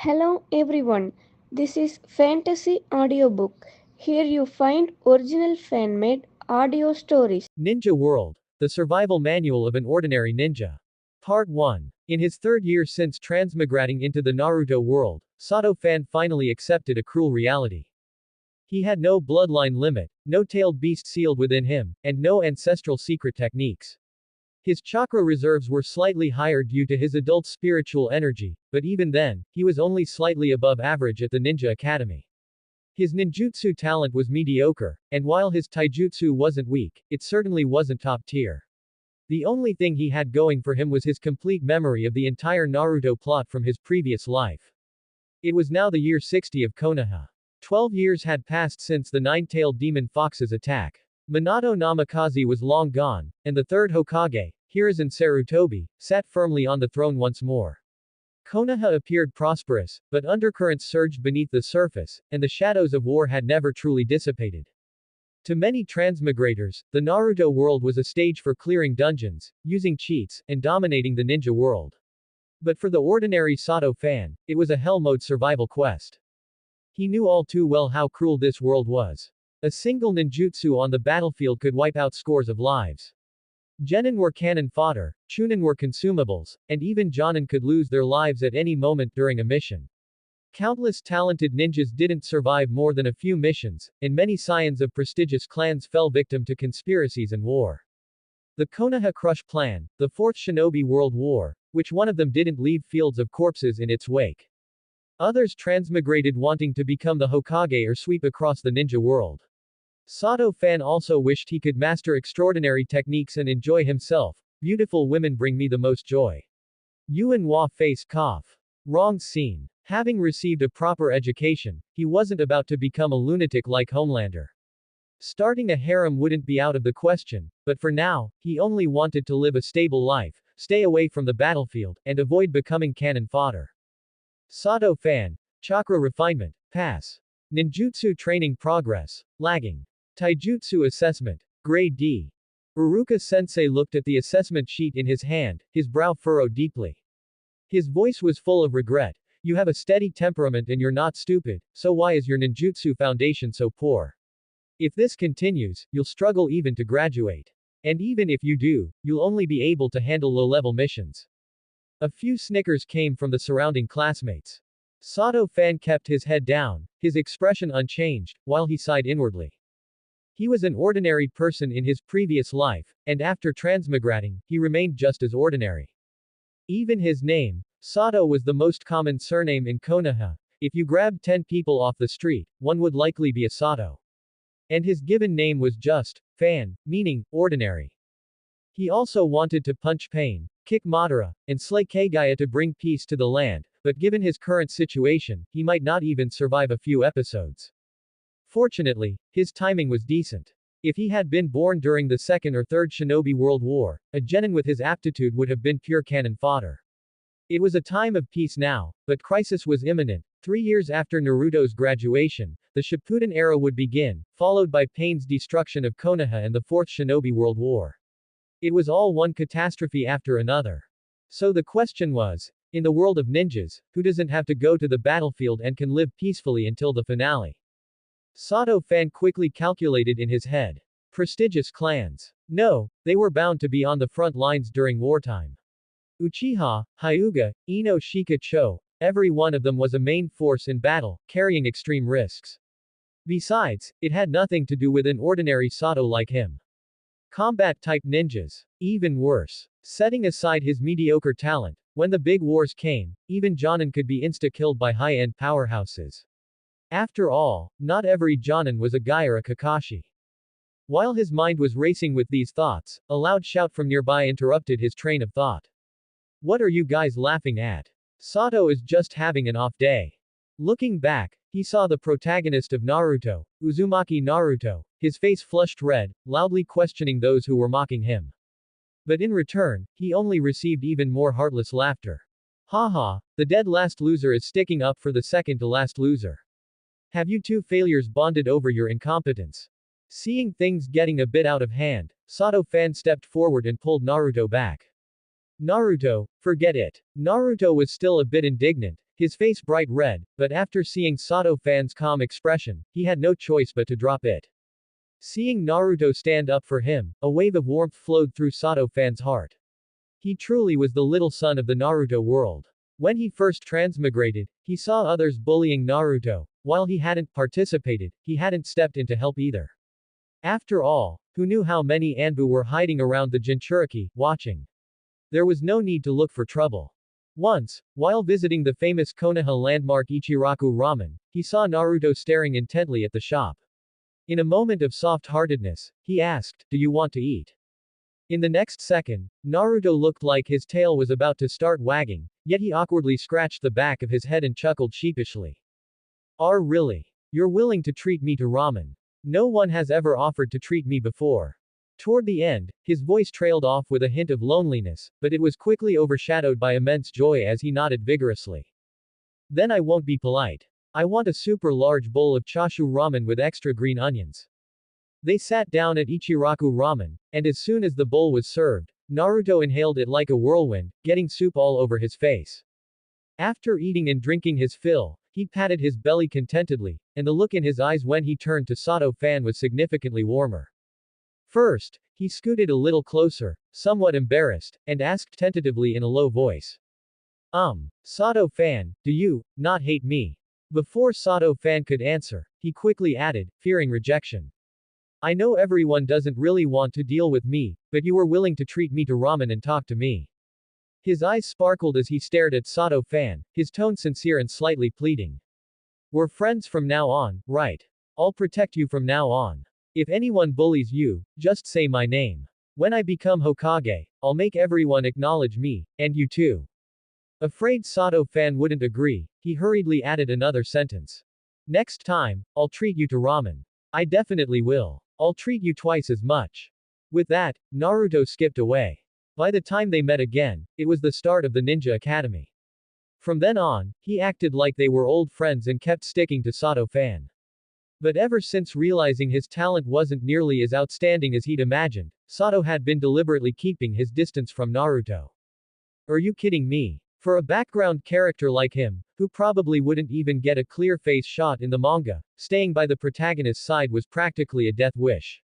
Hello everyone, this is Fantasy Audiobook. Here you find original fan made audio stories. Ninja World, the survival manual of an ordinary ninja. Part 1. In his third year since transmigrating into the Naruto world, Sato Fan finally accepted a cruel reality. He had no bloodline limit, no tailed beast sealed within him, and no ancestral secret techniques. His chakra reserves were slightly higher due to his adult spiritual energy, but even then, he was only slightly above average at the Ninja Academy. His ninjutsu talent was mediocre, and while his taijutsu wasn't weak, it certainly wasn't top tier. The only thing he had going for him was his complete memory of the entire Naruto plot from his previous life. It was now the year 60 of Konoha. 12 years had passed since the nine-tailed demon fox's attack. Minato Namikaze was long gone, and the third Hokage, Hiruzen Sarutobi, sat firmly on the throne once more. Konoha appeared prosperous, but undercurrents surged beneath the surface, and the shadows of war had never truly dissipated. To many transmigrators, the Naruto world was a stage for clearing dungeons, using cheats, and dominating the ninja world. But for the ordinary Sato fan, it was a hell mode survival quest. He knew all too well how cruel this world was. A single ninjutsu on the battlefield could wipe out scores of lives. Genin were cannon fodder, Chunin were consumables, and even Jonin could lose their lives at any moment during a mission. Countless talented ninjas didn't survive more than a few missions, and many scions of prestigious clans fell victim to conspiracies and war. The Konoha Crush Plan, the Fourth Shinobi World War, which one of them didn't leave fields of corpses in its wake. Others transmigrated wanting to become the Hokage or sweep across the ninja world. Sato Fan also wished he could master extraordinary techniques and enjoy himself. Beautiful women bring me the most joy. Yuan Hua face cough. Wrong scene. Having received a proper education, he wasn't about to become a lunatic like Homelander. Starting a harem wouldn't be out of the question, but for now, he only wanted to live a stable life, stay away from the battlefield, and avoid becoming cannon fodder. Sato Fan. Chakra refinement. Pass. Ninjutsu training progress. Lagging. Taijutsu assessment. Grade D. Uruka-sensei looked at the assessment sheet in his hand, his brow furrowed deeply. His voice was full of regret. You have a steady temperament and you're not stupid, so why is your ninjutsu foundation so poor? If this continues, you'll struggle even to graduate. And even if you do, you'll only be able to handle low-level missions. A few snickers came from the surrounding classmates. Sato Fan kept his head down, his expression unchanged, while he sighed inwardly. He was an ordinary person in his previous life, and after transmigrating, he remained just as ordinary. Even his name, Sato, was the most common surname in Konoha. If you grabbed 10 people off the street, one would likely be a Sato. And his given name was just Fan, meaning ordinary. He also wanted to punch Pain, kick Madara, and slay Kagaya to bring peace to the land, but given his current situation, he might not even survive a few episodes. Fortunately, his timing was decent. If he had been born during the Second or Third Shinobi World War, a genin with his aptitude would have been pure cannon fodder. It was a time of peace now, but crisis was imminent. 3 years after Naruto's graduation, the Shippuden era would begin, followed by Pain's destruction of Konoha and the Fourth Shinobi World War. It was all one catastrophe after another. So the question was, in the world of ninjas, who doesn't have to go to the battlefield and can live peacefully until the finale? Sato Fan quickly calculated in his head. Prestigious clans. No, they were bound to be on the front lines during wartime. Uchiha, Hyuga, Ino Shika Cho, every one of them was a main force in battle, carrying extreme risks. Besides, it had nothing to do with an ordinary Sato like him. Combat-type ninjas. Even worse. Setting aside his mediocre talent, when the big wars came, even Jonin could be insta-killed by high-end powerhouses. After all, not every Jonin was a Guy or a Kakashi. While his mind was racing with these thoughts, a loud shout from nearby interrupted his train of thought. What are you guys laughing at? Sato is just having an off day. Looking back, he saw the protagonist of Naruto, Uzumaki Naruto, his face flushed red, loudly questioning those who were mocking him. But in return, he only received even more heartless laughter. Haha, the dead last loser is sticking up for the second to last loser. Have you two failures bonded over your incompetence? Seeing things getting a bit out of hand, Sato Fan stepped forward and pulled Naruto back. Naruto, forget it. Naruto was still a bit indignant. his face bright red, but after seeing Sato Fan's calm expression, he had no choice but to drop it. Seeing Naruto stand up for him, a wave of warmth flowed through Sato Fan's heart. He truly was the little son of the Naruto world. When he first transmigrated, he saw others bullying Naruto. While he hadn't participated, he hadn't stepped in to help either. After all, who knew how many Anbu were hiding around the Jinchuriki, watching? There was no need to look for trouble. Once, while visiting the famous Konoha landmark Ichiraku Ramen, he saw Naruto staring intently at the shop. In a moment of soft-heartedness, he asked, "Do you want to eat?" In the next second, Naruto looked like his tail was about to start wagging, yet he awkwardly scratched the back of his head and chuckled sheepishly. Really? You're willing to treat me to ramen? No one has ever offered to treat me before." Toward the end, his voice trailed off with a hint of loneliness, but it was quickly overshadowed by immense joy as he nodded vigorously. "Then I won't be polite. I want a super large bowl of chashu ramen with extra green onions." They sat down at Ichiraku Ramen, and as soon as the bowl was served, Naruto inhaled it like a whirlwind, getting soup all over his face. After eating and drinking his fill, he patted his belly contentedly, and the look in his eyes when he turned to Sato Fan was significantly warmer. First, he scooted a little closer, somewhat embarrassed, and asked tentatively in a low voice. Sato Fan, do you not hate me?" Before Sato Fan could answer, he quickly added, fearing rejection. "I know everyone doesn't really want to deal with me, but you were willing to treat me to ramen and talk to me." His eyes sparkled as he stared at Sato Fan, his tone sincere and slightly pleading. "We're friends from now on, right? I'll protect you from now on. If anyone bullies you, just say my name. When I become Hokage, I'll make everyone acknowledge me, and you too." Afraid Sato Fan wouldn't agree, he hurriedly added another sentence. "Next time, I'll treat you to ramen. I definitely will. I'll treat you twice as much." With that, Naruto skipped away. By the time they met again, it was the start of the Ninja Academy. From then on, he acted like they were old friends and kept sticking to Sato Fan. But ever since realizing his talent wasn't nearly as outstanding as he'd imagined, Sato had been deliberately keeping his distance from Naruto. Are you kidding me? For a background character like him, who probably wouldn't even get a clear face shot in the manga, staying by the protagonist's side was practically a death wish.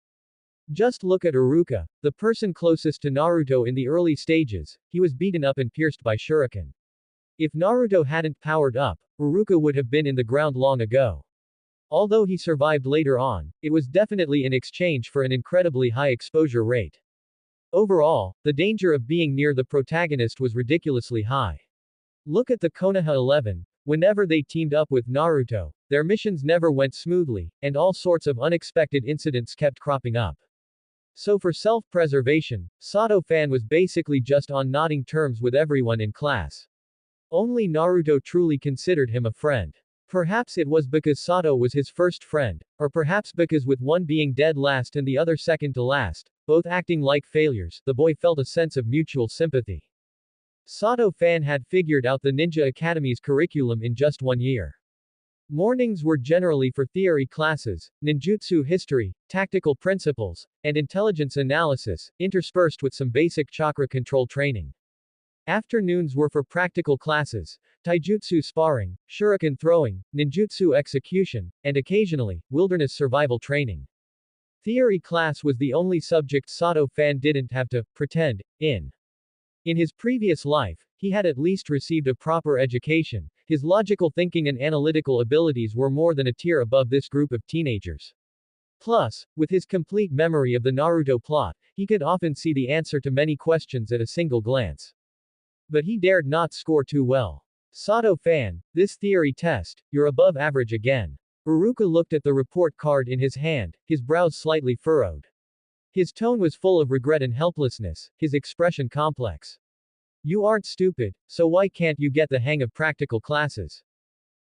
Just look at Iruka, the person closest to Naruto in the early stages. He was beaten up and pierced by shuriken. If Naruto hadn't powered up, Iruka would have been in the ground long ago. Although he survived later on, it was definitely in exchange for an incredibly high exposure rate. Overall, the danger of being near the protagonist was ridiculously high. Look at the Konoha 11, whenever they teamed up with Naruto, their missions never went smoothly, and all sorts of unexpected incidents kept cropping up. So for self-preservation, Sato Fan was basically just on nodding terms with everyone in class. Only Naruto truly considered him a friend. Perhaps it was because Sato was his first friend, or perhaps because with one being dead last and the other second to last, both acting like failures, the boy felt a sense of mutual sympathy. Sato Fan had figured out the Ninja Academy's curriculum in just 1 year. Mornings were generally for theory classes, ninjutsu history, tactical principles, and intelligence analysis, interspersed with some basic chakra control training. Afternoons were for practical classes, taijutsu sparring, shuriken throwing, ninjutsu execution, and occasionally, wilderness survival training. Theory class was the only subject Sato Fan didn't have to pretend in. In his previous life, he had at least received a proper education. His logical thinking and analytical abilities were more than a tier above this group of teenagers. Plus, with his complete memory of the Naruto plot, he could often see the answer to many questions at a single glance. But he dared not score too well. Sato Fan, this theory test, you're above average again. Iruka looked at the report card in his hand, his brows slightly furrowed. His tone was full of regret and helplessness, his expression complex. You aren't stupid, so why can't you get the hang of practical classes?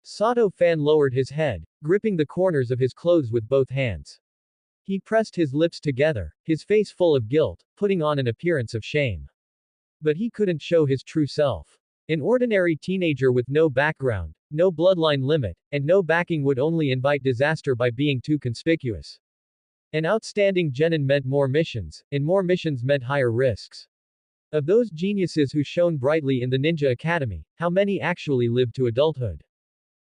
Sato Fan lowered his head, gripping the corners of his clothes with both hands. He pressed his lips together, his face full of guilt, putting on an appearance of shame. But he couldn't show his true self. An ordinary teenager with no background, no bloodline limit, and no backing would only invite disaster by being too conspicuous. An outstanding genin meant more missions, and more missions meant higher risks. Of those geniuses who shone brightly in the Ninja Academy, how many actually lived to adulthood?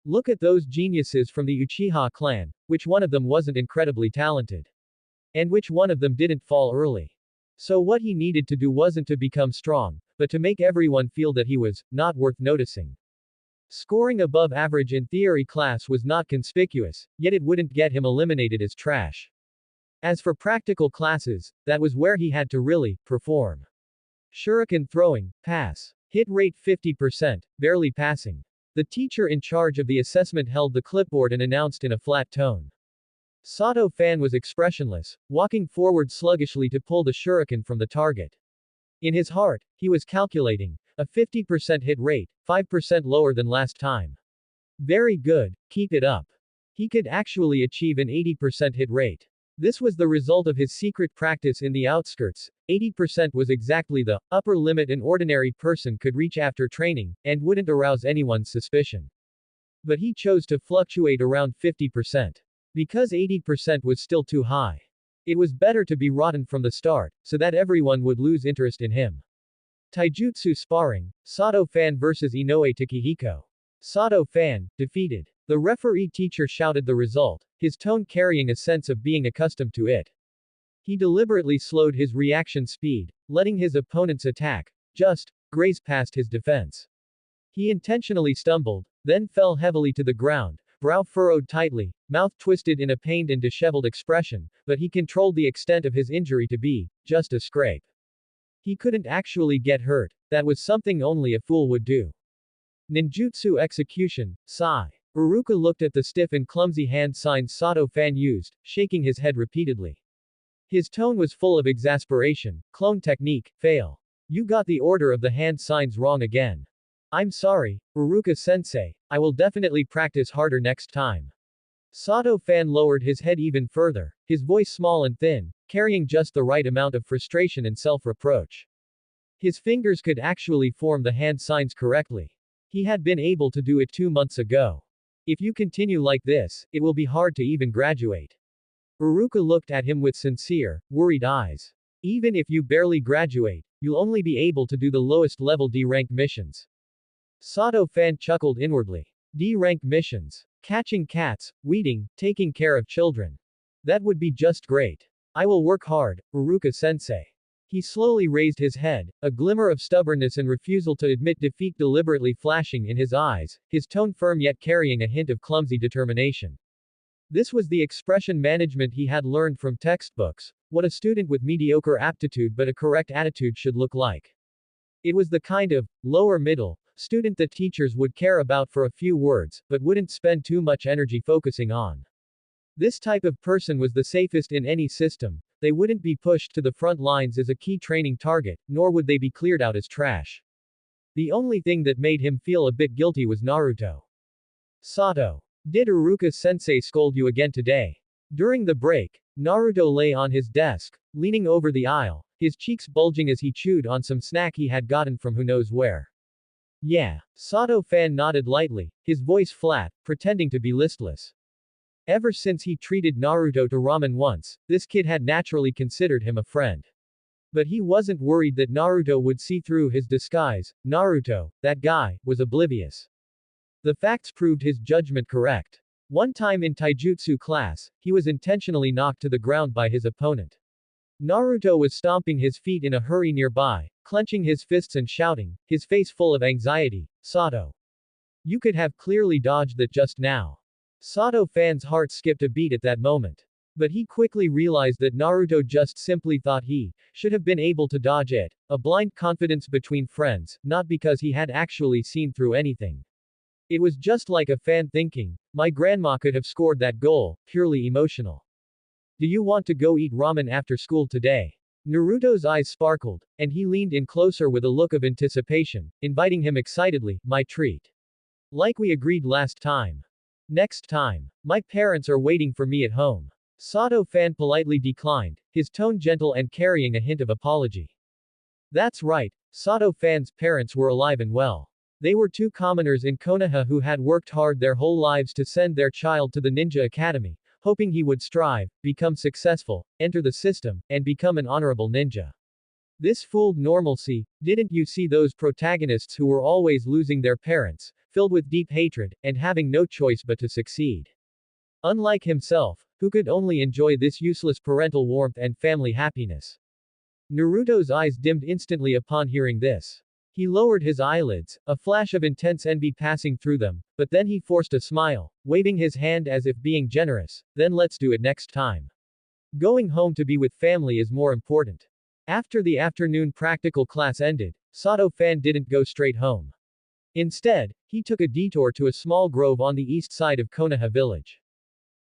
Look at those geniuses from the Uchiha clan, which one of them wasn't incredibly talented? And which one of them didn't fall early? So what he needed to do wasn't to become strong, but to make everyone feel that he was not worth noticing. Scoring above average in theory class was not conspicuous, yet it wouldn't get him eliminated as trash. As for practical classes, that was where he had to really perform. Shuriken throwing, pass. Hit rate 50%, barely passing. The teacher in charge of the assessment held the clipboard and announced in a flat tone. Sato Fan was expressionless, walking forward sluggishly to pull the shuriken from the target. In his heart, he was calculating, a 50% hit rate, 5% lower than last time. Very good, keep it up. He could actually achieve an 80% hit rate. This was the result of his secret practice in the outskirts. 80% was exactly the upper limit an ordinary person could reach after training, and wouldn't arouse anyone's suspicion. But he chose to fluctuate around 50%. Because 80% was still too high. It was better to be rotten from the start, so that everyone would lose interest in him. Taijutsu sparring, Sato Fan vs Inoue Takehiko. Sato Fan, defeated. The referee teacher shouted the result, his tone carrying a sense of being accustomed to it. He deliberately slowed his reaction speed, letting his opponent's attack just graze past his defense. He intentionally stumbled, then fell heavily to the ground, brow furrowed tightly, mouth twisted in a pained and disheveled expression, but he controlled the extent of his injury to be just a scrape. He couldn't actually get hurt, that was something only a fool would do. Ninjutsu execution, Sai. Uruka looked at the stiff and clumsy hand signs Sato Fan used, shaking his head repeatedly. His tone was full of exasperation. Clone technique, fail. You got the order of the hand signs wrong again. I'm sorry, Uruka-sensei, I will definitely practice harder next time. Sato Fan lowered his head even further, his voice small and thin, carrying just the right amount of frustration and self-reproach. His fingers could actually form the hand signs correctly. He had been able to do it 2 months ago. If you continue like this, it will be hard to even graduate. Uruka looked at him with sincere, worried eyes. Even if you barely graduate, you'll only be able to do the lowest level D-rank missions. Sato Fan chuckled inwardly. D-rank missions. Catching cats, weeding, taking care of children. That would be just great. I will work hard, Uruka-sensei. He slowly raised his head, a glimmer of stubbornness and refusal to admit defeat deliberately flashing in his eyes, his tone firm yet carrying a hint of clumsy determination. This was the expression management he had learned from textbooks, what a student with mediocre aptitude but a correct attitude should look like. It was the kind of lower middle student that teachers would care about for a few words, but wouldn't spend too much energy focusing on. This type of person was the safest in any system. They wouldn't be pushed to the front lines as a key training target, nor would they be cleared out as trash. The only thing that made him feel a bit guilty was Naruto. Sato. Did Uruka-sensei scold you again today? During the break, Naruto lay on his desk, leaning over the aisle, his cheeks bulging as he chewed on some snack he had gotten from who knows where. Yeah. Sato Fan nodded lightly, his voice flat, pretending to be listless. Ever since he treated Naruto to ramen once, this kid had naturally considered him a friend. But he wasn't worried that Naruto would see through his disguise. Naruto, that guy, was oblivious. The facts proved his judgment correct. One time in taijutsu class, he was intentionally knocked to the ground by his opponent. Naruto was stomping his feet in a hurry nearby, clenching his fists and shouting, his face full of anxiety, Sato. You could have clearly dodged that just now. Sato Fan's heart skipped a beat at that moment. But he quickly realized that Naruto just simply thought he should have been able to dodge it, a blind confidence between friends, not because he had actually seen through anything. It was just like a fan thinking, my grandma could have scored that goal, purely emotional. Do you want to go eat ramen after school today? Naruto's eyes sparkled, and he leaned in closer with a look of anticipation, inviting him excitedly, my treat. Like we agreed last time. Next time. My parents are waiting for me at home. Sato Fan politely declined, his tone gentle and carrying a hint of apology. That's right, Sato Fan's parents were alive and well. They were 2 commoners in Konoha who had worked hard their whole lives to send their child to the ninja academy, hoping he would strive, become successful, enter the system, and become an honorable ninja. This fooled normalcy. Didn't you see those protagonists who were always losing their parents, filled with deep hatred, and having no choice but to succeed? Unlike himself, who could only enjoy this useless parental warmth and family happiness. Naruto's eyes dimmed instantly upon hearing this. He lowered his eyelids, a flash of intense envy passing through them, but then he forced a smile, waving his hand as if being generous. Then let's do it next time. Going home to be with family is more important. After the afternoon practical class ended, Sato-fan didn't go straight home. Instead, he took a detour to a small grove on the east side of Konoha village.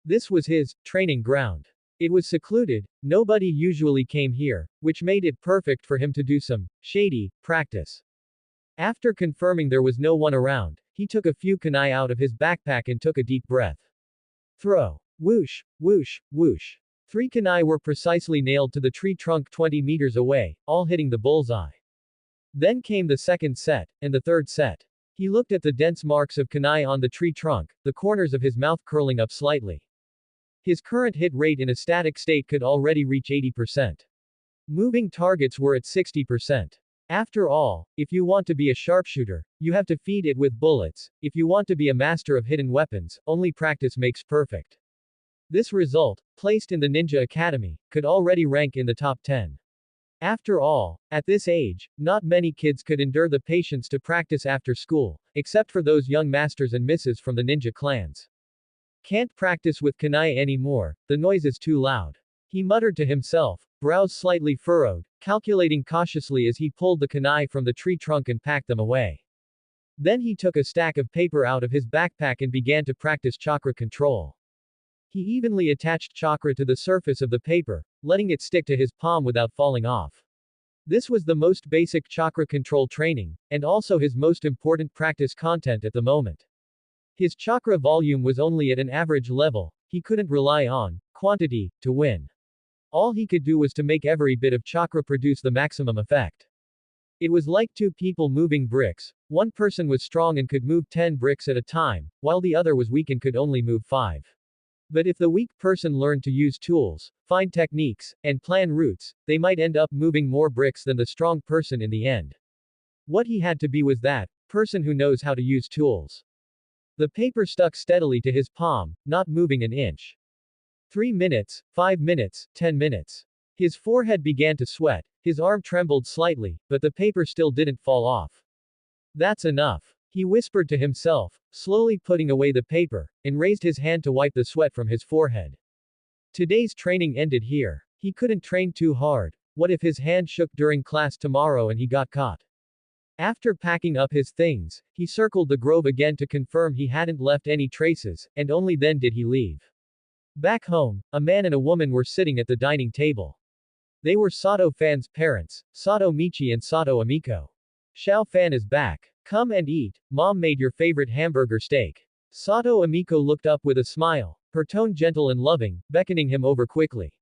This was his training ground. It was secluded, nobody usually came here, which made it perfect for him to do some shady practice. After confirming there was no one around, he took a few kunai out of his backpack and took a deep breath. Throw. Whoosh, whoosh, whoosh. 3 kunai were precisely nailed to the tree trunk 20 meters away, all hitting the bullseye. Then came the second set, and the third set. He looked at the dense marks of kunai on the tree trunk, the corners of his mouth curling up slightly. His current hit rate in a static state could already reach 80%. Moving targets were at 60%. After all, if you want to be a sharpshooter, you have to feed it with bullets. If you want to be a master of hidden weapons, only practice makes perfect. This result, placed in the Ninja Academy, could already rank in the top 10. After all, at this age, not many kids could endure the patience to practice after school, except for those young masters and misses from the ninja clans. Can't practice with kunai anymore, the noise is too loud. He muttered to himself, brows slightly furrowed, calculating cautiously as he pulled the kunai from the tree trunk and packed them away. Then he took a stack of paper out of his backpack and began to practice chakra control. He evenly attached chakra to the surface of the paper, letting it stick to his palm without falling off. This was the most basic chakra control training, and also his most important practice content at the moment. His chakra volume was only at an average level, he couldn't rely on quantity to win. All he could do was to make every bit of chakra produce the maximum effect. It was like 2 people moving bricks. One person was strong and could move 10 bricks at a time, while the other was weak and could only move 5. But if the weak person learned to use tools, find techniques, and plan routes, they might end up moving more bricks than the strong person in the end. What he had to be was that person who knows how to use tools. The paper stuck steadily to his palm, not moving an inch. 3 minutes, 5 minutes, 10 minutes. His forehead began to sweat, his arm trembled slightly, but the paper still didn't fall off. That's enough. He whispered to himself, slowly putting away the paper, and raised his hand to wipe the sweat from his forehead. Today's training ended here. He couldn't train too hard. What if his hand shook during class tomorrow and he got caught? After packing up his things, he circled the grove again to confirm he hadn't left any traces, and only then did he leave. Back home, a man and a woman were sitting at the dining table. They were Sato-fan's parents, Sato Michi and Sato Amiko. Xiao-fan is back. Come and eat, mom made your favorite hamburger steak. Sato Amiko looked up with a smile, her tone gentle and loving, beckoning him over quickly.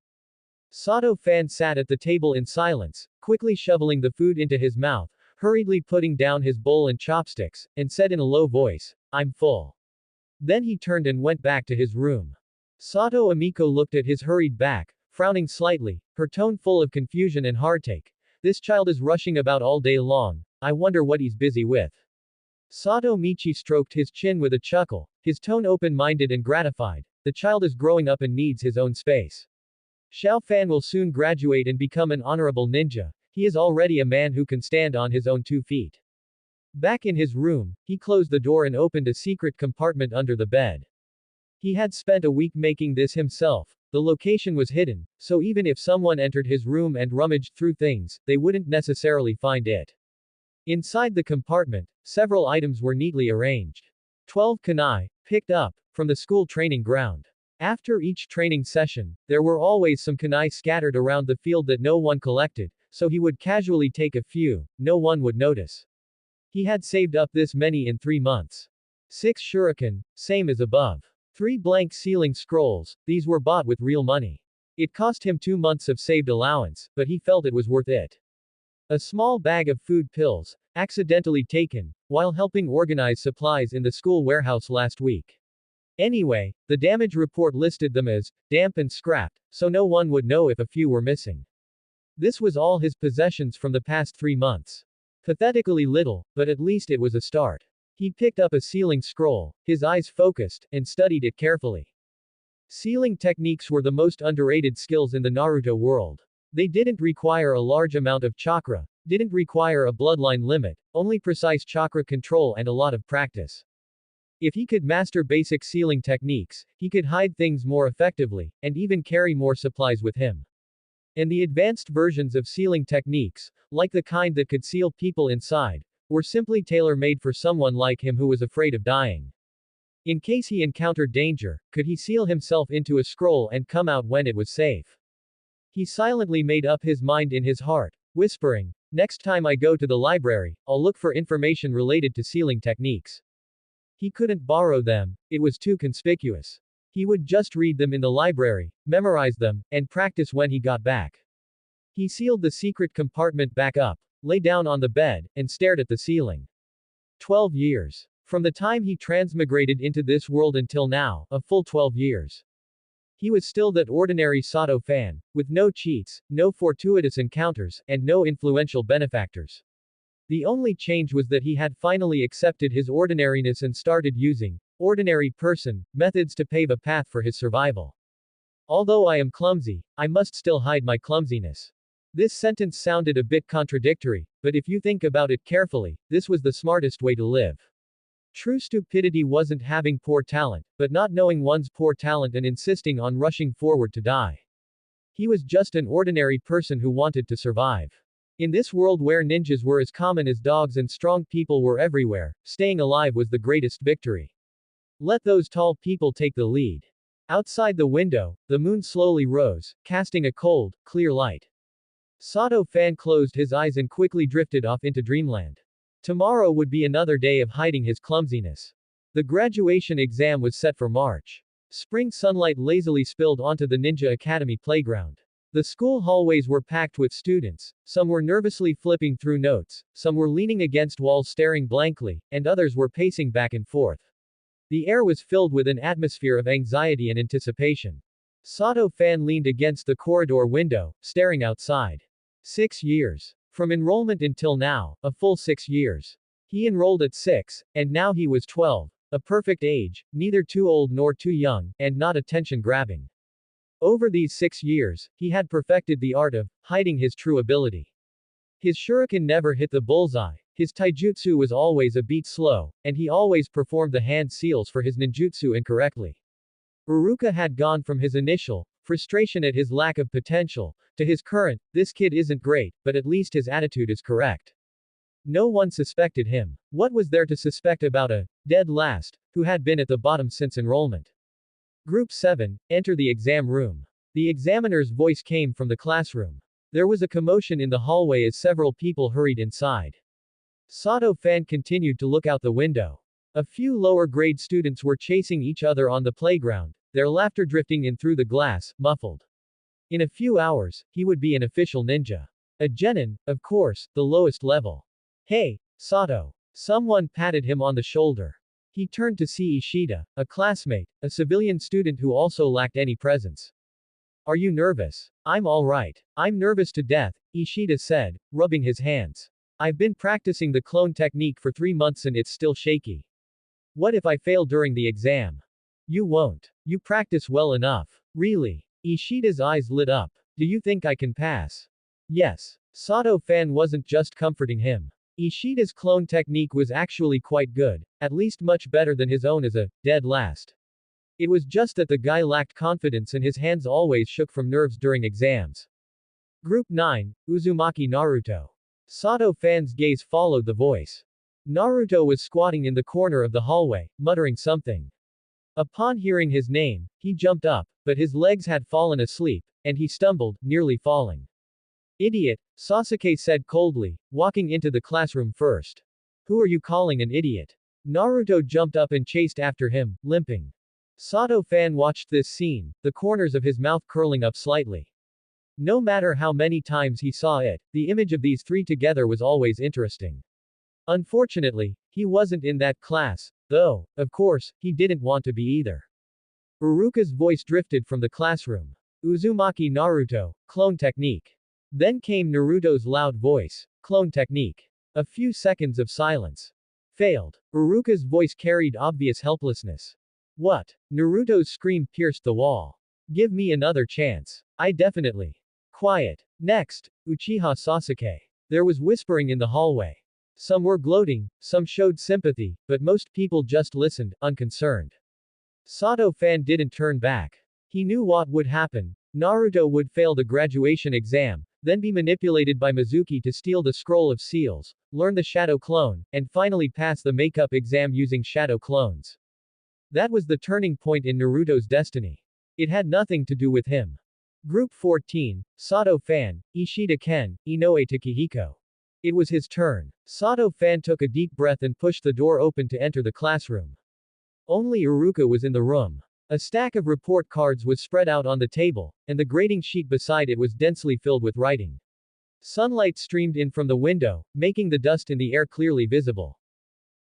Sato-fan sat at the table in silence, quickly shoveling the food into his mouth, hurriedly putting down his bowl and chopsticks, and said in a low voice, "I'm full." Then he turned and went back to his room. Sato Amiko looked at his hurried back, frowning slightly, her tone full of confusion and heartache. This child is rushing about all day long, I wonder what he's busy with. Sato Michi stroked his chin with a chuckle, his tone open-minded and gratified. The child is growing up and needs his own space. Xiao Fan will soon graduate and become an honorable ninja. He is already a man who can stand on his own 2 feet. Back in his room, he closed the door and opened a secret compartment under the bed. He had spent a week making this himself. The location was hidden, so even if someone entered his room and rummaged through things, they wouldn't necessarily find it. Inside the compartment, several items were neatly arranged. 12 kunai, picked up, from the school training ground. After each training session, there were always some kunai scattered around the field that no one collected, so he would casually take a few, no one would notice. He had saved up this many in 3 months. 6 shuriken, same as above. 3 blank sealing scrolls, these were bought with real money. It cost him 2 months of saved allowance, but he felt it was worth it. A small bag of food pills, accidentally taken, while helping organize supplies in the school warehouse last week. Anyway, the damage report listed them as damp and scrapped, so no one would know if a few were missing. This was all his possessions from the past 3 months. Pathetically little, but at least it was a start. He picked up a sealing scroll, his eyes focused, and studied it carefully. Sealing techniques were the most underrated skills in the Naruto world. They didn't require a large amount of chakra, didn't require a bloodline limit, only precise chakra control and a lot of practice. If he could master basic sealing techniques, he could hide things more effectively, and even carry more supplies with him. And the advanced versions of sealing techniques, like the kind that could seal people inside, were simply tailor-made for someone like him who was afraid of dying. In case he encountered danger, could he seal himself into a scroll and come out when it was safe? He silently made up his mind in his heart, whispering, "Next time I go to the library, I'll look for information related to sealing techniques." He couldn't borrow them, it was too conspicuous. He would just read them in the library, memorize them, and practice when he got back. He sealed the secret compartment back up, lay down on the bed, and stared at the ceiling. 12 years. From the time he transmigrated into this world until now, a full 12 years. He was still that ordinary Sato fan, with no cheats, no fortuitous encounters, and no influential benefactors. The only change was that he had finally accepted his ordinariness and started using ordinary person methods to pave a path for his survival. Although I am clumsy, I must still hide my clumsiness. This sentence sounded a bit contradictory, but if you think about it carefully, this was the smartest way to live. True stupidity wasn't having poor talent, but not knowing one's poor talent and insisting on rushing forward to die. He was just an ordinary person who wanted to survive. In this world where ninjas were as common as dogs and strong people were everywhere, staying alive was the greatest victory. Let those tall people take the lead. Outside the window, the moon slowly rose, casting a cold, clear light. Sato fan closed his eyes and quickly drifted off into dreamland. Tomorrow would be another day of hiding his clumsiness. The graduation exam was set for March. Spring sunlight lazily spilled onto the Ninja Academy playground. The school hallways were packed with students, some were nervously flipping through notes, some were leaning against walls staring blankly, and others were pacing back and forth. The air was filled with an atmosphere of anxiety and anticipation. Sato fan leaned against the corridor window, staring outside. 6 years. From enrollment until now, a full 6 years. He enrolled at 6, and now he was 12. A perfect age, neither too old nor too young, and not attention-grabbing. Over these 6 years, he had perfected the art of hiding his true ability. His shuriken never hit the bullseye, his taijutsu was always a beat slow, and he always performed the hand seals for his ninjutsu incorrectly. Uruka had gone from his initial frustration at his lack of potential, to his current, "This kid isn't great, but at least his attitude is correct." No one suspected him. What was there to suspect about a dead last, who had been at the bottom since enrollment? Group 7, enter the exam room. The examiner's voice came from the classroom. There was a commotion in the hallway as several people hurried inside. Sato fan continued to look out the window. A few lower grade students were chasing each other on the playground, their laughter drifting in through the glass, muffled. In a few hours, he would be an official ninja. A genin, of course, the lowest level. "Hey, Sato." Someone patted him on the shoulder. He turned to see Ishida, a classmate, a civilian student who also lacked any presence. "Are you nervous?" "I'm alright. I'm nervous to death," Ishida said, rubbing his hands. "I've been practicing the clone technique for 3 months and it's still shaky. What if I fail during the exam?" "You won't. You practice well enough." "Really?" Ishida's eyes lit up. "Do you think I can pass?" "Yes." Sato fan wasn't just comforting him. Ishida's clone technique was actually quite good, at least much better than his own as a dead last. It was just that the guy lacked confidence and his hands always shook from nerves during exams. Group 9, Uzumaki Naruto. Sato fan's gaze followed the voice. Naruto was squatting in the corner of the hallway, muttering something. Upon hearing his name, he jumped up, but his legs had fallen asleep, and he stumbled, nearly falling. "Idiot," Sasuke said coldly, walking into the classroom first. "Who are you calling an idiot?" Naruto jumped up and chased after him, limping. Sato fan watched this scene, the corners of his mouth curling up slightly. No matter how many times he saw it, the image of these three together was always interesting. Unfortunately, he wasn't in that class, though, of course, he didn't want to be either. Uruka's voice drifted from the classroom. "Uzumaki Naruto, clone technique." Then came Naruto's loud voice. Clone technique. A few seconds of silence. Failed. Uruka's voice carried obvious helplessness. What? Naruto's scream pierced the wall. Give me another chance. I definitely. Quiet. Next, Uchiha Sasuke. There was whispering in the hallway. Some were gloating, some showed sympathy, but most people just listened, unconcerned. Sato fan didn't turn back. He knew what would happen. Naruto would fail the graduation exam, then be manipulated by Mizuki to steal the scroll of seals, learn the shadow clone, and finally pass the makeup exam using shadow clones. That was the turning point in Naruto's destiny. It had nothing to do with him. Group 14, Sato fan, Ishida Ken, Inoue Takehiko. It was his turn. Sato fan took a deep breath and pushed the door open to enter the classroom. Only Uruka was in the room. A stack of report cards was spread out on the table, and the grading sheet beside it was densely filled with writing. Sunlight streamed in from the window, making the dust in the air clearly visible.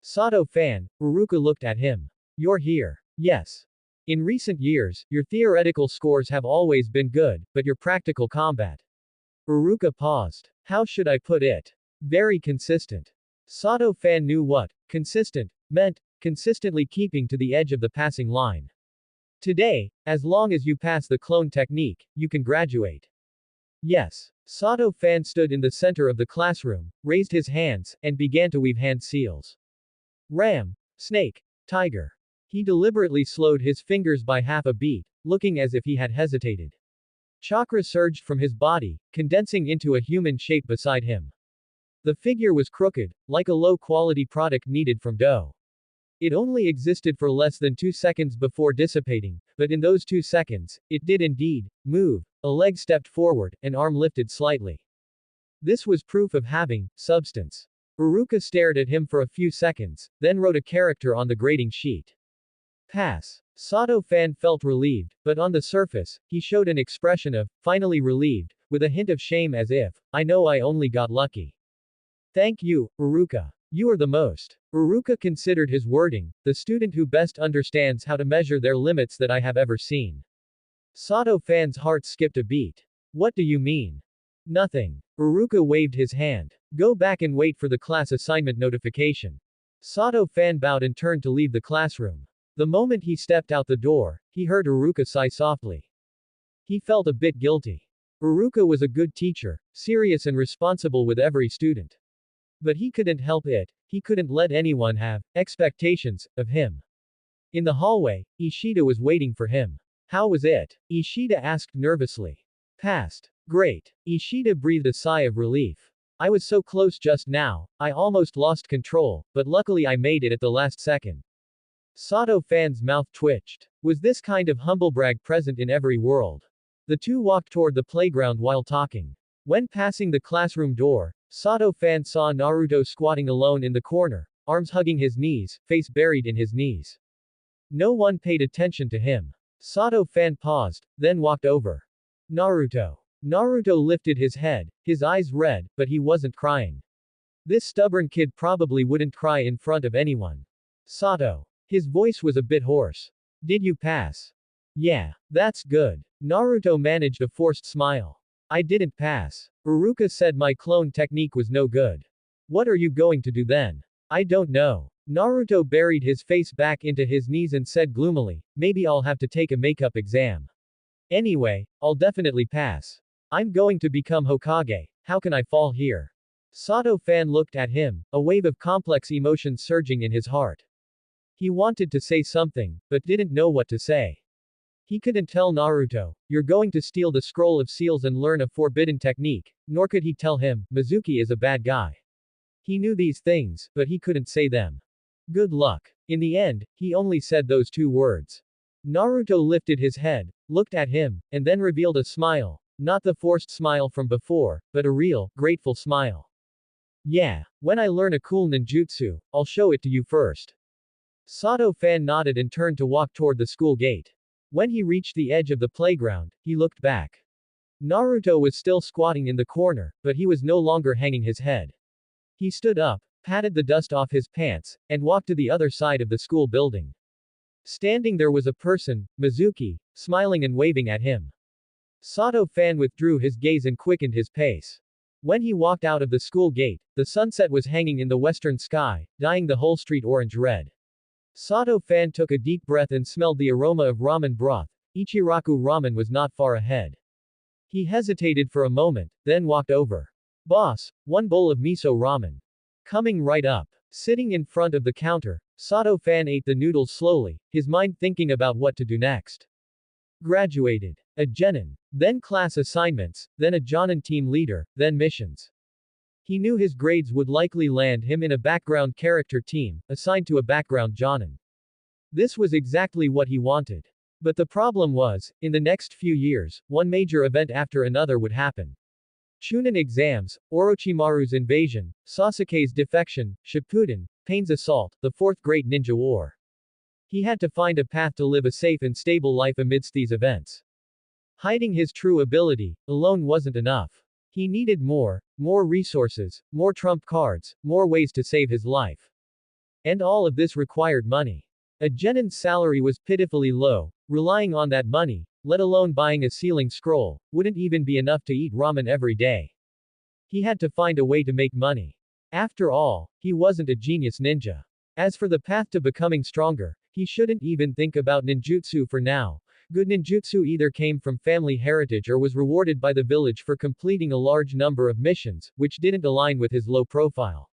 Sato fan, Uruka looked at him. You're here. Yes. In recent years, your theoretical scores have always been good, but your practical combat. Uruka paused. How should I put it? Very consistent. Sato fan knew what consistent meant, consistently keeping to the edge of the passing line. Today, as long as you pass the clone technique, you can graduate. Yes. Sato fan stood in the center of the classroom, raised his hands, and began to weave hand seals. Ram, snake, tiger. He deliberately slowed his fingers by half a beat, looking as if he had hesitated. Chakra surged from his body, condensing into a human shape beside him. The figure was crooked, like a low-quality product kneaded from dough. It only existed for less than 2 seconds before dissipating, but in those 2 seconds, it did indeed move. A leg stepped forward, an arm lifted slightly. This was proof of having substance. Uruka stared at him for a few seconds, then wrote a character on the grading sheet. Pass. Sato fan felt relieved, but on the surface, he showed an expression of, finally relieved, with a hint of shame as if, I know I only got lucky. Thank you, Uruka. You are the most. Uruka considered his wording, the student who best understands how to measure their limits that I have ever seen. Sato fan's heart skipped a beat. What do you mean? Nothing. Uruka waved his hand. Go back and wait for the class assignment notification. Sato fan bowed and turned to leave the classroom. The moment he stepped out the door, he heard Uruka sigh softly. He felt a bit guilty. Uruka was a good teacher, serious and responsible with every student. But he couldn't help it, he couldn't let anyone have expectations of him. In the hallway, Ishida was waiting for him. How was it? Ishida asked nervously. Passed. Great. Ishida breathed a sigh of relief. I was so close just now, I almost lost control, but luckily I made it at the last second. Sato fan's mouth twitched. Was this kind of humblebrag present in every world? The two walked toward the playground while talking. When passing the classroom door, Sato fan saw Naruto squatting alone in the corner, arms hugging his knees, face buried in his knees. No one paid attention to him. Sato fan paused, then walked over. Naruto. Naruto lifted his head, his eyes red, but he wasn't crying. This stubborn kid probably wouldn't cry in front of anyone. Sato. His voice was a bit hoarse. Did you pass? Yeah, that's good. Naruto managed a forced smile. I didn't pass. Uruka said my clone technique was no good. What are you going to do then? I don't know. Naruto buried his face back into his knees and said gloomily, maybe I'll have to take a makeup exam. Anyway, I'll definitely pass. I'm going to become Hokage, how can I fall here? Sato fan looked at him, a wave of complex emotions surging in his heart. He wanted to say something, but didn't know what to say. He couldn't tell Naruto, you're going to steal the scroll of seals and learn a forbidden technique, nor could he tell him, Mizuki is a bad guy. He knew these things, but he couldn't say them. Good luck. In the end, he only said those 2 words. Naruto lifted his head, looked at him, and then revealed a smile, not the forced smile from before, but a real, grateful smile. Yeah, when I learn a cool ninjutsu, I'll show it to you first. Sato fan nodded and turned to walk toward the school gate. When he reached the edge of the playground, he looked back. Naruto was still squatting in the corner, but he was no longer hanging his head. He stood up, patted the dust off his pants, and walked to the other side of the school building. Standing there was a person, Mizuki, smiling and waving at him. Sato Fan withdrew his gaze and quickened his pace. When he walked out of the school gate, the sunset was hanging in the western sky, dyeing the whole street orange-red. Sato Fan took a deep breath and smelled the aroma of ramen broth. Ichiraku Ramen was not far ahead. He hesitated for a moment, then walked over. Boss, one bowl of miso ramen. Coming right up. Sitting in front of the counter, Sato Fan ate the noodles slowly, his mind thinking about what to do next. Graduated. A genin. Then class assignments, then a jonin team leader, then missions. He knew his grades would likely land him in a background character team, assigned to a background jonin. This was exactly what he wanted. But the problem was, in the next few years, one major event after another would happen. Chunin exams, Orochimaru's invasion, Sasuke's defection, Shippuden, Pain's assault, the Fourth Great Ninja War. He had to find a path to live a safe and stable life amidst these events. Hiding his true ability alone wasn't enough. He needed more resources, more trump cards, more ways to save his life. And all of this required money. A genin's salary was pitifully low, relying on that money, let alone buying a sealing scroll, wouldn't even be enough to eat ramen every day. He had to find a way to make money. After all, he wasn't a genius ninja. As for the path to becoming stronger, he shouldn't even think about ninjutsu for now. Good ninjutsu either came from family heritage or was rewarded by the village for completing a large number of missions, which didn't align with his low profile.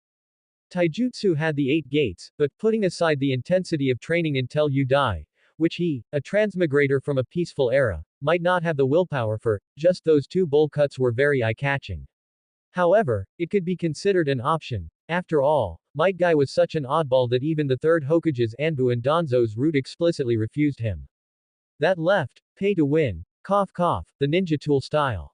Taijutsu had the 8 gates, but putting aside the intensity of training until you die, which he, a transmigrator from a peaceful era, might not have the willpower for, just those 2 bowl cuts were very eye-catching. However, it could be considered an option. After all, Might Guy was such an oddball that even the 3rd Hokage's Anbu and Danzo's route explicitly refused him. That left, pay to win, cough cough, the ninja tool style.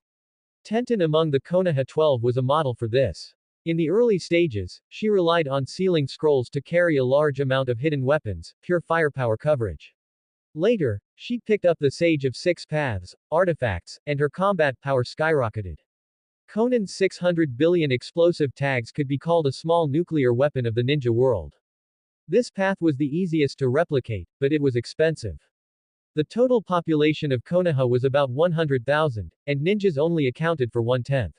Tenten among the Konoha 12 was a model for this. In the early stages, she relied on sealing scrolls to carry a large amount of hidden weapons, pure firepower coverage. Later, she picked up the Sage of 6 Paths, artifacts, and her combat power skyrocketed. Conan's 600 billion explosive tags could be called a small nuclear weapon of the ninja world. This path was the easiest to replicate, but it was expensive. The total population of Konoha was about 100,000, and ninjas only accounted for 1/10.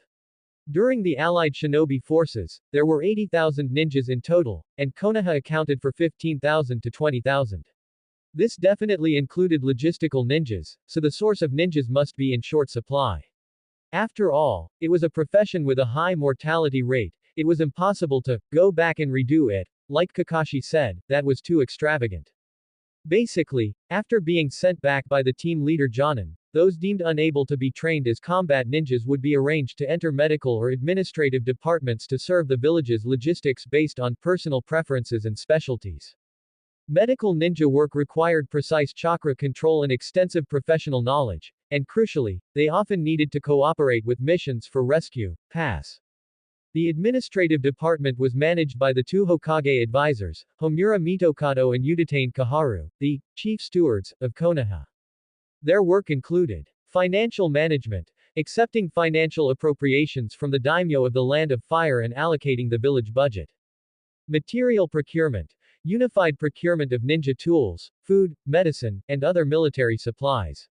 During the Allied shinobi forces, there were 80,000 ninjas in total, and Konoha accounted for 15,000 to 20,000. This definitely included logistical ninjas, so the source of ninjas must be in short supply. After all, it was a profession with a high mortality rate, it was impossible to go back and redo it, like Kakashi said, that was too extravagant. Basically, after being sent back by the team leader Jonin, those deemed unable to be trained as combat ninjas would be arranged to enter medical or administrative departments to serve the village's logistics based on personal preferences and specialties. Medical ninja work required precise chakra control and extensive professional knowledge, and crucially, they often needed to cooperate with missions for rescue, pass. The administrative department was managed by the 2 Hokage advisors, Homura Mitokado and Udatane Kaharu, the chief stewards of Konoha. Their work included financial management, accepting financial appropriations from the daimyo of the Land of Fire and allocating the village budget. Material procurement, unified procurement of ninja tools, food, medicine, and other military supplies.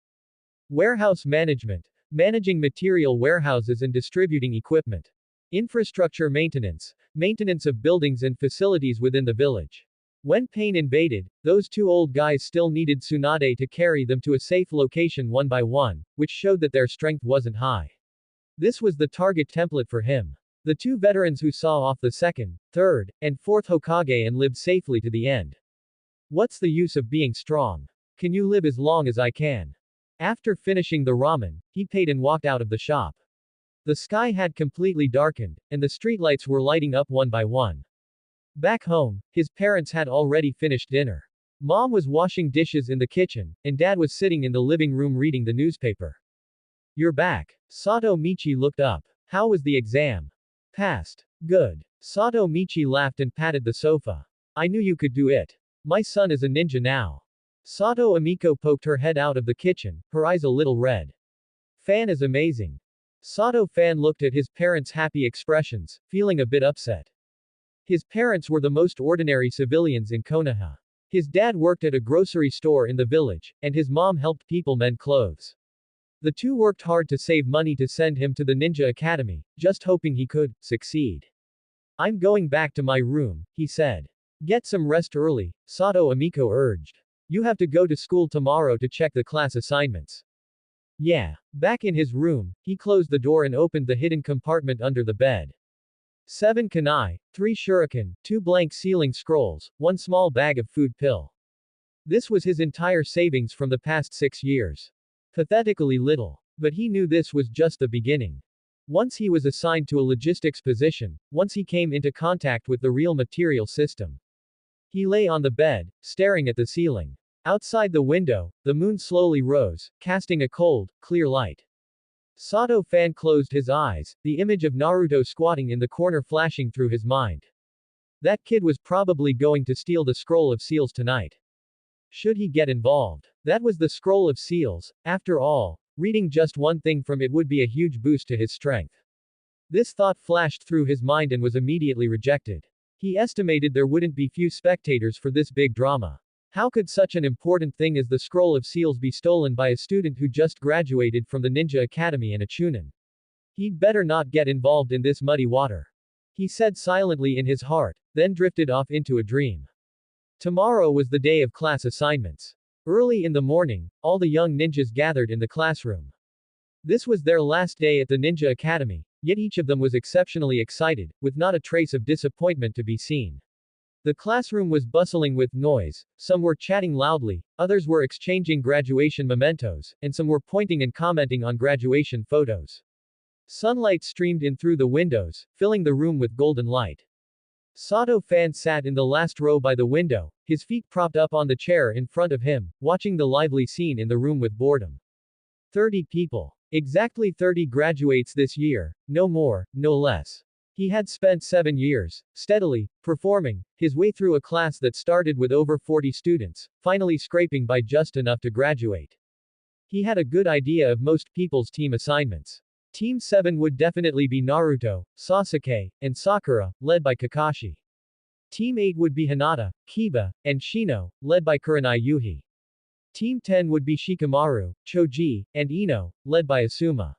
Warehouse management, managing material warehouses and distributing equipment. Infrastructure maintenance, maintenance of buildings and facilities within the village. When Pain invaded, those 2 old guys still needed Tsunade to carry them to a safe location one by one, which showed that their strength wasn't high. This was the target template for him. The 2 veterans who saw off the 2nd, 3rd, and 4th Hokage and lived safely to the end. What's the use of being strong? Can you live as long as I can? After finishing the ramen, he paid and walked out of the shop. The sky had completely darkened, and the streetlights were lighting up one by one. Back home, his parents had already finished dinner. Mom was washing dishes in the kitchen, and Dad was sitting in the living room reading the newspaper. You're back. Sato Michi looked up. How was the exam? Passed. Good. Sato Michi laughed and patted the sofa. I knew you could do it. My son is a ninja now. Sato Amiko poked her head out of the kitchen, her eyes a little red. Fan is amazing. Sato Fan looked at his parents' happy expressions, feeling a bit upset. His parents were the most ordinary civilians in Konoha. His dad worked at a grocery store in the village, and his mom helped people mend clothes. The two worked hard to save money to send him to the Ninja Academy, just hoping he could succeed. I'm going back to my room, he said. Get some rest early, Sato Amiko urged. You have to go to school tomorrow to check the class assignments. Yeah. Back in his room, he closed the door and opened the hidden compartment under the bed. 7 kunai, 3 shuriken, 2 blank sealing scrolls, 1 small bag of food pill. This was his entire savings from the past 6 years. Pathetically little. But he knew this was just the beginning. Once he was assigned to a logistics position, once he came into contact with the real material system. He lay on the bed, staring at the ceiling. Outside the window, the moon slowly rose, casting a cold, clear light. Sato Fan closed his eyes, the image of Naruto squatting in the corner flashing through his mind. That kid was probably going to steal the scroll of seals tonight. Should he get involved? That was the scroll of seals, after all. Reading just one thing from it would be a huge boost to his strength. This thought flashed through his mind and was immediately rejected. He estimated there wouldn't be few spectators for this big drama. How could such an important thing as the scroll of seals be stolen by a student who just graduated from the Ninja Academy and a Chunin? He'd better not get involved in this muddy water. He said silently in his heart, then drifted off into a dream. Tomorrow was the day of class assignments. Early in the morning, all the young ninjas gathered in the classroom. This was their last day at the Ninja Academy, yet each of them was exceptionally excited, with not a trace of disappointment to be seen. The classroom was bustling with noise, some were chatting loudly, others were exchanging graduation mementos, and some were pointing and commenting on graduation photos. Sunlight streamed in through the windows, filling the room with golden light. Sato Fan sat in the last row by the window, his feet propped up on the chair in front of him, watching the lively scene in the room with boredom. 30 people. Exactly 30 graduates this year, no more, no less. He had spent 7 years, steadily, performing, his way through a class that started with over 40 students, finally scraping by just enough to graduate. He had a good idea of most people's team assignments. Team 7 would definitely be Naruto, Sasuke, and Sakura, led by Kakashi. Team 8 would be Hinata, Kiba, and Shino, led by Kurenai Yuhi. Team 10 would be Shikamaru, Choji, and Ino, led by Asuma.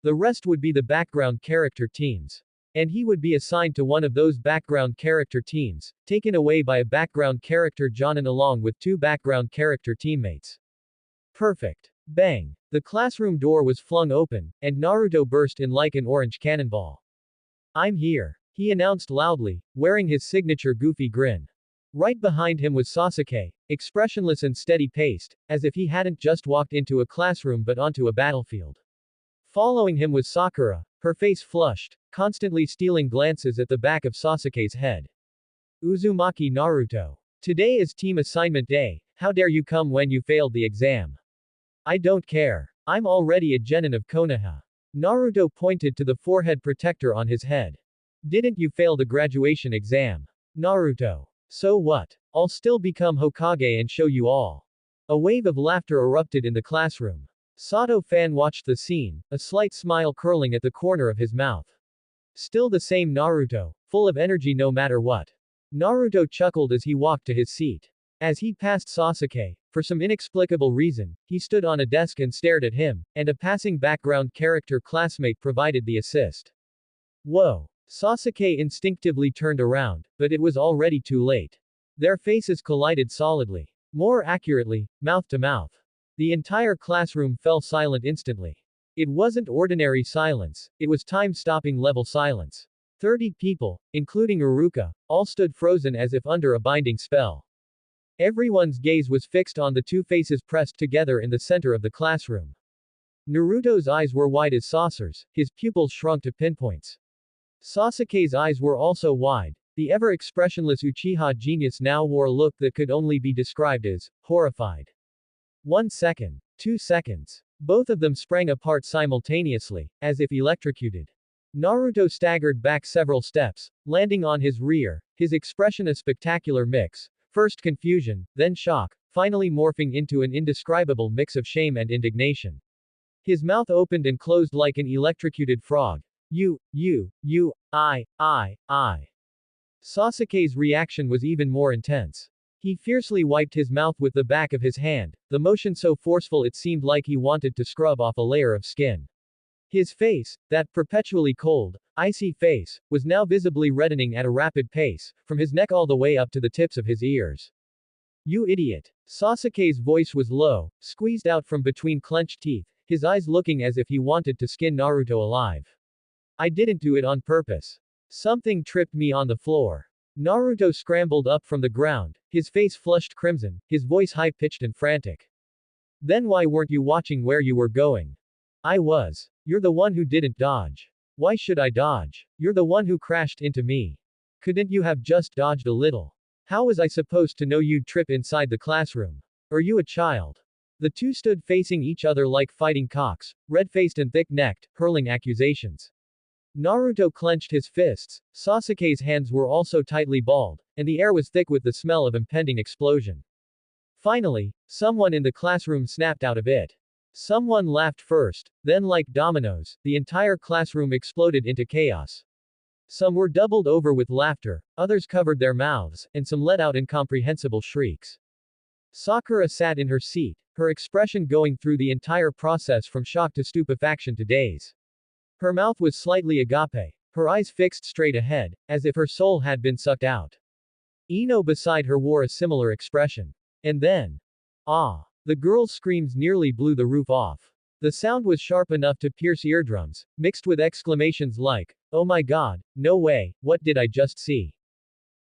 The rest would be the background character teams. And he would be assigned to one of those background character teams, taken away by a background character Jonin along with 2 background character teammates. Perfect. Bang! The classroom door was flung open, and Naruto burst in like an orange cannonball. I'm here, he announced loudly, wearing his signature goofy grin. Right behind him was Sasuke, expressionless and steady-paced, as if he hadn't just walked into a classroom but onto a battlefield. Following him was Sakura, her face flushed, constantly stealing glances at the back of Sasuke's head. Uzumaki Naruto. Today is team assignment day, how dare you come when you failed the exam? I don't care. I'm already a genin of Konoha. Naruto pointed to the forehead protector on his head. Didn't you fail the graduation exam? Naruto. So what? I'll still become Hokage and show you all. A wave of laughter erupted in the classroom. Sato Fan watched the scene, a slight smile curling at the corner of his mouth. Still the same Naruto, full of energy no matter what. Naruto chuckled as he walked to his seat. As he passed Sasuke, for some inexplicable reason, he stood on a desk and stared at him, and a passing background character classmate provided the assist. Whoa! Sasuke instinctively turned around, but it was already too late. Their faces collided solidly. More accurately, mouth to mouth. The entire classroom fell silent instantly. It wasn't ordinary silence, it was time-stopping level silence. 30 people, including Iruka, all stood frozen as if under a binding spell. Everyone's gaze was fixed on the 2 faces pressed together in the center of the classroom. Naruto's eyes were wide as saucers, his pupils shrunk to pinpoints. Sasuke's eyes were also wide. The ever-expressionless Uchiha genius now wore a look that could only be described as horrified. 1 second. 2 seconds. Both of them sprang apart simultaneously, as if electrocuted. Naruto staggered back several steps, landing on his rear, his expression a spectacular mix. First confusion, then shock, finally morphing into an indescribable mix of shame and indignation. His mouth opened and closed like an electrocuted frog. I. Sasuke's reaction was even more intense. He fiercely wiped his mouth with the back of his hand, the motion so forceful it seemed like he wanted to scrub off a layer of skin. His face, that perpetually cold, icy face, was now visibly reddening at a rapid pace, from his neck all the way up to the tips of his ears. You idiot. Sasuke's voice was low, squeezed out from between clenched teeth, his eyes looking as if he wanted to skin Naruto alive. I didn't do it on purpose. Something tripped me on the floor. Naruto scrambled up from the ground, his face flushed crimson, his voice high-pitched and frantic. Then why weren't you watching where you were going? I was. You're the one who didn't dodge. Why should I dodge? You're the one who crashed into me. Couldn't you have just dodged a little? How was I supposed to know you'd trip inside the classroom? Are you a child? The two stood facing each other like fighting cocks, red-faced and thick-necked, hurling accusations. Naruto clenched his fists, Sasuke's hands were also tightly balled, and the air was thick with the smell of impending explosion. Finally, someone in the classroom snapped out of it. Someone laughed first, then like dominoes, the entire classroom exploded into chaos. Some were doubled over with laughter, others covered their mouths, and some let out incomprehensible shrieks. Sakura sat in her seat, her expression going through the entire process from shock to stupefaction to daze. Her mouth was slightly agape, her eyes fixed straight ahead, as if her soul had been sucked out. Ino beside her wore a similar expression. And then. Ah! The girl's screams nearly blew the roof off. The sound was sharp enough to pierce eardrums, mixed with exclamations like, "Oh my god, no way, what did I just see?"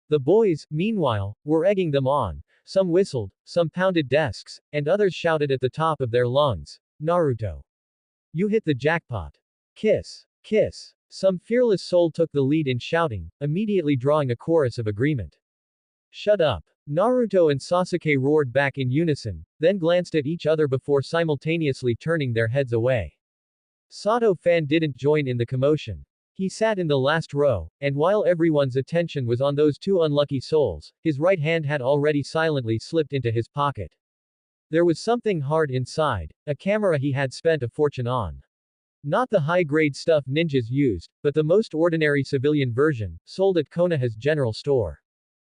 The boys, meanwhile, were egging them on. Some whistled, some pounded desks, and others shouted at the top of their lungs, "Naruto! You hit the jackpot! Kiss! Kiss!" Some fearless soul took the lead in shouting, immediately drawing a chorus of agreement. Shut up! Naruto and Sasuke roared back in unison, then glanced at each other before simultaneously turning their heads away. Sato-fan didn't join in the commotion. He sat in the last row, and while everyone's attention was on those two unlucky souls, his right hand had already silently slipped into his pocket. There was something hard inside, a camera he had spent a fortune on. Not the high-grade stuff ninjas used, but the most ordinary civilian version, sold at Konoha's general store.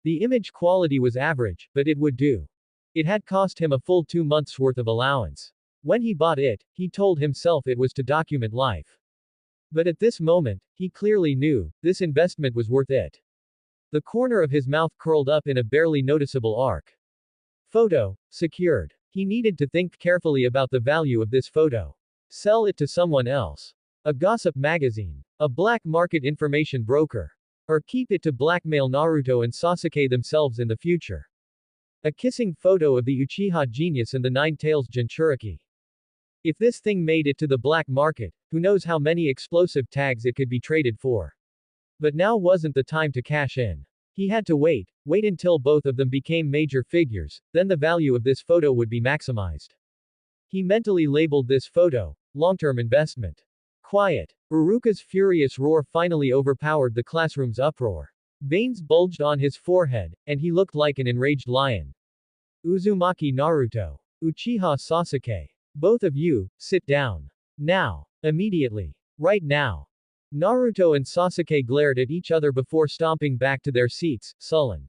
The image quality was average, but it would do. It had cost him a full 2 months' worth of allowance. When he bought it, he told himself it was to document life. But at this moment, he clearly knew, this investment was worth it. The corner of his mouth curled up in a barely noticeable arc. Photo. Secured. He needed to think carefully about the value of this photo. Sell it to someone else. A gossip magazine. A black market information broker. Or keep it to blackmail Naruto and Sasuke themselves in the future. A kissing photo of the Uchiha genius and the Nine-Tails Jinchuriki. If this thing made it to the black market, who knows how many explosive tags it could be traded for. But now wasn't the time to cash in. He had to wait until both of them became major figures, then the value of this photo would be maximized. He mentally labeled this photo, long-term investment. Quiet. Uruka's furious roar finally overpowered the classroom's uproar. Veins bulged on his forehead, and he looked like an enraged lion. Uzumaki Naruto. Uchiha Sasuke. Both of you, sit down. Now. Immediately. Right now. Naruto and Sasuke glared at each other before stomping back to their seats, sullen.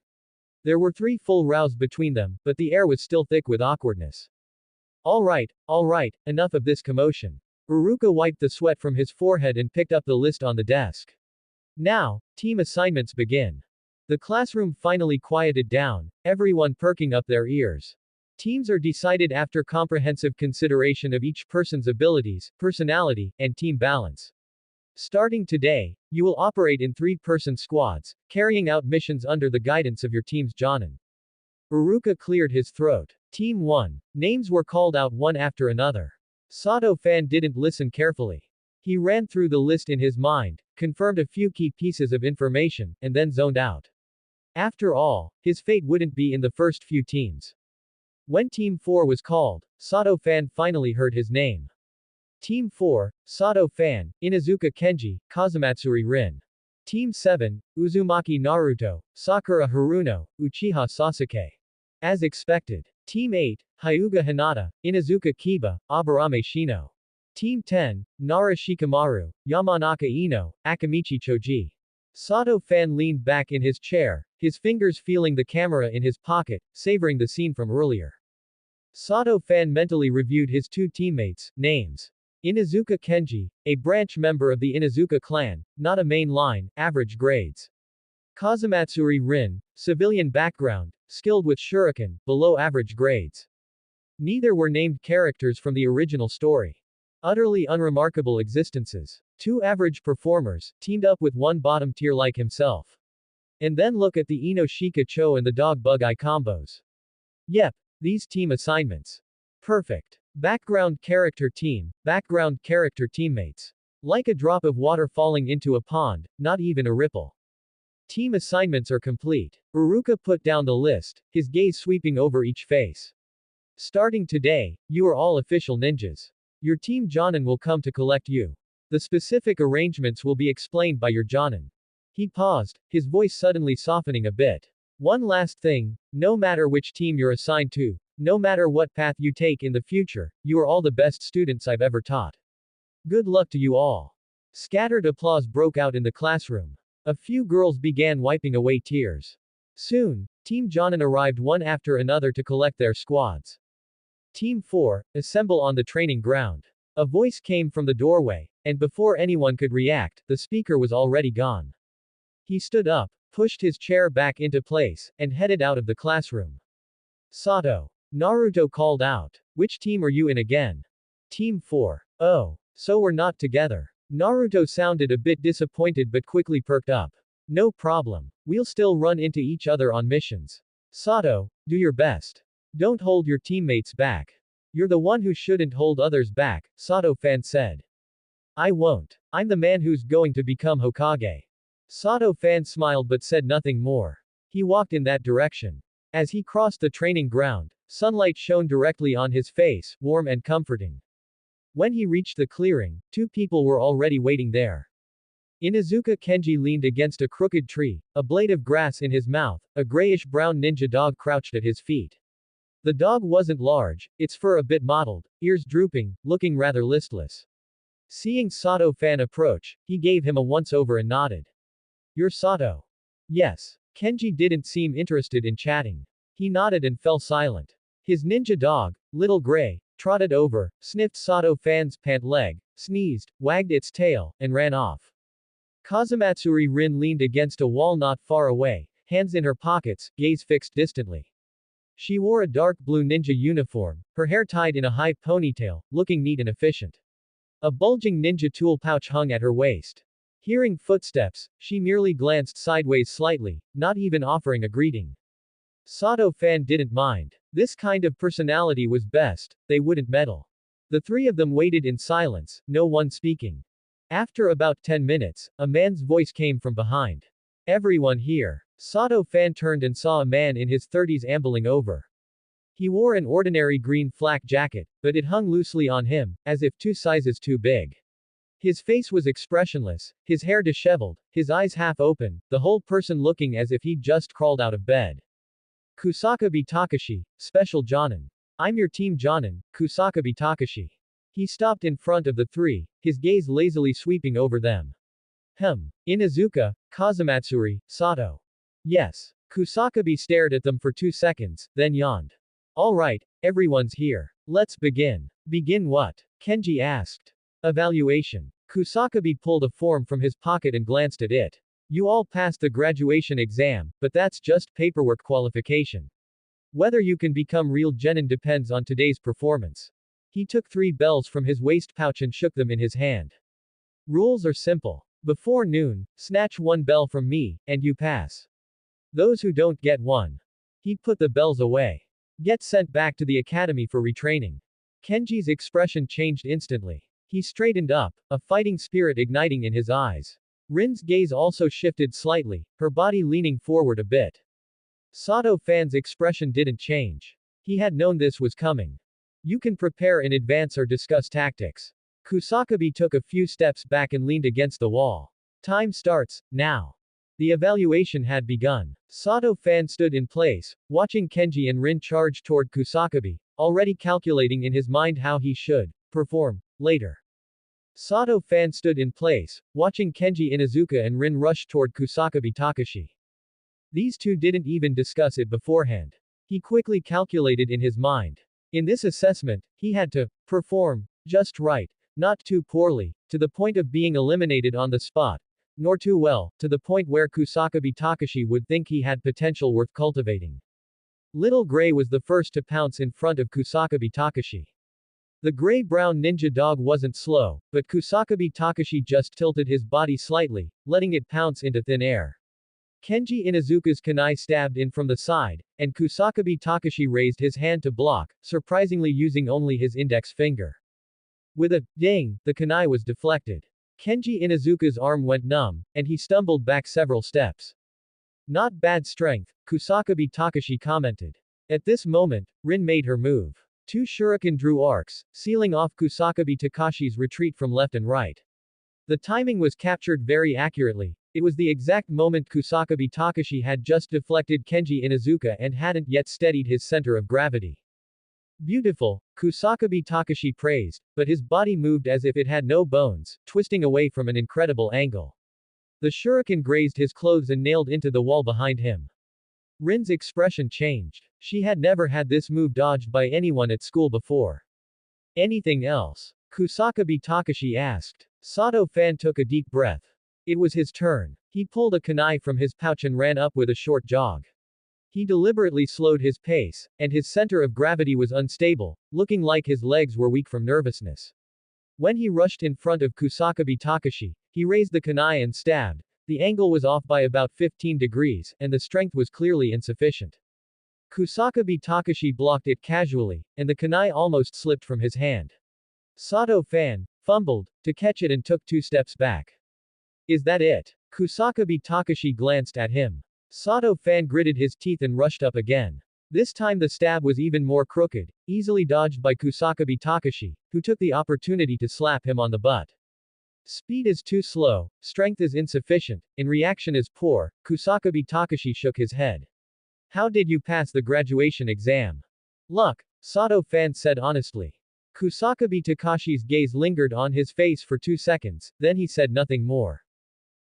There were 3 full rows between them, but the air was still thick with awkwardness. All right, enough of this commotion. Uruka wiped the sweat from his forehead and picked up the list on the desk. Now, team assignments begin. The classroom finally quieted down, everyone perking up their ears. Teams are decided after comprehensive consideration of each person's abilities, personality, and team balance. Starting today, you will operate in 3-person squads, carrying out missions under the guidance of your team's Jonin. Uruka cleared his throat. Team 1. Names were called out one after another. Sato-fan didn't listen carefully. He ran through the list in his mind, confirmed a few key pieces of information, and then zoned out. After all, his fate wouldn't be in the first few teams. When Team 4 was called, Sato-fan finally heard his name. Team 4, Sato-fan, Inazuka Kenji, Kazumatsuri Rin. Team 7, Uzumaki Naruto, Sakura Haruno, Uchiha Sasuke. As expected. Team 8, Hyuga Hinata, Inazuka Kiba, Aburame Shino. Team 10, Nara Shikamaru, Yamanaka Ino, Akamichi Choji. Sato-fan leaned back in his chair, his fingers feeling the camera in his pocket, savoring the scene from earlier. Sato Fan mentally reviewed his two teammates' names. Inuzuka Kenji, a branch member of the Inuzuka clan, not a main line, average grades. Kazumatsuri Rin, civilian background, skilled with shuriken, below average grades. Neither were named characters from the original story. Utterly unremarkable existences. Two average performers, teamed up with one bottom tier like himself. And then look at the Inoshika Cho and the dog bug eye combos. Yep, these team assignments. Perfect. Background character team, background character teammates. Like a drop of water falling into a pond, not even a ripple. Team assignments are complete. Uruka put down the list, his gaze sweeping over each face. Starting today, you are all official ninjas. Your team Jonin will come to collect you. The specific arrangements will be explained by your Jonin. He paused, his voice suddenly softening a bit. One last thing, no matter which team you're assigned to, no matter what path you take in the future, you are all the best students I've ever taught. Good luck to you all. Scattered applause broke out in the classroom. A few girls began wiping away tears. Soon, Team Jonin arrived one after another to collect their squads. Team 4, assemble on the training ground. A voice came from the doorway, and before anyone could react, the speaker was already gone. He stood up, pushed his chair back into place, and headed out of the classroom. Sato. Naruto called out. Which team are you in again? Team 4. Oh, so we're not together. Naruto sounded a bit disappointed but quickly perked up. No problem. We'll still run into each other on missions. Sato, do your best. Don't hold your teammates back. You're the one who shouldn't hold others back, Sato Fan said. I won't. I'm the man who's going to become Hokage. Sato Fan smiled but said nothing more. He walked in that direction. As he crossed the training ground, sunlight shone directly on his face, warm and comforting. When he reached the clearing, two people were already waiting there. Inuzuka Kenji leaned against a crooked tree, a blade of grass in his mouth, a grayish-brown ninja dog crouched at his feet. The dog wasn't large, its fur a bit mottled, ears drooping, looking rather listless. Seeing Sato Fan approach, he gave him a once-over and nodded. You're Sato. Yes. Kenji didn't seem interested in chatting. He nodded and fell silent. His ninja dog, Little Gray, trotted over, sniffed Sato Fan's pant leg, sneezed, wagged its tail, and ran off. Kazumatsuri Rin leaned against a wall not far away, hands in her pockets, gaze fixed distantly. She wore a dark blue ninja uniform, her hair tied in a high ponytail, looking neat and efficient. A bulging ninja tool pouch hung at her waist. Hearing footsteps, she merely glanced sideways slightly, not even offering a greeting. Sato Fan didn't mind. This kind of personality was best, they wouldn't meddle. The three of them waited in silence, no one speaking. After about 10 minutes, a man's voice came from behind. Everyone here. Sato Fan turned and saw a man in his 30s ambling over. He wore an ordinary green flak jacket, but it hung loosely on him, as if 2 sizes too big. His face was expressionless, his hair disheveled, his eyes half open, the whole person looking as if he'd just crawled out of bed. Kusakabe Takashi, Special Jonin. I'm your team Jonin, Kusakabe Takashi. He stopped in front of the three, his gaze lazily sweeping over them. Inuzuka, Kazumatsuri, Sato. Yes. Kusakabe stared at them for 2 seconds, then yawned. Alright, everyone's here. Let's begin. Begin what? Kenji asked. Evaluation. Kusakabe pulled a form from his pocket and glanced at it. You all passed the graduation exam, but that's just paperwork qualification. Whether you can become real genin depends on today's performance. He took 3 bells from his waist pouch and shook them in his hand. Rules are simple. Before noon, snatch 1 bell from me, and you pass. Those who don't get one. He put the bells away. Get sent back to the academy for retraining. Kenji's expression changed instantly. He straightened up, a fighting spirit igniting in his eyes. Rin's gaze also shifted slightly, her body leaning forward a bit. Sato Fan's expression didn't change. He had known this was coming. You can prepare in advance or discuss tactics. Kusakabe took a few steps back and leaned against the wall. Time starts, now. The evaluation had begun. Sato Fan stood in place, watching Kenji and Rin charge toward Kusakabe, already calculating in his mind how he should perform later. Sato Fan stood in place, watching Kenji Inuzuka and Rin rush toward Kusakabe Takashi. These two didn't even discuss it beforehand. He quickly calculated in his mind. In this assessment, he had to perform just right, not too poorly, to the point of being eliminated on the spot, nor too well, to the point where Kusakabe Takashi would think he had potential worth cultivating. Little Gray was the first to pounce in front of Kusakabe Takashi. The gray-brown ninja dog wasn't slow, but Kusakabe Takashi just tilted his body slightly, letting it pounce into thin air. Kenji Inazuka's kunai stabbed in from the side, and Kusakabe Takashi raised his hand to block, surprisingly using only his index finger. With a ding, the kunai was deflected. Kenji Inazuka's arm went numb, and he stumbled back several steps. Not bad strength, Kusakabe Takashi commented. At this moment, Rin made her move. Two shuriken drew arcs, sealing off Kusakabe Takashi's retreat from left and right. The timing was captured very accurately. It was the exact moment Kusakabe Takashi had just deflected Kenji Inazuka and hadn't yet steadied his center of gravity. Beautiful, Kusakabe Takashi praised, but his body moved as if it had no bones, twisting away from an incredible angle. The shuriken grazed his clothes and nailed into the wall behind him. Rin's expression changed. She had never had this move dodged by anyone at school before. Anything else? Kusakabe Takashi asked. Sato-fan took a deep breath. It was his turn. He pulled a kunai from his pouch and ran up with a short jog. He deliberately slowed his pace, and his center of gravity was unstable, looking like his legs were weak from nervousness. When he rushed in front of Kusakabe Takashi, he raised the kunai and stabbed. The angle was off by about 15 degrees, and the strength was clearly insufficient. Kusakabe Takashi blocked it casually, and the kunai almost slipped from his hand. Sato-fan fumbled to catch it and took 2 steps back. Is that it? Kusakabe Takashi glanced at him. Sato-fan gritted his teeth and rushed up again. This time the stab was even more crooked, easily dodged by Kusakabe Takashi, who took the opportunity to slap him on the butt. Speed is too slow, strength is insufficient, and reaction is poor. Kusakabe Takashi shook his head. How did you pass the graduation exam? Luck, Sato-fan said honestly. Kusakabe Takashi's gaze lingered on his face for 2 seconds, then he said nothing more.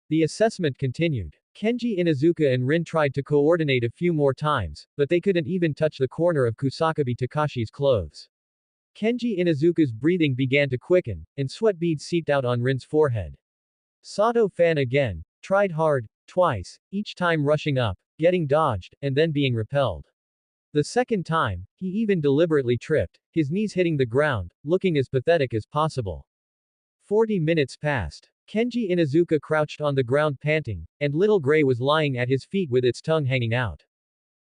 The assessment continued. Kenji Inazuka and Rin tried to coordinate a few more times, but they couldn't even touch the corner of Kusakabe Takashi's clothes. Kenji Inazuka's breathing began to quicken, and sweat beads seeped out on Rin's forehead. Sato-fan again, tried hard, twice, each time rushing up, getting dodged, and then being repelled. The second time, he even deliberately tripped, his knees hitting the ground, looking as pathetic as possible. 40 minutes passed. Kenji Inazuka crouched on the ground panting, and Little Gray was lying at his feet with its tongue hanging out.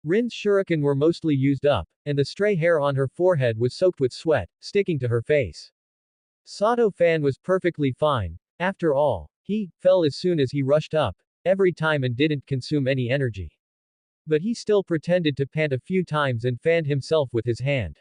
Rin's shuriken were mostly used up, and the stray hair on her forehead was soaked with sweat, sticking to her face. Sato-fan was perfectly fine. After all, he fell as soon as he rushed up, every time and didn't consume any energy. But he still pretended to pant a few times and fanned himself with his hand.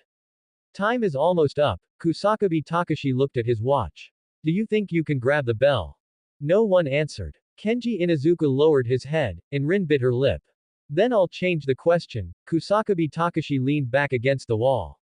Time is almost up. Kusakabe Takashi looked at his watch. Do you think you can grab the bell? No one answered. Kenji Inazuka lowered his head, and Rin bit her lip. Then I'll change the question. Kusakabe Takashi leaned back against the wall.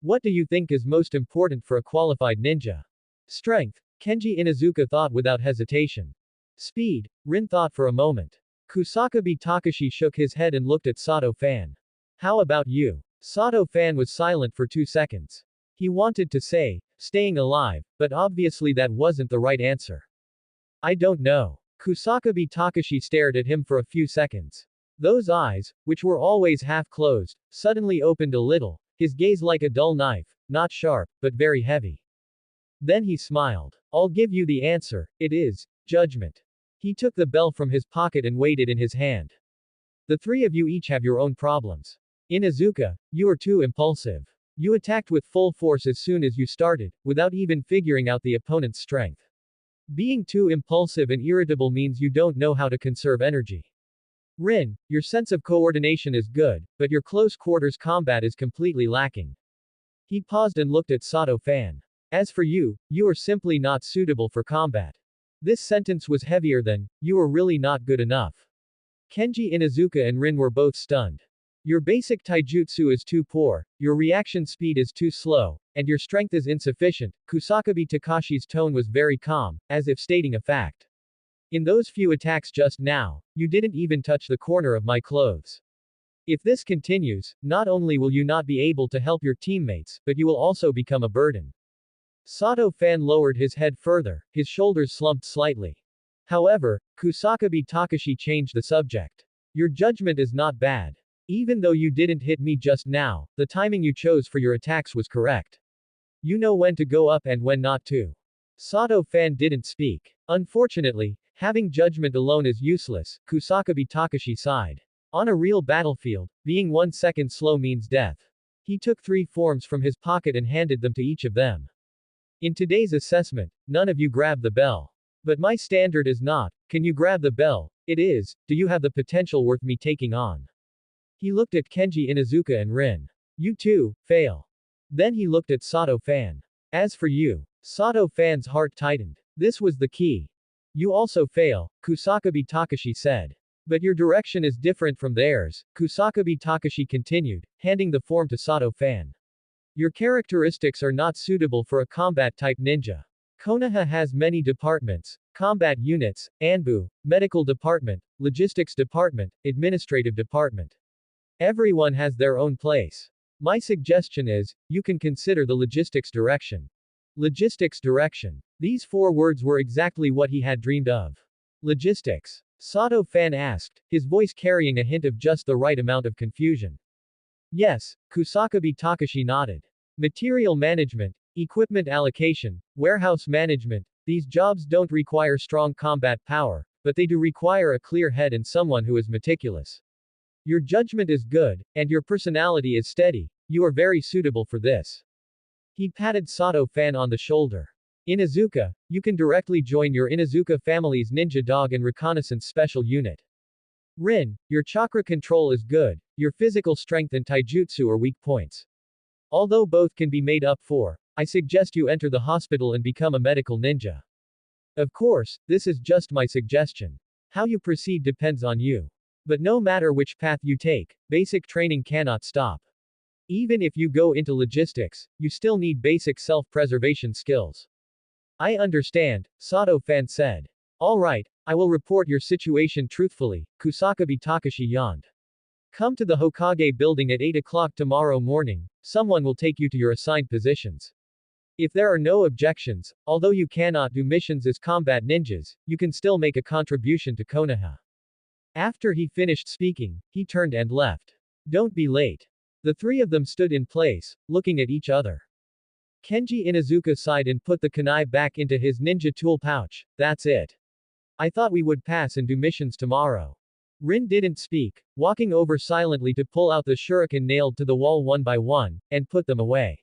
What do you think is most important for a qualified ninja? Strength, Kenji Inazuka thought without hesitation. Speed, Rin thought for a moment. Kusakabe Takashi shook his head and looked at Sato-fan. How about you? Sato-fan was silent for 2 seconds. He wanted to say, staying alive, but obviously that wasn't the right answer. I don't know. Kusakabe Takashi stared at him for a few seconds. Those eyes, which were always half closed, suddenly opened a little, his gaze like a dull knife, not sharp, but very heavy. Then he smiled. I'll give you the answer, it is judgment. He took the bell from his pocket and weighed it in his hand. The 3 of you each have your own problems. Inazuka, you are too impulsive. You attacked with full force as soon as you started, without even figuring out the opponent's strength. Being too impulsive and irritable means you don't know how to conserve energy. Rin, your sense of coordination is good, but your close quarters combat is completely lacking. He paused and looked at Sato-fan. As for you, you are simply not suitable for combat. This sentence was heavier than, you are really not good enough. Kenji Inazuka and Rin were both stunned. Your basic taijutsu is too poor, your reaction speed is too slow, and your strength is insufficient. Kusakabe Takashi's tone was very calm, as if stating a fact. In those few attacks just now, you didn't even touch the corner of my clothes. If this continues, not only will you not be able to help your teammates, but you will also become a burden. Sato Fan lowered his head further, his shoulders slumped slightly. However, Kusakabe Takashi changed the subject. Your judgment is not bad. Even though you didn't hit me just now, the timing you chose for your attacks was correct. You know when to go up and when not to. Sato Fan didn't speak. Unfortunately, having judgment alone is useless, Kusakabe Takashi sighed. On a real battlefield, being 1 second slow means death. He took 3 forms from his pocket and handed them to each of them. In today's assessment, none of you grab the bell. But my standard is not, can you grab the bell? It is, do you have the potential worth me taking on? He looked at Kenji Inuzuka and Rin. You too, fail. Then he looked at Sato Fan. As for you, Sato Fan's heart tightened. This was the key. You also fail, Kusakabe Takashi said. But your direction is different from theirs, Kusakabe Takashi continued, handing the form to Sato Fan. Your characteristics are not suitable for a combat-type ninja. Konoha has many departments, combat units, Anbu, medical department, logistics department, administrative department. Everyone has their own place. My suggestion is, you can consider the logistics direction. Logistics direction. These 4 words were exactly what he had dreamed of. Logistics. Sato Fan asked, his voice carrying a hint of just the right amount of confusion. Yes, Kusakabe Takashi nodded. Material management, equipment allocation, warehouse management, these jobs don't require strong combat power, but they do require a clear head and someone who is meticulous. Your judgment is good, and your personality is steady, you are very suitable for this. He patted Sato Fan on the shoulder. Inuzuka, you can directly join your Inuzuka family's ninja dog and reconnaissance special unit. Rin, your chakra control is good, your physical strength and taijutsu are weak points. Although both can be made up for, I suggest you enter the hospital and become a medical ninja. Of course, this is just my suggestion. How you proceed depends on you. But no matter which path you take, basic training cannot stop. Even if you go into logistics, you still need basic self-preservation skills. I understand, Sato Fan said. Alright, I will report your situation truthfully, Kusakabe Takashi yawned. Come to the Hokage building at 8 o'clock tomorrow morning, someone will take you to your assigned positions. If there are no objections, although you cannot do missions as combat ninjas, you can still make a contribution to Konoha. After he finished speaking, he turned and left. Don't be late. The 3 of them stood in place, looking at each other. Kenji Inuzuka sighed and put the kunai back into his ninja tool pouch. That's it. I thought we would pass and do missions tomorrow. Rin didn't speak, walking over silently to pull out the shuriken nailed to the wall one by one, and put them away.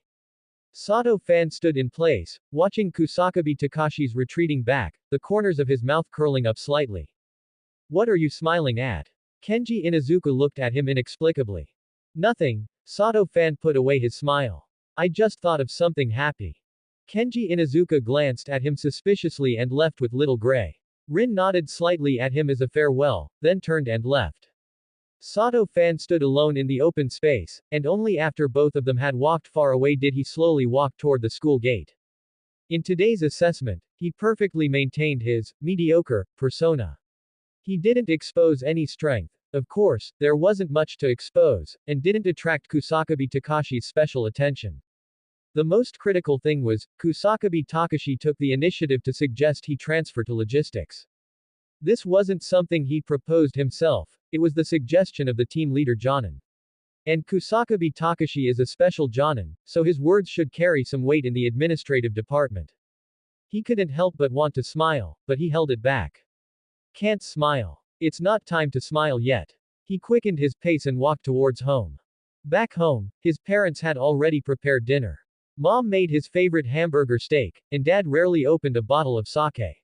Sato Fan stood in place, watching Kusakabe Takashi's retreating back, the corners of his mouth curling up slightly. What are you smiling at? Kenji Inuzuka looked at him inexplicably. Nothing, Sato Fan put away his smile. I just thought of something happy. Kenji Inuzuka glanced at him suspiciously and left with little gray. Rin nodded slightly at him as a farewell, then turned and left. Sato Fan stood alone in the open space, and only after both of them had walked far away did he slowly walk toward the school gate. In today's assessment, he perfectly maintained his mediocre persona. He didn't expose any strength. Of course, there wasn't much to expose, and didn't attract Kusakabe Takashi's special attention. The most critical thing was, Kusakabe Takashi took the initiative to suggest he transfer to logistics. This wasn't something he proposed himself, it was the suggestion of the team leader Jonin. And Kusakabe Takashi is a special Jonin, so his words should carry some weight in the administrative department. He couldn't help but want to smile, but he held it back. Can't smile. It's not time to smile yet. He quickened his pace and walked towards home. Back home, his parents had already prepared dinner. Mom made his favorite hamburger steak, and Dad rarely opened a bottle of sake.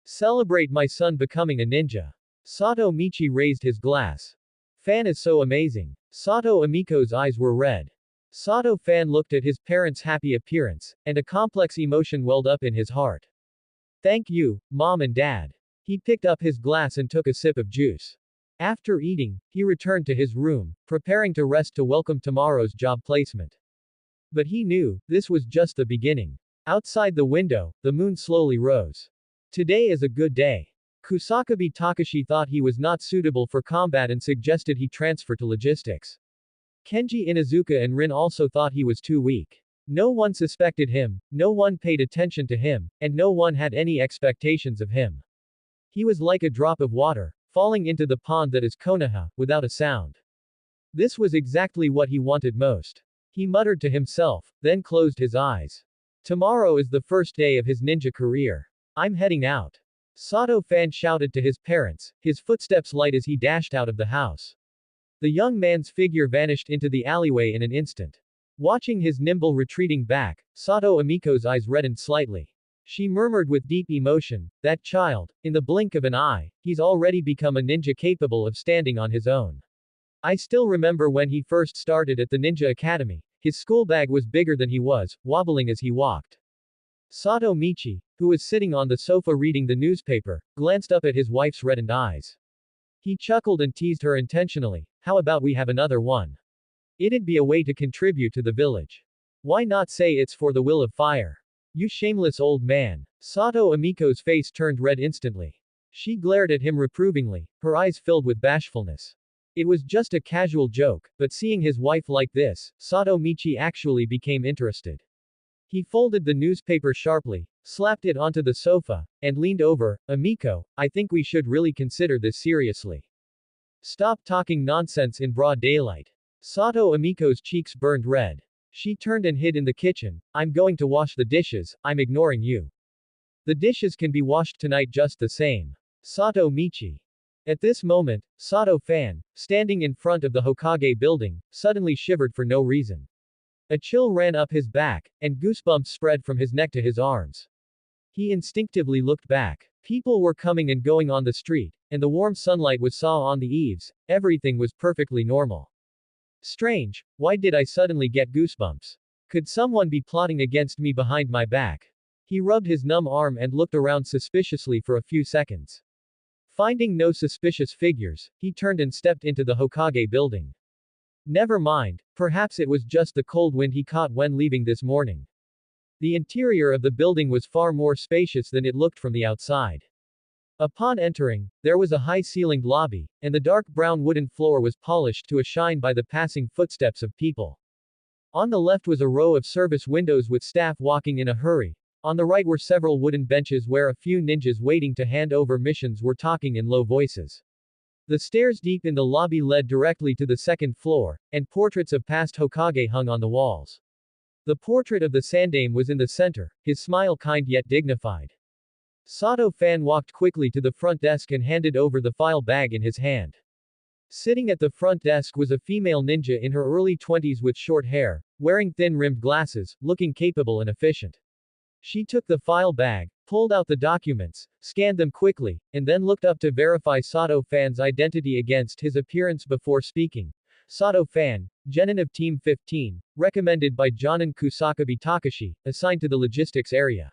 Celebrate my son becoming a ninja. Sato Michi raised his glass. Fan is so amazing. Sato Amiko's eyes were red. Sato Fan looked at his parents' happy appearance, and a complex emotion welled up in his heart. Thank you, Mom and Dad. He picked up his glass and took a sip of juice. After eating, he returned to his room, preparing to rest to welcome tomorrow's job placement. But he knew, this was just the beginning. Outside the window, the moon slowly rose. Today is a good day. Kusakabe Takashi thought he was not suitable for combat and suggested he transfer to logistics. Kenji Inazuka and Rin also thought he was too weak. No one suspected him, no one paid attention to him, and no one had any expectations of him. He was like a drop of water, falling into the pond that is Konoha, without a sound. This was exactly what he wanted most. He muttered to himself, then closed his eyes. Tomorrow is the first day of his ninja career. I'm heading out. Sato fan shouted to his parents, his footsteps light as he dashed out of the house. The young man's figure vanished into the alleyway in an instant. Watching his nimble retreating back, Sato Amiko's eyes reddened slightly. She murmured with deep emotion, that child, in the blink of an eye, he's already become a ninja capable of standing on his own. I still remember when he first started at the Ninja Academy, his school bag was bigger than he was, wobbling as he walked. Sato Michi, who was sitting on the sofa reading the newspaper, glanced up at his wife's reddened eyes. He chuckled and teased her intentionally, how about we have another one? It'd be a way to contribute to the village. Why not say it's for the will of fire? You shameless old man. Sato Amiko's face turned red instantly. She glared at him reprovingly, her eyes filled with bashfulness. It was just a casual joke, but seeing his wife like this, Sato Michi actually became interested. He folded the newspaper sharply, slapped it onto the sofa, and leaned over. Amiko, I think we should really consider this seriously. Stop talking nonsense in broad daylight. Sato Amiko's cheeks burned red. She turned and hid in the kitchen. I'm going to wash the dishes, I'm ignoring you. The dishes can be washed tonight just the same. Sato Michi. At this moment, Sato fan, standing in front of the Hokage building, suddenly shivered for no reason. A chill ran up his back, and goosebumps spread from his neck to his arms. He instinctively looked back. People were coming and going on the street, and the warm sunlight was saw on the eaves. Everything was perfectly normal. Strange, why did I suddenly get goosebumps? Could someone be plotting against me behind my back? He rubbed his numb arm and looked around suspiciously for a few seconds. Finding no suspicious figures, he turned and stepped into the Hokage building. Never mind, perhaps it was just the cold wind he caught when leaving this morning. The interior of the building was far more spacious than it looked from the outside. Upon entering, there was a high-ceilinged lobby, and the dark brown wooden floor was polished to a shine by the passing footsteps of people. On the left was a row of service windows with staff walking in a hurry. On the right were several wooden benches where a few ninjas waiting to hand over missions were talking in low voices. The stairs deep in the lobby led directly to the second floor, and portraits of past Hokage hung on the walls. The portrait of the Sandaime was in the center, his smile kind yet dignified. Sato fan walked quickly to the front desk and handed over the file bag in his hand. Sitting at the front desk was a female ninja in her early 20s with short hair, wearing thin-rimmed glasses, looking capable and efficient. She took the file bag, pulled out the documents, scanned them quickly, and then looked up to verify Sato fan's identity against his appearance before speaking. Sato fan, genin of Team 15, recommended by Jonin Kusakabe Takashi, assigned to the logistics area.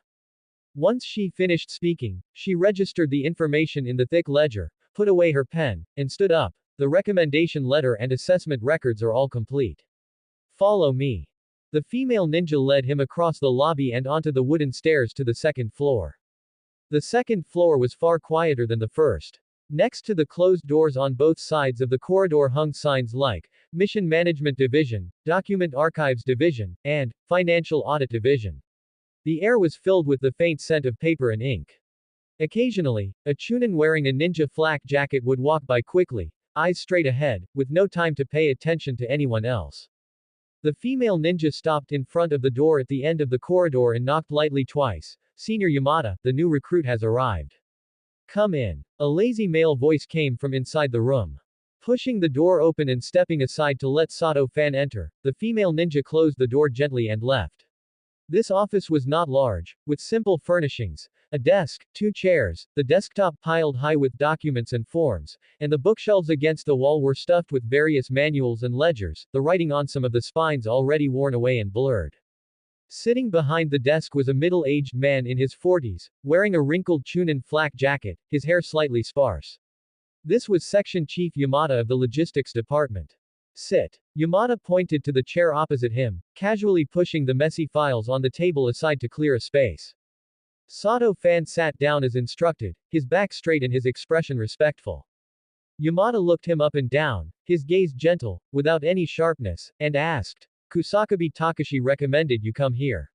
Once she finished speaking, she registered the information in the thick ledger, put away her pen, and stood up. The recommendation letter and assessment records are all complete. Follow me. The female ninja led him across the lobby and onto the wooden stairs to the second floor. The second floor was far quieter than the first. Next to the closed doors on both sides of the corridor hung signs like, Mission Management Division, Document Archives Division, and, Financial Audit Division. The air was filled with the faint scent of paper and ink. Occasionally, a chunin wearing a ninja flak jacket would walk by quickly, eyes straight ahead, with no time to pay attention to anyone else. The female ninja stopped in front of the door at the end of the corridor and knocked lightly twice. Senior Yamada, the new recruit has arrived. Come in. A lazy male voice came from inside the room. Pushing the door open and stepping aside to let Sato fan enter, the female ninja closed the door gently and left. This office was not large, with simple furnishings, a desk, 2 chairs, the desktop piled high with documents and forms, and the bookshelves against the wall were stuffed with various manuals and ledgers, the writing on some of the spines already worn away and blurred. Sitting behind the desk was a middle-aged man in his 40s, wearing a wrinkled chunin flak jacket, his hair slightly sparse. This was Section Chief Yamada of the Logistics Department. Sit. Yamada pointed to the chair opposite him, casually pushing the messy files on the table aside to clear a space. Sato Fan sat down as instructed, his back straight and his expression respectful. Yamada looked him up and down, his gaze gentle, without any sharpness, and asked, Kusakabe Takashi recommended you come here.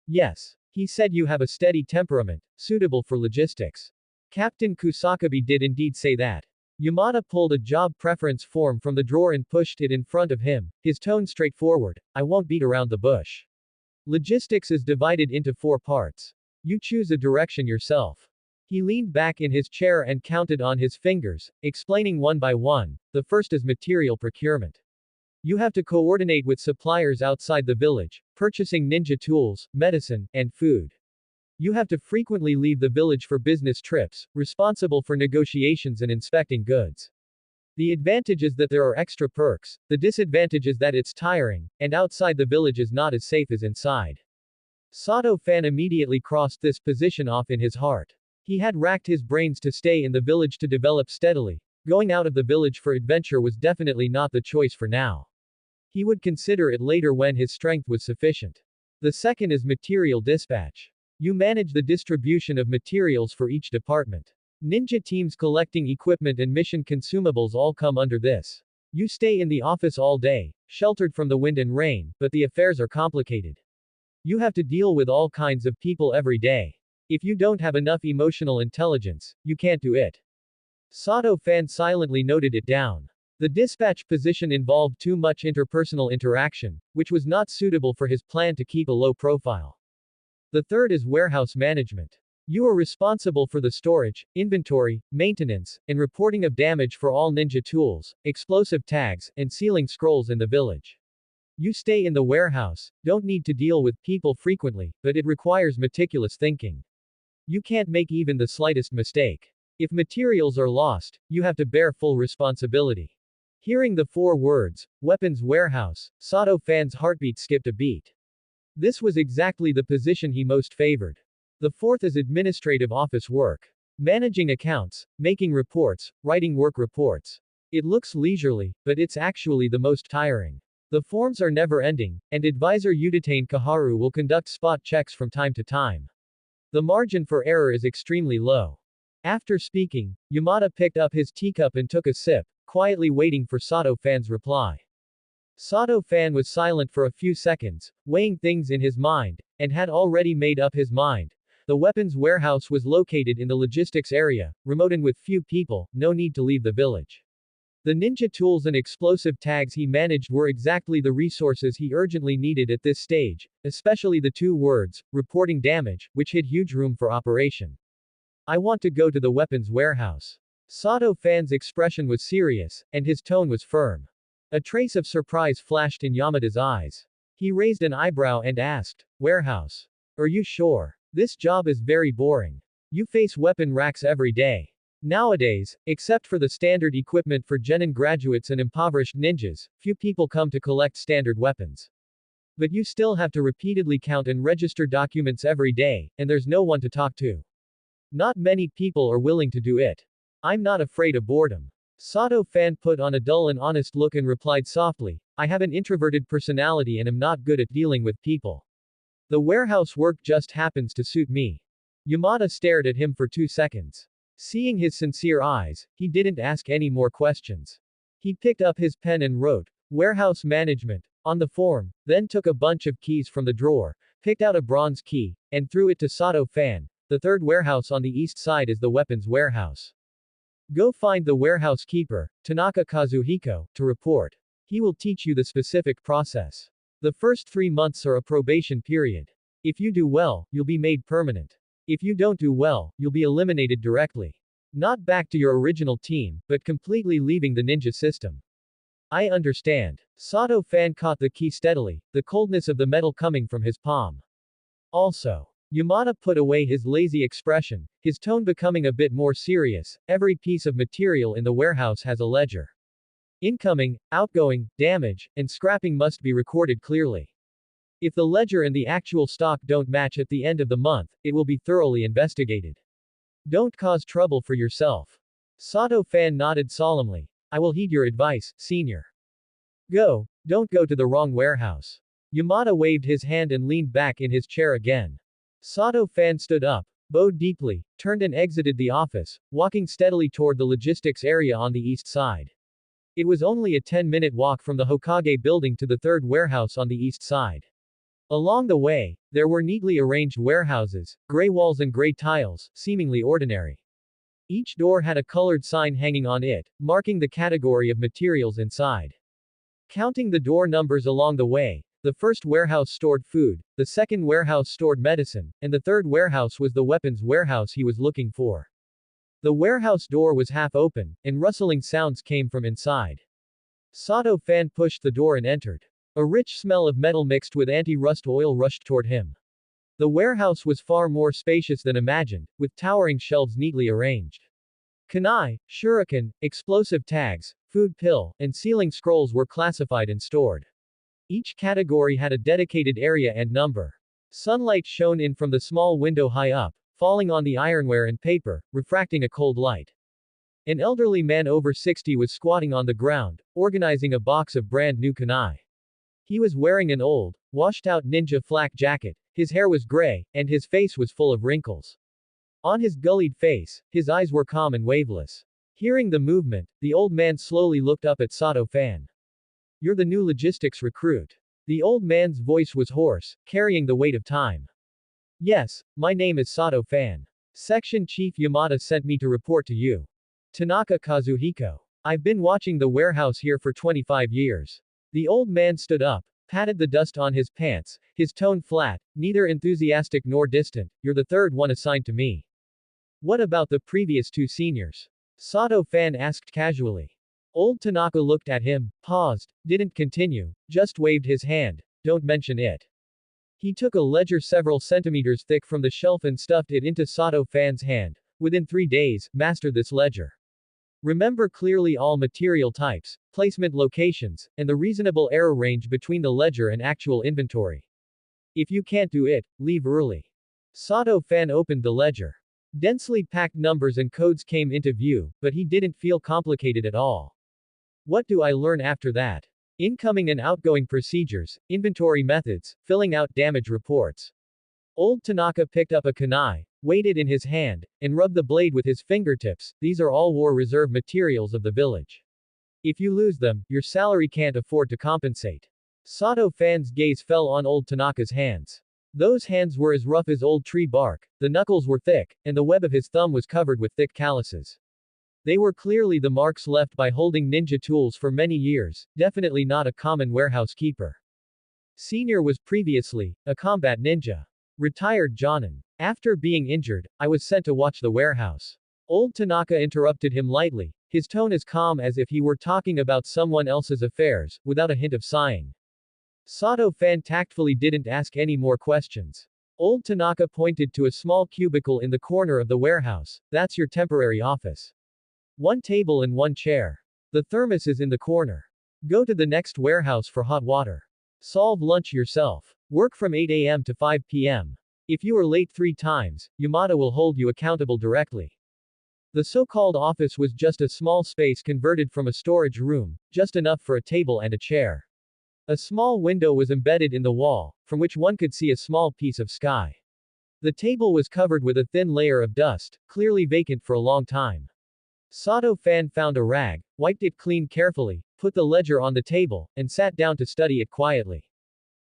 Yes. He said you have a steady temperament, suitable for logistics. Captain Kusakabe did indeed say that. Yamada pulled a job preference form from the drawer and pushed it in front of him, his tone straightforward, I won't beat around the bush. Logistics is divided into 4 parts. You choose a direction yourself. He leaned back in his chair and counted on his fingers, explaining one by one. The first is material procurement. You have to coordinate with suppliers outside the village, purchasing ninja tools, medicine, and food. You have to frequently leave the village for business trips, responsible for negotiations and inspecting goods. The advantage is that there are extra perks, the disadvantage is that it's tiring, and outside the village is not as safe as inside. Sato Fan immediately crossed this position off in his heart. He had racked his brains to stay in the village to develop steadily. Going out of the village for adventure was definitely not the choice for now. He would consider it later when his strength was sufficient. The second is material dispatch. You manage the distribution of materials for each department. Ninja teams collecting equipment and mission consumables all come under this. You stay in the office all day, sheltered from the wind and rain, but the affairs are complicated. You have to deal with all kinds of people every day. If you don't have enough emotional intelligence, you can't do it. Sato Fan silently noted it down. The dispatch position involved too much interpersonal interaction, which was not suitable for his plan to keep a low profile. The third is warehouse management. You are responsible for the storage, inventory, maintenance, and reporting of damage for all ninja tools, explosive tags, and sealing scrolls in the village. You stay in the warehouse, don't need to deal with people frequently, but it requires meticulous thinking. You can't make even the slightest mistake. If materials are lost, you have to bear full responsibility. Hearing the 4 words, weapons warehouse, Sato Fan's heartbeat skipped a beat. This was exactly the position he most favored. The fourth is administrative office work. Managing accounts, making reports, writing work reports. It looks leisurely, but it's actually the most tiring. The forms are never ending, and advisor Uditane Kaharu will conduct spot checks from time to time. The margin for error is extremely low. After speaking, Yamada picked up his teacup and took a sip, quietly waiting for Sato Fan's reply. Sato Fan was silent for a few seconds, weighing things in his mind, and had already made up his mind. The weapons warehouse was located in the logistics area, remote and with few people, no need to leave the village. The ninja tools and explosive tags he managed were exactly the resources he urgently needed at this stage, especially the 2 words, reporting damage, which hid huge room for operation. I want to go to the weapons warehouse. Sato Fan's expression was serious, and his tone was firm. A trace of surprise flashed in Yamada's eyes. He raised an eyebrow and asked, warehouse? Are you sure? This job is very boring. You face weapon racks every day. Nowadays, except for the standard equipment for genin graduates and impoverished ninjas, few people come to collect standard weapons. But you still have to repeatedly count and register documents every day, and there's no one to talk to. Not many people are willing to do it. I'm not afraid of boredom. Sato Fan put on a dull and honest look and replied softly, I have an introverted personality and am not good at dealing with people. The warehouse work just happens to suit me. Yamada stared at him for 2 seconds. Seeing his sincere eyes, he didn't ask any more questions. He picked up his pen and wrote, warehouse management, on the form, then took a bunch of keys from the drawer, picked out a bronze key, and threw it to Sato Fan. The third warehouse on the east side is the weapons warehouse. Go find the warehouse keeper, Tanaka Kazuhiko, to report. He will teach you the specific process. The first 3 months are a probation period. If you do well, you'll be made permanent. If you don't do well, you'll be eliminated directly. Not back to your original team, but completely leaving the ninja system. I understand. Sato Fan caught the key steadily, the coldness of the metal coming from his palm. Also. Yamada put away his lazy expression, his tone becoming a bit more serious. Every piece of material in the warehouse has a ledger. Incoming, outgoing, damage, and scrapping must be recorded clearly. If the ledger and the actual stock don't match at the end of the month, it will be thoroughly investigated. Don't cause trouble for yourself. Sato Fan nodded solemnly. I will heed your advice, senior. Go, don't go to the wrong warehouse. Yamada waved his hand and leaned back in his chair again. Sato Fan stood up, bowed deeply, turned and exited the office, walking steadily toward the logistics area on the east side. It was only a 10-minute walk from the Hokage building to the third warehouse on the east side. Along the way, there were neatly arranged warehouses, gray walls and gray tiles, seemingly ordinary. Each door had a colored sign hanging on it, marking the category of materials inside. Counting the door numbers along the way, the first warehouse stored food, the second warehouse stored medicine, and the third warehouse was the weapons warehouse he was looking for. The warehouse door was half open, and rustling sounds came from inside. Sato Fan pushed the door and entered. A rich smell of metal mixed with anti-rust oil rushed toward him. The warehouse was far more spacious than imagined, with towering shelves neatly arranged. Kunai, shuriken, explosive tags, food pill, and sealing scrolls were classified and stored. Each category had a dedicated area and number. Sunlight shone in from the small window high up, falling on the ironware and paper, refracting a cold light. An elderly man over 60 was squatting on the ground, organizing a box of brand new kunai. He was wearing an old, washed-out ninja flak jacket, his hair was gray, and his face was full of wrinkles. On his gullied face, his eyes were calm and waveless. Hearing the movement, the old man slowly looked up at Sato Fan. "You're the new logistics recruit." The old man's voice was hoarse, carrying the weight of time. "Yes, my name is Sato Fan. Section Chief Yamada sent me to report to you. Tanaka Kazuhiko. I've been watching the warehouse here for 25 years. The old man stood up, patted the dust on his pants, his tone flat, neither enthusiastic nor distant. "You're the third one assigned to me. What about the previous two seniors?" Sato Fan asked casually. Old Tanaka looked at him, paused, didn't continue, just waved his hand. "Don't mention it." He took a ledger several centimeters thick from the shelf and stuffed it into Sato Fan's hand. "Within 3 days, master this ledger. Remember clearly all material types, placement locations, and the reasonable error range between the ledger and actual inventory. If you can't do it, leave early." Sato Fan opened the ledger. Densely packed numbers and codes came into view, but he didn't feel complicated at all. "What do I learn after that? Incoming and outgoing procedures, inventory methods, filling out damage reports." Old Tanaka picked up a kunai, weighed it in his hand, and rubbed the blade with his fingertips. "These are all war reserve materials of the village. If you lose them, your salary can't afford to compensate." Sato Fan's gaze fell on old Tanaka's hands. Those hands were as rough as old tree bark, the knuckles were thick, and the web of his thumb was covered with thick calluses. They were clearly the marks left by holding ninja tools for many years, definitely not a common warehouse keeper. Senior was previously a combat ninja. Retired Jonin. After being injured, I was sent to watch the warehouse. Old Tanaka interrupted him lightly, his tone as calm as if he were talking about someone else's affairs, without a hint of sighing. Sato Fan tactfully didn't ask any more questions. Old Tanaka pointed to a small cubicle in the corner of the warehouse. "That's your temporary office. 1 table and 1 chair. The thermos is in the corner. Go to the next warehouse for hot water. Solve lunch yourself. Work from 8 a.m. to 5 p.m. If you are late 3 times, Yamada will hold you accountable directly." The so-called office was just a small space converted from a storage room, just enough for a table and a chair. A small window was embedded in the wall, from which one could see a small piece of sky. The table was covered with a thin layer of dust, clearly vacant for a long time. Sato Fan found a rag, wiped it clean carefully, put the ledger on the table, and sat down to study it quietly.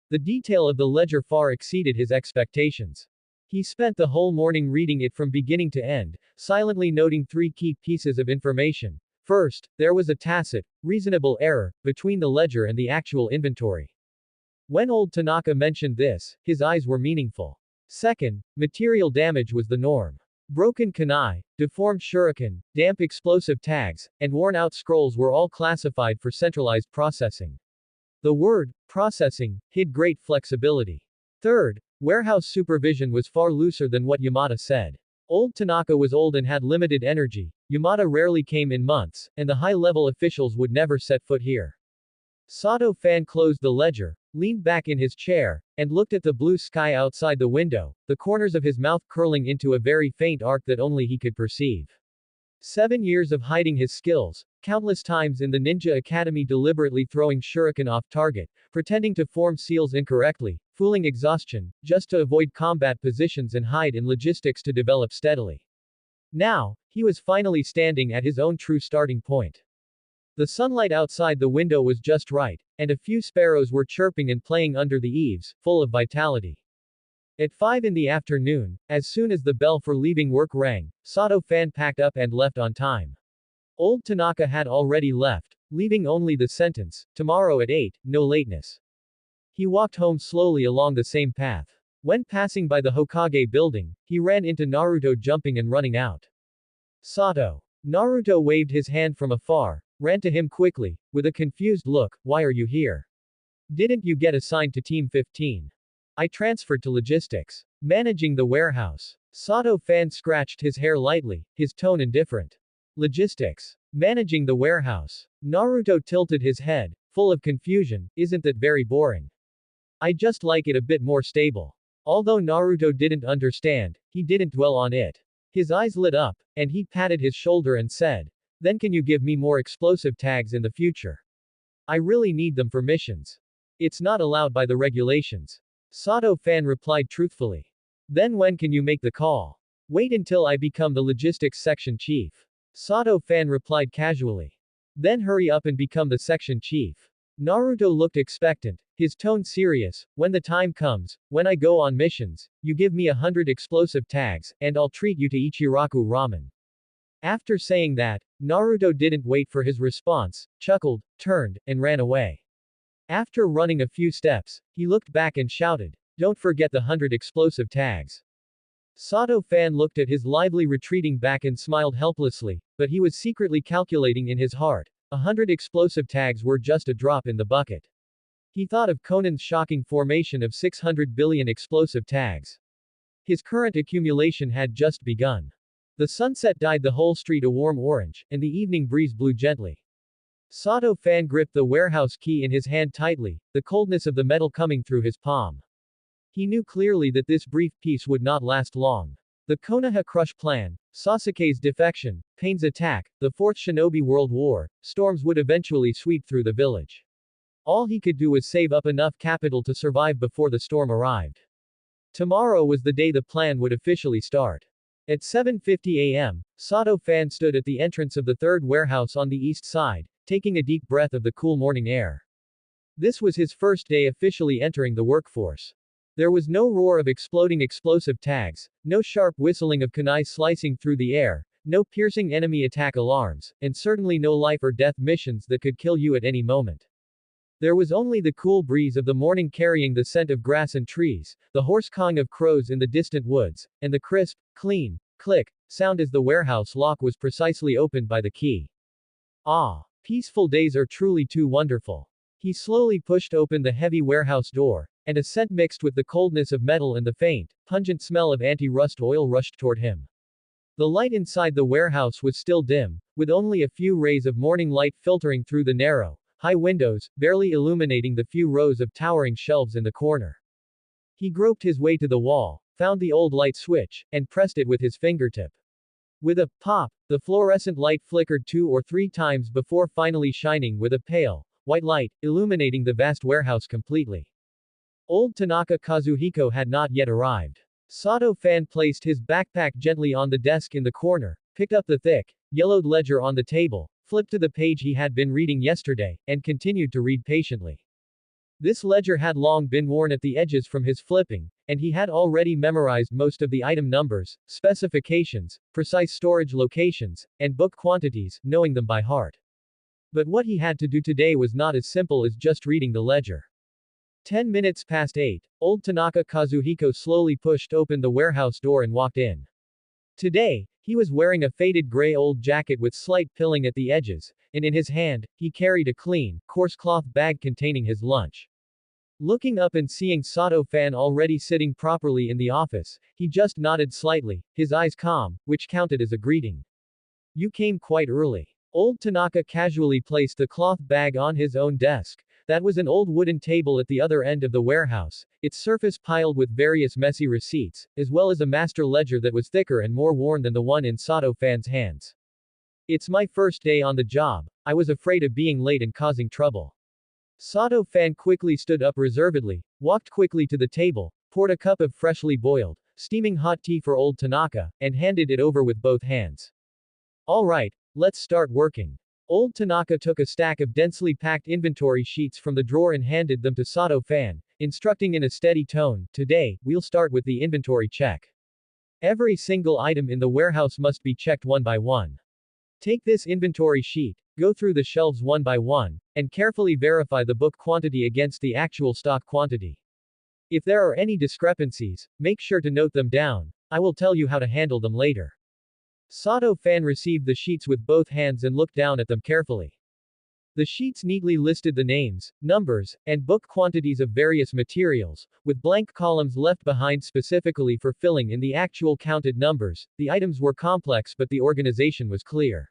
The detail of the ledger far exceeded his expectations. He spent the whole morning reading it from beginning to end, silently noting 3 key pieces of information. First, there was a tacit, reasonable error between the ledger and the actual inventory. When old Tanaka mentioned this, his eyes were meaningful. Second, material damage was the norm. Broken kunai, deformed shuriken, damp explosive tags, and worn-out scrolls were all classified for centralized processing. The word, processing, hid great flexibility. Third, warehouse supervision was far looser than what Yamada said. Old Tanaka was old and had limited energy, Yamada rarely came in months, and the high-level officials would never set foot here. Sato Fan closed the ledger, leaned back in his chair, and looked at the blue sky outside the window, the corners of his mouth curling into a very faint arc that only he could perceive. 7 years of hiding his skills, countless times in the ninja academy deliberately throwing shuriken off target, pretending to form seals incorrectly, fooling exhaustion, just to avoid combat positions and hide in logistics to develop steadily. Now, he was finally standing at his own true starting point. The sunlight outside the window was just right, and a few sparrows were chirping and playing under the eaves, full of vitality. At 5 in the afternoon, as soon as the bell for leaving work rang, Sato Fan packed up and left on time. Old Tanaka had already left, leaving only the sentence, "Tomorrow at 8, no lateness." He walked home slowly along the same path. When passing by the Hokage building, he ran into Naruto jumping and running out. Sato. Naruto waved his hand from afar, ran to him quickly, with a confused look, "Why are you here? Didn't you get assigned to Team 15? I transferred to logistics. Managing the warehouse." Sato Fan scratched his hair lightly, his tone indifferent. Logistics. Managing the warehouse. Naruto tilted his head, full of confusion. Isn't that very boring? I just like it a bit more stable. Although Naruto didn't understand, he didn't dwell on it. His eyes lit up, and he patted his shoulder and said, "Then can you give me more explosive tags in the future? I really need them for missions. It's not allowed by the regulations." Sato Fan replied truthfully. "Then when can you make the call?" "Wait until I become the logistics section chief." Sato Fan replied casually. "Then hurry up and become the section chief." Naruto looked expectant, his tone serious. "When the time comes, when I go on missions, you give me 100 explosive tags, and I'll treat you to Ichiraku ramen." After saying that, Naruto didn't wait for his response, chuckled, turned, and ran away. After running a few steps, he looked back and shouted, "Don't forget the 100 explosive tags." Sato Fan looked at his lively retreating back and smiled helplessly, but he was secretly calculating in his heart. 100 explosive tags were just a drop in the bucket. He thought of Conan's shocking formation of 600 billion explosive tags. His current accumulation had just begun. The sunset dyed the whole street a warm orange, and the evening breeze blew gently. Sato Fan gripped the warehouse key in his hand tightly, the coldness of the metal coming through his palm. He knew clearly that this brief peace would not last long. The Konoha Crush Plan, Sasuke's defection, Pain's attack, the Fourth Shinobi World War, storms would eventually sweep through the village. All he could do was save up enough capital to survive before the storm arrived. Tomorrow was the day the plan would officially start. At 7:50 a.m., Sato Fan stood at the entrance of the third warehouse on the east side, taking a deep breath of the cool morning air. This was his first day officially entering the workforce. There was no roar of exploding explosive tags, no sharp whistling of kunai slicing through the air, no piercing enemy attack alarms, and certainly no life or death missions that could kill you at any moment. There was only the cool breeze of the morning carrying the scent of grass and trees, the hoarse cawing of crows in the distant woods, and the crisp, clean, click sound as the warehouse lock was precisely opened by the key. Ah, peaceful days are truly too wonderful. He slowly pushed open the heavy warehouse door, and a scent mixed with the coldness of metal and the faint, pungent smell of anti-rust oil rushed toward him. The light inside the warehouse was still dim, with only a few rays of morning light filtering through the narrow, high windows, barely illuminating the few rows of towering shelves in the corner. He groped his way to the wall, found the old light switch, and pressed it with his fingertip. With a pop, the fluorescent light flickered 2 or 3 times before finally shining with a pale, white light, illuminating the vast warehouse completely. Old Tanaka Kazuhiko had not yet arrived. Sato Fan placed his backpack gently on the desk in the corner, picked up the thick, yellowed ledger on the table, flipped to the page he had been reading yesterday, and continued to read patiently. This ledger had long been worn at the edges from his flipping, and he had already memorized most of the item numbers, specifications, precise storage locations, and book quantities, knowing them by heart. But what he had to do today was not as simple as just reading the ledger. 10 minutes past 8, old Tanaka Kazuhiko slowly pushed open the warehouse door and walked in. Today, he was wearing a faded gray old jacket with slight pilling at the edges, and in his hand, he carried a clean, coarse cloth bag containing his lunch. Looking up and seeing Sato Fan already sitting properly in the office, he just nodded slightly, his eyes calm, which counted as a greeting. "You came quite early." Old Tanaka casually placed the cloth bag on his own desk. That was an old wooden table at the other end of the warehouse, its surface piled with various messy receipts, as well as a master ledger that was thicker and more worn than the one in Sato Fan's hands. "It's my first day on the job. I was afraid of being late and causing trouble." Sato-fan quickly stood up reservedly, walked quickly to the table, poured a cup of freshly boiled, steaming hot tea for old Tanaka, and handed it over with both hands. All right, let's start working. Old Tanaka took a stack of densely packed inventory sheets from the drawer and handed them to Sato-fan, instructing in a steady tone, "Today, we'll start with the inventory check. Every single item in the warehouse must be checked one by one. Take this inventory sheet, go through the shelves one by one, and carefully verify the book quantity against the actual stock quantity. If there are any discrepancies, make sure to note them down. I will tell you how to handle them later." Sato-fan received the sheets with both hands and looked down at them carefully. The sheets neatly listed the names, numbers, and book quantities of various materials, with blank columns left behind specifically for filling in the actual counted numbers. The items were complex but the organization was clear.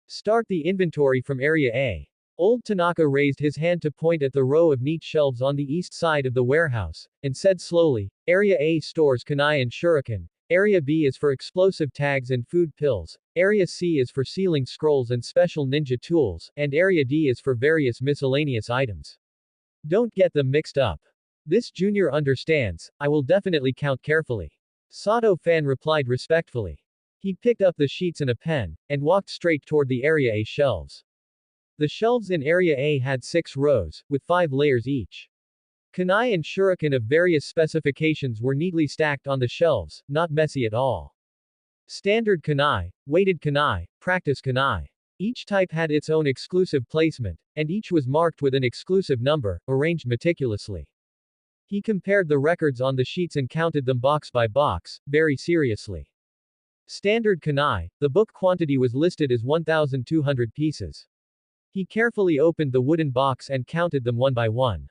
Start the inventory from Area A. Old Tanaka raised his hand to point at the row of neat shelves on the east side of the warehouse, and said slowly, "Area A stores kunai and shuriken. Area B is for explosive tags and food pills. Area C is for sealing scrolls and special ninja tools, and Area D is for various miscellaneous items. Don't get them mixed up. This junior understands, I will definitely count carefully." Sato-fan replied respectfully. He picked up the sheets and a pen, and walked straight toward the Area A shelves. The shelves in Area A had 6 rows, with 5 layers each. Kunai and shuriken of various specifications were neatly stacked on the shelves, not messy at all. Standard kunai, weighted kunai, practice kunai. Each type had its own exclusive placement, and each was marked with an exclusive number, arranged meticulously. He compared the records on the sheets and counted them box by box, very seriously. Standard kunai, the book quantity was listed as 1,200 pieces. He carefully opened the wooden box and counted them one by one.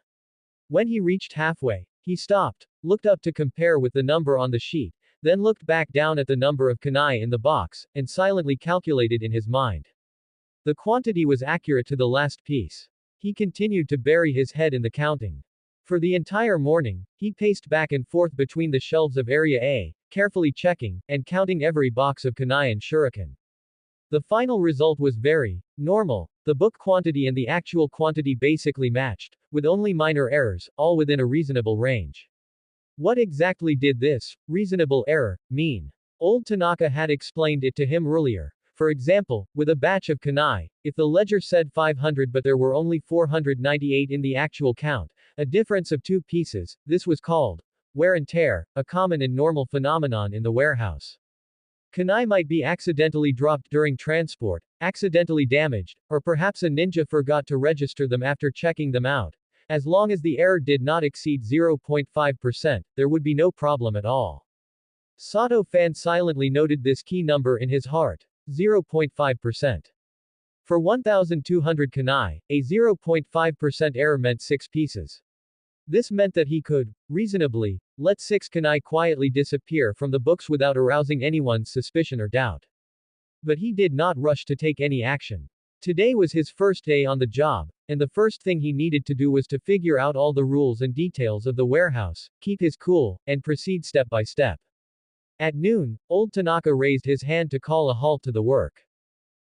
When he reached halfway, he stopped, looked up to compare with the number on the sheet, then looked back down at the number of kunai in the box, and silently calculated in his mind. The quantity was accurate to the last piece. He continued to bury his head in the counting. For the entire morning, he paced back and forth between the shelves of Area A, carefully checking, and counting every box of kunai and shuriken. The final result was very normal. The book quantity and the actual quantity basically matched, with only minor errors, all within a reasonable range. What exactly did this reasonable error mean? Old Tanaka had explained it to him earlier. For example, with a batch of kunai, if the ledger said 500 but there were only 498 in the actual count, a difference of 2 pieces, this was called wear and tear, a common and normal phenomenon in the warehouse. Kunai might be accidentally dropped during transport, accidentally damaged, or perhaps a ninja forgot to register them after checking them out. As long as the error did not exceed 0.5%, there would be no problem at all. Sato-fan silently noted this key number in his heart. 0.5%. For 1,200 kunai, a 0.5% error meant 6 pieces. This meant that he could, reasonably, let 6 kunai quietly disappear from the books without arousing anyone's suspicion or doubt. But he did not rush to take any action. Today was his first day on the job, and the first thing he needed to do was to figure out all the rules and details of the warehouse, keep his cool, and proceed step by step. At noon, old Tanaka raised his hand to call a halt to the work.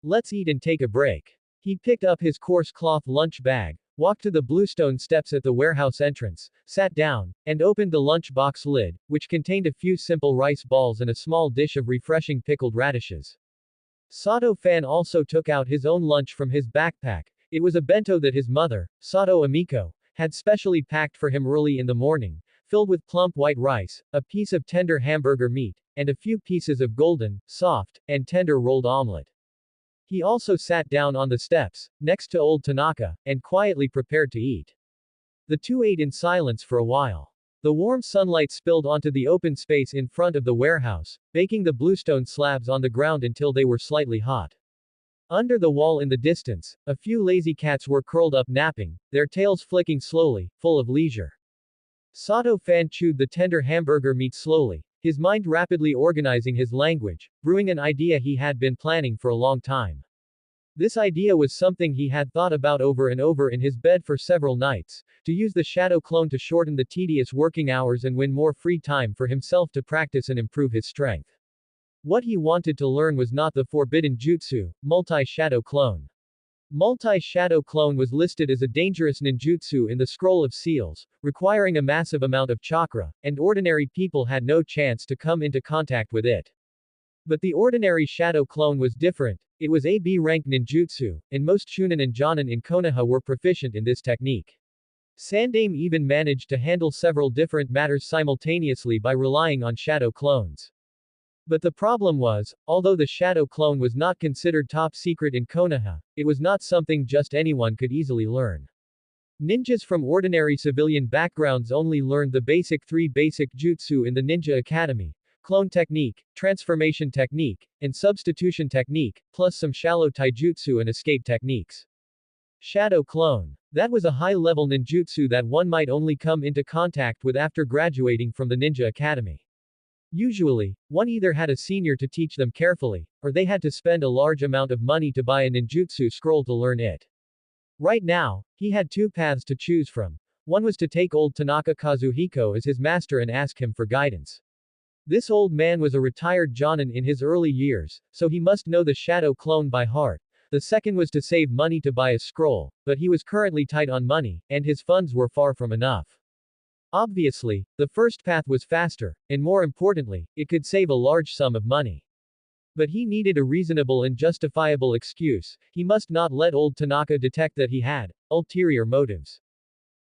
"Let's eat and take a break." He picked up his coarse cloth lunch bag, walked to the bluestone steps at the warehouse entrance, sat down, and opened the lunch box lid, which contained a few simple rice balls and a small dish of refreshing pickled radishes. Sato-fan also took out his own lunch from his backpack. It was a bento that his mother, Sato Amiko, had specially packed for him early in the morning, filled with plump white rice, a piece of tender hamburger meat, and a few pieces of golden, soft, and tender rolled omelette. He also sat down on the steps, next to old Tanaka, and quietly prepared to eat. The two ate in silence for a while. The warm sunlight spilled onto the open space in front of the warehouse, baking the bluestone slabs on the ground until they were slightly hot. Under the wall in the distance, a few lazy cats were curled up napping, their tails flicking slowly, full of leisure. Sato-fan chewed the tender hamburger meat slowly, his mind rapidly organizing his language, brewing an idea he had been planning for a long time. This idea was something he had thought about over and over in his bed for several nights, to use the shadow clone to shorten the tedious working hours and win more free time for himself to practice and improve his strength. What he wanted to learn was not the forbidden jutsu, multi-shadow clone. Multi-shadow clone was listed as a dangerous ninjutsu in the Scroll of Seals, requiring a massive amount of chakra, and ordinary people had no chance to come into contact with it. But the ordinary shadow clone was different. It was a B-rank ninjutsu, and most Chunin and Jonin in Konoha were proficient in this technique. Sandaime even managed to handle several different matters simultaneously by relying on shadow clones. But the problem was, although the shadow clone was not considered top secret in Konoha, it was not something just anyone could easily learn. Ninjas from ordinary civilian backgrounds only learned the three basic jutsu in the ninja academy: clone technique, transformation technique, and substitution technique, plus some shallow taijutsu and escape techniques. Shadow clone. That was a high-level ninjutsu that one might only come into contact with after graduating from the ninja academy. Usually, one either had a senior to teach them carefully, or they had to spend a large amount of money to buy a ninjutsu scroll to learn it. Right now, he had two paths to choose from. One was to take old Tanaka Kazuhiko as his master and ask him for guidance. This old man was a retired jonin in his early years, so he must know the shadow clone by heart. The second was to save money to buy a scroll, but he was currently tight on money, and his funds were far from enough. Obviously, the first path was faster, and more importantly, it could save a large sum of money. But he needed a reasonable and justifiable excuse. He must not let old Tanaka detect that he had ulterior motives.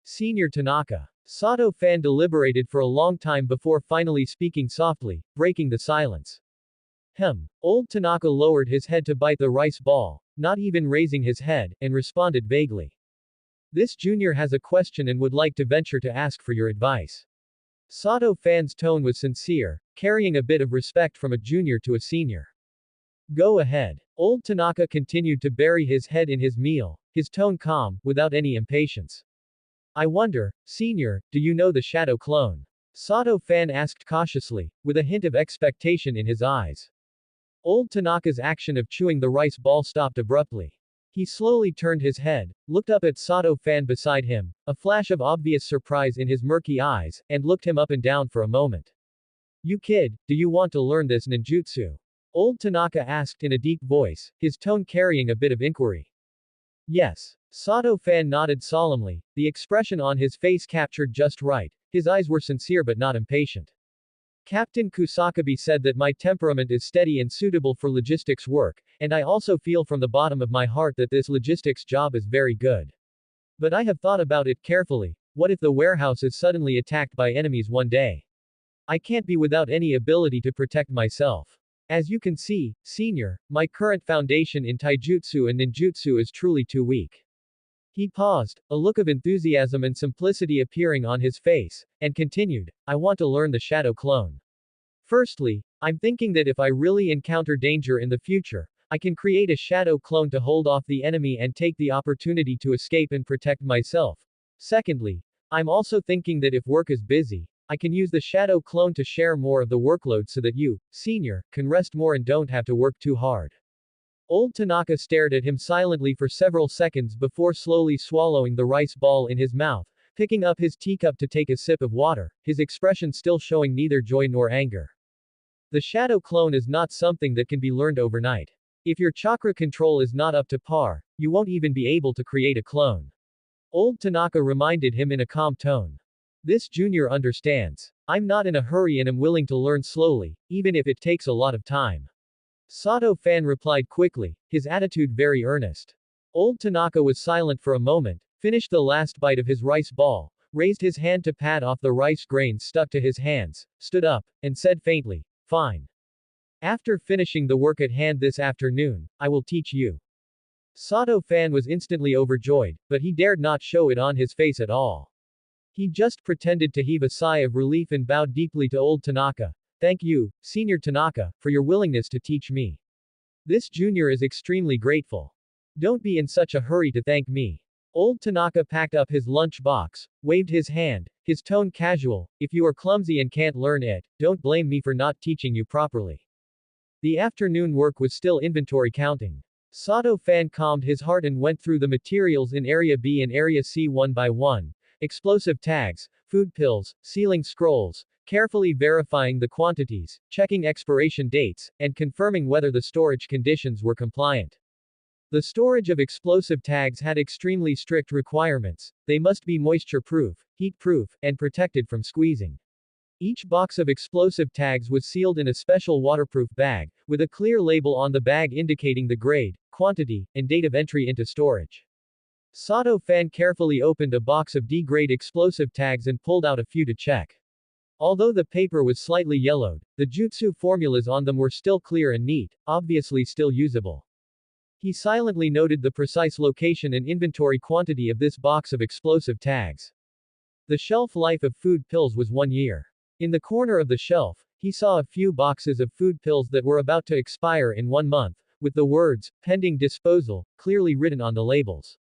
Senior Tanaka. Sato-fan deliberated for a long time before finally speaking softly, breaking the silence. Old Tanaka lowered his head to bite the rice ball, not even raising his head, and responded vaguely. This junior has a question and would like to venture to ask for your advice. Sato-fan's tone was sincere, carrying a bit of respect from a junior to a senior. Go ahead. Old Tanaka continued to bury his head in his meal, his tone calm, without any impatience. I wonder, senior, do you know the shadow clone? Sato-fan asked cautiously, with a hint of expectation in his eyes. Old Tanaka's action of chewing the rice ball stopped abruptly. He slowly turned his head, looked up at Sato-fan beside him, a flash of obvious surprise in his murky eyes, and looked him up and down for a moment. You kid, do you want to learn this ninjutsu? Old Tanaka asked in a deep voice, his tone carrying a bit of inquiry. Yes. Sato-fan nodded solemnly, the expression on his face captured just right. His eyes were sincere but not impatient. Captain Kusakabe said that my temperament is steady and suitable for logistics work, and I also feel from the bottom of my heart that this logistics job is very good. But I have thought about it carefully. What if the warehouse is suddenly attacked by enemies one day? I can't be without any ability to protect myself. As you can see, senior, my current foundation in taijutsu and ninjutsu is truly too weak. He paused, a look of enthusiasm and simplicity appearing on his face, and continued, I want to learn the shadow clone. Firstly, I'm thinking that if I really encounter danger in the future, I can create a shadow clone to hold off the enemy and take the opportunity to escape and protect myself. Secondly, I'm also thinking that if work is busy, I can use the shadow clone to share more of the workload so that you, senior, can rest more and don't have to work too hard. Old Tanaka stared at him silently for several seconds before slowly swallowing the rice ball in his mouth, picking up his teacup to take a sip of water, his expression still showing neither joy nor anger. The shadow clone is not something that can be learned overnight. If your chakra control is not up to par, you won't even be able to create a clone. Old Tanaka reminded him in a calm tone. This junior understands. I'm not in a hurry and am willing to learn slowly, even if it takes a lot of time. Sato-fan replied quickly, his attitude very earnest. Old Tanaka was silent for a moment, finished the last bite of his rice ball, raised his hand to pat off the rice grains stuck to his hands, stood up, and said faintly, fine. After finishing the work at hand this afternoon, I will teach you. Sato-fan was instantly overjoyed, but he dared not show it on his face at all. He just pretended to heave a sigh of relief and bowed deeply to old Tanaka. Thank you, Senior Tanaka, for your willingness to teach me. This junior is extremely grateful. Don't be in such a hurry to thank me. Old Tanaka packed up his lunch box, waved his hand, his tone casual, if you are clumsy and can't learn it, don't blame me for not teaching you properly. The afternoon work was still inventory counting. Sato-fan calmed his heart and went through the materials in Area B and Area C one by one. Explosive tags, food pills, sealing scrolls, carefully verifying the quantities, checking expiration dates, and confirming whether the storage conditions were compliant. The storage of explosive tags had extremely strict requirements. They must be moisture-proof, heat-proof, and protected from squeezing. Each box of explosive tags was sealed in a special waterproof bag, with a clear label on the bag indicating the grade, quantity, and date of entry into storage. Sato Fan carefully opened a box of D-grade explosive tags and pulled out a few to check. Although the paper was slightly yellowed, the jutsu formulas on them were still clear and neat, obviously still usable. He silently noted the precise location and inventory quantity of this box of explosive tags. The shelf life of food pills was 1 year. In the corner of the shelf, he saw a few boxes of food pills that were about to expire in 1 month, with the words, pending disposal, clearly written on the labels.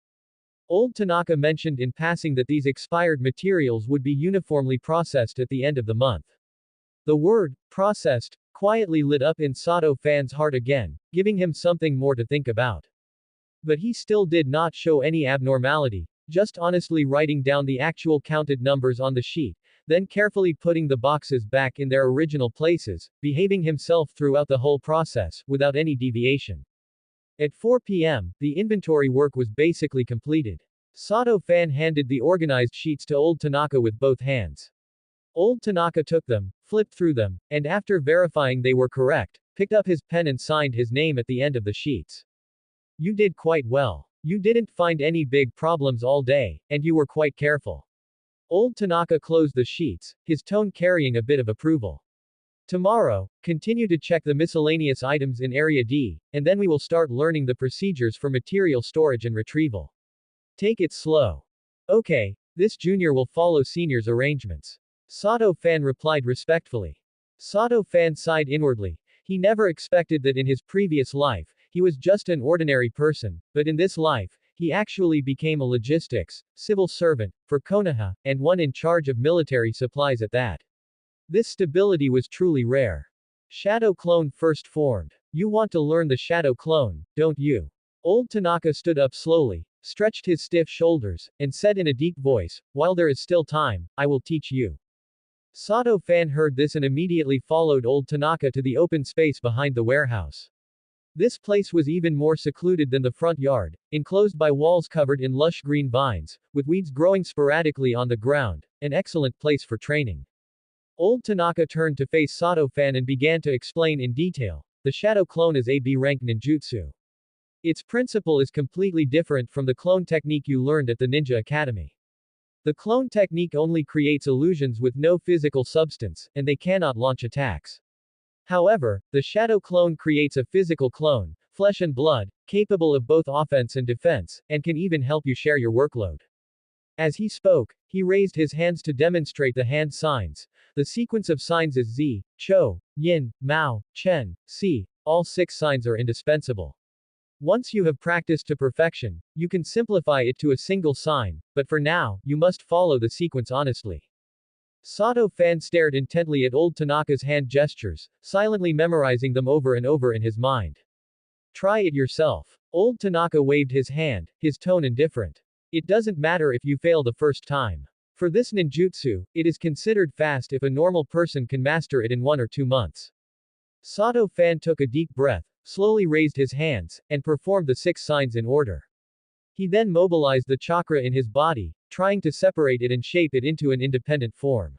Old Tanaka mentioned in passing that these expired materials would be uniformly processed at the end of the month. The word, processed, quietly lit up in Sato Fan's heart again, giving him something more to think about. But he still did not show any abnormality, just honestly writing down the actual counted numbers on the sheet, then carefully putting the boxes back in their original places, behaving himself throughout the whole process, without any deviation. At 4 p.m., the inventory work was basically completed. Sato Fan handed the organized sheets to Old Tanaka with both hands. Old Tanaka took them, flipped through them, and after verifying they were correct, picked up his pen and signed his name at the end of the sheets. You did quite well. You didn't find any big problems all day, and you were quite careful. Old Tanaka closed the sheets, his tone carrying a bit of approval. Tomorrow, continue to check the miscellaneous items in Area D, and then we will start learning the procedures for material storage and retrieval. Take it slow. Okay, this junior will follow senior's arrangements. Sato Fan replied respectfully. Sato Fan sighed inwardly. He never expected that in his previous life, he was just an ordinary person, but in this life, he actually became a logistics, civil servant, for Konoha, and one in charge of military supplies at that. This stability was truly rare. Shadow clone first formed. You want to learn the shadow clone, don't you? Old Tanaka stood up slowly, stretched his stiff shoulders, and said in a deep voice, while there is still time, I will teach you. Sato Fan heard this and immediately followed Old Tanaka to the open space behind the warehouse. This place was even more secluded than the front yard, enclosed by walls covered in lush green vines, with weeds growing sporadically on the ground, an excellent place for training. Old Tanaka turned to face Sato Fan and began to explain in detail. The shadow clone is a B-rank ninjutsu. Its principle is completely different from the clone technique you learned at the Ninja Academy. The clone technique only creates illusions with no physical substance, and they cannot launch attacks. However, the shadow clone creates a physical clone, flesh and blood, capable of both offense and defense, and can even help you share your workload. As he spoke, he raised his hands to demonstrate the hand signs. The sequence of signs is Z, Cho, Yin, Mao, Chen, Si. All 6 signs are indispensable. Once you have practiced to perfection, you can simplify it to a single sign, but for now, you must follow the sequence honestly. Sato Fan stared intently at Old Tanaka's hand gestures, silently memorizing them over and over in his mind. Try it yourself. Old Tanaka waved his hand, his tone indifferent. It doesn't matter if you fail the first time. For this ninjutsu, it is considered fast if a normal person can master it in 1 or 2 months. Sato Fan took a deep breath, slowly raised his hands, and performed the 6 signs in order. He then mobilized the chakra in his body, trying to separate it and shape it into an independent form.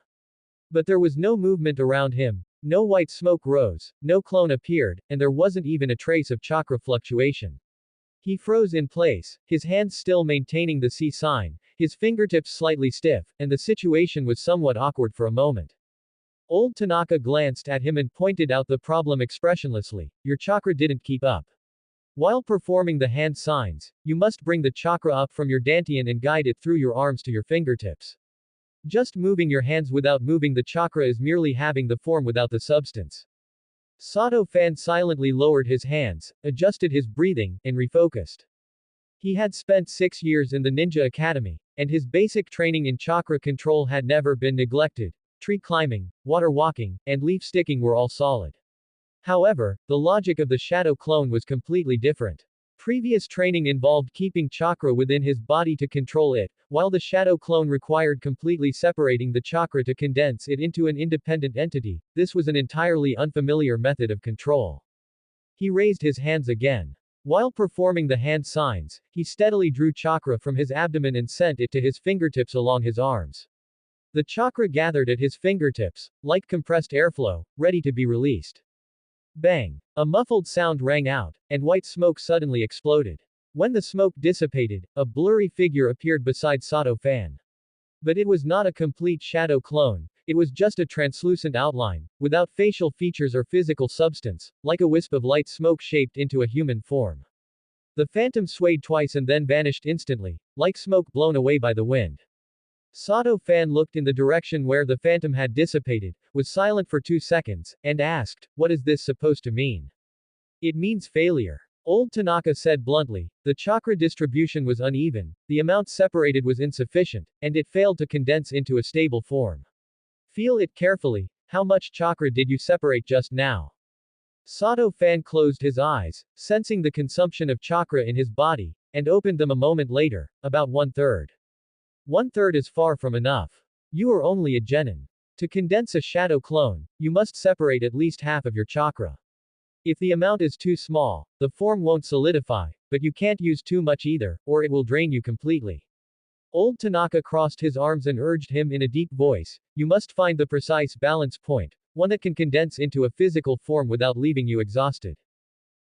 But there was no movement around him, no white smoke rose, no clone appeared, and there wasn't even a trace of chakra fluctuation. He froze in place, his hands still maintaining the C sign, his fingertips slightly stiff, and the situation was somewhat awkward for a moment. Old Tanaka glanced at him and pointed out the problem expressionlessly. Your chakra didn't keep up. While performing the hand signs, you must bring the chakra up from your dantian and guide it through your arms to your fingertips. Just moving your hands without moving the chakra is merely having the form without the substance. Sato Fan silently lowered his hands, adjusted his breathing, and refocused. He had spent 6 years in the Ninja Academy, and his basic training in chakra control had never been neglected. Tree climbing, water walking, and leaf sticking were all solid. However, the logic of the shadow clone was completely different. Previous training involved keeping chakra within his body to control it, while the shadow clone required completely separating the chakra to condense it into an independent entity. This was an entirely unfamiliar method of control. He raised his hands again. While performing the hand signs, he steadily drew chakra from his abdomen and sent it to his fingertips along his arms. The chakra gathered at his fingertips, like compressed airflow, ready to be released. Bang! A muffled sound rang out, and white smoke suddenly exploded. When the smoke dissipated, a blurry figure appeared beside Sato Fan. But it was not a complete shadow clone, it was just a translucent outline, without facial features or physical substance, like a wisp of light smoke shaped into a human form. The phantom swayed twice and then vanished instantly, like smoke blown away by the wind. Sato Fan looked in the direction where the phantom had dissipated, was silent for 2 seconds, and asked, "What is this supposed to mean?" "It means failure." Old Tanaka said bluntly. The chakra distribution was uneven, the amount separated was insufficient, and it failed to condense into a stable form. "Feel it carefully. How much chakra did you separate just now?" Sato Fan closed his eyes, sensing the consumption of chakra in his body, and opened them a moment later, about 1/3. 1/3 is far from enough. You are only a genin. To condense a shadow clone, you must separate at least half of your chakra. If the amount is too small, the form won't solidify, but you can't use too much either, or it will drain you completely. Old Tanaka crossed his arms and urged him in a deep voice, "You must find the precise balance point, one that can condense into a physical form without leaving you exhausted."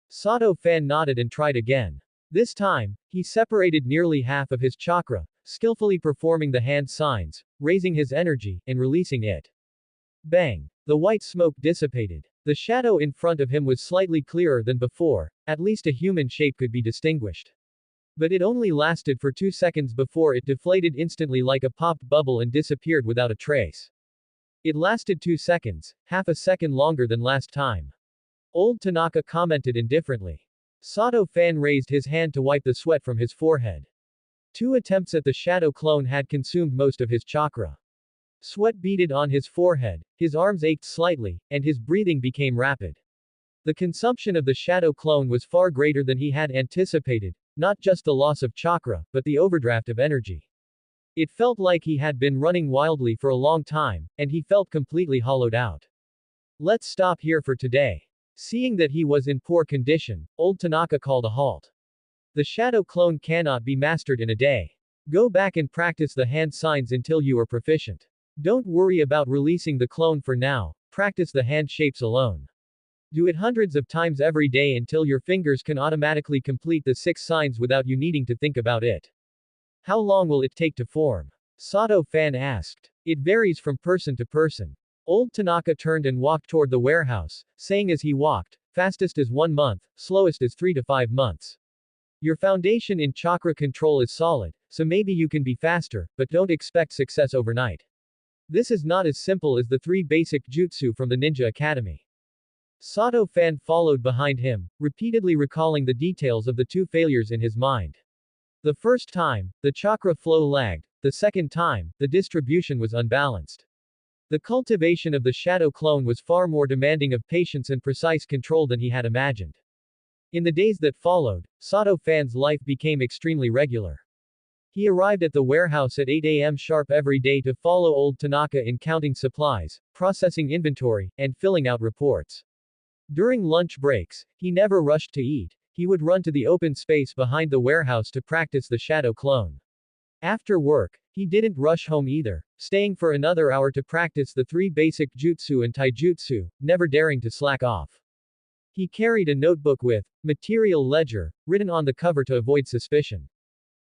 Sato Fan nodded and tried again. This time, he separated nearly half of his chakra, skillfully performing the hand signs, raising his energy, and releasing it. Bang! The white smoke dissipated. The shadow in front of him was slightly clearer than before, at least a human shape could be distinguished. But it only lasted for 2 seconds before it deflated instantly like a popped bubble and disappeared without a trace. It lasted 2 seconds, half a second longer than last time. Old Tanaka commented indifferently. Sato Fan raised his hand to wipe the sweat from his forehead. 2 attempts at the shadow clone had consumed most of his chakra. Sweat beaded on his forehead, his arms ached slightly, and his breathing became rapid. The consumption of the shadow clone was far greater than he had anticipated, not just the loss of chakra, but the overdraft of energy. It felt like he had been running wildly for a long time, and he felt completely hollowed out. "Let's stop here for today." Seeing that he was in poor condition, old Tanaka called a halt. "The shadow clone cannot be mastered in a day. Go back and practice the hand signs until you are proficient. Don't worry about releasing the clone for now, practice the hand shapes alone. Do it hundreds of times every day until your fingers can automatically complete the 6 signs without you needing to think about it." "How long will it take to form?" Sato Fan asked. "It varies from person to person." Old Tanaka turned and walked toward the warehouse, saying as he walked, "Fastest is 1 month, slowest is 3 to 5 months. Your foundation in chakra control is solid, so maybe you can be faster, but don't expect success overnight. This is not as simple as the 3 basic jutsu from the Ninja Academy." Sato Fan followed behind him, repeatedly recalling the details of the 2 failures in his mind. The first time, the chakra flow lagged, the second time, the distribution was unbalanced. The cultivation of the shadow clone was far more demanding of patience and precise control than he had imagined. In the days that followed, Sato Fan's life became extremely regular. He arrived at the warehouse at 8 a.m. sharp every day to follow old Tanaka in counting supplies, processing inventory, and filling out reports. During lunch breaks, he never rushed to eat, he would run to the open space behind the warehouse to practice the shadow clone. After work, he didn't rush home either, staying for another hour to practice the 3 basic jutsu and taijutsu, never daring to slack off. He carried a notebook with material ledger written on the cover to avoid suspicion.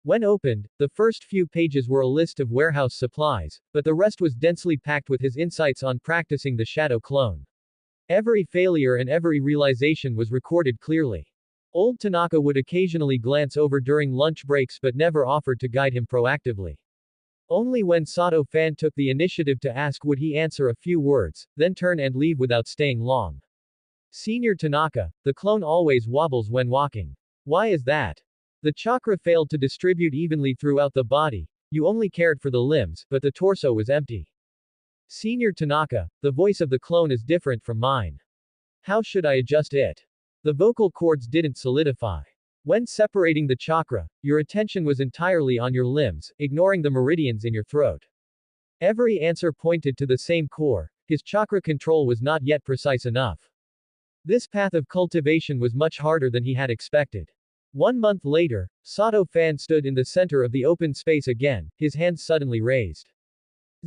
When opened, the first few pages were a list of warehouse supplies, but the rest was densely packed with his insights on practicing the shadow clone. Every failure and every realization was recorded clearly. Old Tanaka would occasionally glance over during lunch breaks but never offered to guide him proactively. Only when Sato Fan took the initiative to ask would he answer a few words, then turn and leave without staying long. "Senior Tanaka, the clone always wobbles when walking. Why is that?" "The chakra failed to distribute evenly throughout the body, you only cared for the limbs, but the torso was empty." "Senior Tanaka, the voice of the clone is different from mine. How should I adjust it?" "The vocal cords didn't solidify. When separating the chakra, your attention was entirely on your limbs, ignoring the meridians in your throat. Every answer pointed to the same core, his chakra control was not yet precise enough. This path of cultivation was much harder than he had expected. 1 month later, Sato Fan stood in the center of the open space again, his hands suddenly raised.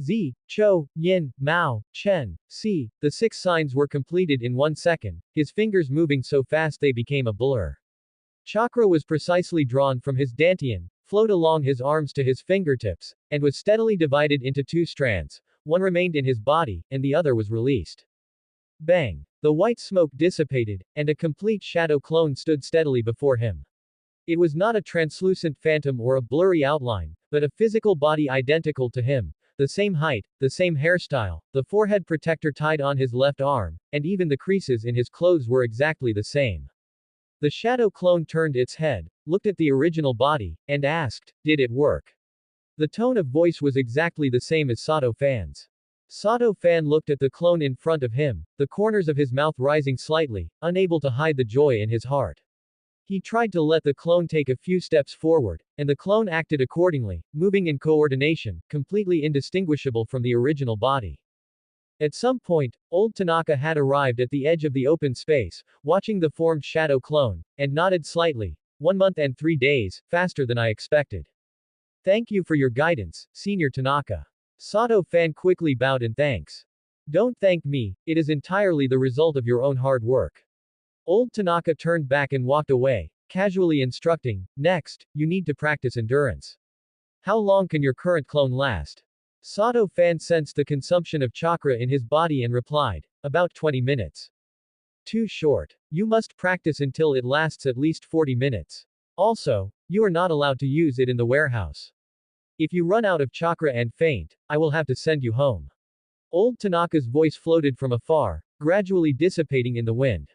Z, Cho, Yin, Mao, Chen, Si, the 6 signs were completed in 1 second, his fingers moving so fast they became a blur. Chakra was precisely drawn from his dantian, flowed along his arms to his fingertips, and was steadily divided into 2 strands, one remained in his body, and the other was released. Bang! The white smoke dissipated, and a complete shadow clone stood steadily before him. It was not a translucent phantom or a blurry outline, but a physical body identical to him, the same height, the same hairstyle, the forehead protector tied on his left arm, and even the creases in his clothes were exactly the same. The shadow clone turned its head, looked at the original body, and asked, "Did it work?" The tone of voice was exactly the same as Sato Fan's. Sato Fan looked at the clone in front of him, the corners of his mouth rising slightly, unable to hide the joy in his heart. He tried to let the clone take a few steps forward, and the clone acted accordingly, moving in coordination, completely indistinguishable from the original body. At some point, old Tanaka had arrived at the edge of the open space, watching the formed shadow clone, and nodded slightly. 1 month and 3 days, faster than I expected. Thank you for your guidance, Senior Tanaka. Sato Fan quickly bowed in thanks. Don't thank me, it is entirely the result of your own hard work. Old Tanaka turned back and walked away, casually instructing, next, you need to practice endurance. How long can your current clone last? Sato Fan sensed the consumption of chakra in his body and replied, about 20 minutes. Too short. You must practice until it lasts at least 40 minutes. Also, you are not allowed to use it in the warehouse. If you run out of chakra and faint, I will have to send you home. Old Tanaka's voice floated from afar, gradually dissipating in the wind.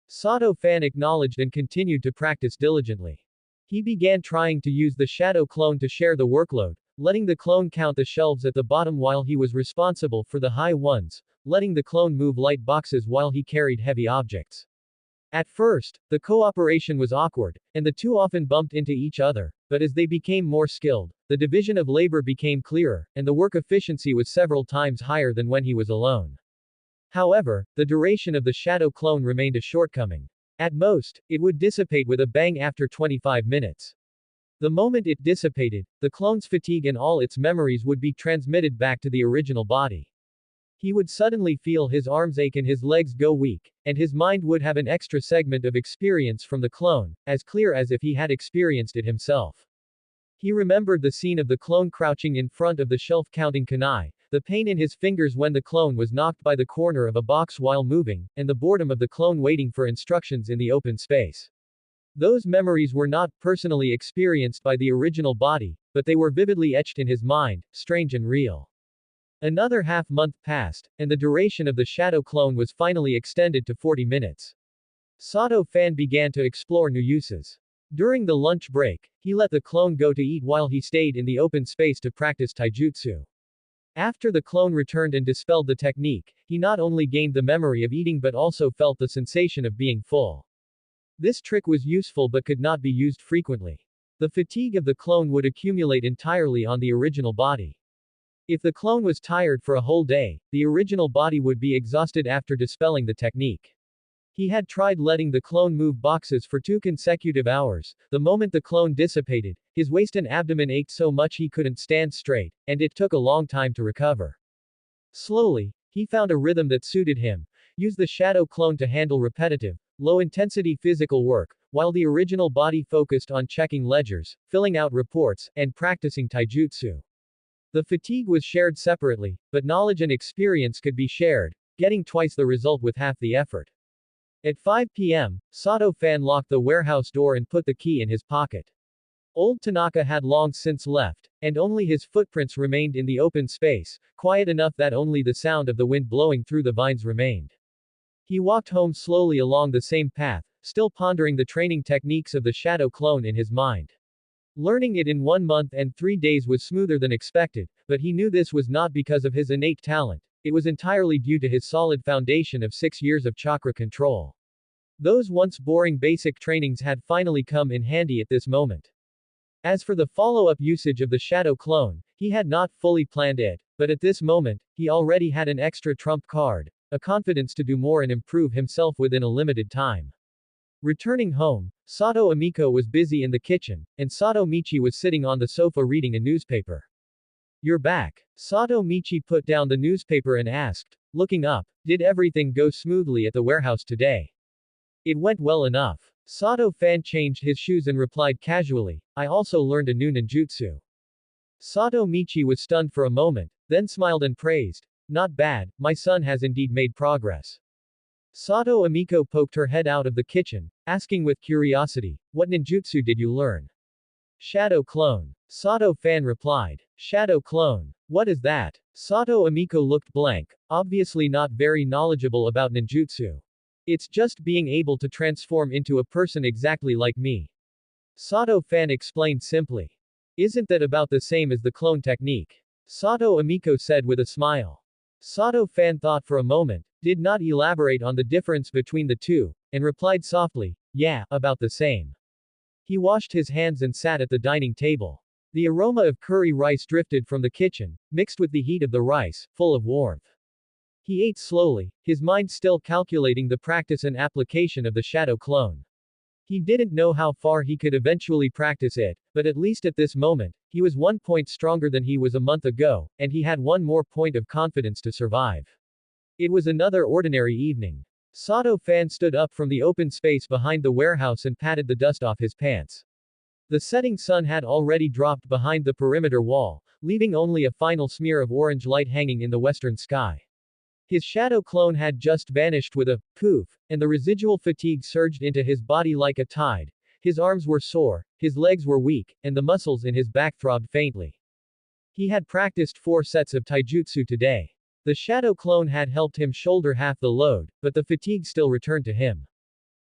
Sato Fan acknowledged and continued to practice diligently. He began trying to use the shadow clone to share the workload, letting the clone count the shelves at the bottom while he was responsible for the high ones, letting the clone move light boxes while he carried heavy objects. At first, the cooperation was awkward, and the two often bumped into each other, but as they became more skilled, the division of labor became clearer, and the work efficiency was several times higher than when he was alone. However, the duration of the shadow clone remained a shortcoming. At most, it would dissipate with a bang after 25 minutes. The moment it dissipated, the clone's fatigue and all its memories would be transmitted back to the original body. He would suddenly feel his arms ache and his legs go weak, and his mind would have an extra segment of experience from the clone, as clear as if he had experienced it himself. He remembered the scene of the clone crouching in front of the shelf counting kunai, the pain in his fingers when the clone was knocked by the corner of a box while moving, and the boredom of the clone waiting for instructions in the open space. Those memories were not personally experienced by the original body, but they were vividly etched in his mind, strange and real. Another half-month passed, and the duration of the shadow clone was finally extended to 40 minutes. Sato Fan began to explore new uses. During the lunch break, he let the clone go to eat while he stayed in the open space to practice taijutsu. After the clone returned and dispelled the technique, he not only gained the memory of eating but also felt the sensation of being full. This trick was useful but could not be used frequently. The fatigue of the clone would accumulate entirely on the original body. If the clone was tired for a whole day, the original body would be exhausted after dispelling the technique. He had tried letting the clone move boxes for 2 consecutive hours. The moment the clone dissipated, his waist and abdomen ached so much he couldn't stand straight, and it took a long time to recover. Slowly, he found a rhythm that suited him. Use the shadow clone to handle repetitive, low-intensity physical work, while the original body focused on checking ledgers, filling out reports, and practicing taijutsu. The fatigue was shared separately, but knowledge and experience could be shared, getting twice the result with half the effort. At 5 p.m., Sato Fan locked the warehouse door and put the key in his pocket. Old Tanaka had long since left, and only his footprints remained in the open space, quiet enough that only the sound of the wind blowing through the vines remained. He walked home slowly along the same path, still pondering the training techniques of the shadow clone in his mind. Learning it in 1 month and 3 days was smoother than expected, but he knew this was not because of his innate talent. It was entirely due to his solid foundation of 6 years of chakra control. Those once boring basic trainings had finally come in handy at this moment. As for the follow-up usage of the shadow clone, he had not fully planned it, but at this moment, he already had an extra trump card, a confidence to do more and improve himself within a limited time. Returning home, Sato Amiko was busy in the kitchen, and Sato Michi was sitting on the sofa reading a newspaper. You're back. Sato Michi put down the newspaper and asked, looking up, did everything go smoothly at the warehouse today? It went well enough. Sato Fan changed his shoes and replied casually, I also learned a new ninjutsu. Sato Michi was stunned for a moment, then smiled and praised. Not bad, my son has indeed made progress. Sato Amiko poked her head out of the kitchen, asking with curiosity, what ninjutsu did you learn? Shadow clone. Sato Fan replied. Shadow clone. What is that? Sato Amiko looked blank, obviously not very knowledgeable about ninjutsu. It's just being able to transform into a person exactly like me. Sato Fan explained simply. Isn't that about the same as the clone technique? Sato Amiko said with a smile. Sato Fan thought for a moment, did not elaborate on the difference between the two, and replied softly, yeah, about the same. He washed his hands and sat at the dining table. The aroma of curry rice drifted from the kitchen, mixed with the heat of the rice, full of warmth. He ate slowly, his mind still calculating the practice and application of the shadow clone. He didn't know how far he could eventually practice it, but at least at this moment, he was 1 point stronger than he was a month ago, and he had one more point of confidence to survive. It was another ordinary evening. Sato Fan stood up from the open space behind the warehouse and patted the dust off his pants. The setting sun had already dropped behind the perimeter wall, leaving only a final smear of orange light hanging in the western sky. His shadow clone had just vanished with a poof, and the residual fatigue surged into his body like a tide. His arms were sore, his legs were weak, and the muscles in his back throbbed faintly. He had practiced 4 sets of taijutsu today. The shadow clone had helped him shoulder half the load, but the fatigue still returned to him.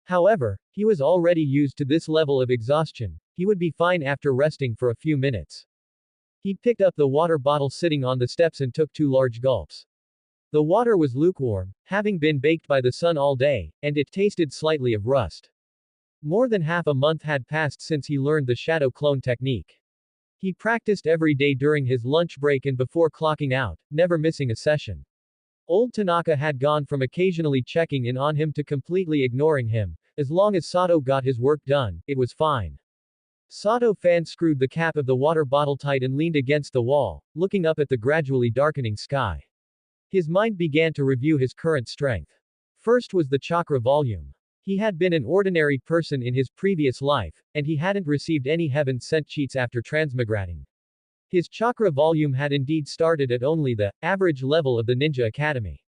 However, he was already used to this level of exhaustion. He would be fine after resting for a few minutes. He picked up the water bottle sitting on the steps and took 2 large gulps. The water was lukewarm, having been baked by the sun all day, and it tasted slightly of rust. More than half a month had passed since he learned the shadow clone technique. He practiced every day during his lunch break and before clocking out, never missing a session. Old Tanaka had gone from occasionally checking in on him to completely ignoring him. As long as Sato got his work done, it was fine. Sato Fan screwed the cap of the water bottle tight and leaned against the wall, looking up at the gradually darkening sky. His mind began to review his current strength. First was the chakra volume. He had been an ordinary person in his previous life, and he hadn't received any heaven-sent cheats after transmigrating. His chakra volume had indeed started at only the average level of the Ninja Academy.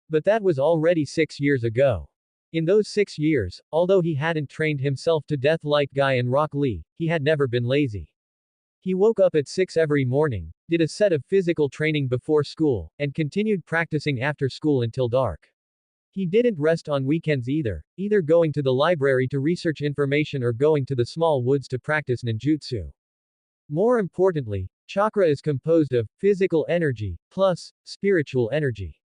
But that was already 6 years ago. In those 6 years, although he hadn't trained himself to death like Guy and Rock Lee, he had never been lazy. He woke up at 6 every morning, did a set of physical training before school, and continued practicing after school until dark. He didn't rest on weekends either going to the library to research information or going to the small woods to practice ninjutsu. More importantly, chakra is composed of physical energy plus spiritual energy.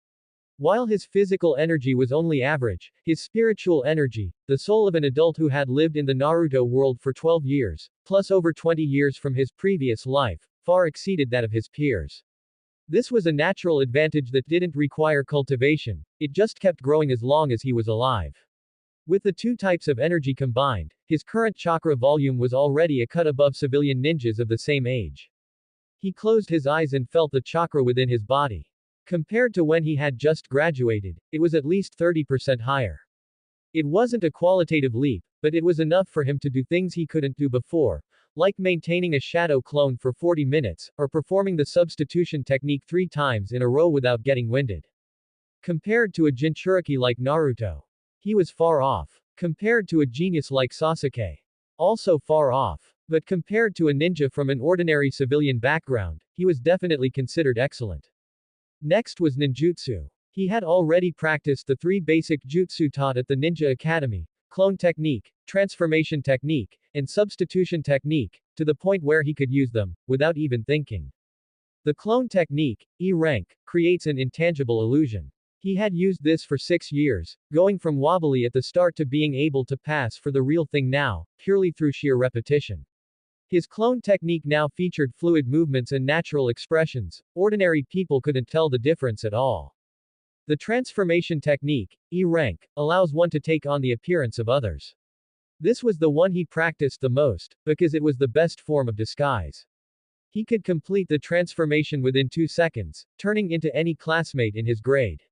While his physical energy was only average, his spiritual energy, the soul of an adult who had lived in the Naruto world for 12 years, plus over 20 years from his previous life, far exceeded that of his peers. This was a natural advantage that didn't require cultivation, it just kept growing as long as he was alive. With the 2 types of energy combined, his current chakra volume was already a cut above civilian ninjas of the same age. He closed his eyes and felt the chakra within his body. Compared to when he had just graduated, it was at least 30% higher. It wasn't a qualitative leap, but it was enough for him to do things he couldn't do before, like maintaining a shadow clone for 40 minutes, or performing the substitution technique 3 times in a row without getting winded. Compared to a Jinchuriki like Naruto, he was far off. Compared to a genius like Sasuke, also far off. But compared to a ninja from an ordinary civilian background, he was definitely considered excellent. Next was ninjutsu. He had already practiced the 3 basic jutsu taught at the Ninja Academy, clone technique, transformation technique, and substitution technique, to the point where he could use them, without even thinking. The clone technique, E-rank, creates an intangible illusion. He had used this for 6 years, going from wobbly at the start to being able to pass for the real thing now, purely through sheer repetition. His clone technique now featured fluid movements and natural expressions. Ordinary people couldn't tell the difference at all. The transformation technique, E-rank, allows one to take on the appearance of others. This was the one he practiced the most, because it was the best form of disguise. He could complete the transformation within 2 seconds, turning into any classmate in his grade.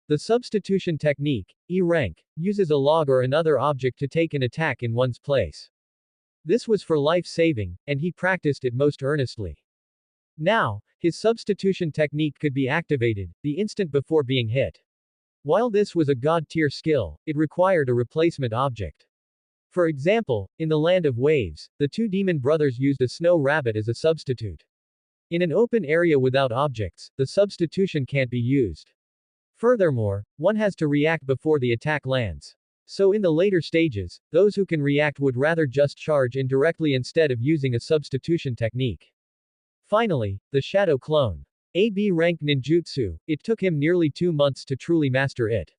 The substitution technique, E-rank, uses a log or another object to take an attack in one's place. This was for life-saving, and he practiced it most earnestly. Now, his substitution technique could be activated, the instant before being hit. While this was a god-tier skill, it required a replacement object. For example, in the Land of Waves, the two demon brothers used a snow rabbit as a substitute. In an open area without objects, the substitution can't be used. Furthermore, one has to react before the attack lands. So in the later stages, those who can react would rather just charge indirectly instead of using a substitution technique. Finally, the Shadow Clone. AB rank ninjutsu, it took him nearly 2 months to truly master it.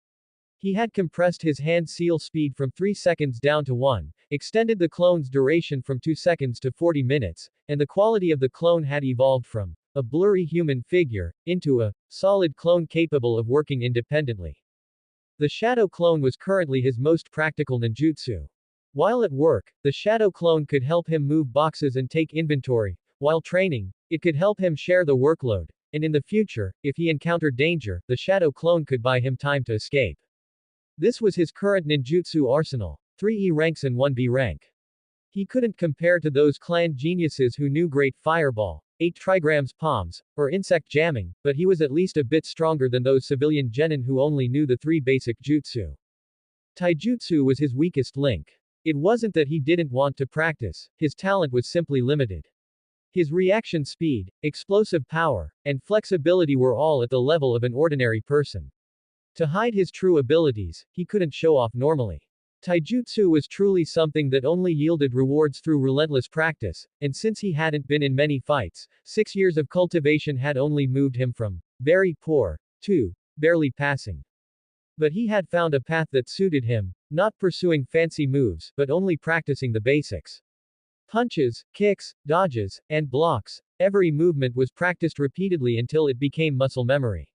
He had compressed his hand seal speed from 3 seconds down to 1, extended the clone's duration from 2 seconds to 40 minutes, and the quality of the clone had evolved from a blurry human figure into a solid clone capable of working independently. The Shadow Clone was currently his most practical ninjutsu. While at work, the Shadow Clone could help him move boxes and take inventory. While training, it could help him share the workload, and in the future, if he encountered danger, the Shadow Clone could buy him time to escape. This was his current ninjutsu arsenal, 3 E ranks and 1 B rank. He couldn't compare to those clan geniuses who knew Great Fireball, 8 trigrams palms, or insect jamming, but he was at least a bit stronger than those civilian genin who only knew the 3 basic jutsu. Taijutsu was his weakest link. It wasn't that he didn't want to practice, his talent was simply limited. His reaction speed, explosive power, and flexibility were all at the level of an ordinary person. To hide his true abilities, he couldn't show off normally. Taijutsu was truly something that only yielded rewards through relentless practice, and since he hadn't been in many fights, 6 years of cultivation had only moved him from very poor to barely passing. But he had found a path that suited him, not pursuing fancy moves, but only practicing the basics. Punches, kicks, dodges, and blocks, every movement was practiced repeatedly until it became muscle memory.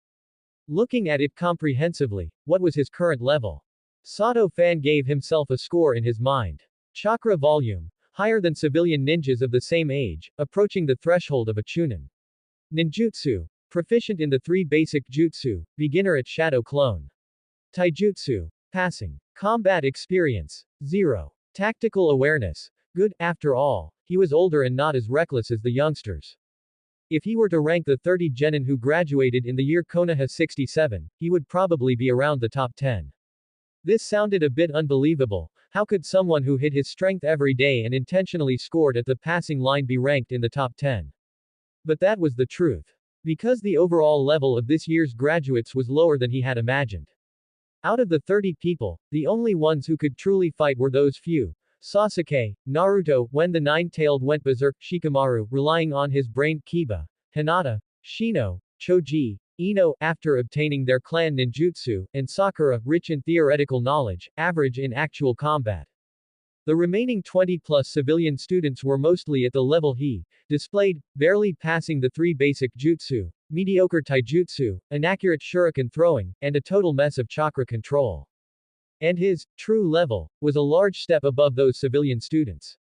Looking at it comprehensively, what was his current level? Sato Fan gave himself a score in his mind. Chakra volume, higher than civilian ninjas of the same age, approaching the threshold of a chunin. Ninjutsu, proficient in the 3 basic jutsu, beginner at Shadow Clone. Taijutsu, passing. Combat experience, 0. Tactical awareness, good, after all, he was older and not as reckless as the youngsters. If he were to rank the 30 genin who graduated in the year Konoha 67, he would probably be around the top 10. This sounded a bit unbelievable. How could someone who hit his strength every day and intentionally scored at the passing line be ranked in the top 10? But that was the truth. Because the overall level of this year's graduates was lower than he had imagined. Out of the 30 people, the only ones who could truly fight were those few. Sasuke, Naruto, when the nine-tailed went berserk, Shikamaru, relying on his brain, Kiba, Hinata, Shino, Choji, Ino, after obtaining their clan ninjutsu, and Sakura, rich in theoretical knowledge, average in actual combat. The remaining 20-plus civilian students were mostly at the level he displayed, barely passing the 3 basic jutsu, mediocre taijutsu, inaccurate shuriken throwing, and a total mess of chakra control. And his true level was a large step above those civilian students.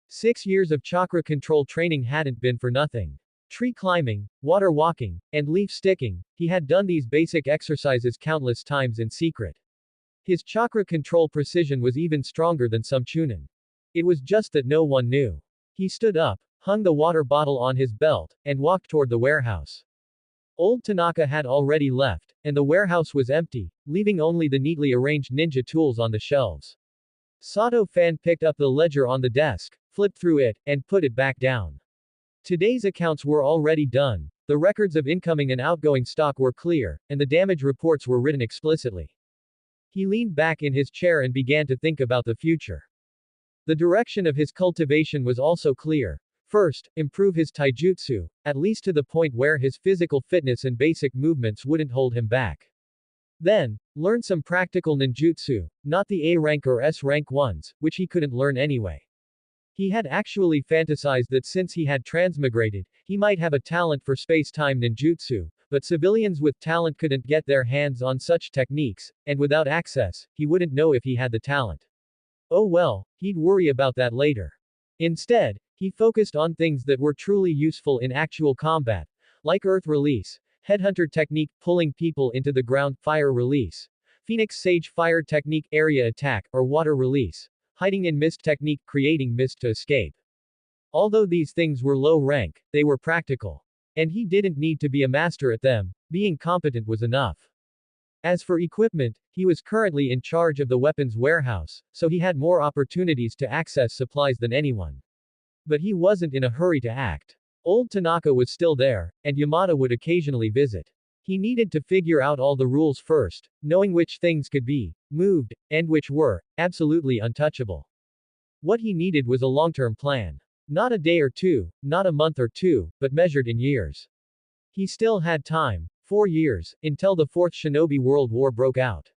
6 years of chakra control training hadn't been for nothing. Tree climbing, water walking, and leaf sticking, he had done these basic exercises countless times in secret. His chakra control precision was even stronger than some chunin. It was just that no one knew. He stood up, hung the water bottle on his belt, and walked toward the warehouse. Old Tanaka had already left, and the warehouse was empty, leaving only the neatly arranged ninja tools on the shelves. Sato Fan picked up the ledger on the desk, flipped through it, and put it back down. Today's accounts were already done, the records of incoming and outgoing stock were clear, and the damage reports were written explicitly. He leaned back in his chair and began to think about the future. The direction of his cultivation was also clear. First, improve his taijutsu, at least to the point where his physical fitness and basic movements wouldn't hold him back. Then, learn some practical ninjutsu, not the A rank or S rank ones, which he couldn't learn anyway. He had actually fantasized that since he had transmigrated, he might have a talent for space-time ninjutsu, but civilians with talent couldn't get their hands on such techniques, and without access, he wouldn't know if he had the talent. Oh well, he'd worry about that later. Instead, he focused on things that were truly useful in actual combat, like earth release, headhunter technique pulling people into the ground, fire release, phoenix sage fire technique area attack, or water release, hiding in mist technique creating mist to escape. Although these things were low rank, they were practical. And he didn't need to be a master at them, being competent was enough. As for equipment, he was currently in charge of the weapons warehouse, so he had more opportunities to access supplies than anyone. But he wasn't in a hurry to act. Old Tanaka was still there, and Yamada would occasionally visit. He needed to figure out all the rules first, knowing which things could be moved, and which were absolutely untouchable. What he needed was a long-term plan. Not a day or two, not a month or two, but measured in years. He still had time, 4 years, until the Fourth Shinobi World War broke out.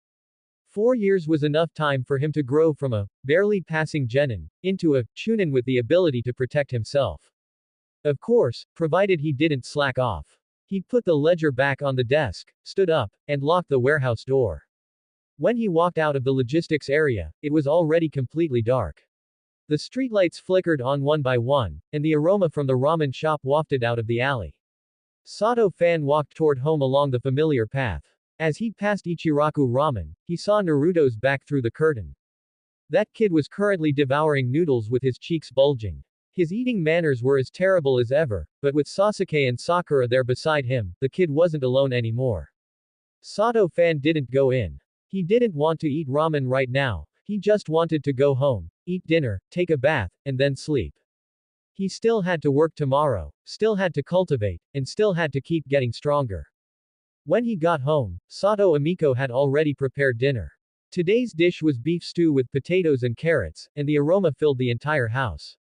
4 years was enough time for him to grow from a barely passing genin into a chunin with the ability to protect himself. Of course, provided he didn't slack off. He put the ledger back on the desk, stood up, and locked the warehouse door. When he walked out of the logistics area, it was already completely dark. The streetlights flickered on one by one, and the aroma from the ramen shop wafted out of the alley. Sato Fan walked toward home along the familiar path. As he passed Ichiraku Ramen, he saw Naruto's back through the curtain. That kid was currently devouring noodles with his cheeks bulging. His eating manners were as terrible as ever, but with Sasuke and Sakura there beside him, the kid wasn't alone anymore. Sato Fan didn't go in. He didn't want to eat ramen right now, he just wanted to go home, eat dinner, take a bath, and then sleep. He still had to work tomorrow, still had to cultivate, and still had to keep getting stronger. When he got home, Sato Amiko had already prepared dinner. Today's dish was beef stew with potatoes and carrots, and the aroma filled the entire house.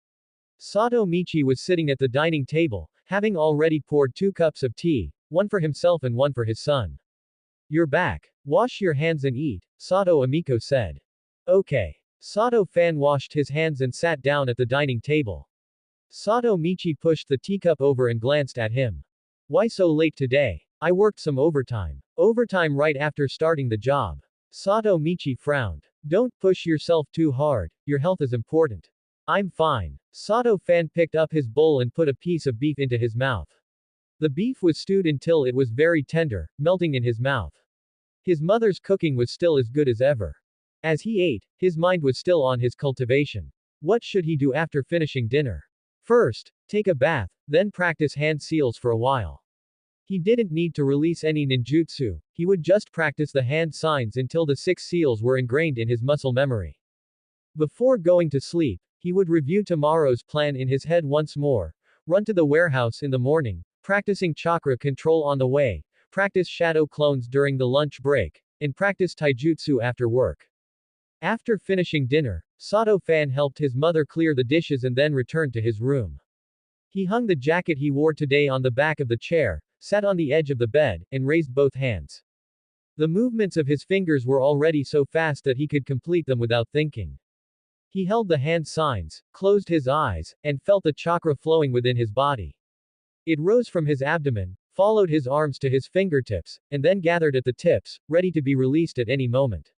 Sato Michi was sitting at the dining table, having already poured 2 cups of tea, one for himself and one for his son. You're back. Wash your hands and eat, Sato Amiko said. Okay. Sato Fan washed his hands and sat down at the dining table. Sato Michi pushed the teacup over and glanced at him. Why so late today? I worked some overtime. Overtime right after starting the job. Sato Michi frowned. Don't push yourself too hard, your health is important. I'm fine. Sato Fan picked up his bowl and put a piece of beef into his mouth. The beef was stewed until it was very tender, melting in his mouth. His mother's cooking was still as good as ever. As he ate, his mind was still on his cultivation. What should he do after finishing dinner? First, take a bath, then practice hand seals for a while. He didn't need to release any ninjutsu, he would just practice the hand signs until the 6 seals were ingrained in his muscle memory. Before going to sleep, he would review tomorrow's plan in his head once more, run to the warehouse in the morning, practicing chakra control on the way, practice shadow clones during the lunch break, and practice taijutsu after work. After finishing dinner, Sato Fan helped his mother clear the dishes and then returned to his room. He hung the jacket he wore today on the back of the chair, sat on the edge of the bed, and raised both hands. The movements of his fingers were already so fast that he could complete them without thinking. He held the hand signs, closed his eyes, and felt the chakra flowing within his body. It rose from his abdomen, followed his arms to his fingertips, and then gathered at the tips, ready to be released at any moment.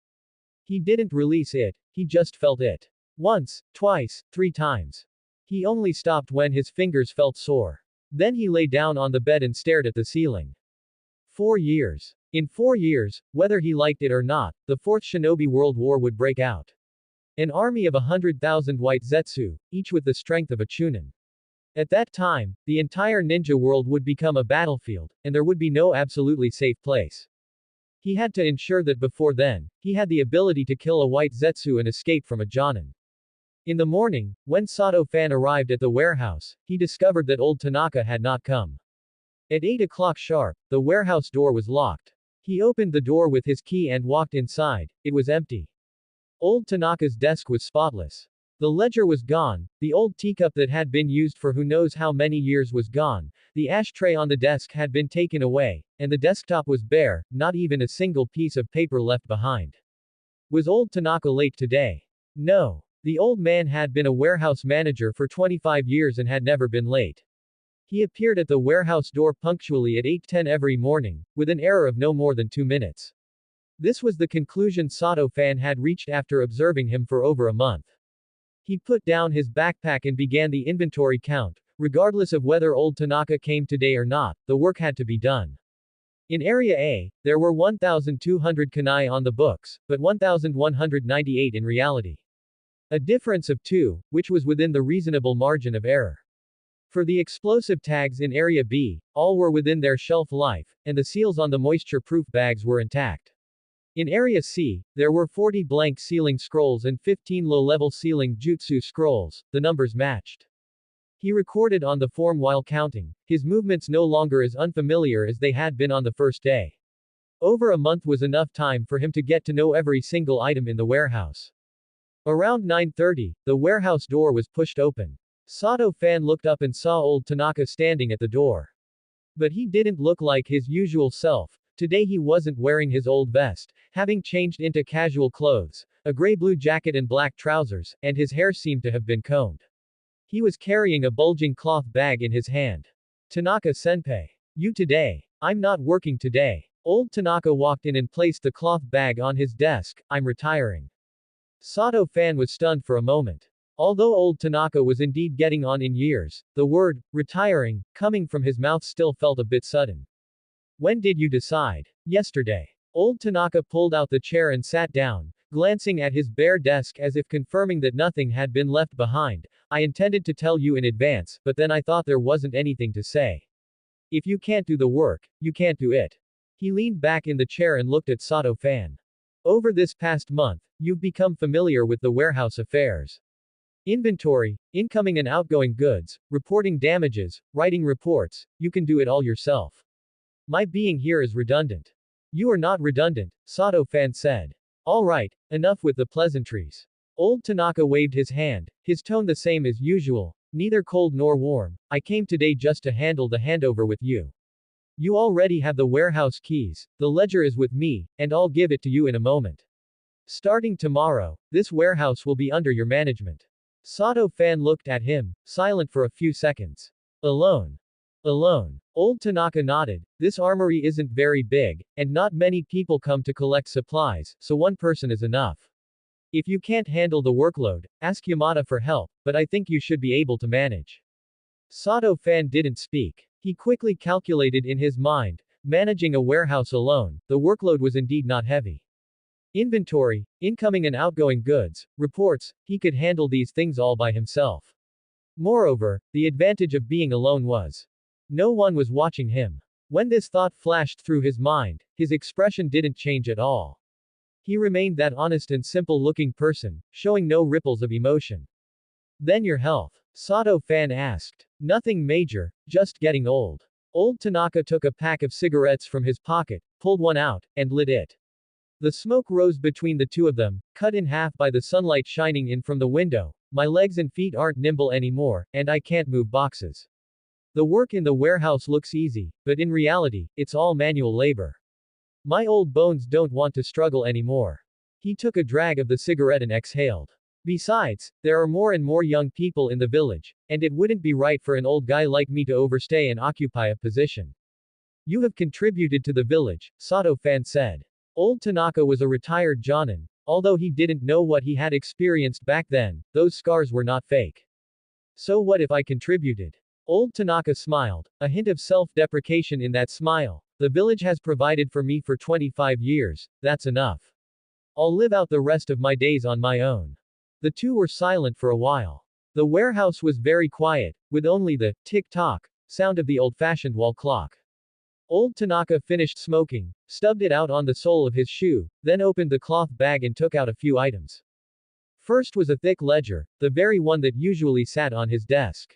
He didn't release it, he just felt it. Once, twice, 3 times. He only stopped when his fingers felt sore. Then he lay down on the bed and stared at the ceiling. 4 years. In 4 years, whether he liked it or not, the Fourth Shinobi World War would break out. An army of 100,000 white Zetsu, each with the strength of a Chunin. At that time, the entire ninja world would become a battlefield, and there would be no absolutely safe place. He had to ensure that before then, he had the ability to kill a white Zetsu and escape from a Jonin. In the morning, when Sato Fan arrived at the warehouse, he discovered that old Tanaka had not come. At 8 o'clock sharp, the warehouse door was locked. He opened the door with his key and walked inside, it was empty. Old Tanaka's desk was spotless. The ledger was gone, the old teacup that had been used for who knows how many years was gone, the ashtray on the desk had been taken away, and the desktop was bare, not even a single piece of paper left behind. Was old Tanaka late today? No. The old man had been a warehouse manager for 25 years and had never been late. He appeared at the warehouse door punctually at 8:10 every morning, with an error of no more than 2 minutes. This was the conclusion Sato-fan had reached after observing him for over a month. He put down his backpack and began the inventory count. Regardless of whether old Tanaka came today or not, the work had to be done. In Area A, there were 1,200 kanai on the books, but 1,198 in reality. A difference of 2, which was within the reasonable margin of error. For the explosive tags in Area B, all were within their shelf life, and the seals on the moisture-proof bags were intact. In Area C, there were 40 blank sealing scrolls and 15 low-level sealing jutsu scrolls, the numbers matched. He recorded on the form while counting, his movements no longer as unfamiliar as they had been on the first day. Over a month was enough time for him to get to know every single item in the warehouse. Around 9:30, the warehouse door was pushed open. Sato-fan looked up and saw old Tanaka standing at the door. But he didn't look like his usual self. Today he wasn't wearing his old vest, having changed into casual clothes, a gray-blue jacket and black trousers, and his hair seemed to have been combed. He was carrying a bulging cloth bag in his hand. Tanaka-senpai. You today? I'm not working today. Old Tanaka walked in and placed the cloth bag on his desk. I'm retiring. Sato-fan was stunned for a moment. Although old Tanaka was indeed getting on in years, the word, retiring, coming from his mouth still felt a bit sudden. When did you decide? Yesterday. Old Tanaka pulled out the chair and sat down, glancing at his bare desk as if confirming that nothing had been left behind. I intended to tell you in advance, but then I thought there wasn't anything to say. If you can't do the work, you can't do it. He leaned back in the chair and looked at Sato-fan. Over this past month, you've become familiar with the warehouse affairs. Inventory, incoming and outgoing goods, reporting damages, writing reports, you can do it all yourself. My being here is redundant. You are not redundant, Sato-fan said. All right, enough with the pleasantries. Old Tanaka waved his hand, his tone the same as usual, neither cold nor warm. I came today just to handle the handover with you. You already have the warehouse keys, the ledger is with me, and I'll give it to you in a moment. Starting tomorrow, this warehouse will be under your management. Sato-fan looked at him, silent for a few seconds. Alone. Alone. Old Tanaka nodded. This armory isn't very big, and not many people come to collect supplies, so one person is enough. If you can't handle the workload, ask Yamada for help, but I think you should be able to manage. Sato-fan didn't speak. He quickly calculated in his mind, managing a warehouse alone, the workload was indeed not heavy. Inventory, incoming and outgoing goods, reports, he could handle these things all by himself. Moreover, the advantage of being alone was no one was watching him. When this thought flashed through his mind, his expression didn't change at all. He remained that honest and simple-looking person, showing no ripples of emotion. Then your health? Sato-fan asked. Nothing major, just getting old. Old Tanaka took a pack of cigarettes from his pocket, pulled one out, and lit it. The smoke rose between the two of them, cut in half by the sunlight shining in from the window. My legs and feet aren't nimble anymore, and I can't move boxes. The work in the warehouse looks easy, but in reality, it's all manual labor. My old bones don't want to struggle anymore. He took a drag of the cigarette and exhaled. Besides, there are more and more young people in the village, and it wouldn't be right for an old guy like me to overstay and occupy a position. You have contributed to the village, Sato-fan said. Old Tanaka was a retired jonin. Although he didn't know what he had experienced back then, those scars were not fake. So what if I contributed? Old Tanaka smiled, a hint of self-deprecation in that smile. The village has provided for me for 25 years, that's enough. I'll live out the rest of my days on my own. The two were silent for a while. The warehouse was very quiet, with only the tick-tock sound of the old-fashioned wall clock. Old Tanaka finished smoking, stubbed it out on the sole of his shoe, then opened the cloth bag and took out a few items. First was a thick ledger, the very one that usually sat on his desk.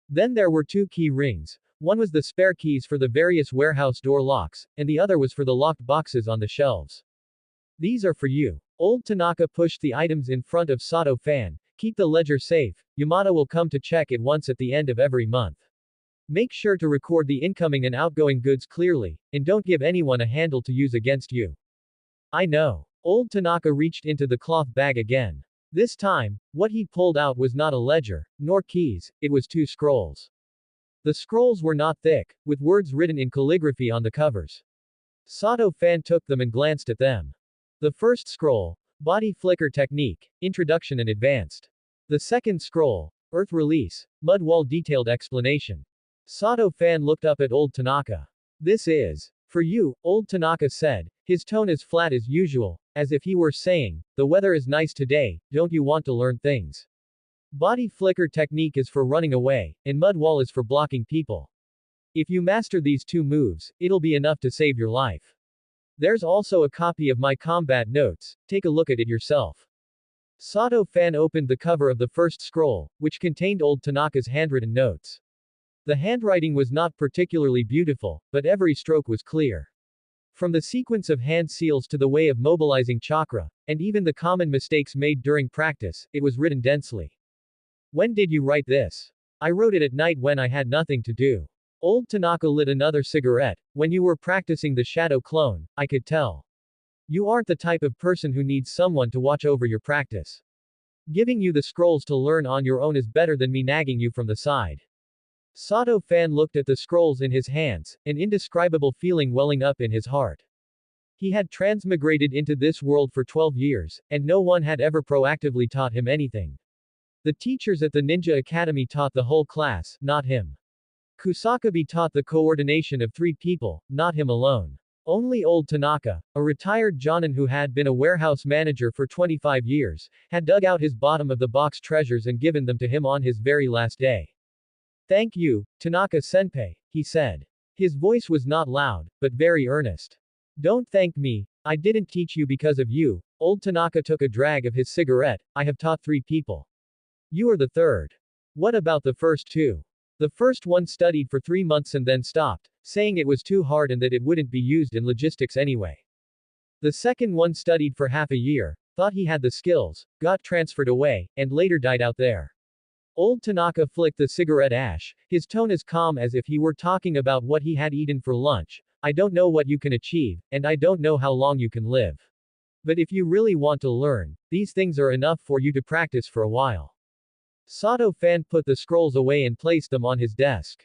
Then there were 2 key rings. One was the spare keys for the various warehouse door locks, and the other was for the locked boxes on the shelves. These are for you. Old Tanaka pushed the items in front of Sato-fan. Keep the ledger safe. Yamada will come to check it once at the end of every month. Make sure to record the incoming and outgoing goods clearly, and don't give anyone a handle to use against you. I know. Old Tanaka reached into the cloth bag again. This time, what he pulled out was not a ledger, nor keys, it was 2 scrolls. The scrolls were not thick, with words written in calligraphy on the covers. Sato-fan took them and glanced at them. The first scroll, Body Flicker Technique, Introduction and Advanced. The second scroll, Earth Release, Mud Wall Detailed Explanation. Sato-fan looked up at old Tanaka. This is for you, old Tanaka said, his tone as flat as usual, as if he were saying, the weather is nice today, don't you want to learn things? Body Flicker Technique is for running away, and Mud Wall is for blocking people. If you master these two moves, it'll be enough to save your life. There's also a copy of my combat notes, take a look at it yourself. Sato-fan opened the cover of the first scroll, which contained old Tanaka's handwritten notes. The handwriting was not particularly beautiful, but every stroke was clear. From the sequence of hand seals to the way of mobilizing chakra, and even the common mistakes made during practice, it was written densely. When did you write this? I wrote it at night when I had nothing to do. Old Tanaka lit another cigarette. When you were practicing the shadow clone, I could tell. You aren't the type of person who needs someone to watch over your practice. Giving you the scrolls to learn on your own is better than me nagging you from the side. Sato-fan looked at the scrolls in his hands, an indescribable feeling welling up in his heart. He had transmigrated into this world for 12 years, and no one had ever proactively taught him anything. The teachers at the Ninja Academy taught the whole class, not him. Kusakabe taught the coordination of 3 people, not him alone. Only old Tanaka, a retired jonin who had been a warehouse manager for 25 years, had dug out his bottom of the box treasures and given them to him on his very last day. Thank you, Tanaka-senpai, he said. His voice was not loud, but very earnest. Don't thank me, I didn't teach you because of you. Old Tanaka took a drag of his cigarette. I have taught 3 people. You are the third. What about the first 2? The first one studied for 3 months and then stopped, saying it was too hard and that it wouldn't be used in logistics anyway. The second one studied for half a year, thought he had the skills, got transferred away, and later died out there. Old Tanaka flicked the cigarette ash, his tone as calm as if he were talking about what he had eaten for lunch. I don't know what you can achieve, and I don't know how long you can live. But if you really want to learn, these things are enough for you to practice for a while. Sato-fan put the scrolls away and placed them on his desk.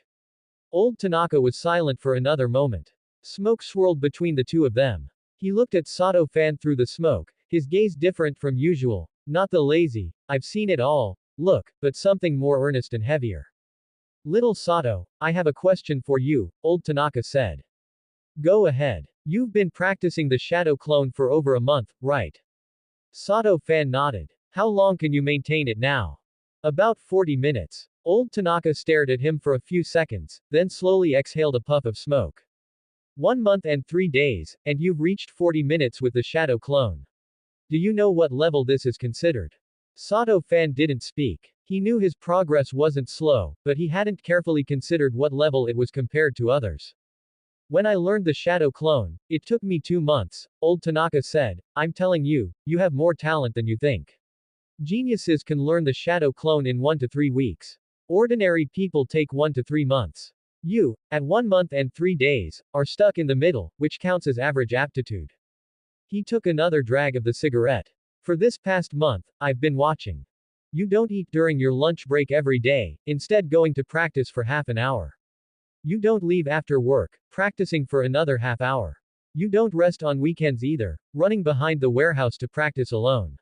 Old Tanaka was silent for another moment. Smoke swirled between the two of them. He looked at Sato-fan through the smoke, his gaze different from usual, not the lazy, I've seen it all, look, but something more earnest and heavier. Little Sato, I have a question for you, old Tanaka said. Go ahead. You've been practicing the shadow clone for over a month, right? Sato-fan nodded. How long can you maintain it now? About 40 minutes. Old Tanaka stared at him for a few seconds, then slowly exhaled a puff of smoke. 1 month and 3 days, and you've reached 40 minutes with the shadow clone. Do you know what level this is considered? Sato-fan didn't speak. He knew his progress wasn't slow, but he hadn't carefully considered what level it was compared to others. When I learned the shadow clone, it took me 2 months, old Tanaka said. I'm telling you, you have more talent than you think. Geniuses can learn the shadow clone in 1 to 3 weeks. Ordinary people take 1 to 3 months. You, at 1 month and 3 days, are stuck in the middle, which counts as average aptitude. He took another drag of the cigarette. For this past month, I've been watching. You don't eat during your lunch break every day, instead going to practice for half an hour. You don't leave after work, practicing for another half hour. You don't rest on weekends either, running behind the warehouse to practice alone.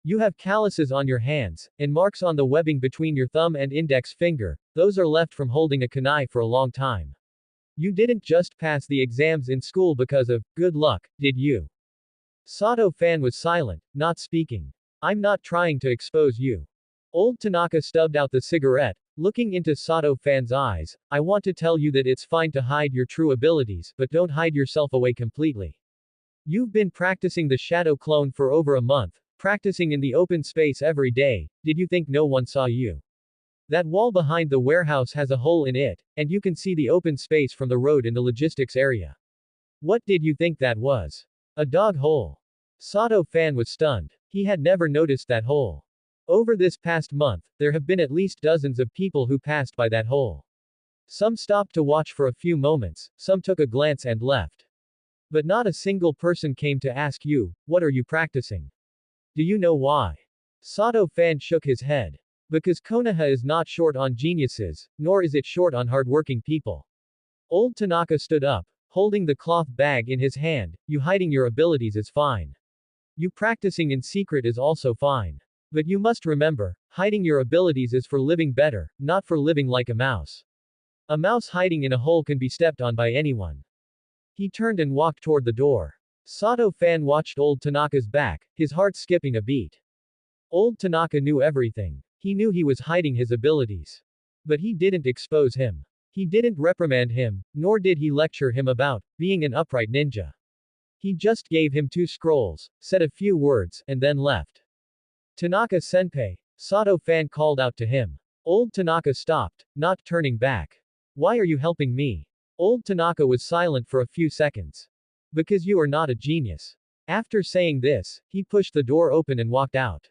You have calluses on your hands, and marks on the webbing between your thumb and index finger, those are left from holding a kunai for a long time. You didn't just pass the exams in school because of good luck, did you? Sato-fan was silent, not speaking. I'm not trying to expose you. Old Tanaka stubbed out the cigarette, looking into Sato-fan's eyes. I want to tell you that it's fine to hide your true abilities, but don't hide yourself away completely. You've been practicing the shadow clone for over a month. Practicing in the open space every day, did you think no one saw you? That wall behind the warehouse has a hole in it, and you can see the open space from the road in the logistics area. What did you think that was? A dog hole. Sato-fan was stunned. He had never noticed that hole. Over this past month, there have been at least dozens of people who passed by that hole. Some stopped to watch for a few moments, some took a glance and left. But not a single person came to ask you, what are you practicing? Do you know why? Sato-fan shook his head. Because Konoha is not short on geniuses, nor is it short on hardworking people. Old Tanaka stood up, holding the cloth bag in his hand. You hiding your abilities is fine. You practicing in secret is also fine. But you must remember, hiding your abilities is for living better, not for living like a mouse. A mouse hiding in a hole can be stepped on by anyone. He turned and walked toward the door. Sato Fan watched old Tanaka's back, his heart skipping a beat. Old Tanaka knew everything. He knew he was hiding his abilities. But he didn't expose him. He didn't reprimand him, nor did he lecture him about being an upright ninja. He just gave him 2 scrolls, said a few words, and then left. Tanaka-senpai, Sato Fan called out to him. Old Tanaka stopped, not turning back. Why are you helping me? Old Tanaka was silent for a few seconds. Because you are not a genius. After saying this, he pushed the door open and walked out.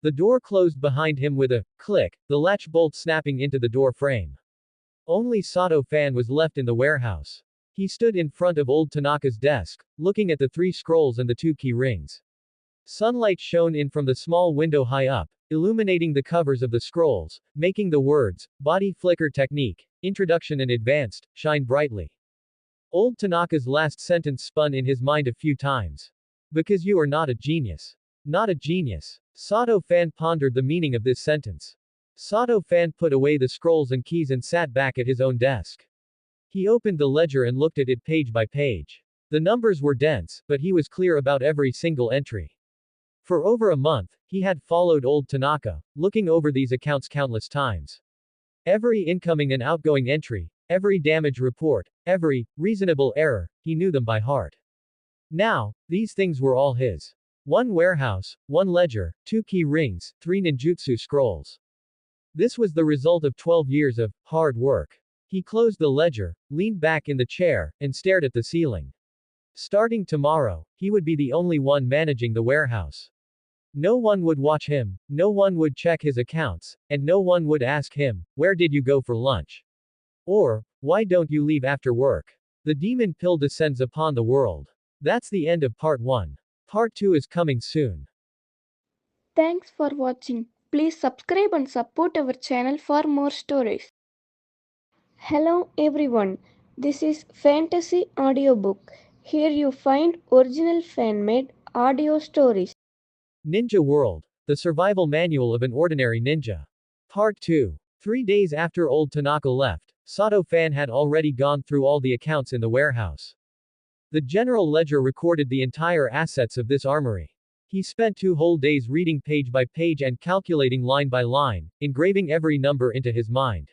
The door closed behind him with a click, the latch bolt snapping into the door frame. Only Sato Fan was left in the warehouse. He stood in front of old Tanaka's desk, looking at the 3 scrolls and the 2 key rings. Sunlight shone in from the small window high up, illuminating the covers of the scrolls, making the words, body flicker technique, introduction and advanced, shine brightly. Old Tanaka's last sentence spun in his mind a few times. Because you are not a genius. Not a genius. Sato Fan pondered the meaning of this sentence. Sato Fan put away the scrolls and keys and sat back at his own desk. He opened the ledger and looked at it page by page. The numbers were dense, but he was clear about every single entry. For over a month, he had followed old Tanaka, looking over these accounts countless times. Every incoming and outgoing entry, every damage report, every reasonable error, he knew them by heart. Now, these things were all his. 1 warehouse, 1 ledger, 2 key rings, 3 ninjutsu scrolls. This was the result of 12 years of hard work. He closed the ledger, leaned back in the chair, and stared at the ceiling. Starting tomorrow, he would be the only one managing the warehouse. No one would watch him, no one would check his accounts, and no one would ask him, where did you go for lunch? Or, why don't you leave after work? The demon pill descends upon the world. That's the end of part 1. Part 2 is coming soon. Thanks for watching. Please subscribe and support our channel for more stories. Hello everyone. This is Fantasy Audiobook. Here you find original fan-made audio stories. Ninja World. The Survival Manual of an Ordinary Ninja. Part 2. 3 days after old Tanaka left, Sato Fan had already gone through all the accounts in the warehouse. The general ledger recorded the entire assets of this armory. He spent 2 whole days reading page by page and calculating line by line, engraving every number into his mind.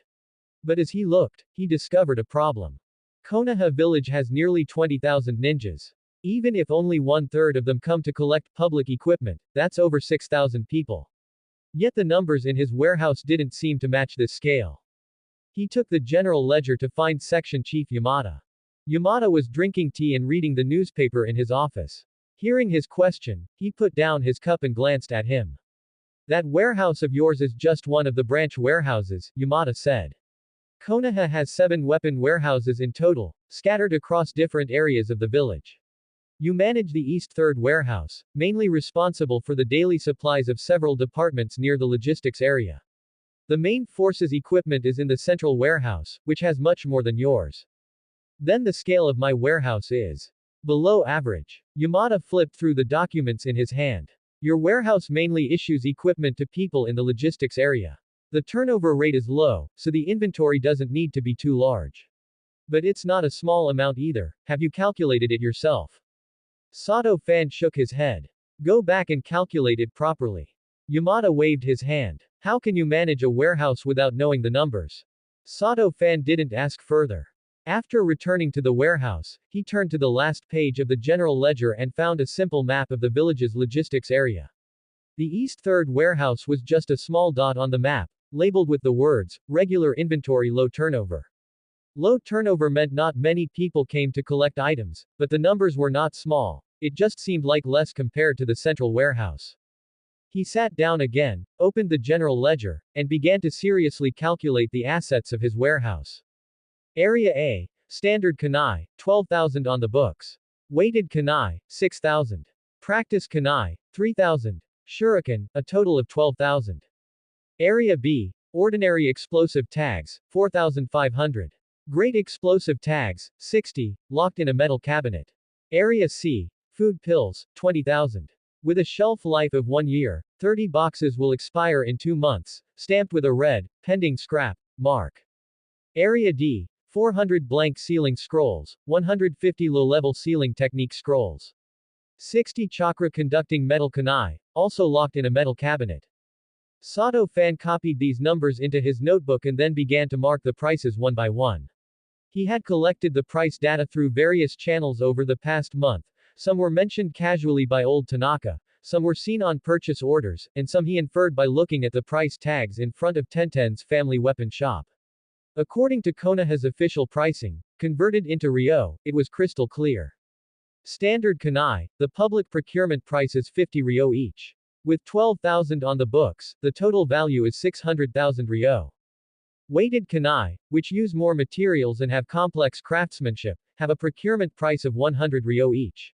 But as he looked, he discovered a problem. Konoha village has nearly 20,000 ninjas. Even if only 1/3 of them come to collect public equipment, that's over 6,000 people. Yet the numbers in his warehouse didn't seem to match this scale. He took the general ledger to find section chief Yamada. Yamada was drinking tea and reading the newspaper in his office. Hearing his question, he put down his cup and glanced at him. That warehouse of yours is just one of the branch warehouses, Yamada said. Konoha has 7 weapon warehouses in total, scattered across different areas of the village. You manage the East Third warehouse, mainly responsible for the daily supplies of several departments near the logistics area. The main forces equipment is in the central warehouse, which has much more than yours. Then the scale of my warehouse is below average. Yamada flipped through the documents in his hand. Your warehouse mainly issues equipment to people in the logistics area. The turnover rate is low, so the inventory doesn't need to be too large. But it's not a small amount either. Have you calculated it yourself? Sato Fan shook his head. Go back and calculate it properly. Yamada waved his hand. How can you manage a warehouse without knowing the numbers? Sato Fan didn't ask further. After returning to the warehouse, he turned to the last page of the general ledger and found a simple map of the village's logistics area. The East Third warehouse was just a small dot on the map, labeled with the words, regular inventory low turnover. Low turnover meant not many people came to collect items, but the numbers were not small. It just seemed like less compared to the central warehouse. He sat down again, opened the general ledger, and began to seriously calculate the assets of his warehouse. Area A, Standard Kunai, 12,000 on the books. Weighted Kunai, 6,000. Practice Kunai, 3,000. Shuriken, a total of 12,000. Area B, Ordinary Explosive Tags, 4,500. Great explosive tags, 60, locked in a metal cabinet. Area C. Food pills, 20,000. With a shelf life of 1 year, 30 boxes will expire in 2 months, stamped with a red, pending scrap, mark. Area D. 400 blank sealing scrolls, 150 low-level sealing technique scrolls. 60 chakra conducting metal kunai, also locked in a metal cabinet. Sato Fan copied these numbers into his notebook and then began to mark the prices one by one. He had collected the price data through various channels over the past month. Some were mentioned casually by old Tanaka, some were seen on purchase orders, and some he inferred by looking at the price tags in front of Tenten's family weapon shop. According to Konoha's official pricing, converted into ryo, it was crystal clear. Standard kunai, the public procurement price is 50 ryo each. With 12,000 on the books, the total value is 600,000 ryo. Weighted kunai, which use more materials and have complex craftsmanship, have a procurement price of 100 ryo each.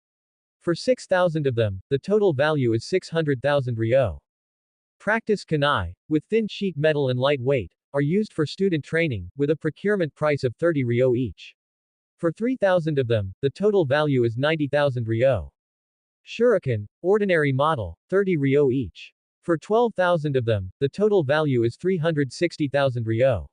For 6,000 of them, the total value is 600,000 ryo. Practice kunai, with thin sheet metal and light weight, are used for student training, with a procurement price of 30 ryo each. For 3,000 of them, the total value is 90,000 ryo. Shuriken, ordinary model, 30 ryo each. For 12,000 of them, the total value is 360,000 ryo.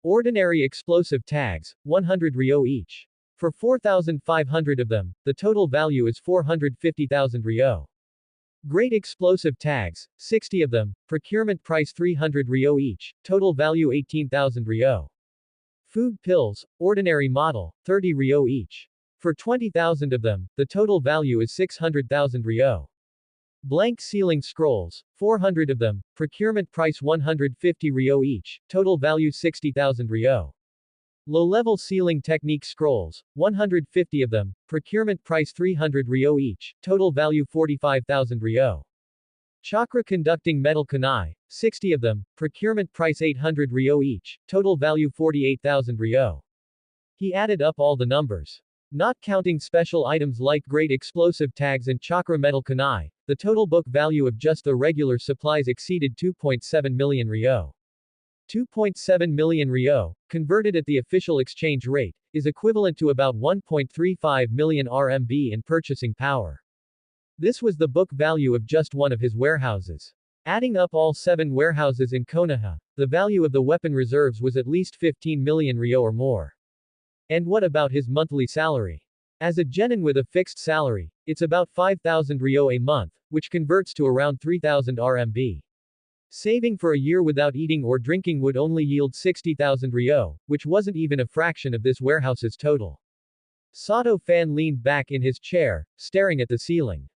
Ordinary explosive tags, 100 ryo each. For 4,500 of them, the total value is 450,000 ryo. Great explosive tags, 60 of them, procurement price 300 ryo each, total value 18,000 ryo. Food pills, ordinary model, 30 ryo each. For 20,000 of them, the total value is 600,000 ryo. Blank sealing scrolls, 400 of them, procurement price 150 ryo each, total value 60,000 ryo. Low-level sealing technique scrolls, 150 of them, procurement price 300 ryo each, total value 45,000 ryo. Chakra conducting metal kunai, 60 of them, procurement price 800 ryo each, total value 48,000 ryo. He added up all the numbers. Not counting special items like great explosive tags and chakra metal kunai, the total book value of just the regular supplies exceeded 2.7 million ryo. 2.7 million ryo, converted at the official exchange rate, is equivalent to about 1.35 million RMB in purchasing power. This was the book value of just one of his warehouses. Adding up all 7 warehouses in Konoha, the value of the weapon reserves was at least 15 million ryo or more. And what about his monthly salary? As a genin with a fixed salary, it's about 5,000 ryo a month, which converts to around 3,000 RMB. Saving for a year without eating or drinking would only yield 60,000 ryo, which wasn't even a fraction of this warehouse's total. Sato Fan leaned back in his chair, staring at the ceiling.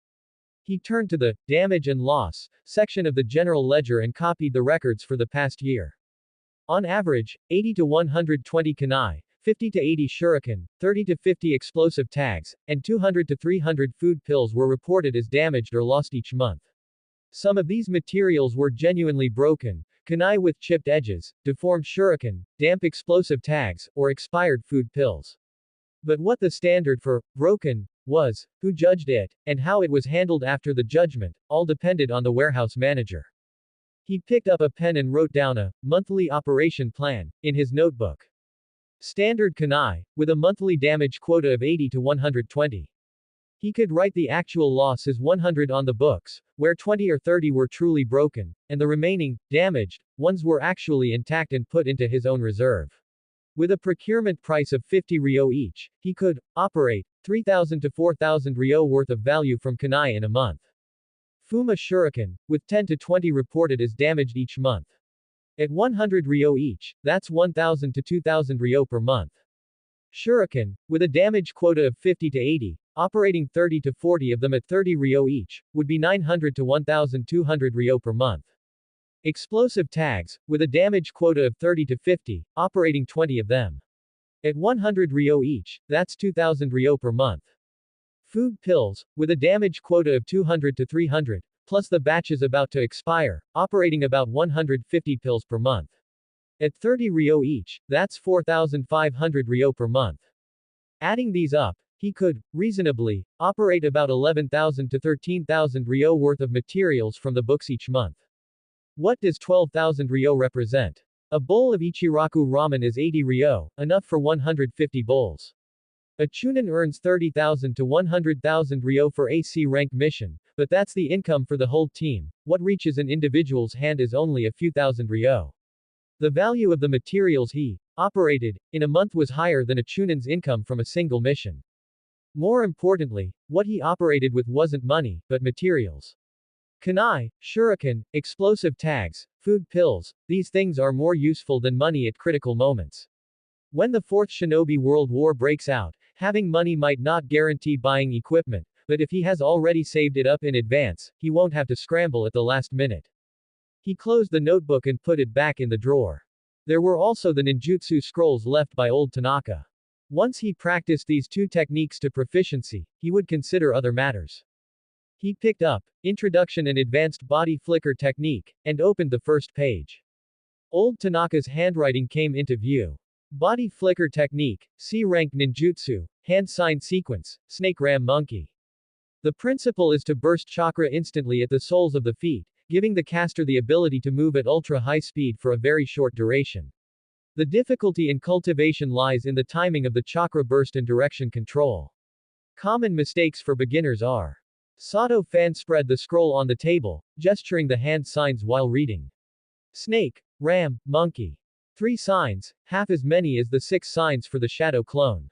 He turned to the damage and loss section of the general ledger and copied the records for the past year. On average, 80 to 120 kunai, 50 to 80 shuriken, 30 to 50 explosive tags, and 200 to 300 food pills were reported as damaged or lost each month. Some of these materials were genuinely broken, kunai with chipped edges, deformed shuriken, damp explosive tags, or expired food pills. But what the standard for broken was, who judged it, and how it was handled after the judgment, all depended on the warehouse manager. He picked up a pen and wrote down a monthly operation plan in his notebook. Standard kunai, with a monthly damage quota of 80 to 120. He could write the actual loss as 100 on the books, where 20 or 30 were truly broken, and the remaining, damaged, ones were actually intact and put into his own reserve. With a procurement price of 50 ryo each, he could operate 3,000 to 4,000 ryo worth of value from kunai in a month. Fuma shuriken, with 10 to 20 reported as damaged each month. At 100 ryo each, that's 1,000 to 2,000 ryo per month. Shuriken, with a damage quota of 50 to 80, operating 30 to 40 of them at 30 ryo each, would be 900 to 1,200 ryo per month. Explosive tags, with a damage quota of 30 to 50, operating 20 of them. At 100 ryo each, that's 2,000 ryo per month. Food pills, with a damage quota of 200 to 300, plus the batches about to expire, operating about 150 pills per month. At 30 ryo each, that's 4,500 ryo per month. Adding these up, he could, reasonably, operate about 11,000 to 13,000 ryo worth of materials from the books each month. What does 12,000 ryo represent? A bowl of Ichiraku ramen is 80 ryo, enough for 150 bowls. A Chunin earns 30,000 to 100,000 ryo for a C-rank mission, but that's the income for the whole team. What reaches an individual's hand is only a few thousand ryo. The value of the materials he operated in a month was higher than a Chunin's income from a single mission. More importantly, what he operated with wasn't money, but materials. Kunai, shuriken, explosive tags, food pills, these things are more useful than money at critical moments. When the Fourth Shinobi World War breaks out, having money might not guarantee buying equipment, but if he has already saved it up in advance, he won't have to scramble at the last minute. He closed the notebook and put it back in the drawer. There were also the ninjutsu scrolls left by old Tanaka. Once he practiced these two techniques to proficiency, he would consider other matters. He picked up Introduction and Advanced Body Flicker Technique, and opened the first page. Old Tanaka's handwriting came into view. Body Flicker Technique, C-rank ninjutsu, hand sign sequence, snake ram monkey. The principle is to burst chakra instantly at the soles of the feet, giving the caster the ability to move at ultra-high speed for a very short duration. The difficulty in cultivation lies in the timing of the chakra burst and direction control. Common mistakes for beginners are: Sato fan spread the scroll on the table, gesturing the hand signs while reading. Snake, ram, monkey. 3 signs, half as many as the 6 signs for the shadow clone.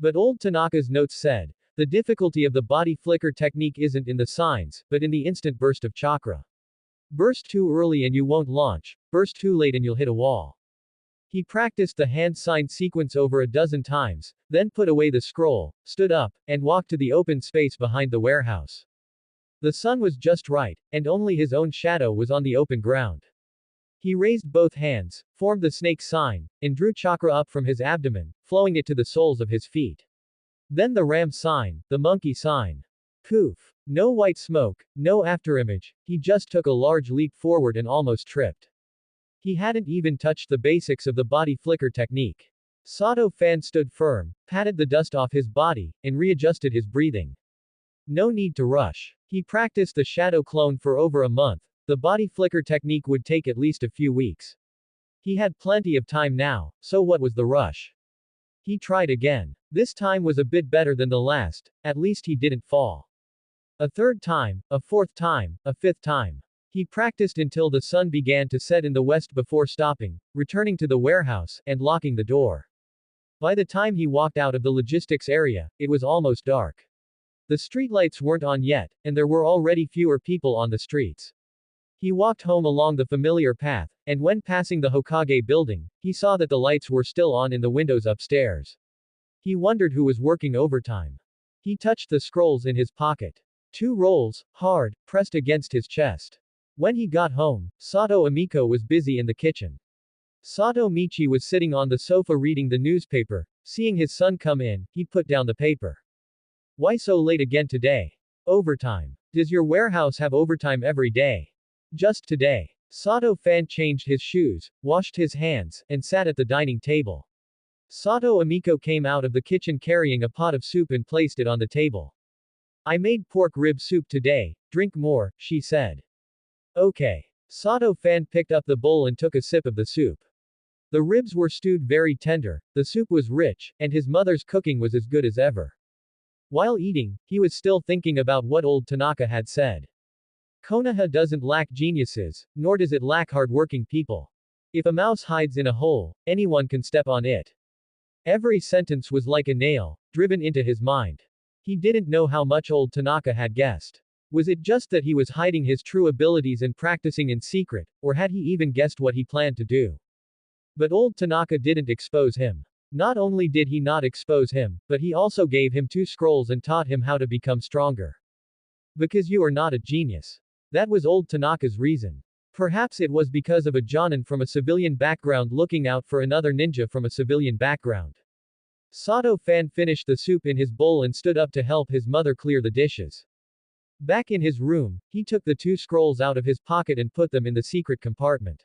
But old Tanaka's notes said, the difficulty of the body flicker technique isn't in the signs, but in the instant burst of chakra. Burst too early and you won't launch, burst too late and you'll hit a wall. He practiced the hand sign sequence over a dozen times, then put away the scroll, stood up, and walked to the open space behind the warehouse. The sun was just right, and only his own shadow was on the open ground. He raised both hands, formed the snake sign, and drew chakra up from his abdomen, flowing it to the soles of his feet. Then the ram sign, the monkey sign. Poof. No white smoke, no afterimage, he just took a large leap forward and almost tripped. He hadn't even touched the basics of the body flicker technique. Sato fan stood firm, patted the dust off his body, and readjusted his breathing. No need to rush. He practiced the shadow clone for over a month. The body flicker technique would take at least a few weeks. He had plenty of time now, so what was the rush? He tried again. This time was a bit better than the last, at least he didn't fall. A third time, a fourth time, a fifth time. He practiced until the sun began to set in the west before stopping, returning to the warehouse, and locking the door. By the time he walked out of the logistics area, it was almost dark. The streetlights weren't on yet, and there were already fewer people on the streets. He walked home along the familiar path, and when passing the Hokage building, he saw that the lights were still on in the windows upstairs. He wondered who was working overtime. He touched the scrolls in his pocket. 2 rolls, hard, pressed against his chest. When he got home, Sato Amiko was busy in the kitchen. Sato Michi was sitting on the sofa reading the newspaper. Seeing his son come in, he put down the paper. Why so late again today? Overtime. Does your warehouse have overtime every day? Just today. Sato fan changed his shoes, washed his hands, and sat at the dining table. Sato Amiko came out of the kitchen carrying a pot of soup and placed it on the table. I made pork rib soup today, drink more, she said. Okay. Sato fan picked up the bowl and took a sip of the soup. The ribs were stewed very tender, the soup was rich, and his mother's cooking was as good as ever. While eating, he was still thinking about what old Tanaka had said. Konoha doesn't lack geniuses, nor does it lack hardworking people. If a mouse hides in a hole, anyone can step on it. Every sentence was like a nail, driven into his mind. He didn't know how much old Tanaka had guessed. Was it just that he was hiding his true abilities and practicing in secret, or had he even guessed what he planned to do? But old Tanaka didn't expose him. Not only did he not expose him, but he also gave him 2 scrolls and taught him how to become stronger. Because you are not a genius. That was old Tanaka's reason. Perhaps it was because of a jonin from a civilian background looking out for another ninja from a civilian background. Sato fan finished the soup in his bowl and stood up to help his mother clear the dishes. Back in his room, he took the 2 scrolls out of his pocket and put them in the secret compartment.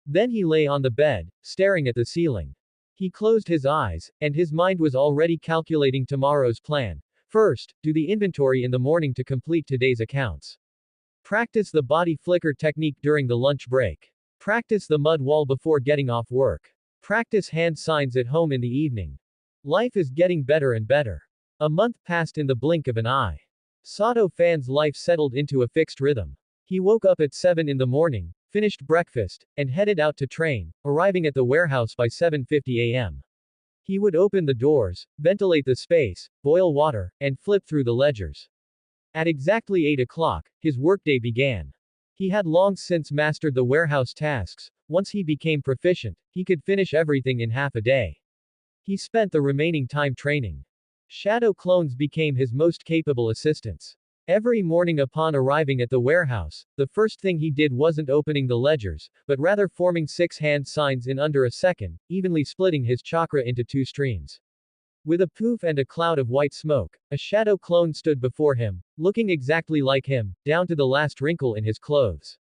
Then he lay on the bed, staring at the ceiling. He closed his eyes, and his mind was already calculating tomorrow's plan. First, do the inventory in the morning to complete today's accounts. Practice the body flicker technique during the lunch break. Practice the mud wall before getting off work. Practice hand signs at home in the evening. Life is getting better and better. A month passed in the blink of an eye. Sato Fan's life settled into a fixed rhythm. He woke up at 7 in the morning, finished breakfast, and headed out to train, arriving at the warehouse by 7:50 a.m. He would open the doors, ventilate the space, boil water, and flip through the ledgers. At exactly 8 o'clock, his workday began. He had long since mastered the warehouse tasks. Once he became proficient, he could finish everything in half a day. He spent the remaining time training. Shadow clones became his most capable assistants. Every morning upon arriving at the warehouse, the first thing he did wasn't opening the ledgers, but rather forming 6 hand signs in under a second, evenly splitting his chakra into 2 streams. With a poof and a cloud of white smoke, a shadow clone stood before him, looking exactly like him, down to the last wrinkle in his clothes.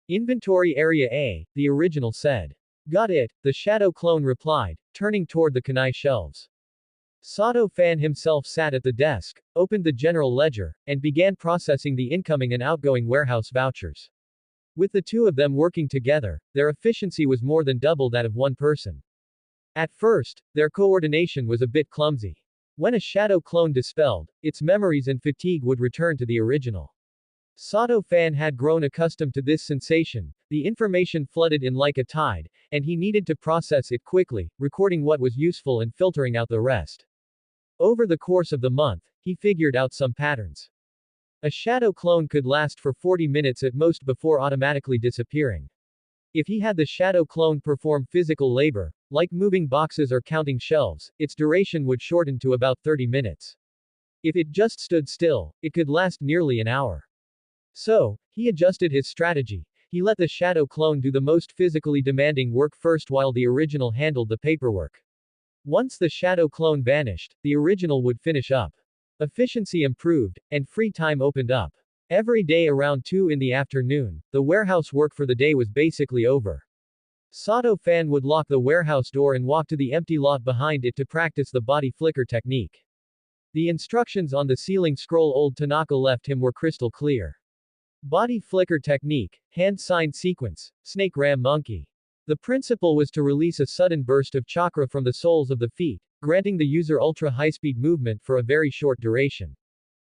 Inventory Area A, the original said. Got it, the shadow clone replied, turning toward the kunai shelves. Sato Fan himself sat at the desk, opened the general ledger, and began processing the incoming and outgoing warehouse vouchers. With the two of them working together, their efficiency was more than double that of one person. At first, their coordination was a bit clumsy. When a shadow clone dispelled, its memories and fatigue would return to the original. Sato Fan had grown accustomed to this sensation, the information flooded in like a tide, and he needed to process it quickly, recording what was useful and filtering out the rest. Over the course of the month, he figured out some patterns. A shadow clone could last for 40 minutes at most before automatically disappearing. If he had the shadow clone perform physical labor, like moving boxes or counting shelves, its duration would shorten to about 30 minutes. If it just stood still, it could last nearly an hour. So, he adjusted his strategy. He let the shadow clone do the most physically demanding work first while the original handled the paperwork. Once the shadow clone vanished, the original would finish up. Efficiency improved, and free time opened up. Every day around 2 in the afternoon, the warehouse work for the day was basically over. Sato Fan would lock the warehouse door and walk to the empty lot behind it to practice the body flicker technique. The instructions on the ceiling scroll old Tanaka left him were crystal clear. Body flicker technique, hand sign sequence, snake ram monkey. The principle was to release a sudden burst of chakra from the soles of the feet, granting the user ultra-high-speed movement for a very short duration.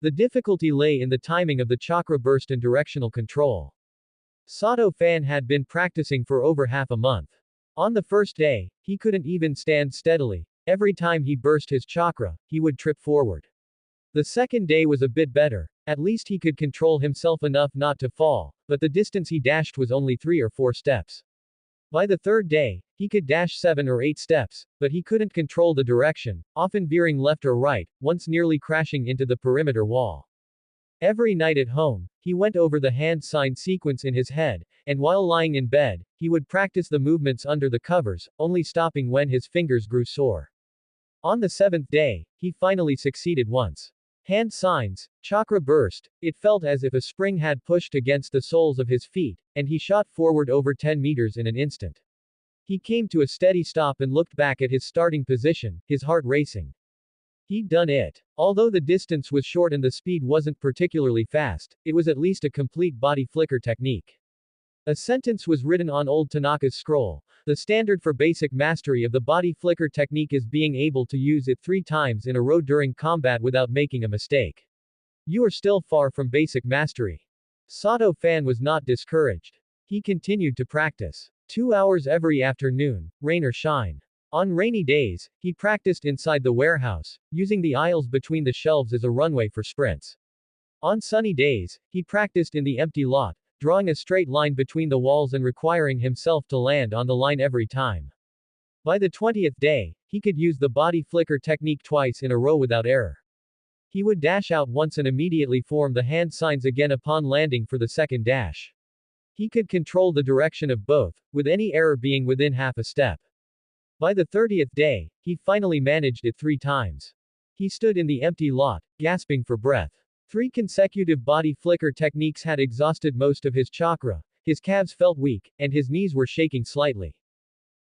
The difficulty lay in the timing of the chakra burst and directional control. Sato Fan had been practicing for over half a month. On the first day, he couldn't even stand steadily. Every time he burst his chakra, he would trip forward. The second day was a bit better. At least he could control himself enough not to fall, but the distance he dashed was only 3 or 4 steps. By the third day, he could dash 7 or 8 steps, but he couldn't control the direction, often veering left or right, once nearly crashing into the perimeter wall. Every night at home, he went over the hand sign sequence in his head, and while lying in bed, he would practice the movements under the covers, only stopping when his fingers grew sore. On the 7th day, he finally succeeded once. Hand signs, chakra burst, it felt as if a spring had pushed against the soles of his feet, and he shot forward over 10 meters in an instant. He came to a steady stop and looked back at his starting position, his heart racing. He'd done it. Although the distance was short and the speed wasn't particularly fast, it was at least a complete body flicker technique. A sentence was written on old Tanaka's scroll. The standard for basic mastery of the body flicker technique is being able to use it 3 times in a row during combat without making a mistake. You are still far from basic mastery. Sato Fan was not discouraged. He continued to practice. 2 hours every afternoon, rain or shine. On rainy days, he practiced inside the warehouse, using the aisles between the shelves as a runway for sprints. On sunny days, he practiced in the empty lot, drawing a straight line between the walls and requiring himself to land on the line every time. By the 20th day, he could use the body flicker technique twice in a row without error. He would dash out once and immediately form the hand signs again upon landing for the second dash. He could control the direction of both, with any error being within half a step. By the 30th day, he finally managed it 3 times. He stood in the empty lot, gasping for breath. 3 consecutive body flicker techniques had exhausted most of his chakra, his calves felt weak, and his knees were shaking slightly.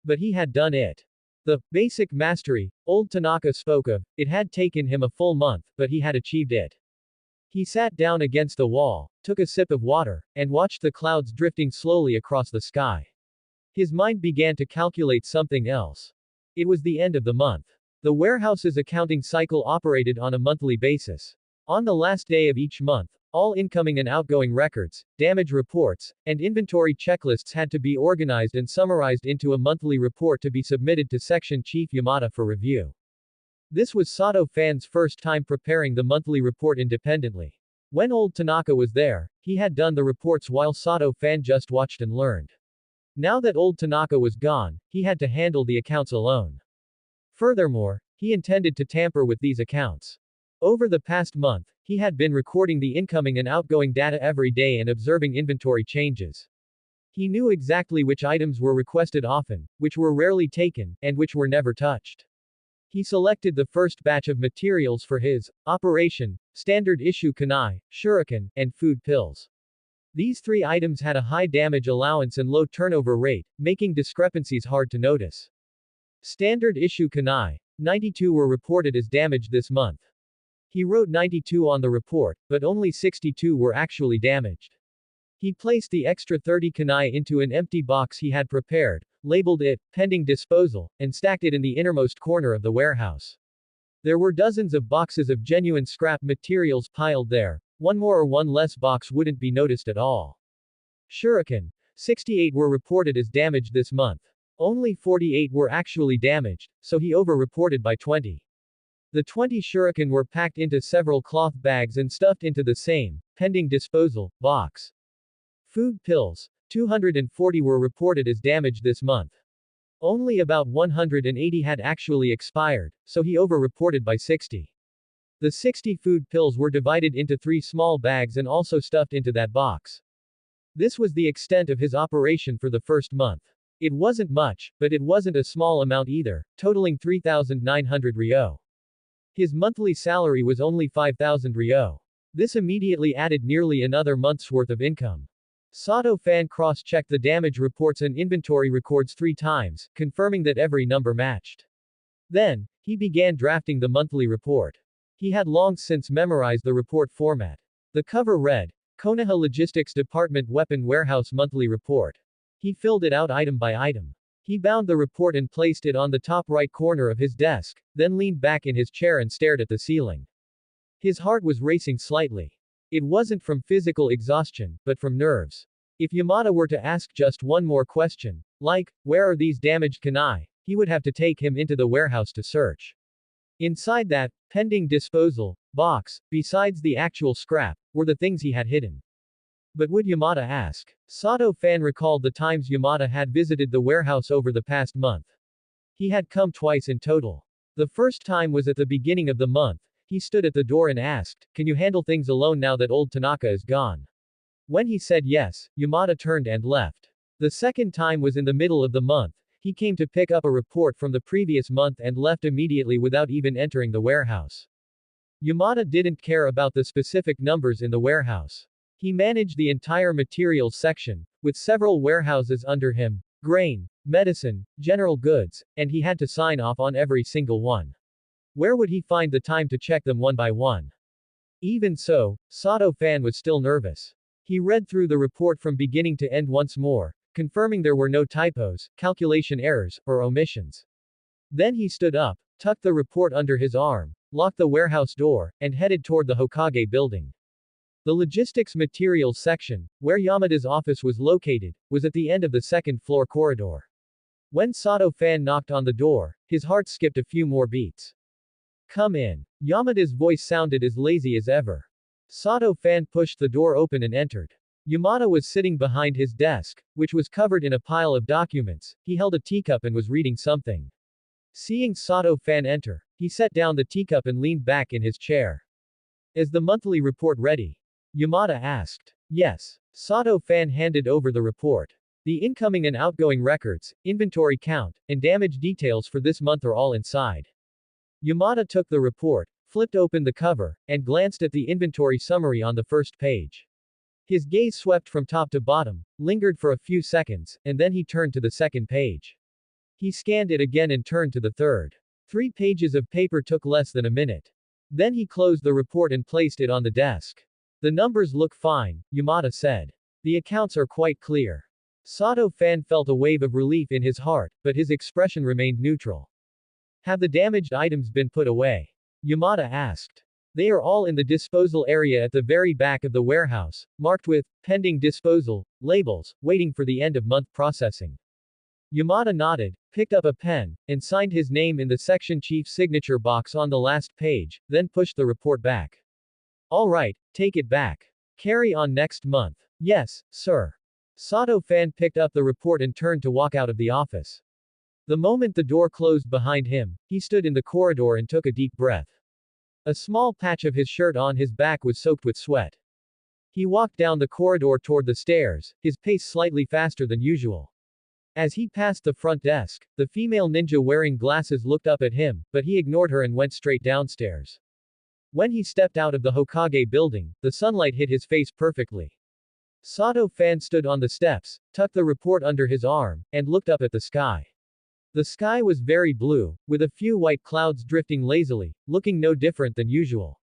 But he had done it. The basic mastery old Tanaka spoke of, it had taken him a full month, but he had achieved it. He sat down against the wall, took a sip of water, and watched the clouds drifting slowly across the sky. His mind began to calculate something else. It was the end of the month. The warehouse's accounting cycle operated on a monthly basis. On the last day of each month, all incoming and outgoing records, damage reports, and inventory checklists had to be organized and summarized into a monthly report to be submitted to Section Chief Yamada for review. This was Sato Fan's first time preparing the monthly report independently. When old Tanaka was there, he had done the reports while Sato Fan just watched and learned. Now that old Tanaka was gone, he had to handle the accounts alone. Furthermore, he intended to tamper with these accounts. Over the past month, he had been recording the incoming and outgoing data every day and observing inventory changes. He knew exactly which items were requested often, which were rarely taken, and which were never touched. He selected the first batch of materials for his operation, standard issue kunai, shuriken, and food pills. These three items had a high damage allowance and low turnover rate, making discrepancies hard to notice. Standard issue kunai, 92 were reported as damaged this month. He wrote 92 on the report, but only 62 were actually damaged. He placed the extra 30 kunai into an empty box he had prepared, labeled it, pending disposal, and stacked it in the innermost corner of the warehouse. There were dozens of boxes of genuine scrap materials piled there. One more or one less box wouldn't be noticed at all. Shuriken, 68 were reported as damaged this month. Only 48 were actually damaged, so he over-reported by 20. The 20 shuriken were packed into several cloth bags and stuffed into the same, pending disposal, box. Food pills, 240 were reported as damaged this month. Only about 180 had actually expired, so he over-reported by 60. The 60 food pills were divided into 3 small bags and also stuffed into that box. This was the extent of his operation for the first month. It wasn't much, but it wasn't a small amount either, totaling 3,900 ryo. His monthly salary was only 5,000 ryo. This immediately added nearly another month's worth of income. Sato Fan cross-checked the damage reports and inventory records 3 times, confirming that every number matched. Then, he began drafting the monthly report. He had long since memorized the report format. The cover read, Konoha Logistics Department Weapon Warehouse Monthly Report. He filled it out item by item. He bound the report and placed it on the top right corner of his desk, then leaned back in his chair and stared at the ceiling. His heart was racing slightly. It wasn't from physical exhaustion, but from nerves. If Yamada were to ask just one more question, like, where are these damaged kunai, he would have to take him into the warehouse to search. Inside that, pending disposal, box, besides the actual scrap, were the things he had hidden. But would Yamada ask? Sato Fan recalled the times Yamada had visited the warehouse over the past month. He had come twice in total. The first time was at the beginning of the month. He stood at the door and asked, can you handle things alone now that old Tanaka is gone? When he said yes, Yamada turned and left. The second time was in the middle of the month. He came to pick up a report from the previous month and left immediately without even entering the warehouse. Yamada didn't care about the specific numbers in the warehouse. He managed the entire materials section, with several warehouses under him, grain, medicine, general goods, and he had to sign off on every single one. Where would he find the time to check them one by one? Even so, Sato Fan was still nervous. He read through the report from beginning to end once more, confirming there were no typos, calculation errors, or omissions. Then he stood up, tucked the report under his arm, locked the warehouse door, and headed toward the Hokage building. The logistics materials section, where Yamada's office was located, was at the end of the second-floor corridor. When Sato Fan knocked on the door, his heart skipped a few more beats. Come in. Yamada's voice sounded as lazy as ever. Sato Fan pushed the door open and entered. Yamada was sitting behind his desk, which was covered in a pile of documents. He held a teacup and was reading something. Seeing Sato Fan enter, he set down the teacup and leaned back in his chair. Is the monthly report ready? Yamada asked. Yes. Sato Fan handed over the report. The incoming and outgoing records, inventory count, and damage details for this month are all inside. Yamada took the report, flipped open the cover, and glanced at the inventory summary on the first page. His gaze swept from top to bottom, lingered for a few seconds, and then he turned to the second page. He scanned it again and turned to the third. 3 pages of paper took less than a minute. Then he closed the report and placed it on the desk. The numbers look fine, Yamada said. The accounts are quite clear. Sato-fan felt a wave of relief in his heart, but his expression remained neutral. Have the damaged items been put away? Yamada asked. They are all in the disposal area at the very back of the warehouse, marked with pending disposal labels, waiting for the end-of-month processing. Yamada nodded, picked up a pen, and signed his name in the section chief's signature box on the last page, then pushed the report back. All right, take it back. Carry on next month. Yes, sir. Sato-fan picked up the report and turned to walk out of the office. The moment the door closed behind him, he stood in the corridor and took a deep breath. A small patch of his shirt on his back was soaked with sweat. He walked down the corridor toward the stairs, his pace slightly faster than usual. As he passed the front desk, the female ninja wearing glasses looked up at him, but he ignored her and went straight downstairs. When he stepped out of the Hokage building, the sunlight hit his face perfectly. Sato-fan stood on the steps, tucked the report under his arm, and looked up at the sky. The sky was very blue, with a few white clouds drifting lazily, looking no different than usual.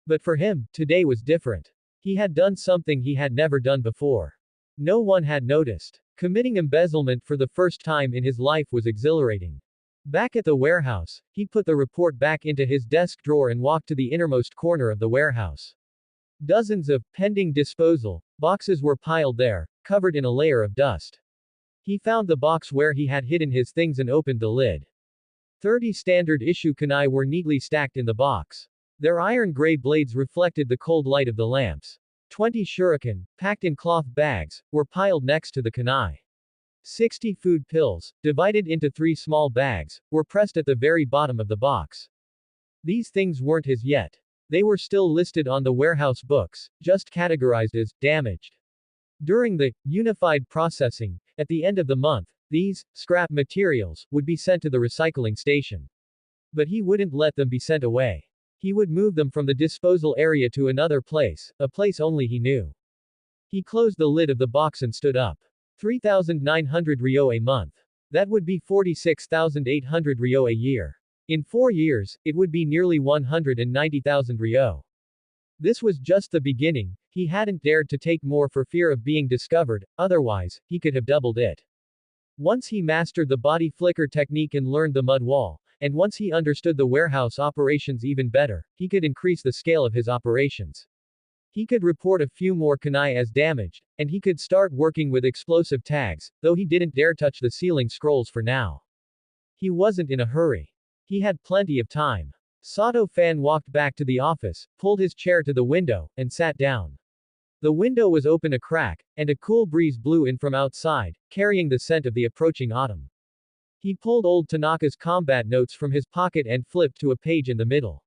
But for him, today was different. He had done something he had never done before. No one had noticed. Committing embezzlement for the first time in his life was exhilarating. Back at the warehouse, he put the report back into his desk drawer and walked to the innermost corner of the warehouse. Dozens of pending disposal boxes were piled there, covered in a layer of dust. He found the box where he had hidden his things and opened the lid. 30 standard issue kunai were neatly stacked in the box. Their iron-gray blades reflected the cold light of the lamps. 20 shuriken, packed in cloth bags, were piled next to the kunai. 60 food pills, divided into 3 small bags, were pressed at the very bottom of the box. These things weren't his yet. They were still listed on the warehouse books, just categorized as damaged. During the unified processing, at the end of the month, these scrap materials would be sent to the recycling station. But he wouldn't let them be sent away. He would move them from the disposal area to another place, a place only he knew. He closed the lid of the box and stood up. 3,900 ryo a month. That would be 46,800 ryo a year. In 4 years, it would be nearly 190,000 ryo. This was just the beginning. He hadn't dared to take more for fear of being discovered, otherwise, he could have doubled it. Once he mastered the body flicker technique and learned the mud wall, and once he understood the warehouse operations even better, he could increase the scale of his operations. He could report a few more kunai as damaged, and he could start working with explosive tags, though he didn't dare touch the ceiling scrolls for now. He wasn't in a hurry. He had plenty of time. Sato-fan walked back to the office, pulled his chair to the window, and sat down. The window was open a crack, and a cool breeze blew in from outside, carrying the scent of the approaching autumn. He pulled old Tanaka's combat notes from his pocket and flipped to a page in the middle.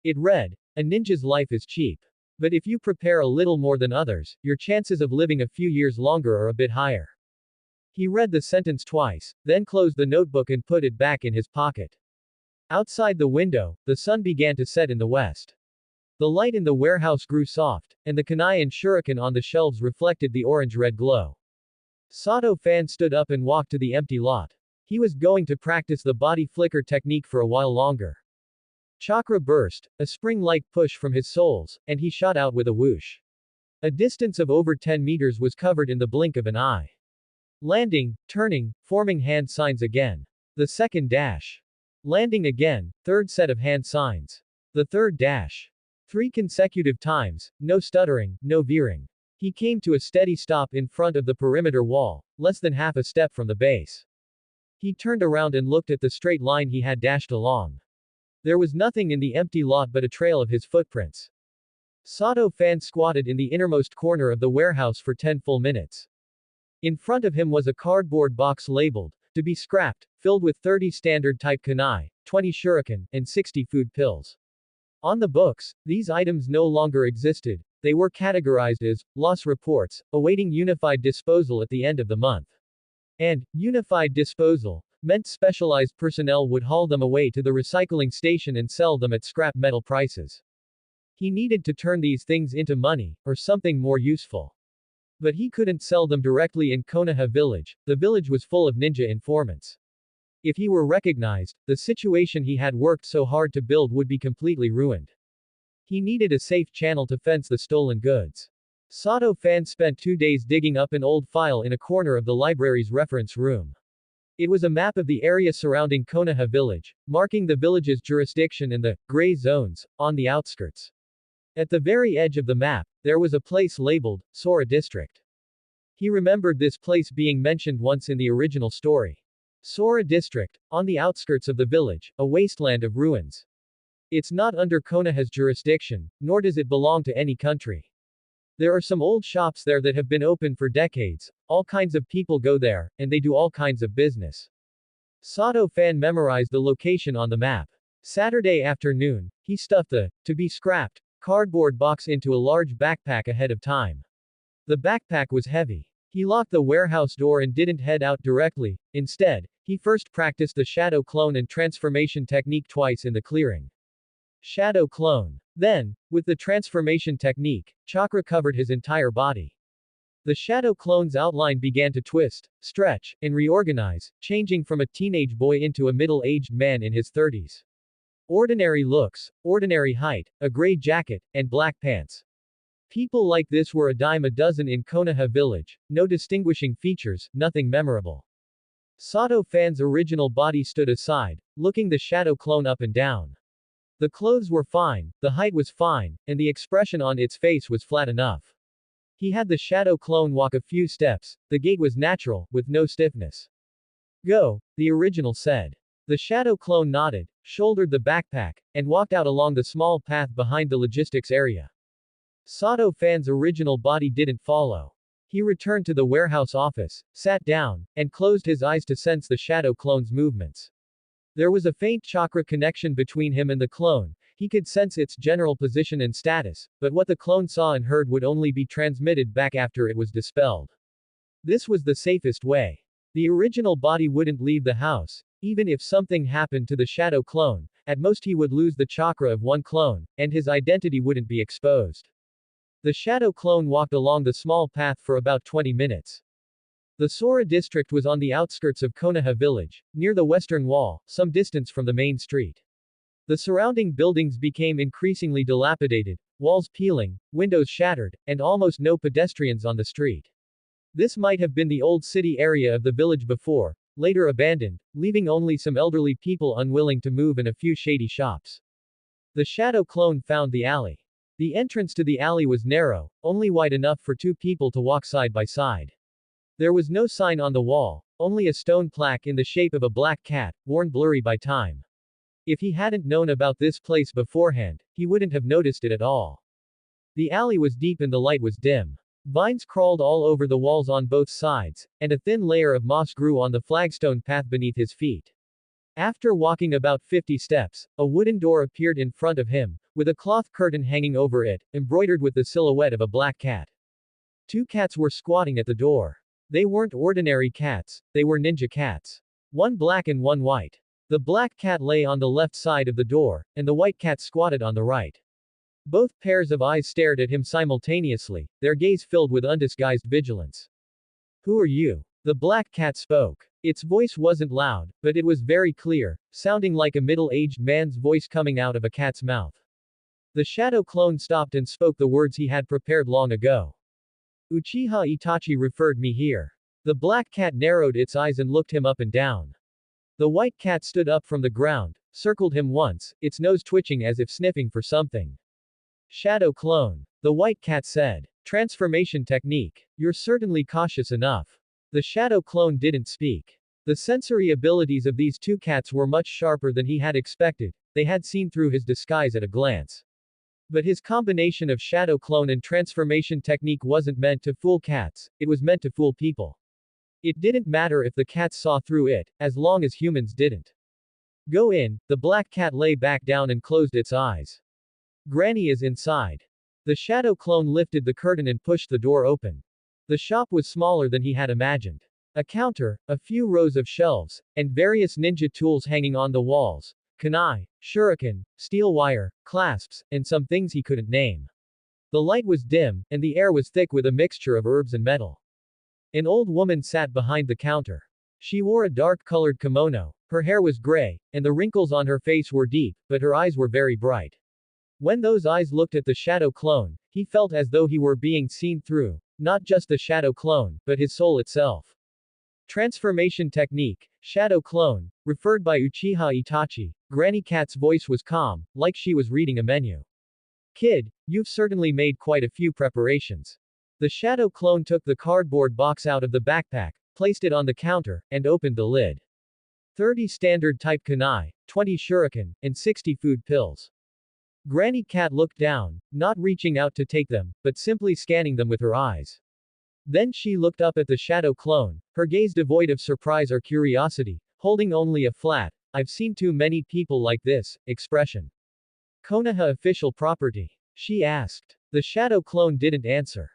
It read, "A ninja's life is cheap. But if you prepare a little more than others, your chances of living a few years longer are a bit higher." He read the sentence twice, then closed the notebook and put it back in his pocket. Outside the window, the sun began to set in the west. The light in the warehouse grew soft, and the kunai and shuriken on the shelves reflected the orange-red glow. Sato-fan stood up and walked to the empty lot. He was going to practice the body flicker technique for a while longer. Chakra burst, a spring-like push from his soles, and he shot out with a whoosh. A distance of over 10 meters was covered in the blink of an eye. Landing, turning, forming hand signs again. The second dash. Landing again, third set of hand signs. The third dash. 3 consecutive times, no stuttering, no veering. He came to a steady stop in front of the perimeter wall, less than half a step from the base. He turned around and looked at the straight line he had dashed along. There was nothing in the empty lot but a trail of his footprints. Sato-fan squatted in the innermost corner of the warehouse for 10 full minutes. In front of him was a cardboard box labeled, "To be scrapped," filled with 30 standard-type kunai, 20 shuriken, and 60 food pills. On the books, these items no longer existed. They were categorized as loss reports, awaiting unified disposal at the end of the month. And unified disposal meant specialized personnel would haul them away to the recycling station and sell them at scrap metal prices. He needed to turn these things into money, or something more useful. But he couldn't sell them directly in Konoha village. The village was full of ninja informants. If he were recognized, the situation he had worked so hard to build would be completely ruined. He needed a safe channel to fence the stolen goods. Sato-fan spent 2 days digging up an old file in a corner of the library's reference room. It was a map of the area surrounding Konoha village, marking the village's jurisdiction and the gray zones on the outskirts. At the very edge of the map, there was a place labeled Sora District. He remembered this place being mentioned once in the original story. Sora District, on the outskirts of the village, a wasteland of ruins. It's not under Konoha's jurisdiction, nor does it belong to any country. There are some old shops there that have been open for decades, all kinds of people go there, and they do all kinds of business. Sato-fan memorized the location on the map. Saturday afternoon, he stuffed the, to be scrapped, cardboard box into a large backpack ahead of time. The backpack was heavy. He locked the warehouse door and didn't head out directly. Instead, he first practiced the shadow clone and transformation technique twice in the clearing. Shadow clone. Then, with the transformation technique, chakra covered his entire body. The shadow clone's outline began to twist, stretch, and reorganize, changing from a teenage boy into a middle-aged man in his 30s. Ordinary looks, ordinary height, a gray jacket, and black pants. People like this were a dime a dozen in Konoha village, no distinguishing features, nothing memorable. Sato-fan's original body stood aside, looking the shadow clone up and down. The clothes were fine, the height was fine, and the expression on its face was flat enough. He had the shadow clone walk a few steps, the gait was natural, with no stiffness. Go, the original said. The shadow clone nodded, shouldered the backpack, and walked out along the small path behind the logistics area. Sato-fan's original body didn't follow. He returned to the warehouse office, sat down, and closed his eyes to sense the shadow clone's movements. There was a faint chakra connection between him and the clone. He could sense its general position and status, but what the clone saw and heard would only be transmitted back after it was dispelled. This was the safest way. The original body wouldn't leave the house. Even if something happened to the shadow clone, at most he would lose the chakra of one clone, and his identity wouldn't be exposed. The shadow clone walked along the small path for about 20 minutes. The Sora district was on the outskirts of Konoha village, near the western wall, some distance from the main street. The surrounding buildings became increasingly dilapidated, walls peeling, windows shattered, and almost no pedestrians on the street. This might have been the old city area of the village before, later abandoned, leaving only some elderly people unwilling to move and a few shady shops. The shadow clone found the alley. The entrance to the alley was narrow, only wide enough for two people to walk side by side. There was no sign on the wall, only a stone plaque in the shape of a black cat, worn blurry by time. If he hadn't known about this place beforehand, he wouldn't have noticed it at all. The alley was deep and the light was dim. Vines crawled all over the walls on both sides, and a thin layer of moss grew on the flagstone path beneath his feet. After walking about 50 steps, a wooden door appeared in front of him, with a cloth curtain hanging over it, embroidered with the silhouette of a black cat. Two cats were squatting at the door. They weren't ordinary cats, they were ninja cats. One black and one white. The black cat lay on the left side of the door, and the white cat squatted on the right. Both pairs of eyes stared at him simultaneously, their gaze filled with undisguised vigilance. Who are you? The black cat spoke. Its voice wasn't loud, but it was very clear, sounding like a middle-aged man's voice coming out of a cat's mouth. The shadow clone stopped and spoke the words he had prepared long ago. Uchiha Itachi referred me here. The black cat narrowed its eyes and looked him up and down. The white cat stood up from the ground, circled him once, its nose twitching as if sniffing for something. Shadow clone. The white cat said. Transformation technique. You're certainly cautious enough. The shadow clone didn't speak. The sensory abilities of these two cats were much sharper than he had expected, they had seen through his disguise at a glance. But his combination of shadow clone and transformation technique wasn't meant to fool cats, it was meant to fool people. It didn't matter if the cats saw through it, as long as humans didn't. Go in, the black cat lay back down and closed its eyes. Granny is inside. The shadow clone lifted the curtain and pushed the door open. The shop was smaller than he had imagined. A counter, a few rows of shelves, and various ninja tools hanging on the walls. Kunai, shuriken, steel wire, clasps, and some things he couldn't name. The light was dim, and the air was thick with a mixture of herbs and metal. An old woman sat behind the counter. She wore a dark-colored kimono, her hair was gray, and the wrinkles on her face were deep, but her eyes were very bright. When those eyes looked at the shadow clone, he felt as though he were being seen through, not just the shadow clone, but his soul itself. Transformation technique, shadow clone, referred by Uchiha Itachi. Granny Cat's voice was calm, like she was reading a menu. Kid, you've certainly made quite a few preparations. The shadow clone took the cardboard box out of the backpack, placed it on the counter, and opened the lid. 30 standard type kunai, 20 shuriken, and 60 food pills. Granny Cat looked down, not reaching out to take them, but simply scanning them with her eyes. Then she looked up at the shadow clone, her gaze devoid of surprise or curiosity, holding only a flat, "I've seen too many people like this" expression. Konoha official property? She asked. The shadow clone didn't answer.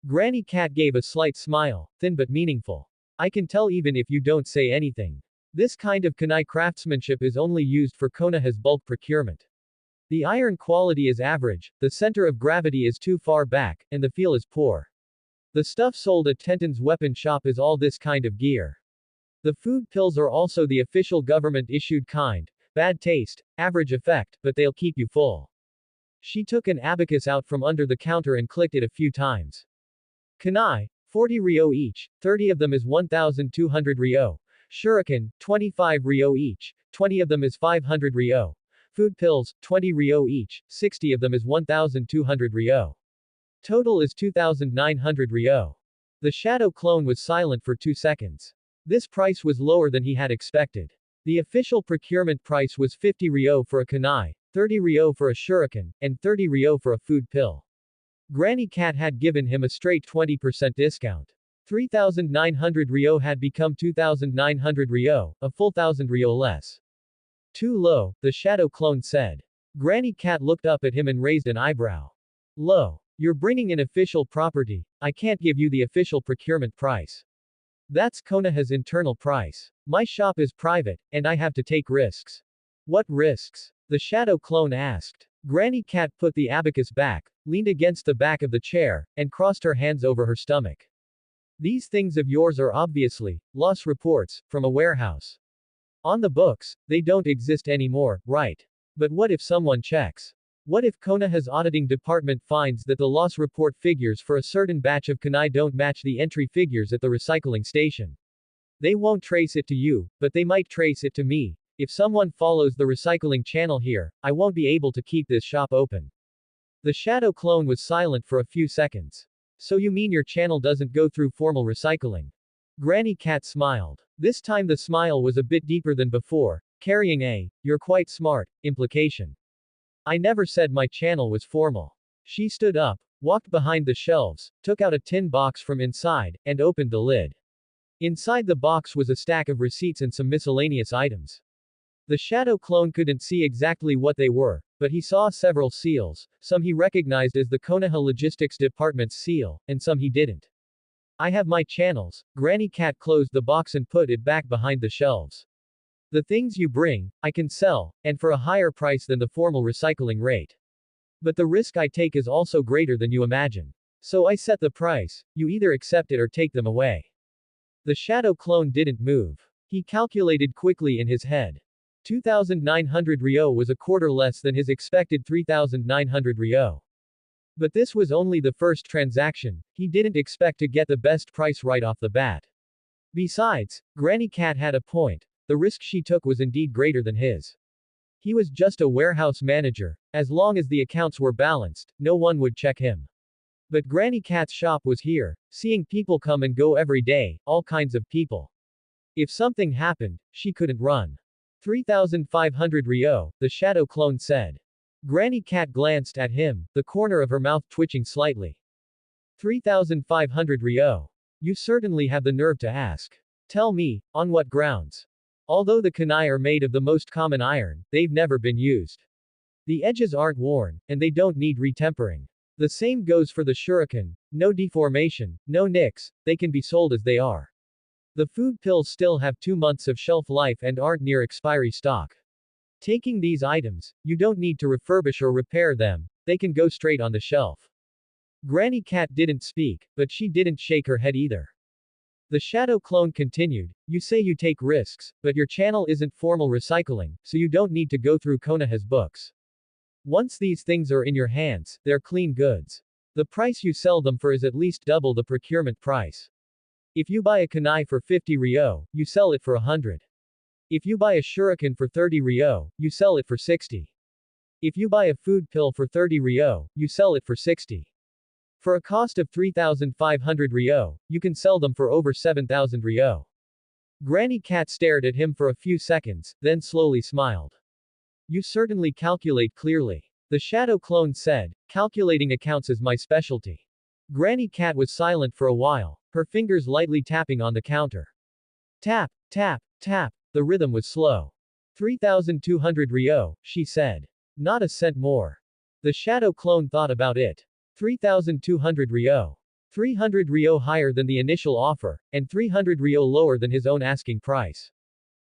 Granny Cat gave a slight smile, thin but meaningful. I can tell even if you don't say anything. This kind of kunai craftsmanship is only used for Konoha's bulk procurement. The iron quality is average, the center of gravity is too far back, and the feel is poor. The stuff sold at Tenten's weapon shop is all this kind of gear. The food pills are also the official government-issued kind. Bad taste, average effect, but they'll keep you full. She took an abacus out from under the counter and clicked it a few times. Kunai, 40 ryo each, 30 of them is 1,200 ryo. Shuriken, 25 ryo each, 20 of them is 500 ryo. Food pills, 20 ryo each, 60 of them is 1,200 ryo. Total is 2,900 ryo. The shadow clone was silent for 2 seconds. This price was lower than he had expected. The official procurement price was 50 ryo for a kunai, 30 ryo for a shuriken, and 30 ryo for a food pill. Granny Cat had given him a straight 20% discount. 3,900 ryo had become 2,900 ryo, a full 1,000 ryo less. Too low, the shadow clone said. Granny Cat looked up at him and raised an eyebrow. Low. You're bringing in official property, I can't give you the official procurement price. That's Konoha's internal price. My shop is private, and I have to take risks. What risks? The shadow clone asked. Granny Cat put the abacus back, leaned against the back of the chair, and crossed her hands over her stomach. These things of yours are obviously loss reports from a warehouse. On the books, they don't exist anymore, right? But what if someone checks? What if Konoha's auditing department finds that the loss report figures for a certain batch of kunai don't match the entry figures at the recycling station? They won't trace it to you, but they might trace it to me. If someone follows the recycling channel here, I won't be able to keep this shop open. The shadow clone was silent for a few seconds. So you mean your channel doesn't go through formal recycling? Granny Cat smiled. This time the smile was a bit deeper than before, carrying a, "you're quite smart," implication. I never said my channel was formal. She stood up, walked behind the shelves, took out a tin box from inside, and opened the lid. Inside the box was a stack of receipts and some miscellaneous items. The shadow clone couldn't see exactly what they were, but he saw several seals, some he recognized as the Konoha Logistics Department's seal, and some he didn't. I have my channels. Granny Cat closed the box and put it back behind the shelves. The things you bring, I can sell, and for a higher price than the formal recycling rate. But the risk I take is also greater than you imagine. So I set the price, you either accept it or take them away. The shadow clone didn't move. He calculated quickly in his head. 2,900 ryo was a quarter less than his expected 3,900 ryo. But this was only the first transaction, he didn't expect to get the best price right off the bat. Besides, Granny Cat had a point. The risk she took was indeed greater than his. He was just a warehouse manager. As long as the accounts were balanced, no one would check him. But Granny Cat's shop was here, seeing people come and go every day, all kinds of people. If something happened, she couldn't run. 3,500 ryo, the shadow clone said. Granny Cat glanced at him, the corner of her mouth twitching slightly. 3,500 ryo. You certainly have the nerve to ask. Tell me, on what grounds? Although the kunai are made of the most common iron, they've never been used. The edges aren't worn, and they don't need retempering. The same goes for the shuriken, no deformation, no nicks, they can be sold as they are. The food pills still have 2 months of shelf life and aren't near expiry stock. Taking these items, you don't need to refurbish or repair them, they can go straight on the shelf. Granny Cat didn't speak, but she didn't shake her head either. The shadow clone continued, you say you take risks, but your channel isn't formal recycling, so you don't need to go through Konoha's books. Once these things are in your hands, they're clean goods. The price you sell them for is at least double the procurement price. If you buy a kunai for 50 ryo, you sell it for 100. If you buy a shuriken for 30 ryo, you sell it for 60. If you buy a food pill for 30 ryo, you sell it for 60. For a cost of 3,500 ryo, you can sell them for over 7,000 ryo. Granny Cat stared at him for a few seconds, then slowly smiled. You certainly calculate clearly. The shadow clone said, calculating accounts is my specialty. Granny Cat was silent for a while, her fingers lightly tapping on the counter. Tap, tap, tap, the rhythm was slow. 3,200 ryo, she said. Not a cent more. The shadow clone thought about it. 3,200 ryo. 300 ryo higher than the initial offer, and 300 ryo lower than his own asking price.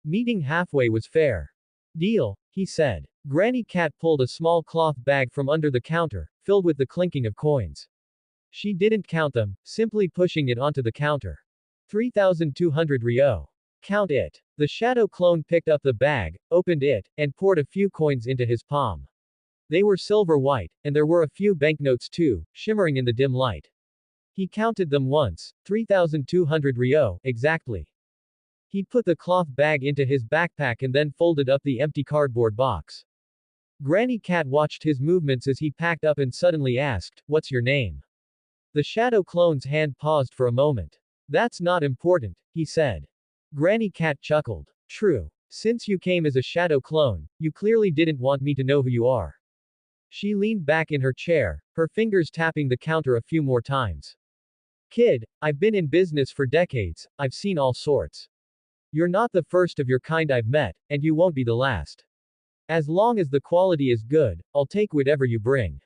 Meeting halfway was fair. Deal, he said. Granny Cat pulled a small cloth bag from under the counter, filled with the clinking of coins. She didn't count them, simply pushing it onto the counter. 3,200 ryo. Count it. The shadow clone picked up the bag, opened it, and poured a few coins into his palm. They were silver white, and there were a few banknotes too, shimmering in the dim light. He counted them once, 3,200 ryo, exactly. He put the cloth bag into his backpack and then folded up the empty cardboard box. Granny Cat watched his movements as he packed up and suddenly asked, "What's your name?" The shadow clone's hand paused for a moment. "That's not important," he said. Granny Cat chuckled. "True. Since you came as a shadow clone, you clearly didn't want me to know who you are." She leaned back in her chair, her fingers tapping the counter a few more times. "Kid, I've been in business for decades, I've seen all sorts. You're not the first of your kind I've met, and you won't be the last. As long as the quality is good, I'll take whatever you bring.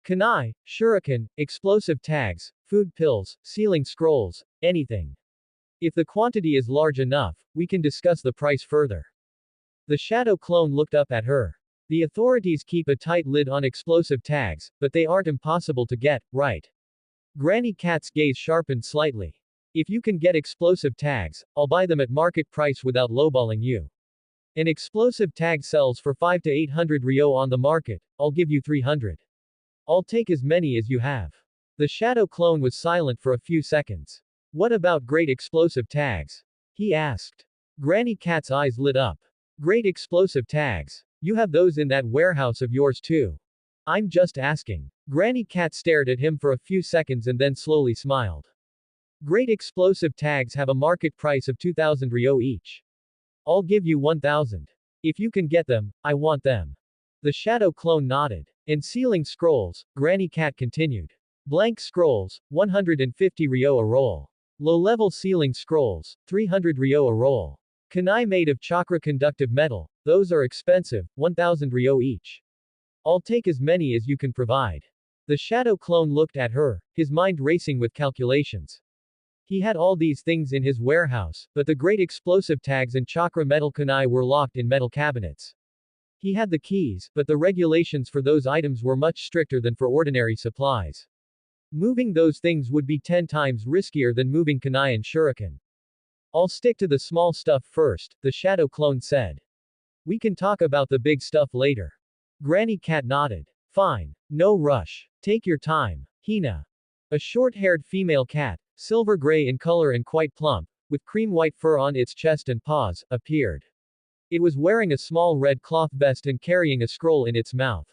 Kunai, shuriken, explosive tags, food pills, sealing scrolls, anything. If the quantity is large enough, we can discuss the price further." The shadow clone looked up at her. The authorities keep a tight lid on explosive tags, but they aren't impossible to get, right? Granny Cat's gaze sharpened slightly. "If you can get explosive tags, I'll buy them at market price without lowballing you. An explosive tag sells for 5 to 800 ryo on the market, I'll give you 300. I'll take as many as you have." The shadow clone was silent for a few seconds. "What about great explosive tags?" he asked. Granny Cat's eyes lit up. "Great explosive tags? You have those in that warehouse of yours too?" "I'm just asking." Granny Cat stared at him for a few seconds and then slowly smiled. "Great explosive tags have a market price of 2,000 ryo each. I'll give you 1,000. If you can get them, I want them." The shadow clone nodded. "And sealing scrolls," Granny Cat continued. "Blank scrolls, 150 ryo a roll. Low-level sealing scrolls, 300 ryo a roll. Kunai made of chakra conductive metal, those are expensive, 1,000 ryo each. I'll take as many as you can provide." The shadow clone looked at her, his mind racing with calculations. He had all these things in his warehouse, but the great explosive tags and chakra metal kunai were locked in metal cabinets. He had the keys, but the regulations for those items were much stricter than for ordinary supplies. Moving those things would be 10 times riskier than moving kunai and shuriken. "I'll stick to the small stuff first," the shadow clone said. "We can talk about the big stuff later." Granny Cat nodded. "Fine. No rush. Take your time." Hina. A short-haired female cat, silver gray in color and quite plump, with cream-white fur on its chest and paws, appeared. It was wearing a small red cloth vest and carrying a scroll in its mouth.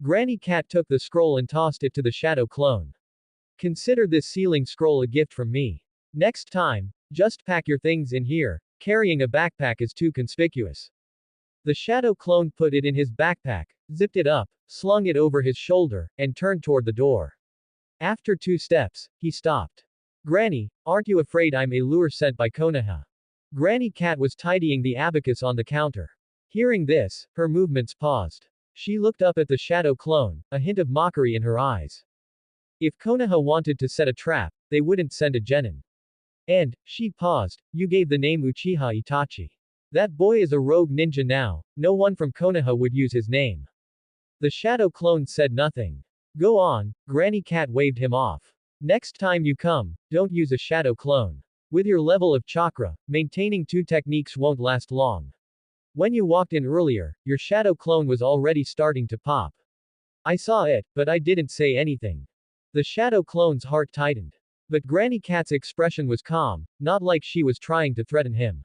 Granny Cat took the scroll and tossed it to the shadow clone. "Consider this sealing scroll a gift from me. Next time, just pack your things in here, carrying a backpack is too conspicuous." The shadow clone put it in his backpack, zipped it up, slung it over his shoulder, and turned toward the door. After 2 steps, he stopped. "Granny, aren't you afraid I'm a lure sent by Konoha?" Granny Cat was tidying the abacus on the counter. Hearing this, her movements paused. She looked up at the shadow clone, a hint of mockery in her eyes. "If Konoha wanted to set a trap, they wouldn't send a genin. And," she paused, "you gave the name Uchiha Itachi. That boy is a rogue ninja now, no one from Konoha would use his name." The shadow clone said nothing. "Go on," Granny Cat waved him off. "Next time you come, don't use a shadow clone. With your level of chakra, maintaining 2 techniques won't last long." When you walked in earlier, your shadow clone was already starting to pop. I saw it, but I didn't say anything. The shadow clone's heart tightened. But Granny Cat's expression was calm, not like she was trying to threaten him.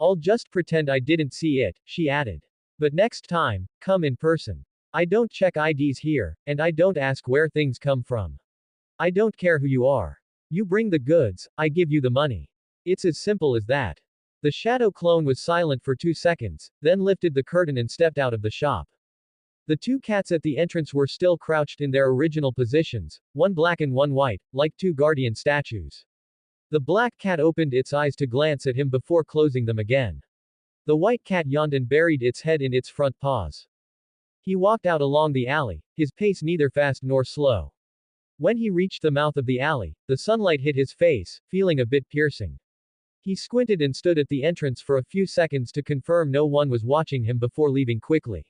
I'll just pretend I didn't see it, she added. But next time, come in person. I don't check IDs here, and I don't ask where things come from. I don't care who you are. You bring the goods, I give you the money. It's as simple as that. The shadow clone was silent for 2 seconds, then lifted the curtain and stepped out of the shop. The two cats at the entrance were still crouched in their original positions, one black and one white, like two guardian statues. The black cat opened its eyes to glance at him before closing them again. The white cat yawned and buried its head in its front paws. He walked out along the alley, his pace neither fast nor slow. When he reached the mouth of the alley, the sunlight hit his face, feeling a bit piercing. He squinted and stood at the entrance for a few seconds to confirm no one was watching him before leaving quickly.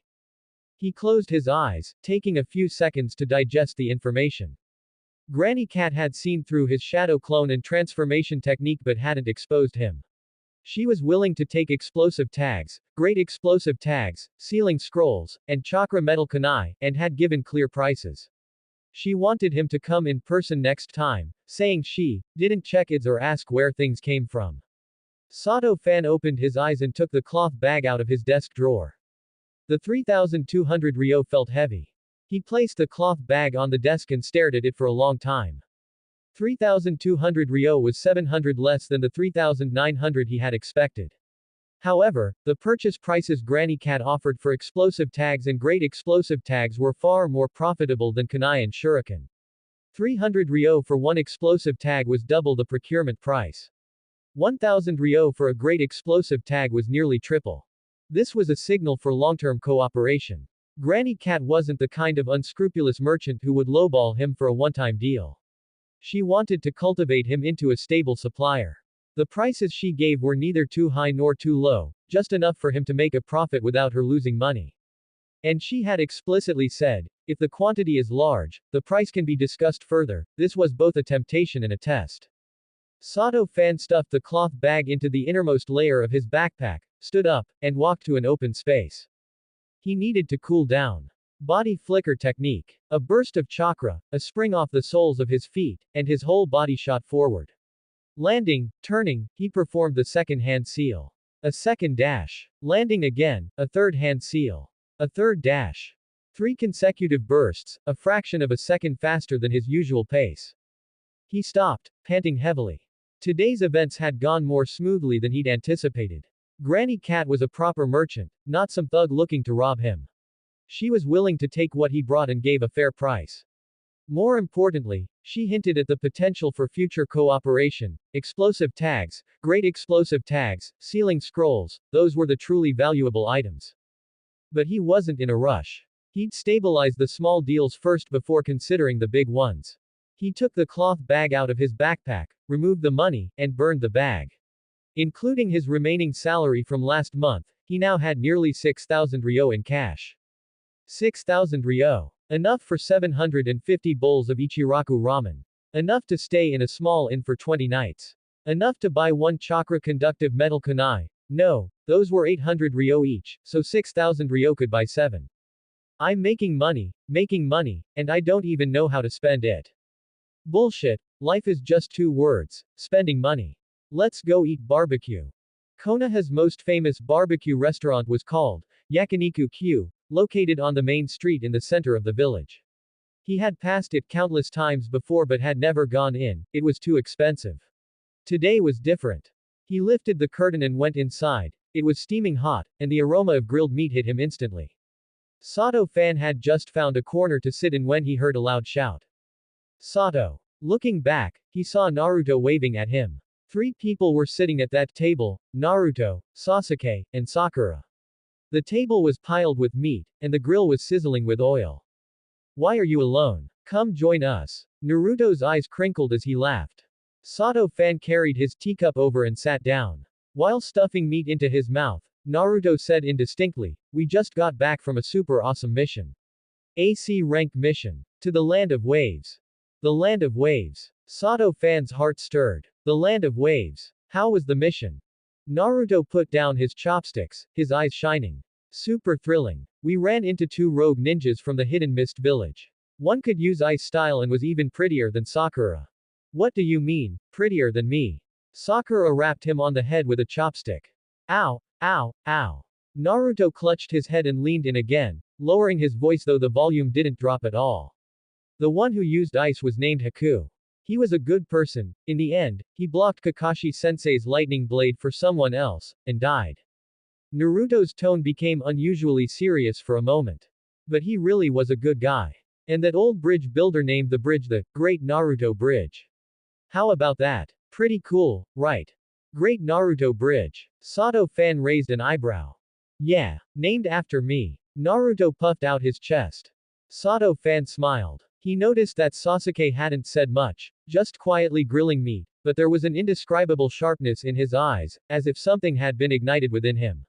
He closed his eyes, taking a few seconds to digest the information. Granny Cat had seen through his shadow clone and transformation technique but hadn't exposed him. She was willing to take explosive tags, great explosive tags, sealing scrolls, and chakra metal kunai, and had given clear prices. She wanted him to come in person next time, saying she didn't check IDs or ask where things came from. Sato Fan opened his eyes and took the cloth bag out of his desk drawer. The 3,200 ryo felt heavy. He placed the cloth bag on the desk and stared at it for a long time. 3,200 ryo was 700 less than the 3,900 he had expected. However, the purchase prices Granny Cat offered for explosive tags and great explosive tags were far more profitable than kunai and shuriken. 300 ryo for one explosive tag was double the procurement price. 1,000 ryo for a great explosive tag was nearly triple. This was a signal for long-term cooperation. Granny Cat wasn't the kind of unscrupulous merchant who would lowball him for a one-time deal. She wanted to cultivate him into a stable supplier. The prices she gave were neither too high nor too low, just enough for him to make a profit without her losing money. And she had explicitly said, if the quantity is large, the price can be discussed further. This was both a temptation and a test. Sato Fan stuffed the cloth bag into the innermost layer of his backpack, stood up, and walked to an open space. He needed to cool down. Body flicker technique. A burst of chakra, a spring off the soles of his feet, and his whole body shot forward. Landing, turning, he performed the second hand seal. A second dash. Landing again, a third hand seal. A third dash. 3 consecutive bursts, a fraction of a second faster than his usual pace. He stopped, panting heavily. Today's events had gone more smoothly than he'd anticipated. Granny Cat was a proper merchant, not some thug looking to rob him. She was willing to take what he brought and gave a fair price. More importantly, she hinted at the potential for future cooperation. Explosive tags, great explosive tags, sealing scrolls, those were the truly valuable items. But he wasn't in a rush. He'd stabilize the small deals first before considering the big ones. He took the cloth bag out of his backpack, removed the money, and burned the bag. Including his remaining salary from last month, he now had nearly 6,000 ryo in cash. 6,000 ryo. Enough for 750 bowls of Ichiraku ramen. Enough to stay in a small inn for 20 nights. Enough to buy one chakra conductive metal kunai. No, those were 800 ryo each, so 6,000 ryo could buy 7. I'm making money, and I don't even know how to spend it. Bullshit, life is just 2 words, spending money. Let's go eat barbecue. Konoha's most famous barbecue restaurant was called Yakiniku Q, located on the main street in the center of the village. He had passed it countless times before but had never gone in, it was too expensive. Today was different. He lifted the curtain and went inside. It was steaming hot, and the aroma of grilled meat hit him instantly. Sato Fan had just found a corner to sit in when he heard a loud shout. Sato. Looking back, he saw Naruto waving at him. 3 people were sitting at that table, Naruto, Sasuke, and Sakura. The table was piled with meat, and the grill was sizzling with oil. Why are you alone? Come join us. Naruto's eyes crinkled as he laughed. Sato Fan carried his teacup over and sat down. While stuffing meat into his mouth, Naruto said indistinctly, we just got back from a super awesome mission. AC rank mission. To the land of waves. The land of waves. Sato Fan's heart stirred. The land of waves. How was the mission? Naruto put down his chopsticks, his eyes shining. Super thrilling. We ran into two rogue ninjas from the Hidden Mist village. One could use ice style and was even prettier than Sakura. What do you mean, prettier than me? Sakura rapped him on the head with a chopstick. Ow, ow, ow. Naruto clutched his head and leaned in again, lowering his voice though the volume didn't drop at all. The one who used ice was named Haku. He was a good person. In the end, he blocked Kakashi-sensei's lightning blade for someone else, and died. Naruto's tone became unusually serious for a moment. But he really was a good guy. And that old bridge builder named the bridge the Great Naruto Bridge. How about that? Pretty cool, right? Great Naruto Bridge. Sato fan raised an eyebrow. Yeah, named after me. Naruto puffed out his chest. Sato fan smiled. He noticed that Sasuke hadn't said much, just quietly grilling me, but there was an indescribable sharpness in his eyes, as if something had been ignited within him.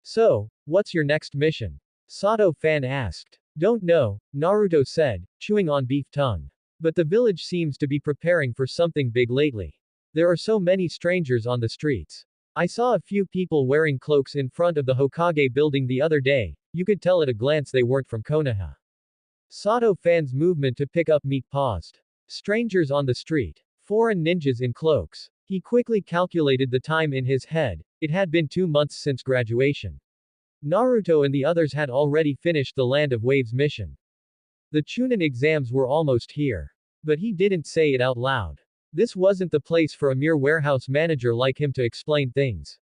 So, what's your next mission? Sato fan asked. Don't know, Naruto said, chewing on beef tongue. But the village seems to be preparing for something big lately. There are so many strangers on the streets. I saw a few people wearing cloaks in front of the Hokage building the other day, you could tell at a glance they weren't from Konoha. Sato fan's movement to pick up meat paused. Strangers on the street. Foreign ninjas in cloaks. He quickly calculated the time in his head, it had been 2 months since graduation. Naruto and the others had already finished the Land of Waves mission. The Chunin exams were almost here. But he didn't say it out loud. This wasn't the place for a mere warehouse manager like him to explain things.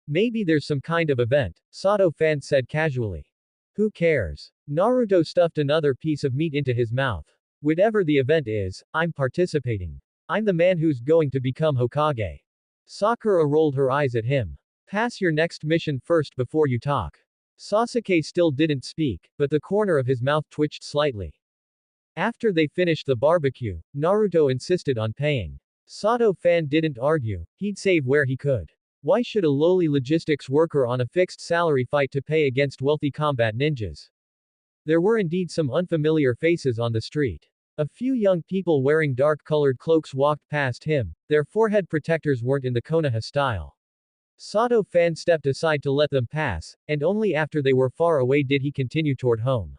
Maybe there's some kind of event, Sato fan said casually. Who cares? Naruto stuffed another piece of meat into his mouth. Whatever the event is, I'm participating. I'm the man who's going to become Hokage. Sakura rolled her eyes at him. Pass your next mission first before you talk. Sasuke still didn't speak, but the corner of his mouth twitched slightly. After they finished the barbecue, Naruto insisted on paying. Sato fan didn't argue, he'd save where he could. Why should a lowly logistics worker on a fixed salary fight to pay against wealthy combat ninjas? There were indeed some unfamiliar faces on the street. A few young people wearing dark-colored cloaks walked past him, their forehead protectors weren't in the Konoha style. Sato fan stepped aside to let them pass, and only after they were far away did he continue toward home.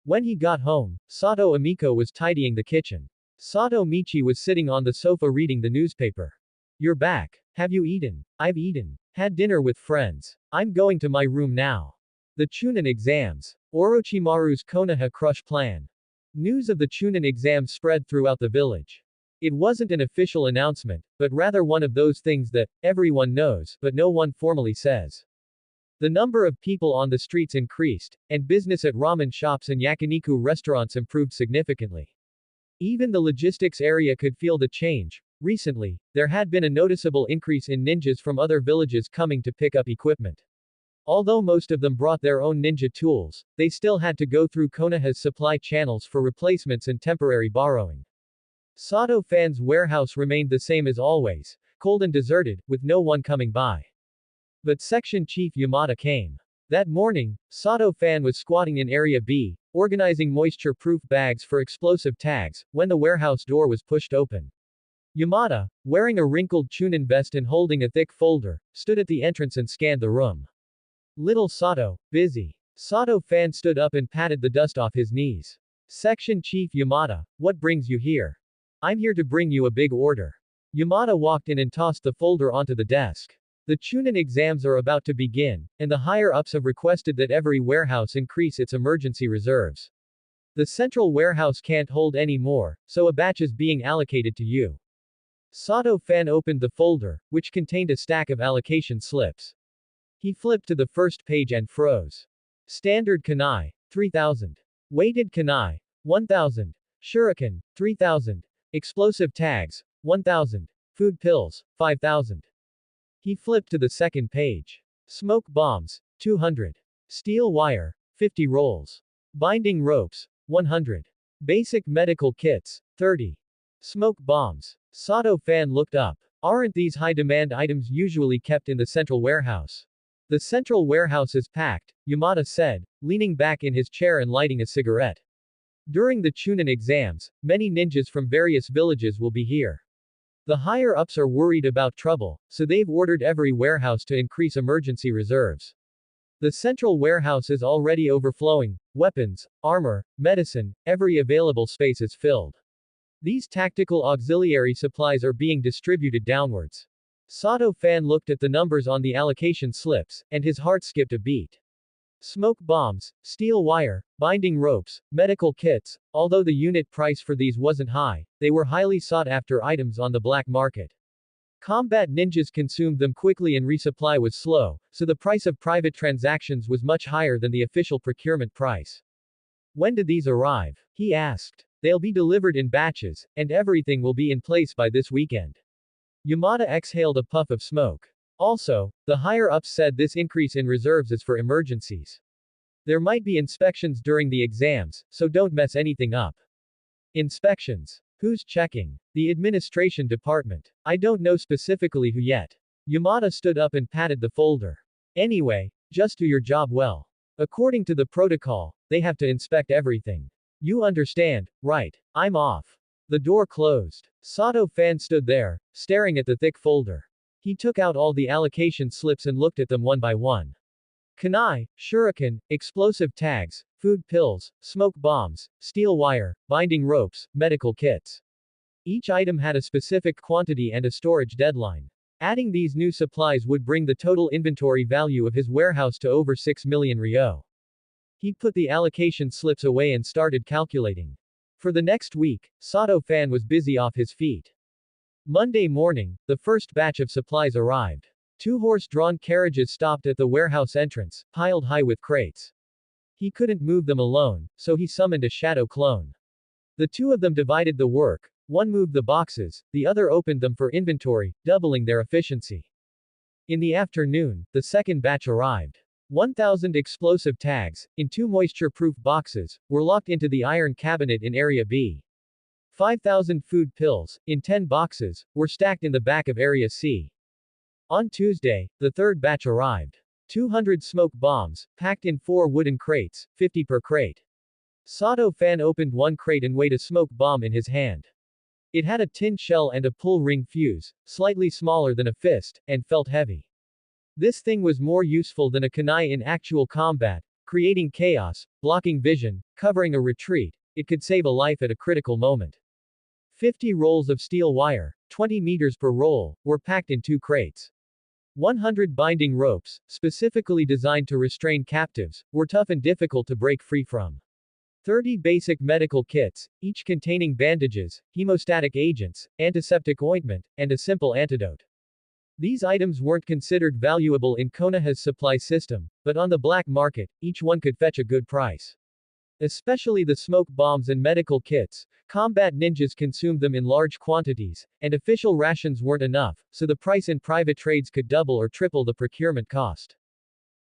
When he got home, Sato Amiko was tidying the kitchen. Sato Michi was sitting on the sofa reading the newspaper. You're back. Have you eaten? I've eaten. Had dinner with friends. I'm going to my room now. The Chunin exams. Orochimaru's Konoha crush plan. News of the Chunin exams spread throughout the village. It wasn't an official announcement, but rather one of those things that everyone knows, but no one formally says. The number of people on the streets increased, and business at ramen shops and yakiniku restaurants improved significantly. Even the logistics area could feel the change. Recently, there had been a noticeable increase in ninjas from other villages coming to pick up equipment. Although most of them brought their own ninja tools, they still had to go through Konoha's supply channels for replacements and temporary borrowing. Sato fan's warehouse remained the same as always, cold and deserted, with no one coming by. But Section Chief Yamada came. That morning, Sato fan was squatting in Area B, organizing moisture-proof bags for explosive tags, when the warehouse door was pushed open. Yamada, wearing a wrinkled Chunin vest and holding a thick folder, stood at the entrance and scanned the room. Little Sato, busy. Sato fan stood up and patted the dust off his knees. Section Chief Yamada, what brings you here? I'm here to bring you a big order. Yamada walked in and tossed the folder onto the desk. The Chunin exams are about to begin, and the higher-ups have requested that every warehouse increase its emergency reserves. The central warehouse can't hold any more, so a batch is being allocated to you. Sato fan opened the folder, which contained a stack of allocation slips. He flipped to the first page and froze. Standard Kunai, 3000. Weighted Kunai, 1000. Shuriken, 3000. Explosive tags, 1000. Food pills, 5000. He flipped to the second page. Smoke bombs, 200. Steel wire, 50 rolls. Binding ropes, 100. Basic medical kits, 30. Smoke bombs. Sato fan looked up. Aren't these high-demand items usually kept in the central warehouse? The central warehouse is packed, Yamada said, leaning back in his chair and lighting a cigarette. During the Chunin exams, many ninjas from various villages will be here. The higher-ups are worried about trouble, so they've ordered every warehouse to increase emergency reserves. The central warehouse is already overflowing. Weapons, armor, medicine, every available space is filled. These tactical auxiliary supplies are being distributed downwards. Sato Fan looked at the numbers on the allocation slips, and his heart skipped a beat. Smoke bombs, steel wire, binding ropes, medical kits, although the unit price for these wasn't high, they were highly sought after items on the black market. Combat ninjas consumed them quickly and resupply was slow, so the price of private transactions was much higher than the official procurement price. When do these arrive? He asked. They'll be delivered in batches, and everything will be in place by this weekend. Yamada exhaled a puff of smoke. Also, the higher-ups said this increase in reserves is for emergencies. There might be inspections during the exams, so don't mess anything up. Inspections. Who's checking? The administration department. I don't know specifically who yet. Yamada stood up and patted the folder. Anyway, just do your job well. According to the protocol, they have to inspect everything. You understand, right? I'm off. The door closed. Sato Fan stood there, staring at the thick folder. He took out all the allocation slips and looked at them one by one. Kunai, shuriken, explosive tags, food pills, smoke bombs, steel wire, binding ropes, medical kits. Each item had a specific quantity and a storage deadline. Adding these new supplies would bring the total inventory value of his warehouse to over 6 million ryo. He put the allocation slips away and started calculating. For the next week, Sato Fan was busy off his feet. Monday morning, the first batch of supplies arrived. 2 horse-drawn carriages stopped at the warehouse entrance, piled high with crates. He couldn't move them alone, so he summoned a shadow clone. The 2 of them divided the work, one moved the boxes, the other opened them for inventory, doubling their efficiency. In the afternoon, the second batch arrived. 1,000 explosive tags, in 2 moisture-proof boxes, were locked into the iron cabinet in Area B. 5,000 food pills, in 10 boxes, were stacked in the back of Area C. On Tuesday, the third batch arrived. 200 smoke bombs, packed in 4 wooden crates, 50 per crate. Sato Fan opened one crate and weighed a smoke bomb in his hand. It had a tin shell and a pull ring fuse, slightly smaller than a fist, and felt heavy. This thing was more useful than a kunai in actual combat, creating chaos, blocking vision, covering a retreat. It could save a life at a critical moment. 50 rolls of steel wire, 20 meters per roll, were packed in 2 crates. 100 binding ropes, specifically designed to restrain captives, were tough and difficult to break free from. 30 basic medical kits, each containing bandages, hemostatic agents, antiseptic ointment, and a simple antidote. These items weren't considered valuable in Konoha's supply system, but on the black market, each one could fetch a good price. Especially the smoke bombs and medical kits, combat ninjas consumed them in large quantities, and official rations weren't enough, so the price in private trades could double or triple the procurement cost.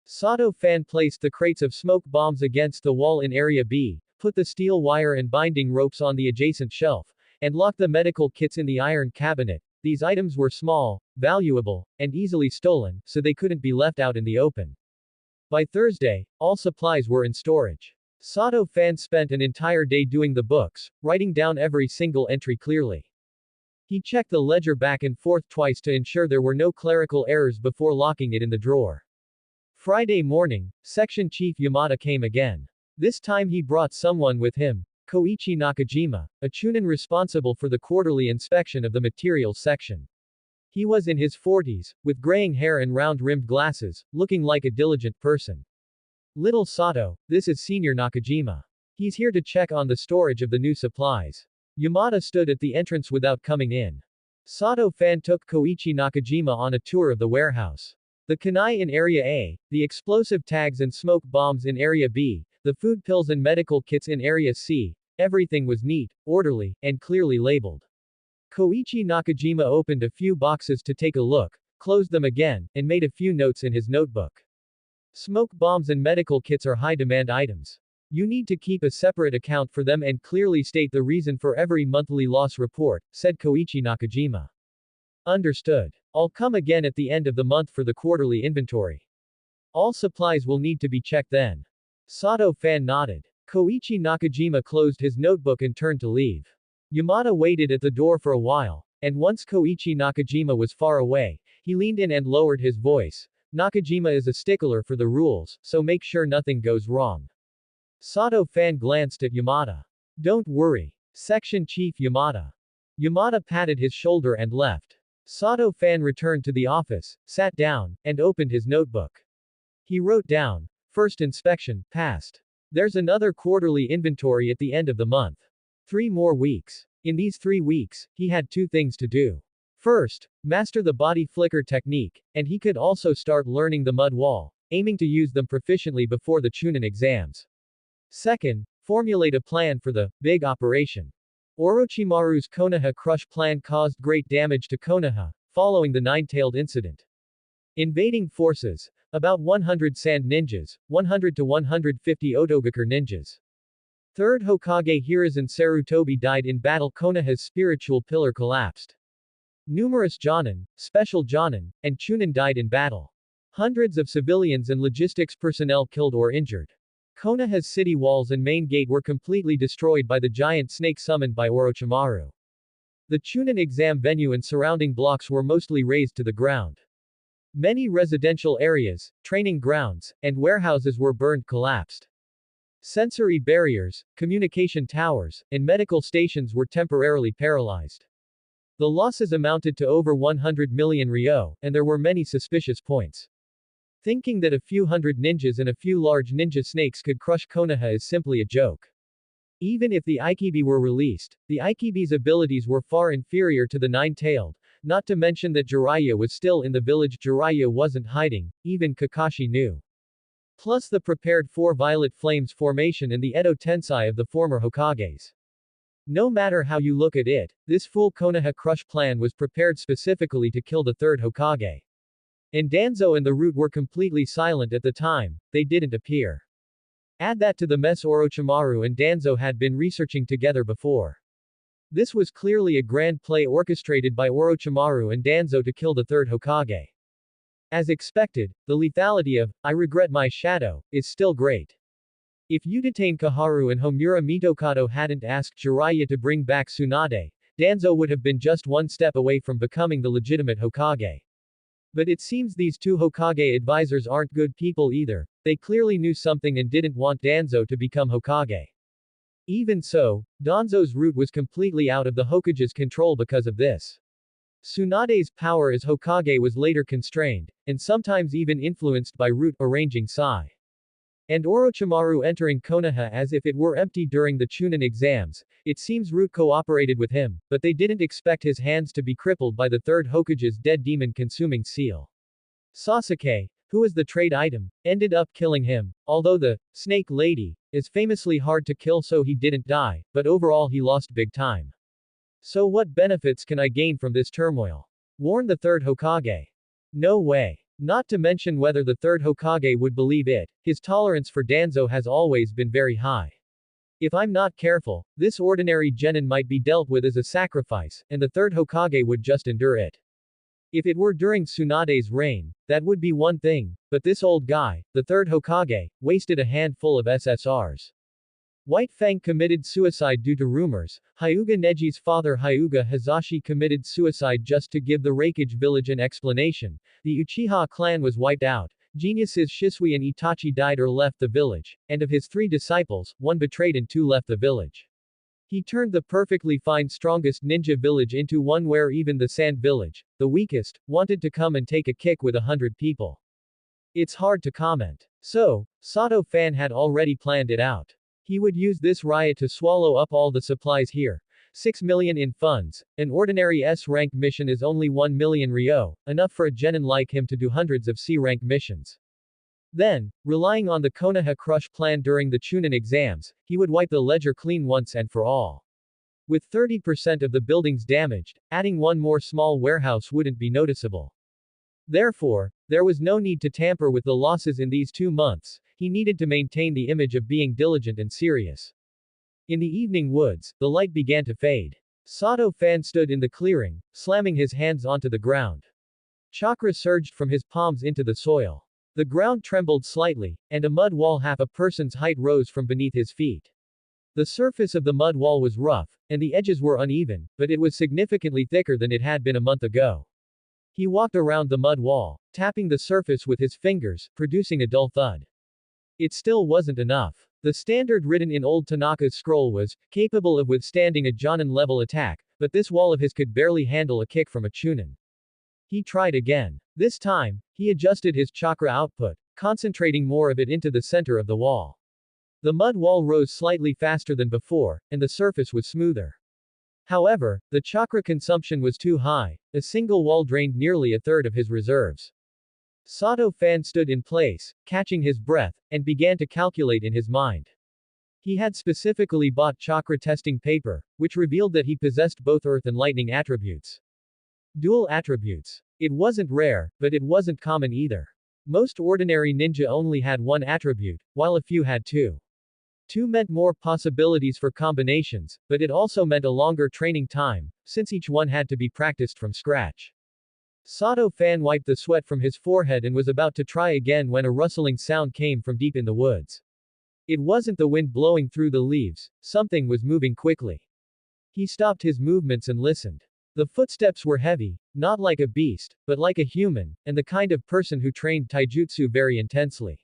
Sato Fan placed the crates of smoke bombs against the wall in Area B, put the steel wire and binding ropes on the adjacent shelf, and locked the medical kits in the iron cabinet. These items were small, valuable, and easily stolen, so they couldn't be left out in the open. By Thursday, all supplies were in storage. Sato Fan spent an entire day doing the books, writing down every single entry clearly. He checked the ledger back and forth twice to ensure there were no clerical errors before locking it in the drawer. Friday morning, Section Chief Yamada came again. This time he brought someone with him, Koichi Nakajima, a chunin responsible for the quarterly inspection of the materials section. He was in his 40s, with graying hair and round-rimmed glasses, looking like a diligent person. Little Sato, this is Senior Nakajima. He's here to check on the storage of the new supplies. Yamada stood at the entrance without coming in. Sato Fan took Koichi Nakajima on a tour of the warehouse. The kunai in Area A, the explosive tags and smoke bombs in Area B, the food pills and medical kits in Area C, everything was neat, orderly, and clearly labeled. Koichi Nakajima opened a few boxes to take a look, closed them again, and made a few notes in his notebook. Smoke bombs and medical kits are high-demand items. You need to keep a separate account for them and clearly state the reason for every monthly loss report, said Koichi Nakajima. Understood. I'll come again at the end of the month for the quarterly inventory. All supplies will need to be checked then. Sato Fan nodded. Koichi Nakajima closed his notebook and turned to leave. Yamada waited at the door for a while, And once Koichi Nakajima was far away, he leaned in and lowered his voice. Nakajima is a stickler for the rules, so make sure nothing goes wrong. Sato-fan glanced at Yamada. Don't worry. Section Chief Yamada. Yamada patted his shoulder and left. Sato-fan returned to the office, sat down, and opened his notebook. He wrote down, first inspection, passed. There's another quarterly inventory at the end of the month. 3 more weeks. In these 3 weeks, he had 2 things to do. First, master the body flicker technique, and he could also start learning the mud wall, aiming to use them proficiently before the Chunin exams. Second, formulate a plan for the big operation. Orochimaru's Konoha crush plan caused great damage to Konoha, following the nine-tailed incident. Invading forces, about 100 sand ninjas, 100 to 150 Otogakur ninjas. Third Hokage Hiruzen Sarutobi died in battle. Konoha's spiritual pillar collapsed. Numerous Jonin, special Jonin, and Chunin died in battle. Hundreds of civilians and logistics personnel killed or injured. Konoha's city walls and main gate were completely destroyed by the giant snake summoned by Orochimaru. The Chunin exam venue and surrounding blocks were mostly razed to the ground. Many residential areas, training grounds, and warehouses were burned collapsed. Sensory barriers, communication towers, and medical stations were temporarily paralyzed. The losses amounted to over 100 million ryo, and there were many suspicious points. Thinking that a few hundred ninjas and a few large ninja snakes could crush Konoha is simply a joke. Even if the Ikibi were released, the Ikibi's abilities were far inferior to the nine-tailed, not to mention that Jiraiya was still in the village. Jiraiya wasn't hiding, even Kakashi knew. Plus the prepared 4 violet flames formation and the Edo Tensei of the former Hokages. No matter how you look at it, this full Konoha crush plan was prepared specifically to kill the third Hokage. And Danzo and the Root were completely silent at the time, they didn't appear. Add that to the mess Orochimaru and Danzo had been researching together before. This was clearly a grand play orchestrated by Orochimaru and Danzo to kill the third Hokage. As expected, the lethality of, I regret my shadow, is still great. If Udatain Kaharu and Homura Mitokado hadn't asked Jiraiya to bring back Tsunade, Danzo would have been just one step away from becoming the legitimate Hokage. But it seems these 2 Hokage advisors aren't good people either, they clearly knew something and didn't want Danzo to become Hokage. Even so, Danzo's root was completely out of the Hokage's control because of this. Tsunade's power as Hokage was later constrained, and sometimes even influenced by Root arranging Sai. And Orochimaru entering Konoha as if it were empty during the Chunin exams, it seems Root cooperated with him, but they didn't expect his hands to be crippled by the third Hokage's dead demon-consuming seal. Sasuke, who was the trade item, ended up killing him, although the Snake Lady is famously hard to kill, so he didn't die, but overall he lost big time. So what benefits can I gain from this turmoil? Warn the third Hokage. No way. Not to mention whether the third Hokage would believe it, his tolerance for Danzo has always been very high. If I'm not careful, this ordinary genin might be dealt with as a sacrifice, and the third Hokage would just endure it. If it were during Tsunade's reign, that would be one thing, but this old guy, the third Hokage, wasted a handful of SSRs. White Fang committed suicide due to rumors. Hyuga Neji's father Hyuga Hazashi committed suicide just to give the Raikage village an explanation. The Uchiha clan was wiped out. Geniuses Shisui and Itachi died or left the village, and of his 3 disciples, 1 betrayed and 2 left the village. He turned the perfectly fine strongest ninja village into one where even the sand village, the weakest, wanted to come and take a kick with 100 people. It's hard to comment. So, Sato-fan had already planned it out. He would use this riot to swallow up all the supplies here. 6 million in funds. An ordinary S-rank mission is only 1 million ryo, enough for a genin like him to do hundreds of C-rank missions. Then, relying on the Konoha crush plan during the Chunin exams, he would wipe the ledger clean once and for all. With 30% of the buildings damaged, adding 1 more small warehouse wouldn't be noticeable. Therefore, there was no need to tamper with the losses in these 2 months. He needed to maintain the image of being diligent and serious. In the evening woods, the light began to fade. Sato-fan stood in the clearing, slamming his hands onto the ground. Chakra surged from his palms into the soil. The ground trembled slightly, and a mud wall half a person's height rose from beneath his feet. The surface of the mud wall was rough, and the edges were uneven, but it was significantly thicker than it had been a month ago. He walked around the mud wall, tapping the surface with his fingers, producing a dull thud. It still wasn't enough. The standard written in old Tanaka's scroll was capable of withstanding a Jonin-level attack, but this wall of his could barely handle a kick from a Chunin. He tried again. This time, he adjusted his chakra output, concentrating more of it into the center of the wall. The mud wall rose slightly faster than before, and the surface was smoother. However, the chakra consumption was too high. A single wall drained nearly a third of his reserves. Sato Fan stood in place, catching his breath, and began to calculate in his mind. He had specifically bought chakra testing paper, which revealed that he possessed both earth and lightning attributes. Dual attributes. It wasn't rare, but it wasn't common either. Most ordinary ninja only had one attribute, while a few had two. Two meant more possibilities for combinations, but it also meant a longer training time, since each one had to be practiced from scratch. Sato Fan wiped the sweat from his forehead and was about to try again when a rustling sound came from deep in the woods. It wasn't the wind blowing through the leaves, something was moving quickly. He stopped his movements and listened. The footsteps were heavy, not like a beast, but like a human, and the kind of person who trained taijutsu very intensely.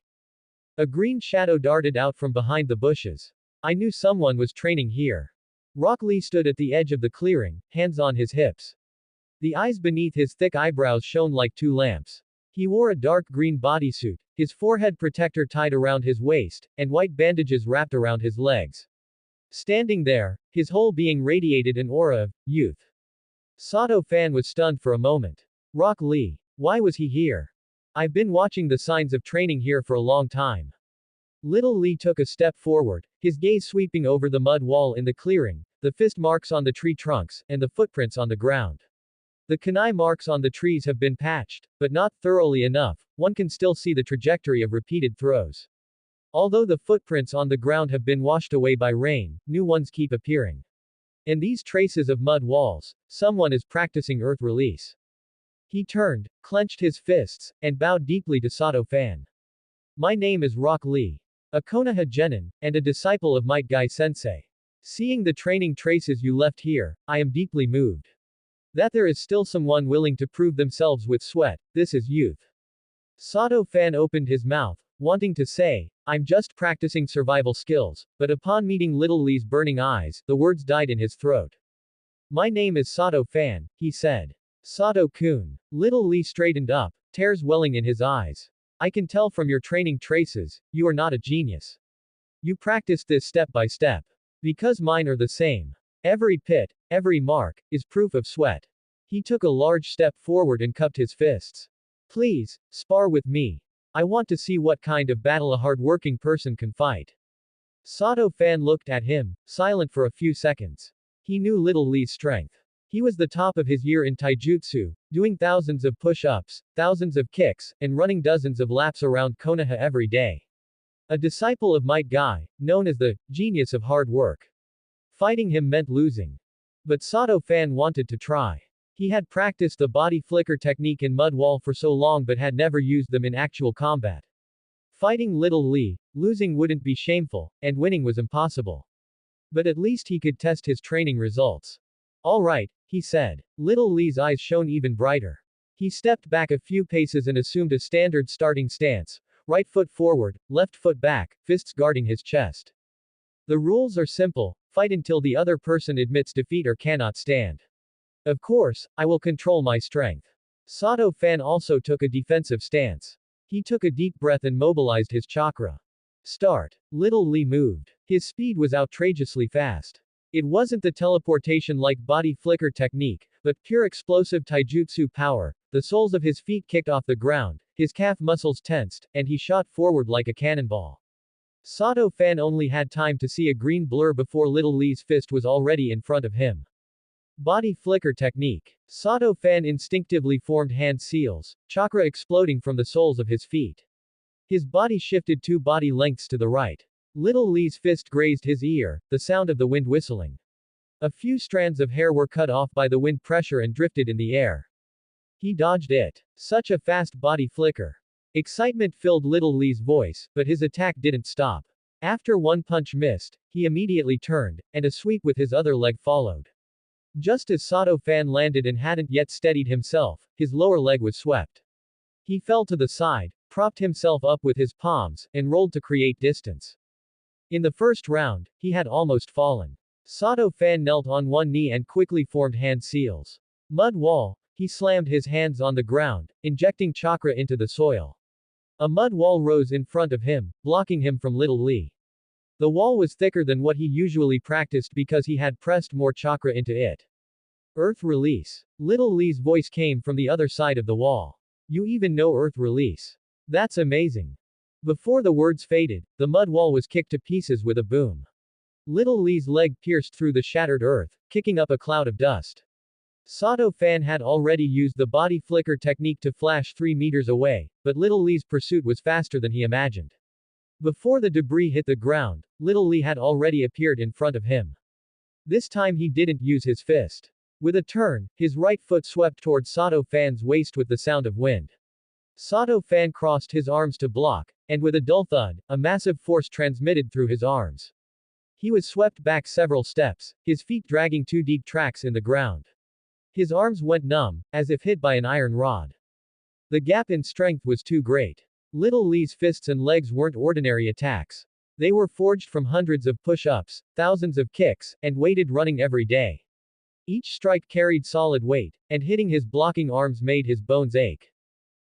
A green shadow darted out from behind the bushes. I knew someone was training here. Rock Lee stood at the edge of the clearing, hands on his hips. The eyes beneath his thick eyebrows shone like two lamps. He wore a dark green bodysuit, his forehead protector tied around his waist, and white bandages wrapped around his legs. Standing there, his whole being radiated an aura of youth. Sato Fan was stunned for a moment. Rock Lee. Why was he here? I've been watching the signs of training here for a long time. Little Lee took a step forward, his gaze sweeping over the mud wall in the clearing, the fist marks on the tree trunks, and the footprints on the ground. The kunai marks on the trees have been patched, but not thoroughly enough. One can still see the trajectory of repeated throws. Although the footprints on the ground have been washed away by rain, new ones keep appearing. And these traces of mud walls, someone is practicing earth release. He turned, clenched his fists, and bowed deeply to Sato Fan. My name is Rock Lee. A Konoha genin, and a disciple of Might Guy Sensei. Seeing the training traces you left here, I am deeply moved. That there is still someone willing to prove themselves with sweat, this is youth. Sato Fan opened his mouth, wanting to say, I'm just practicing survival skills, but upon meeting Little Lee's burning eyes, the words died in his throat. My name is Sato Fan, he said. Sato-kun. Little Lee straightened up, tears welling in his eyes. I can tell from your training traces, you are not a genius. You practiced this step by step. Because mine are the same. Every pit, every mark, is proof of sweat. He took a large step forward and cupped his fists. Please, spar with me. I want to see what kind of battle a hard-working person can fight. Sato Fan looked at him, silent for a few seconds. He knew Little Lee's strength. He was the top of his year in taijutsu, doing thousands of push-ups, thousands of kicks, and running dozens of laps around Konoha every day. A disciple of Might Guy, known as the genius of hard work. Fighting him meant losing. But Sato Fan wanted to try. He had practiced the body flicker technique in mud wall for so long but had never used them in actual combat. Fighting Little Lee, losing wouldn't be shameful, and winning was impossible. But at least he could test his training results. All right, he said. Little Lee's eyes shone even brighter. He stepped back a few paces and assumed a standard starting stance, right foot forward, left foot back, fists guarding his chest. The rules are simple, fight until the other person admits defeat or cannot stand. Of course, I will control my strength. Sato Fan also took a defensive stance. He took a deep breath and mobilized his chakra. Start. Little Lee moved. His speed was outrageously fast. It wasn't the teleportation-like body flicker technique, but pure explosive taijutsu power. The soles of his feet kicked off the ground, his calf muscles tensed, and he shot forward like a cannonball. Sato Fan only had time to see a green blur before Little Lee's fist was already in front of him. Body flicker technique. Sato Fan instinctively formed hand seals, chakra exploding from the soles of his feet. His body shifted 2 body lengths to the right. Little Lee's fist grazed his ear, the sound of the wind whistling. A few strands of hair were cut off by the wind pressure and drifted in the air. He dodged it. Such a fast body flicker. Excitement filled Little Lee's voice, but his attack didn't stop. After one punch missed, he immediately turned, and a sweep with his other leg followed. Just as Sato Fan landed and hadn't yet steadied himself, his lower leg was swept. He fell to the side, propped himself up with his palms, and rolled to create distance. In the first round, he had almost fallen. Sato Fan knelt on one knee and quickly formed hand seals. Mud wall, he slammed his hands on the ground, injecting chakra into the soil. A mud wall rose in front of him, blocking him from Little Lee. The wall was thicker than what he usually practiced because he had pressed more chakra into it. Earth release. Little Lee's voice came from the other side of the wall. You even know earth release. That's amazing. Before the words faded, the mud wall was kicked to pieces with a boom. Little Lee's leg pierced through the shattered earth, kicking up a cloud of dust. Sato Fan had already used the body flicker technique to flash 3 meters away, but Little Lee's pursuit was faster than he imagined. Before the debris hit the ground, Little Lee had already appeared in front of him. This time he didn't use his fist. With a turn, his right foot swept toward Sato Fan's waist with the sound of wind. Sato Fan crossed his arms to block, and with a dull thud, a massive force transmitted through his arms. He was swept back several steps, his feet dragging 2 deep tracks in the ground. His arms went numb, as if hit by an iron rod. The gap in strength was too great. Little Lee's fists and legs weren't ordinary attacks. They were forged from hundreds of push-ups, thousands of kicks, and weighted running every day. Each strike carried solid weight, and hitting his blocking arms made his bones ache.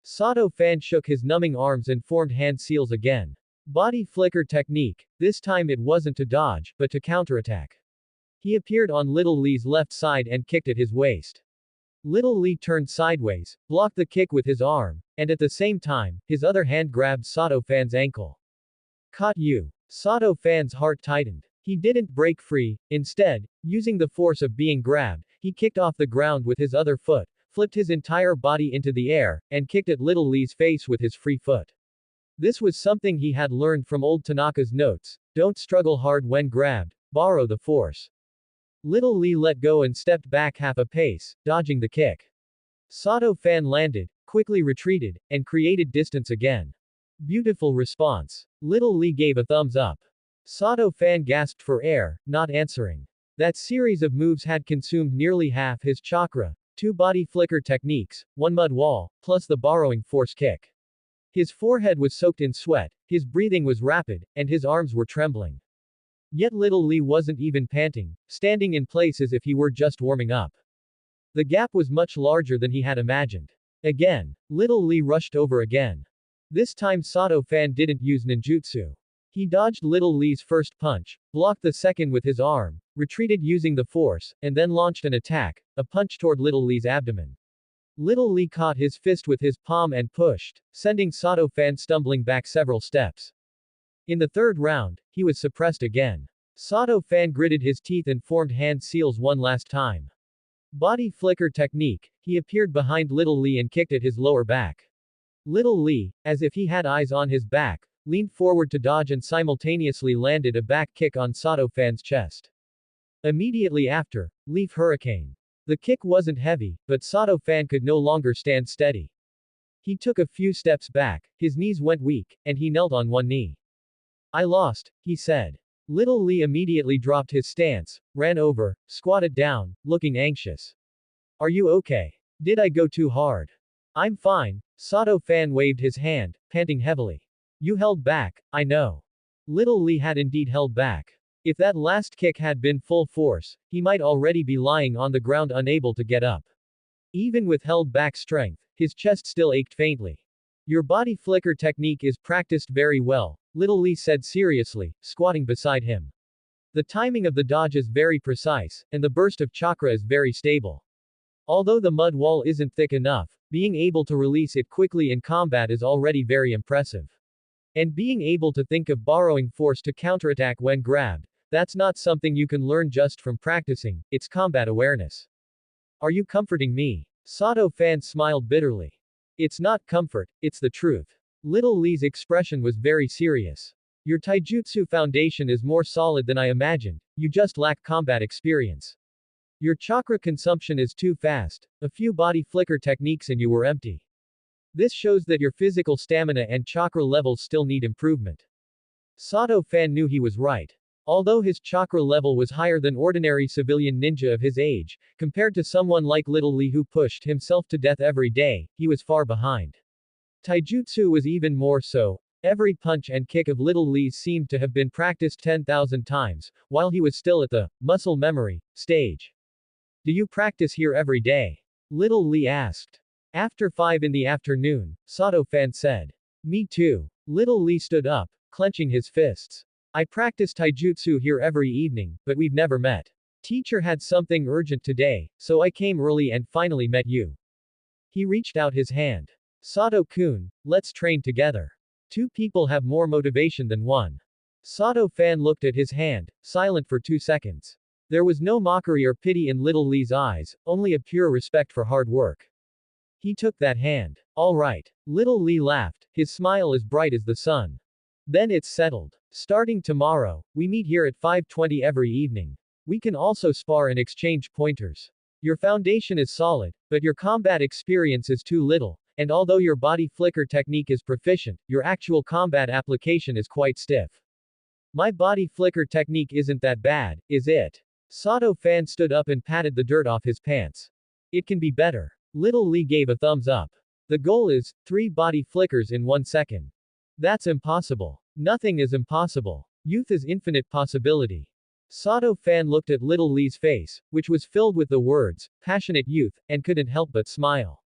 Sato Fan shook his numbing arms and formed hand seals again. Body flicker technique, this time it wasn't to dodge, but to counterattack. He appeared on Little Lee's left side and kicked at his waist. Little Lee turned sideways, blocked the kick with his arm, and at the same time, his other hand grabbed Sato Fan's ankle. Caught you. Sato Fan's heart tightened. He didn't break free, instead, using the force of being grabbed, he kicked off the ground with his other foot, flipped his entire body into the air, and kicked at Little Lee's face with his free foot. This was something he had learned from old Tanaka's notes: don't struggle hard when grabbed, borrow the force. Little Lee let go and stepped back half a pace, dodging the kick. Sato Fan landed, quickly retreated, and created distance again. Beautiful response. Little Lee gave a thumbs up. Sato Fan gasped for air, not answering. That series of moves had consumed nearly half his chakra, 2 body flicker techniques, 1 mud wall, plus the borrowing force kick. His forehead was soaked in sweat, his breathing was rapid, and his arms were trembling. Yet Little Lee wasn't even panting, standing in place as if he were just warming up. The gap was much larger than he had imagined. Again, Little Lee rushed over again. This time Sato Fan didn't use ninjutsu. He dodged Little Lee's first punch, blocked the second with his arm, retreated using the force, and then launched an attack, a punch toward Little Lee's abdomen. Little Lee caught his fist with his palm and pushed, sending Sato Fan stumbling back several steps. In the third round, he was suppressed again. Sato Fan gritted his teeth and formed hand seals one last time. Body flicker technique, he appeared behind Little Lee and kicked at his lower back. Little Lee, as if he had eyes on his back, leaned forward to dodge and simultaneously landed a back kick on Sato Fan's chest. Immediately after, Leaf Hurricane. The kick wasn't heavy, but Sato Fan could no longer stand steady. He took a few steps back, his knees went weak, and he knelt on one knee. I lost, he said. Little Lee immediately dropped his stance, ran over, squatted down, looking anxious. Are you okay? Did I go too hard? I'm fine. Sato Fan waved his hand, panting heavily. You held back, I know. Little Lee had indeed held back. If that last kick had been full force, he might already be lying on the ground unable to get up. Even with held back strength, his chest still ached faintly. Your body flicker technique is practiced very well, Little Lee said seriously, squatting beside him. The timing of the dodge is very precise, and the burst of chakra is very stable. Although the mud wall isn't thick enough, being able to release it quickly in combat is already very impressive. And being able to think of borrowing force to counterattack when grabbed, that's not something you can learn just from practicing, it's combat awareness. Are you comforting me? Sato Fan smiled bitterly. It's not comfort, it's the truth. Little Lee's expression was very serious. Your taijutsu foundation is more solid than I imagined, you just lack combat experience. Your chakra consumption is too fast, a few body flicker techniques and you were empty. This shows that your physical stamina and chakra levels still need improvement. Sato Fan knew he was right. Although his chakra level was higher than ordinary civilian ninja of his age, compared to someone like Little Lee who pushed himself to death every day, he was far behind. Taijutsu was even more so. Every punch and kick of Little Lee seemed to have been practiced 10,000 times, while he was still at the muscle memory stage. Do you practice here every day? Little Lee asked. After 5 in the afternoon, Sato Fan said. Me too. Little Lee stood up, clenching his fists. I practice taijutsu here every evening, but we've never met. Teacher had something urgent today, so I came early and finally met you. He reached out his hand. Sato-kun, let's train together. Two people have more motivation than one. Sato Fan looked at his hand, silent for 2 seconds. There was no mockery or pity in Little Lee's eyes, only a pure respect for hard work. He took that hand. All right. Little Lee laughed, his smile as bright as the sun. Then it's settled. Starting tomorrow, we meet here at 5:20 every evening. We can also spar and exchange pointers. Your foundation is solid, but your combat experience is too little, and although your body flicker technique is proficient, your actual combat application is quite stiff. My body flicker technique isn't that bad, is it? Sato Fan stood up and patted the dirt off his pants. It can be better. Little Lee gave a thumbs up. The goal is 3 body flickers in 1 second. That's impossible. Nothing is impossible. Youth is infinite possibility. Sato Fan looked at Little Lee's face, which was filled with the words, passionate youth, and couldn't help but smile.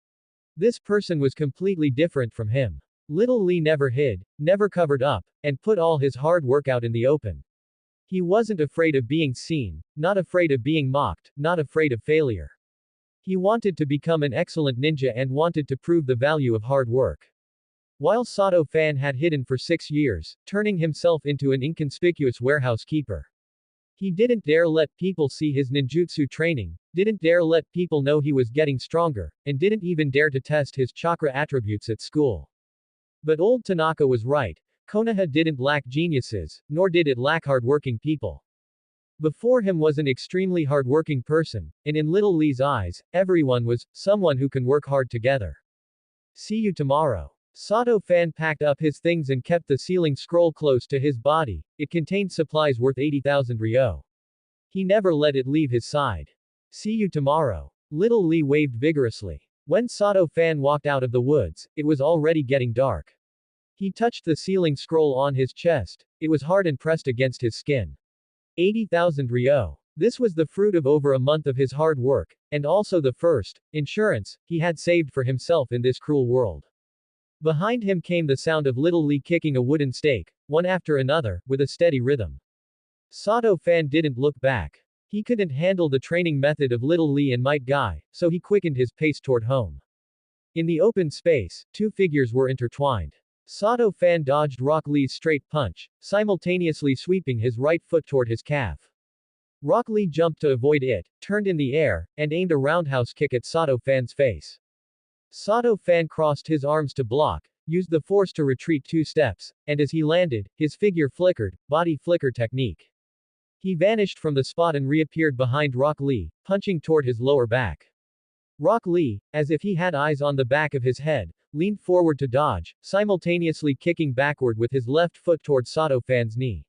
This person was completely different from him. Little Lee never hid, never covered up, and put all his hard work out in the open. He wasn't afraid of being seen, not afraid of being mocked, not afraid of failure. He wanted to become an excellent ninja and wanted to prove the value of hard work. While Sato Fan had hidden for 6 years, turning himself into an inconspicuous warehouse keeper. He didn't dare let people see his ninjutsu training, didn't dare let people know he was getting stronger, and didn't even dare to test his chakra attributes at school. But old Tanaka was right. Konoha didn't lack geniuses, nor did it lack hardworking people. Before him was an extremely hardworking person, and in Little Lee's eyes, everyone was someone who can work hard together. See you tomorrow. Sato Fan packed up his things and kept the sealing scroll close to his body. It contained supplies worth 80,000 ryo. He never let it leave his side. See you tomorrow. Little Lee waved vigorously. When Sato Fan walked out of the woods, it was already getting dark. He touched the sealing scroll on his chest. It was hard and pressed against his skin. 80,000 ryo. This was the fruit of over a month of his hard work, and also the first insurance he had saved for himself in this cruel world. Behind him came the sound of Little Lee kicking a wooden stake, one after another, with a steady rhythm. Sato Fan didn't look back. He couldn't handle the training method of Little Lee and Might Guy, so he quickened his pace toward home. In the open space, 2 figures were intertwined. Sato Fan dodged Rock Lee's straight punch, simultaneously sweeping his right foot toward his calf. Rock Lee jumped to avoid it, turned in the air, and aimed a roundhouse kick at Sato Fan's face. Sato Fan crossed his arms to block, used the force to retreat 2 steps, and as he landed, his figure flickered, body flicker technique. He vanished from the spot and reappeared behind Rock Lee, punching toward his lower back. Rock Lee, as if he had eyes on the back of his head, leaned forward to dodge, simultaneously kicking backward with his left foot toward Sato Fan's knee.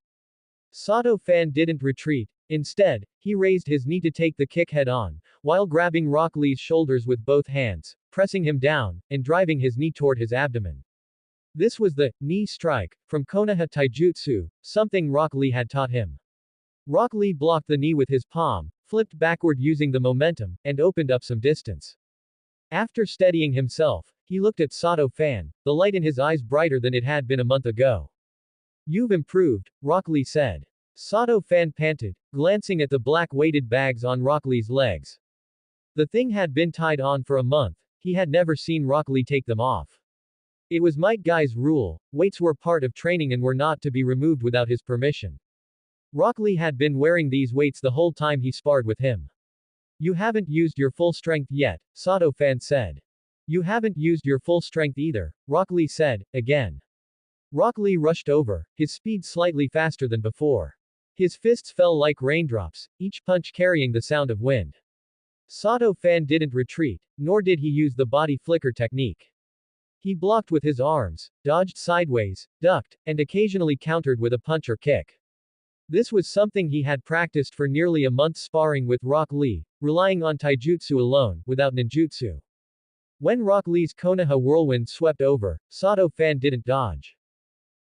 Sato Fan didn't retreat. Instead, he raised his knee to take the kick head-on, while grabbing Rock Lee's shoulders with both hands, pressing him down, and driving his knee toward his abdomen. This was the knee strike from Konoha Taijutsu, something Rock Lee had taught him. Rock Lee blocked the knee with his palm, flipped backward using the momentum, and opened up some distance. After steadying himself, he looked at Sato Fan, the light in his eyes brighter than it had been a month ago. You've improved, Rock Lee said. Sato Fan panted, glancing at the black weighted bags on Rock Lee's legs. The thing had been tied on for a month, he had never seen Rock Lee take them off. It was Might Guy's rule, weights were part of training and were not to be removed without his permission. Rock Lee had been wearing these weights the whole time he sparred with him. You haven't used your full strength yet, Sato Fan said. You haven't used your full strength either, Rock Lee said, again. Rock Lee rushed over, his speed slightly faster than before. His fists fell like raindrops, each punch carrying the sound of wind. Sato Fan didn't retreat, nor did he use the body flicker technique. He blocked with his arms, dodged sideways, ducked, and occasionally countered with a punch or kick. This was something he had practiced for nearly a month sparring with Rock Lee, relying on taijutsu alone, without ninjutsu. When Rock Lee's Konoha whirlwind swept over, Sato Fan didn't dodge.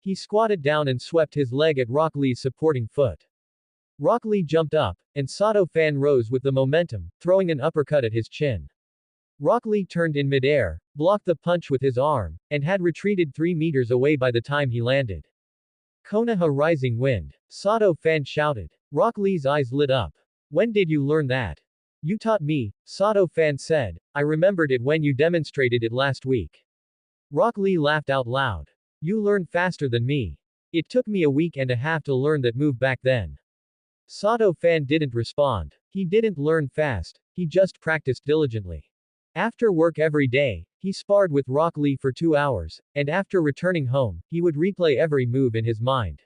He squatted down and swept his leg at Rock Lee's supporting foot. Rock Lee jumped up, and Sato Fan rose with the momentum, throwing an uppercut at his chin. Rock Lee turned in midair, blocked the punch with his arm, and had retreated 3 meters away by the time he landed. Konoha rising wind. Sato Fan shouted. Rock Lee's eyes lit up. When did you learn that? You taught me, Sato Fan said. I remembered it when you demonstrated it last week. Rock Lee laughed out loud. You learn faster than me. It took me a week and a half to learn that move back then. Sato Fan didn't respond. He didn't learn fast, he just practiced diligently. After work every day, he sparred with Rock Lee for 2 hours, and after returning home, he would replay every move in his mind.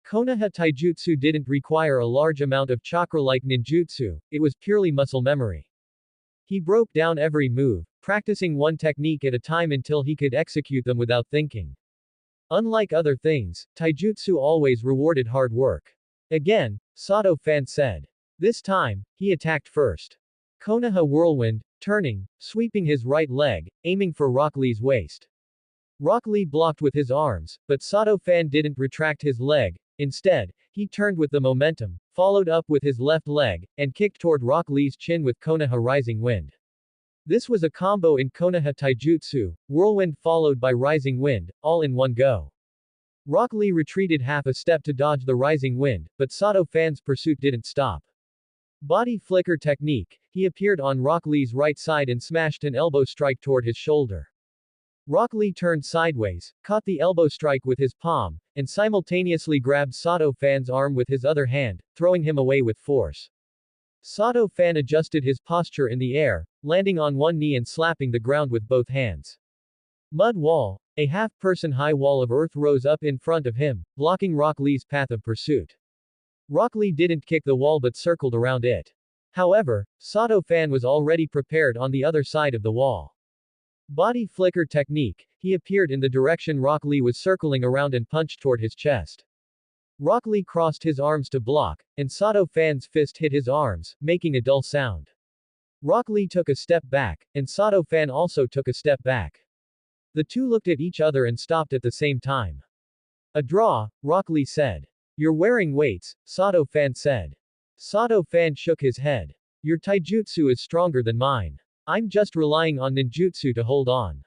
Konoha taijutsu didn't require a large amount of chakra like ninjutsu, it was purely muscle memory. He broke down every move, practicing one technique at a time until he could execute them without thinking. Unlike other things, taijutsu always rewarded hard work. Again, Sato Fan said. This time, he attacked first. Konoha whirlwind, turning, sweeping his right leg, aiming for Rock Lee's waist. Rock Lee blocked with his arms, but Sato Fan didn't retract his leg. Instead, he turned with the momentum, followed up with his left leg, and kicked toward Rock Lee's chin with Konoha rising wind. This was a combo in Konoha taijutsu, whirlwind followed by rising wind, all in one go. Rock Lee retreated half a step to dodge the rising wind, but Sato Fan's pursuit didn't stop. Body flicker technique, he appeared on Rock Lee's right side and smashed an elbow strike toward his shoulder. Rock Lee turned sideways, caught the elbow strike with his palm, and simultaneously grabbed Sato Fan's arm with his other hand, throwing him away with force. Sato Fan adjusted his posture in the air, landing on one knee and slapping the ground with both hands. Mud wall, a half-person high wall of earth rose up in front of him, blocking Rock Lee's path of pursuit. Rock Lee didn't kick the wall but circled around it. However, Sato Fan was already prepared on the other side of the wall. Body flicker technique, he appeared in the direction Rock Lee was circling around and punched toward his chest. Rock Lee crossed his arms to block, and Sato Fan's fist hit his arms, making a dull sound. Rock Lee took a step back, and Sato Fan also took a step back. The two looked at each other and stopped at the same time. A draw, Rock Lee said. You're wearing weights, Sato Fan said. Sato Fan shook his head. Your taijutsu is stronger than mine. I'm just relying on ninjutsu to hold on.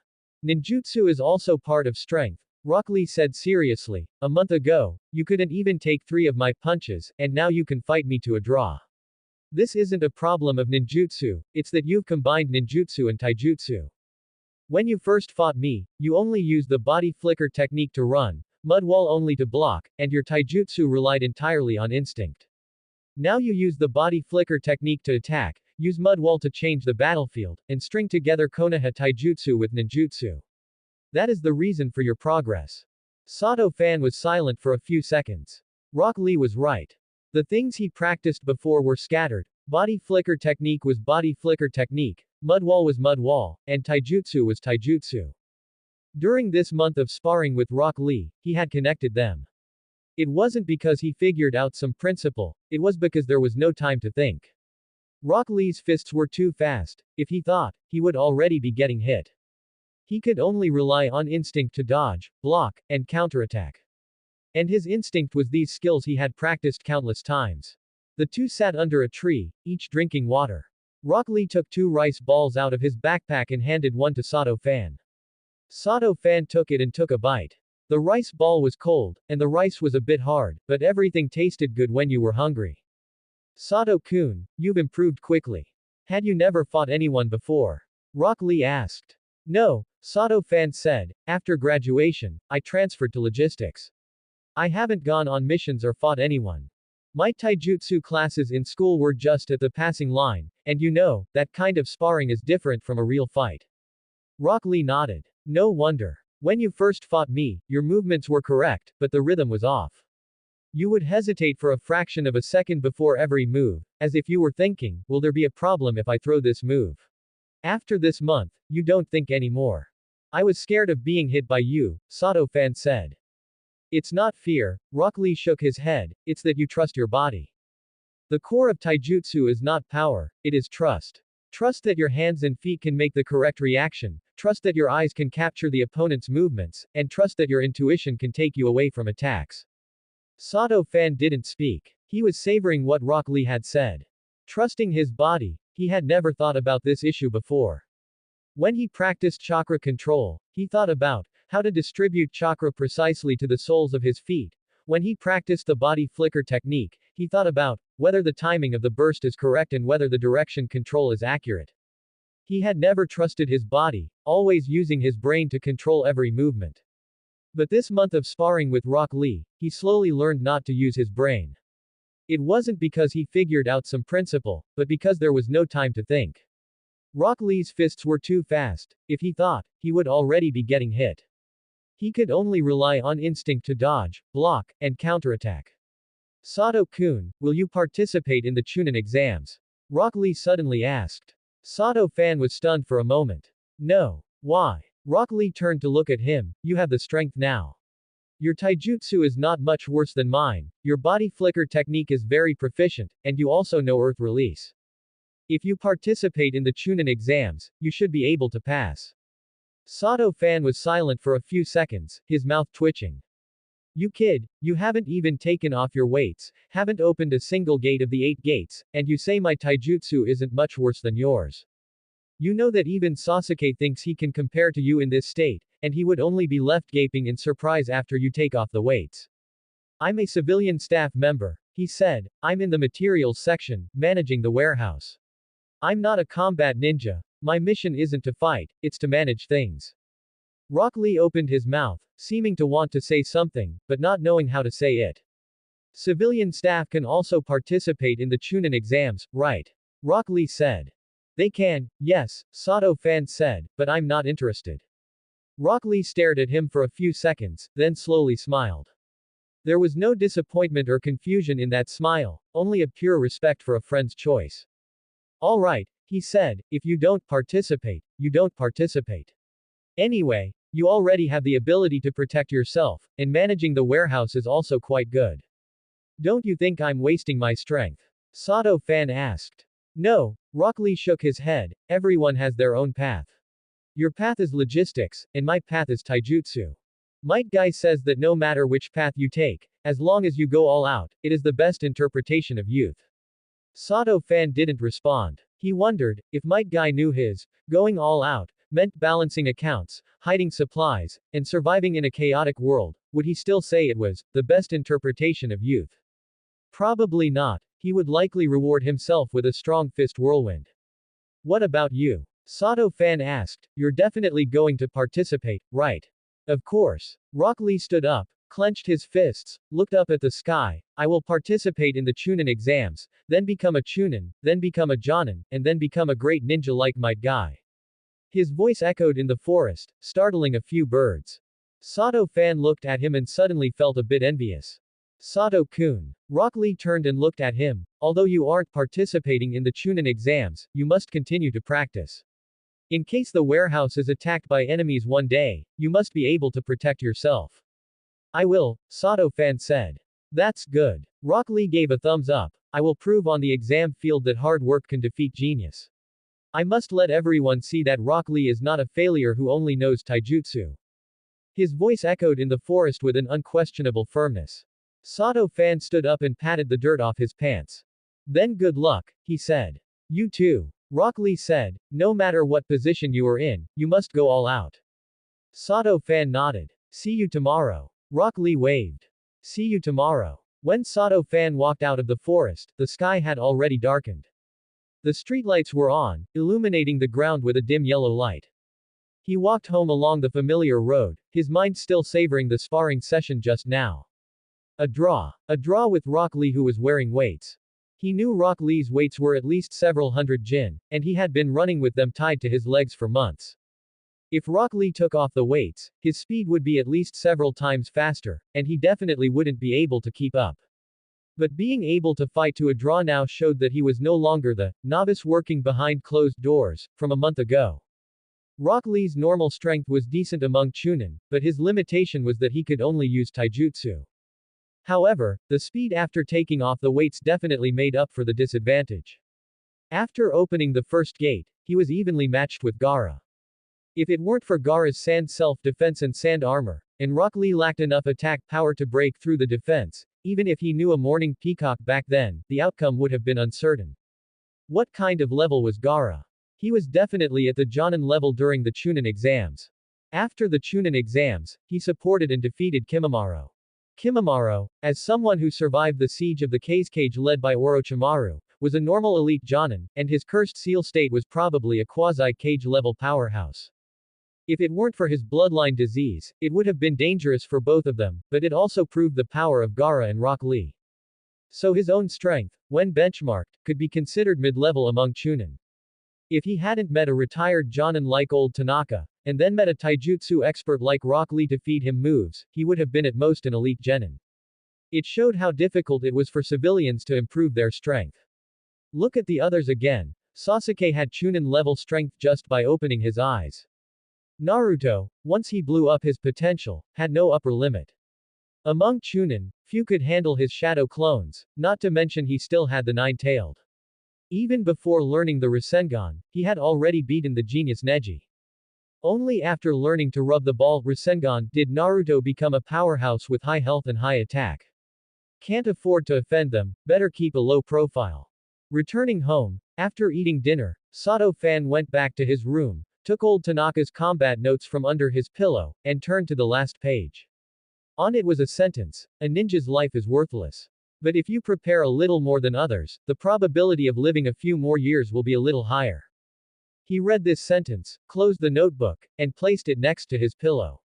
Ninjutsu is also part of strength, Rock Lee said seriously. A month ago, you couldn't even take 3 of my punches, and now you can fight me to a draw. This isn't a problem of ninjutsu, it's that you've combined ninjutsu and taijutsu. When you first fought me, you only used the body flicker technique to run, mud wall only to block, and your taijutsu relied entirely on instinct. Now you use the body flicker technique to attack, use mud wall to change the battlefield, and string together Konoha taijutsu with ninjutsu. That is the reason for your progress. Sato Fan was silent for a few seconds. Rock Lee was right. The things he practiced before were scattered. Body flicker technique was body flicker technique, mud wall was mud wall, and taijutsu was taijutsu. During this month of sparring with Rock Lee, he had connected them. It wasn't because he figured out some principle, it was because there was no time to think. Rock Lee's fists were too fast. If he thought, he would already be getting hit. He could only rely on instinct to dodge, block, and counterattack. And his instinct was these skills he had practiced countless times. The two sat under a tree, each drinking water. Rock Lee took 2 rice balls out of his backpack and handed one to Sato Fan. Sato Fan took it and took a bite. The rice ball was cold, and the rice was a bit hard, but everything tasted good when you were hungry. Sato-kun, you've improved quickly. Had you never fought anyone before? Rock Lee asked. No, Sato Fan said. After graduation, I transferred to logistics. I haven't gone on missions or fought anyone. My taijutsu classes in school were just at the passing line, and you know, that kind of sparring is different from a real fight. Rock Lee nodded. No wonder. When you first fought me, your movements were correct, but the rhythm was off. You would hesitate for a fraction of a second before every move, as if you were thinking, will there be a problem if I throw this move? After this month, you don't think anymore. I was scared of being hit by you, Sato Fan said. It's not fear, Rock Lee shook his head, it's that you trust your body. The core of taijutsu is not power, it is trust. Trust that your hands and feet can make the correct reaction, trust that your eyes can capture the opponent's movements, and trust that your intuition can take you away from attacks. Sato Fan didn't speak. He was savoring what Rock Lee had said. Trusting his body, he had never thought about this issue before. When he practiced chakra control, he thought about how to distribute chakra precisely to the soles of his feet. When he practiced the body flicker technique, he thought about whether the timing of the burst is correct and whether the direction control is accurate. He had never trusted his body, always using his brain to control every movement. But this month of sparring with Rock Lee, he slowly learned not to use his brain. It wasn't because he figured out some principle, but because there was no time to think. Rock Lee's fists were too fast. If he thought, he would already be getting hit. He could only rely on instinct to dodge, block, and counterattack. Sato-kun, will you participate in the Chunin exams? Rock Lee suddenly asked. Sato Fan was stunned for a moment. No. Why? Rock Lee turned to look at him, you have the strength now. Your taijutsu is not much worse than mine, your body flicker technique is very proficient, and you also know earth release. If you participate in the Chunin exams, you should be able to pass. Sato Fan was silent for a few seconds, his mouth twitching. You kid, you haven't even taken off your weights, haven't opened a single gate of the 8 gates, and you say my taijutsu isn't much worse than yours. You know that even Sasuke thinks he can compare to you in this state, and he would only be left gaping in surprise after you take off the weights. I'm a civilian staff member, he said, I'm in the materials section, managing the warehouse. I'm not a combat ninja, my mission isn't to fight, it's to manage things. Rock Lee opened his mouth, seeming to want to say something, but not knowing how to say it. Civilian staff can also participate in the Chunin exams, right? Rock Lee said. They can, yes, Sato Fan said, but I'm not interested. Rock Lee stared at him for a few seconds, then slowly smiled. There was no disappointment or confusion in that smile, only a pure respect for a friend's choice. All right, he said, if you don't participate, you don't participate. Anyway, you already have the ability to protect yourself, and managing the warehouse is also quite good. Don't you think I'm wasting my strength? Sato Fan asked. No, Rock Lee shook his head, everyone has their own path. Your path is logistics, and my path is taijutsu. Might Guy says that no matter which path you take, as long as you go all out, it is the best interpretation of youth. Sato Fan didn't respond. He wondered, if Might Guy knew his going all out meant balancing accounts, hiding supplies, and surviving in a chaotic world, would he still say it was the best interpretation of youth? Probably not. He would likely reward himself with a strong fist whirlwind. What about you? Sato Fan asked. You're definitely going to participate, right? Of course. Rock Lee stood up, clenched his fists, looked up at the sky. I will participate in the Chunin exams, then become a Chunin, then become a Jonin, and then become a great ninja like Might Guy. His voice echoed in the forest, startling a few birds. Sato Fan looked at him and suddenly felt a bit envious. Sato-kun. Rock Lee turned and looked at him. Although you aren't participating in the Chunin exams, you must continue to practice. In case the warehouse is attacked by enemies one day, you must be able to protect yourself. I will, Sato Fan said. That's good. Rock Lee gave a thumbs up. I will prove on the exam field that hard work can defeat genius. I must let everyone see that Rock Lee is not a failure who only knows taijutsu. His voice echoed in the forest with an unquestionable firmness. Sato Fan stood up and patted the dirt off his pants. Then good luck, he said. You too. Rock Lee said, no matter what position you are in, you must go all out. Sato Fan nodded. See you tomorrow. Rock Lee waved. See you tomorrow. When Sato Fan walked out of the forest, the sky had already darkened. The streetlights were on, illuminating the ground with a dim yellow light. He walked home along the familiar road, his mind still savoring the sparring session just now. A draw. A draw with Rock Lee, who was wearing weights. He knew Rock Lee's weights were at least several hundred jin, and he had been running with them tied to his legs for months. If Rock Lee took off the weights, his speed would be at least several times faster, and he definitely wouldn't be able to keep up. But being able to fight to a draw now showed that he was no longer the novice working behind closed doors from a month ago. Rock Lee's normal strength was decent among Chunin, but his limitation was that he could only use taijutsu. However, the speed after taking off the weights definitely made up for the disadvantage. After opening the first gate, he was evenly matched with Gaara. If it weren't for Gaara's sand self-defense and sand armor, and Rock Lee lacked enough attack power to break through the defense, even if he knew a morning peacock back then, the outcome would have been uncertain. What kind of level was Gaara? He was definitely at the Jonin level during the Chunin exams. After the Chunin exams, he supported and defeated Kimimaro. Kimimaro, as someone who survived the siege of the Kase Cage led by Orochimaru, was a normal elite Jonin, and his cursed seal state was probably a quasi-cage level powerhouse. If it weren't for his bloodline disease, it would have been dangerous for both of them, but it also proved the power of Gaara and Rock Lee. So his own strength, when benchmarked, could be considered mid-level among Chunin. If he hadn't met a retired Jonin like old Tanaka, and then met a taijutsu expert like Rock Lee to feed him moves, he would have been at most an elite genin. It showed how difficult it was for civilians to improve their strength. Look at the others again. Sasuke had Chunin level strength just by opening his eyes. Naruto, once he blew up his potential, had no upper limit. Among Chunin, few could handle his shadow clones, not to mention he still had the nine-tailed. Even before learning the Rasengan, he had already beaten the genius Neji. Only after learning to rub the ball Rasengan did Naruto become a powerhouse with high health and high attack. Can't afford to offend them, better keep a low profile. Returning home, after eating dinner, Sato Fan went back to his room, took old Tanaka's combat notes from under his pillow, and turned to the last page. On it was a sentence: a ninja's life is worthless. But if you prepare a little more than others, the probability of living a few more years will be a little higher. He read this sentence, closed the notebook, and placed it next to his pillow.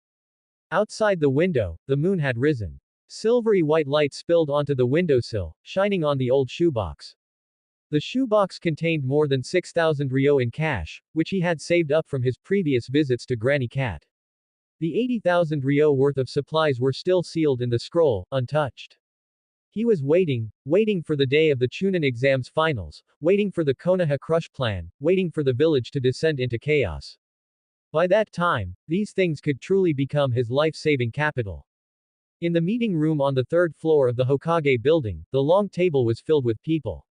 Outside the window, the moon had risen. Silvery white light spilled onto the windowsill, shining on the old shoebox. The shoebox contained more than 6,000 ryo in cash, which he had saved up from his previous visits to Granny Cat. The 80,000 ryo worth of supplies were still sealed in the scroll, untouched. He was waiting for the day of the Chunin exams finals, waiting for the Konoha crush plan, waiting for the village to descend into chaos. By that time, these things could truly become his life-saving capital. In the meeting room on the third floor of the Hokage building, the long table was filled with people.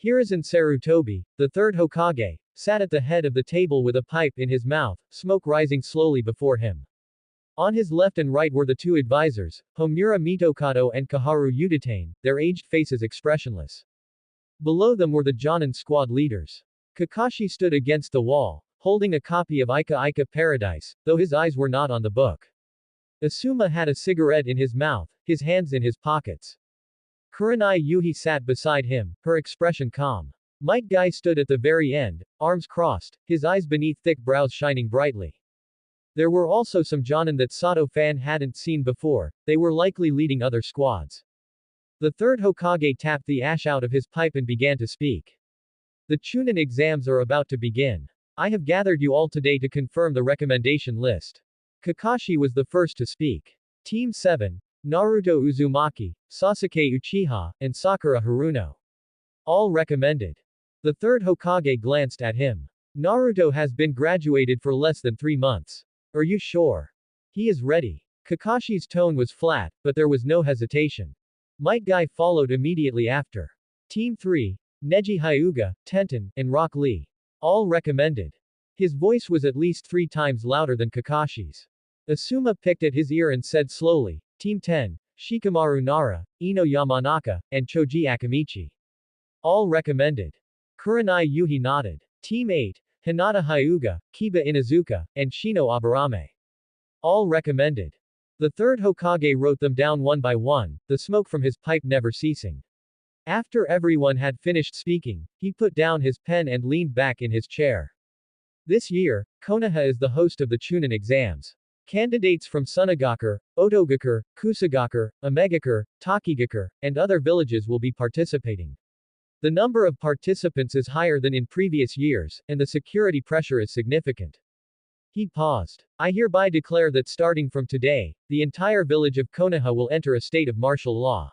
Hiruzen Sarutobi, the third Hokage, sat at the head of the table with a pipe in his mouth, smoke rising slowly before him. On his left and right were the two advisors, Homura Mitokado and Kaharu Udatane, their aged faces expressionless. Below them were the Jonin squad leaders. Kakashi stood against the wall, holding a copy of Ika Ika Paradise, though his eyes were not on the book. Asuma had a cigarette in his mouth, his hands in his pockets. Kurenai Yuhi sat beside him, her expression calm. Might Guy stood at the very end, arms crossed, his eyes beneath thick brows shining brightly. There were also some Jonin that Sato Fan hadn't seen before, they were likely leading other squads. The third Hokage tapped the ash out of his pipe and began to speak. The Chunin exams are about to begin. I have gathered you all today to confirm the recommendation list. Kakashi was the first to speak. Team 7, Naruto Uzumaki, Sasuke Uchiha, and Sakura Haruno. All recommended. The third Hokage glanced at him. Naruto has been graduated for less than 3 months. Are you sure? He is ready. Kakashi's tone was flat, but there was no hesitation. Might Guy followed immediately after. Team 3, Neji Hyuga, Tenten, and Rock Lee. All recommended. His voice was at least 3 times louder than Kakashi's. Asuma picked at his ear and said slowly, Team 10, Shikamaru Nara, Ino Yamanaka, and Choji Akamichi. All recommended. Kurenai Yuhi nodded. Team 8, Hinata Hyuga, Kiba Inuzuka, and Shino Aburame. All recommended. The third Hokage wrote them down one by one, the smoke from his pipe never ceasing. After everyone had finished speaking, he put down his pen and leaned back in his chair. This year, Konoha is the host of the Chunin exams. Candidates from Sunagakure, Otogakure, Kusagakure, Omegakure, Takigakure, and other villages will be participating. The number of participants is higher than in previous years, and the security pressure is significant. He paused. I hereby declare that starting from today, the entire village of Konoha will enter a state of martial law.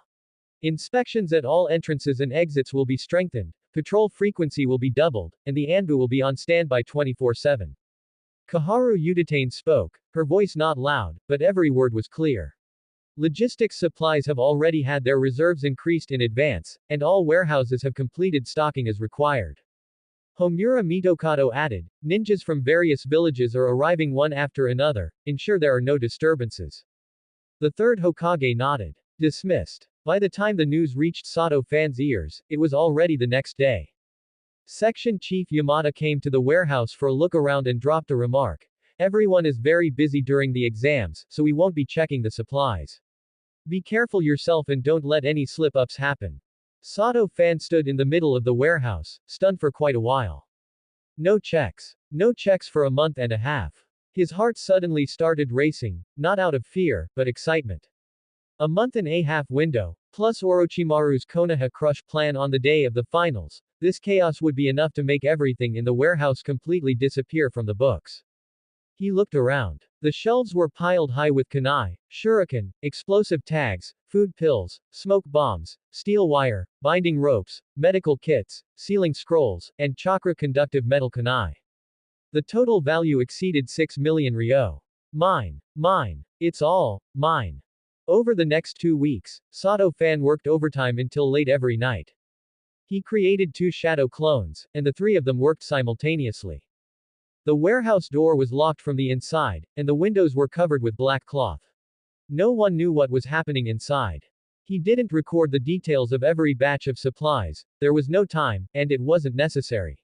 Inspections at all entrances and exits will be strengthened, patrol frequency will be doubled, and the Anbu will be on standby 24/7. Kaharu Udatane spoke, her voice not loud, but every word was clear. Logistics supplies have already had their reserves increased in advance, and all warehouses have completed stocking as required. Homura Mitokado added, ninjas from various villages are arriving one after another, ensure there are no disturbances. The third Hokage nodded. Dismissed. By the time the news reached Sato fans' ears, it was already the next day. Section Chief Yamada came to the warehouse for a look around and dropped a remark. Everyone is very busy during the exams, so we won't be checking the supplies. Be careful yourself and don't let any slip-ups happen. Sato fan stood in the middle of the warehouse, stunned for quite a while. No checks. No checks for a month and a half. His heart suddenly started racing, not out of fear, but excitement. A month and a half window, plus Orochimaru's Konoha Crush plan on the day of the finals, this chaos would be enough to make everything in the warehouse completely disappear from the books. He looked around. The shelves were piled high with kunai, shuriken, explosive tags, food pills, smoke bombs, steel wire, binding ropes, medical kits, sealing scrolls, and chakra-conductive metal kunai. The total value exceeded 6 million ryo. Mine. Mine. It's all mine. Over the next 2 weeks, Sato fan worked overtime until late every night. He created 2 shadow clones, and the 3 of them worked simultaneously. The warehouse door was locked from the inside, and the windows were covered with black cloth. No one knew what was happening inside. He didn't record the details of every batch of supplies, there was no time, and it wasn't necessary.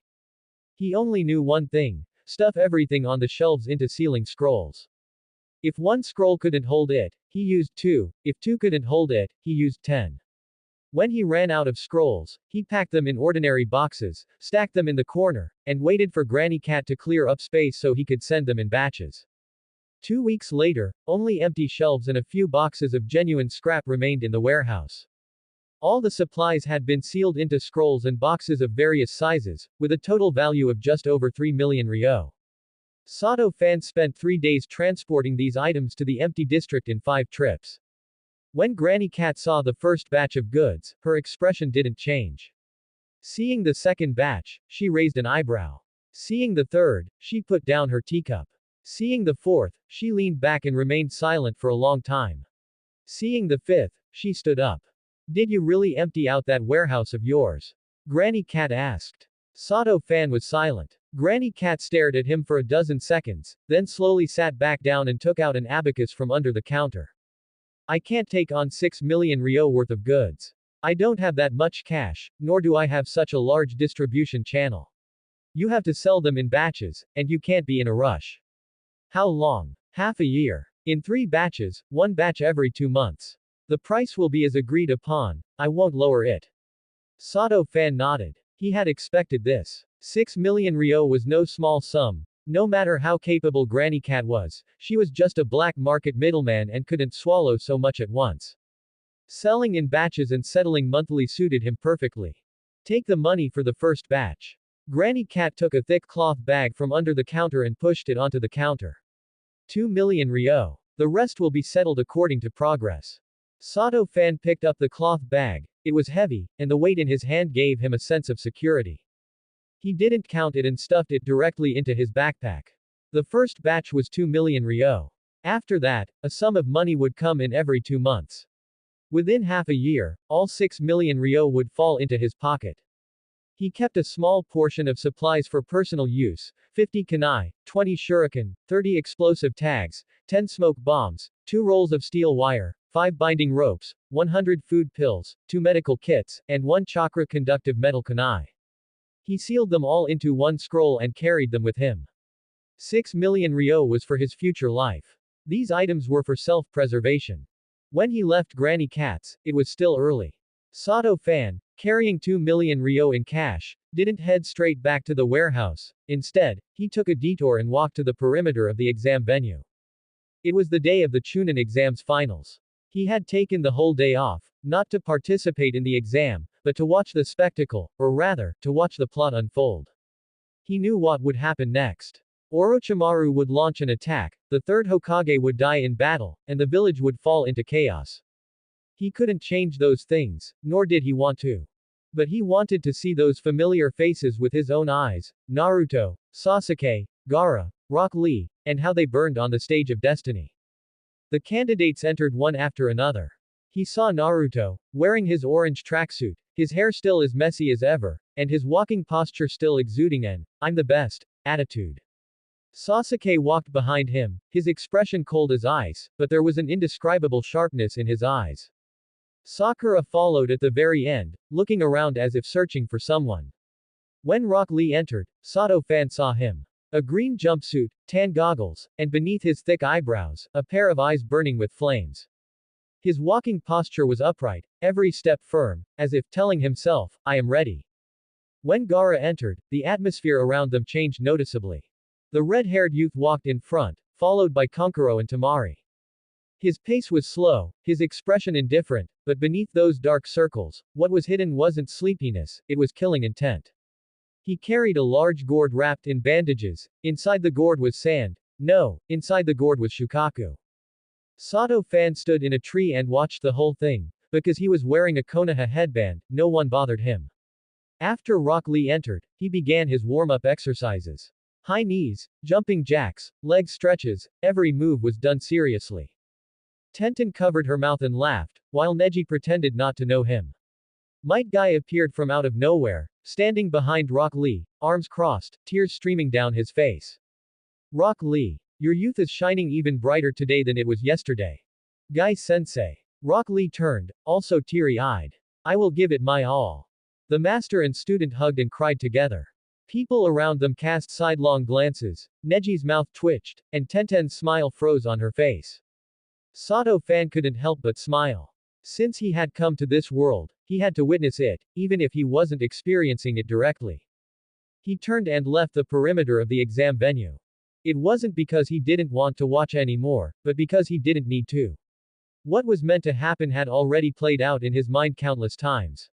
He only knew one thing: stuff everything on the shelves into sealing scrolls. If 1 scroll couldn't hold it, he used 2, if 2 couldn't hold it, he used 10. When he ran out of scrolls, he packed them in ordinary boxes, stacked them in the corner, and waited for Granny Cat to clear up space so he could send them in batches. 2 weeks later, only empty shelves and a few boxes of genuine scrap remained in the warehouse. All the supplies had been sealed into scrolls and boxes of various sizes, with a total value of just over 3 million ryo. Sato fans spent 3 days transporting these items to the empty district in 5 trips. When Granny Cat saw the first batch of goods, her expression didn't change. Seeing the second batch, she raised an eyebrow. Seeing the third, she put down her teacup. Seeing the fourth, she leaned back and remained silent for a long time. Seeing the fifth, she stood up. Did you really empty out that warehouse of yours? Granny Cat asked. Sato fan was silent. Granny Cat stared at him for a dozen seconds, then slowly sat back down and took out an abacus from under the counter. I can't take on 6 million ryo worth of goods. I don't have that much cash, nor do I have such a large distribution channel. You have to sell them in batches, and you can't be in a rush. How long? Half a year. In 3 batches, 1 batch every 2 months. The price will be as agreed upon, I won't lower it. Sato fan nodded. He had expected this. 6 million ryo was no small sum. No matter how capable Granny Cat was, she was just a black market middleman and couldn't swallow so much at once. Selling in batches and settling monthly suited him perfectly. Take the money for the first batch. Granny Cat took a thick cloth bag from under the counter and pushed it onto the counter. 2 million ryo. The rest will be settled according to progress. Sato fan picked up the cloth bag. It was heavy, and the weight in his hand gave him a sense of security. He didn't count it and stuffed it directly into his backpack. The first batch was 2 million ryo. After that, a sum of money would come in every 2 months. Within half a year, all 6 million ryo would fall into his pocket. He kept a small portion of supplies for personal use: 50 kunai, 20 shuriken, 30 explosive tags, 10 smoke bombs, 2 rolls of steel wire, 5 binding ropes, 100 food pills, 2 medical kits, and 1 chakra-conductive metal kunai. He sealed them all into 1 scroll and carried them with him. 6 million ryo was for his future life. These items were for self-preservation. When he left Granny Cat's, it was still early. Sato fan, carrying 2 million ryo in cash, didn't head straight back to the warehouse. Instead, he took a detour and walked to the perimeter of the exam venue. It was the day of the Chunin exams finals. He had taken the whole day off, not to participate in the exam, but to watch the spectacle, or rather, to watch the plot unfold. He knew what would happen next. Orochimaru would launch an attack, the third Hokage would die in battle, and the village would fall into chaos. He couldn't change those things, nor did he want to. But he wanted to see those familiar faces with his own eyes: Naruto, Sasuke, Gaara, Rock Lee, and how they burned on the stage of destiny. The candidates entered one after another. He saw Naruto, wearing his orange tracksuit, his hair still as messy as ever, and his walking posture still exuding an "I'm the best" attitude. Sasuke walked behind him, his expression cold as ice, but there was an indescribable sharpness in his eyes. Sakura followed at the very end, looking around as if searching for someone. When Rock Lee entered, Sato fan saw him. A green jumpsuit, tan goggles, and beneath his thick eyebrows, a pair of eyes burning with flames. His walking posture was upright, every step firm, as if telling himself, I am ready. When Gaara entered, the atmosphere around them changed noticeably. The red-haired youth walked in front, followed by Kankuro and Tamari. His pace was slow, his expression indifferent, but beneath those dark circles, what was hidden wasn't sleepiness, it was killing intent. He carried a large gourd wrapped in bandages. Inside the gourd was sand. No, inside the gourd was Shukaku. Sato fan stood in a tree and watched the whole thing. Because he was wearing a Konoha headband, no one bothered him. After Rock Lee entered, he began his warm-up exercises. High knees, jumping jacks, leg stretches, every move was done seriously. Tenten covered her mouth and laughed, while Neji pretended not to know him. Might Guy appeared from out of nowhere, standing behind Rock Lee, arms crossed, tears streaming down his face. Rock Lee, your youth is shining even brighter today than it was yesterday. Guy-sensei. Rock Lee turned, also teary-eyed. I will give it my all. The master and student hugged and cried together. People around them cast sidelong glances, Neji's mouth twitched, and Tenten's smile froze on her face. Sato fan couldn't help but smile. Since he had come to this world, he had to witness it, even if he wasn't experiencing it directly. He turned and left the perimeter of the exam venue. It wasn't because he didn't want to watch anymore, but because he didn't need to. What was meant to happen had already played out in his mind countless times.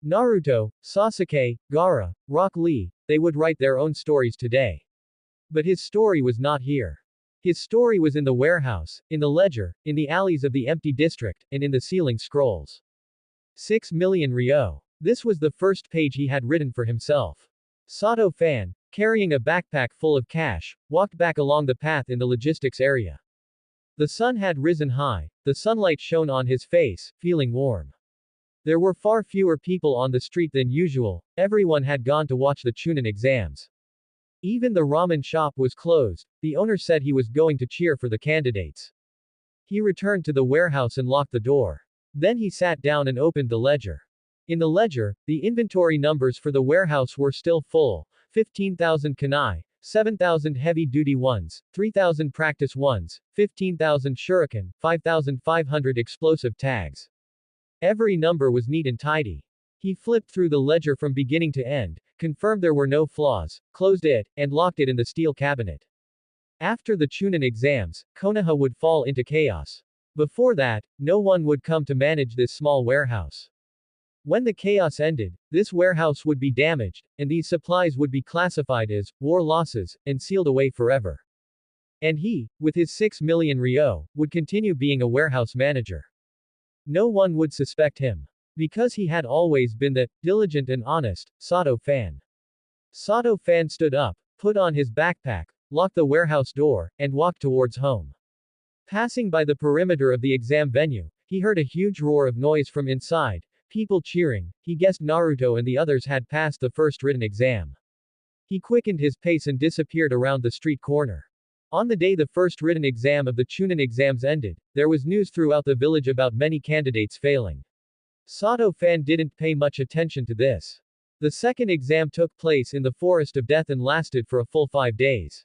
Naruto, Sasuke, Gaara, Rock Lee, they would write their own stories today. But his story was not here. His story was in the warehouse, in the ledger, in the alleys of the empty district, and in the ceiling scrolls. 6 million ryo. This was the first page he had written for himself. Sato fan, carrying a backpack full of cash, walked back along the path in the logistics area. The sun had risen high, the sunlight shone on his face, feeling warm. There were far fewer people on the street than usual, everyone had gone to watch the Chunin exams. Even the ramen shop was closed, the owner said he was going to cheer for the candidates. He returned to the warehouse and locked the door. Then he sat down and opened the ledger. In the ledger, the inventory numbers for the warehouse were still full, 15,000 kunai, 7,000 heavy-duty ones, 3,000 practice ones, 15,000 shuriken, 5,500 explosive tags. Every number was neat and tidy. He flipped through the ledger from beginning to end, confirmed there were no flaws, closed it, and locked it in the steel cabinet. After the Chunin exams, Konoha would fall into chaos. Before that, no one would come to manage this small warehouse. When the chaos ended, this warehouse would be damaged, and these supplies would be classified as war losses, and sealed away forever. And he, with his 6 million ryo, would continue being a warehouse manager. No one would suspect him. Because he had always been the diligent and honest Sato fan. Sato fan stood up, put on his backpack, locked the warehouse door, and walked towards home. Passing by the perimeter of the exam venue, he heard a huge roar of noise from inside, people cheering. He guessed Naruto and the others had passed the first written exam. He quickened his pace and disappeared around the street corner. On the day the first written exam of the Chunin exams ended, there was news throughout the village about many candidates failing. Sato fan didn't pay much attention to this. The second exam took place in the Forest of Death and lasted for a full 5 days.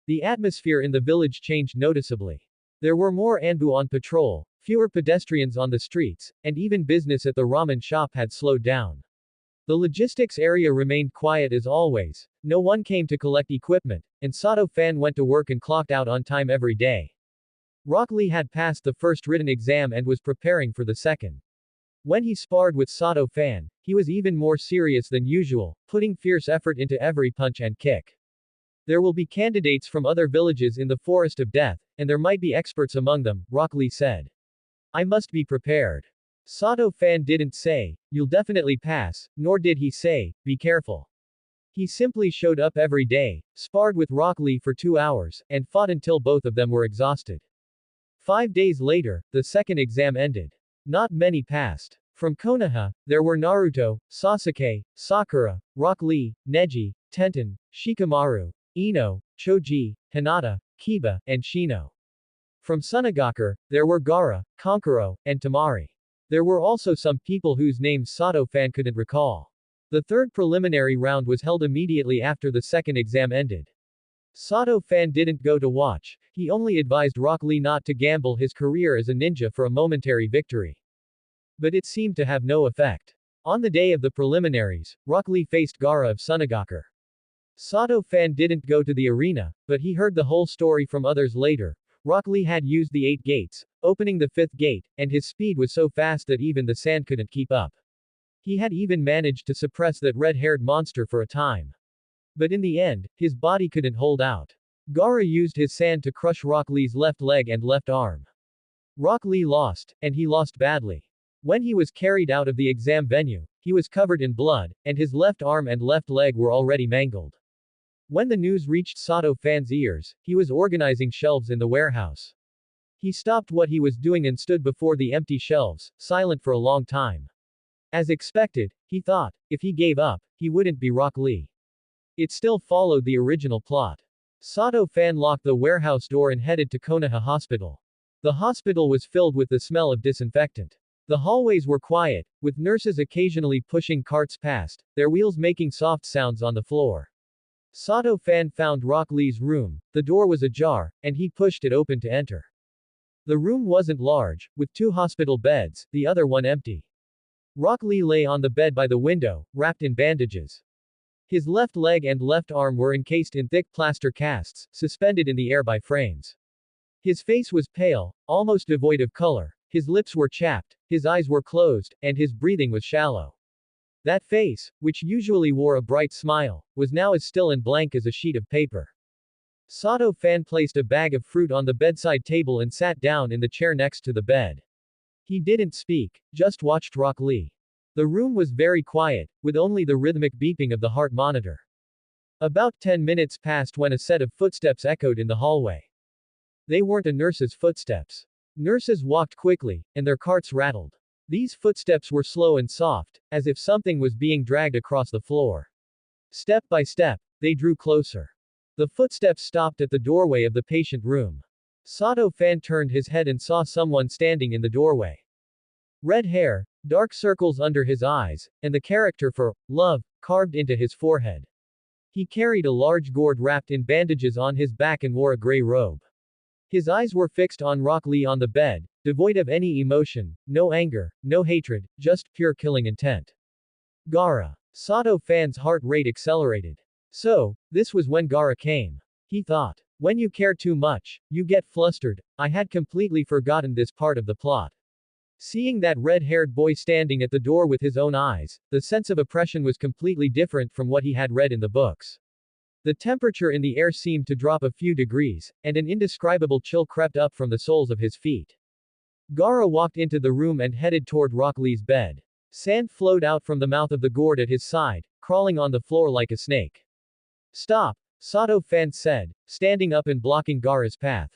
The atmosphere in the village changed noticeably. There were more Anbu on patrol, fewer pedestrians on the streets, and even business at the ramen shop had slowed down. The logistics area remained quiet as always, no one came to collect equipment, and Sato fan went to work and clocked out on time every day. Rock Lee had passed the first written exam and was preparing for the second. When he sparred with Sato fan, he was even more serious than usual, putting fierce effort into every punch and kick. There will be candidates from other villages in the Forest of Death, and there might be experts among them, Rock Lee said. I must be prepared. Sato fan didn't say, you'll definitely pass, nor did he say, be careful. He simply showed up every day, sparred with Rock Lee for 2 hours, and fought until both of them were exhausted. 5 days later, the second exam ended. Not many passed. From Konoha, there were Naruto, Sasuke, Sakura, Rock Lee, Neji, Tenten, Shikamaru, Ino, Choji, Hinata, Kiba, and Shino. From Sunagakure, there were Gaara, Kankuro, and Tamari. There were also some people whose names Sato-fan couldn't recall. The third preliminary round was held immediately after the second exam ended. Sato-fan didn't go to watch, he only advised Rock Lee not to gamble his career as a ninja for a momentary victory. But it seemed to have no effect. On the day of the preliminaries, Rock Lee faced Gaara of Sunagakure. Sato-fan didn't go to the arena, but he heard the whole story from others later. Rock Lee had used the 8 gates, opening the 5th gate, and his speed was so fast that even the sand couldn't keep up. He had even managed to suppress that red-haired monster for a time. But in the end, his body couldn't hold out. Gaara used his sand to crush Rock Lee's left leg and left arm. Rock Lee lost, and he lost badly. When he was carried out of the exam venue, he was covered in blood, and his left arm and left leg were already mangled. When the news reached Sato-fan's ears, he was organizing shelves in the warehouse. He stopped what he was doing and stood before the empty shelves, silent for a long time. As expected, he thought, if he gave up, he wouldn't be Rock Lee. It still followed the original plot. Sato-fan locked the warehouse door and headed to Konoha Hospital. The hospital was filled with the smell of disinfectant. The hallways were quiet, with nurses occasionally pushing carts past, their wheels making soft sounds on the floor. Sato-fan found Rock Lee's room, the door was ajar, and he pushed it open to enter. The room wasn't large, with 2 hospital beds, the other one empty. Rock Lee lay on the bed by the window, wrapped in bandages. His left leg and left arm were encased in thick plaster casts, suspended in the air by frames. His face was pale, almost devoid of color, his lips were chapped, his eyes were closed, and his breathing was shallow. That face, which usually wore a bright smile, was now as still and blank as a sheet of paper. Sato-fan placed a bag of fruit on the bedside table and sat down in the chair next to the bed. He didn't speak, just watched Rock Lee. The room was very quiet, with only the rhythmic beeping of the heart monitor. About 10 minutes passed when a set of footsteps echoed in the hallway. They weren't a nurse's footsteps. Nurses walked quickly, and their carts rattled. These footsteps were slow and soft, as if something was being dragged across the floor. Step by step, they drew closer. The footsteps stopped at the doorway of the patient room. Sato-fan turned his head and saw someone standing in the doorway. Red hair, dark circles under his eyes, and the character for love carved into his forehead. He carried a large gourd wrapped in bandages on his back and wore a gray robe. His eyes were fixed on Rock Lee on the bed, devoid of any emotion, no anger, no hatred, just pure killing intent. Gaara. Sato-fan's heart rate accelerated. So, this was when Gaara came. He thought. When you care too much, you get flustered. I had completely forgotten this part of the plot. Seeing that red-haired boy standing at the door with his own eyes, the sense of oppression was completely different from what he had read in the books. The temperature in the air seemed to drop a few degrees, and an indescribable chill crept up from the soles of his feet. Gaara walked into the room and headed toward Rock Lee's bed. Sand flowed out from the mouth of the gourd at his side, crawling on the floor like a snake. Stop, Sato-fan said, standing up and blocking Gaara's path.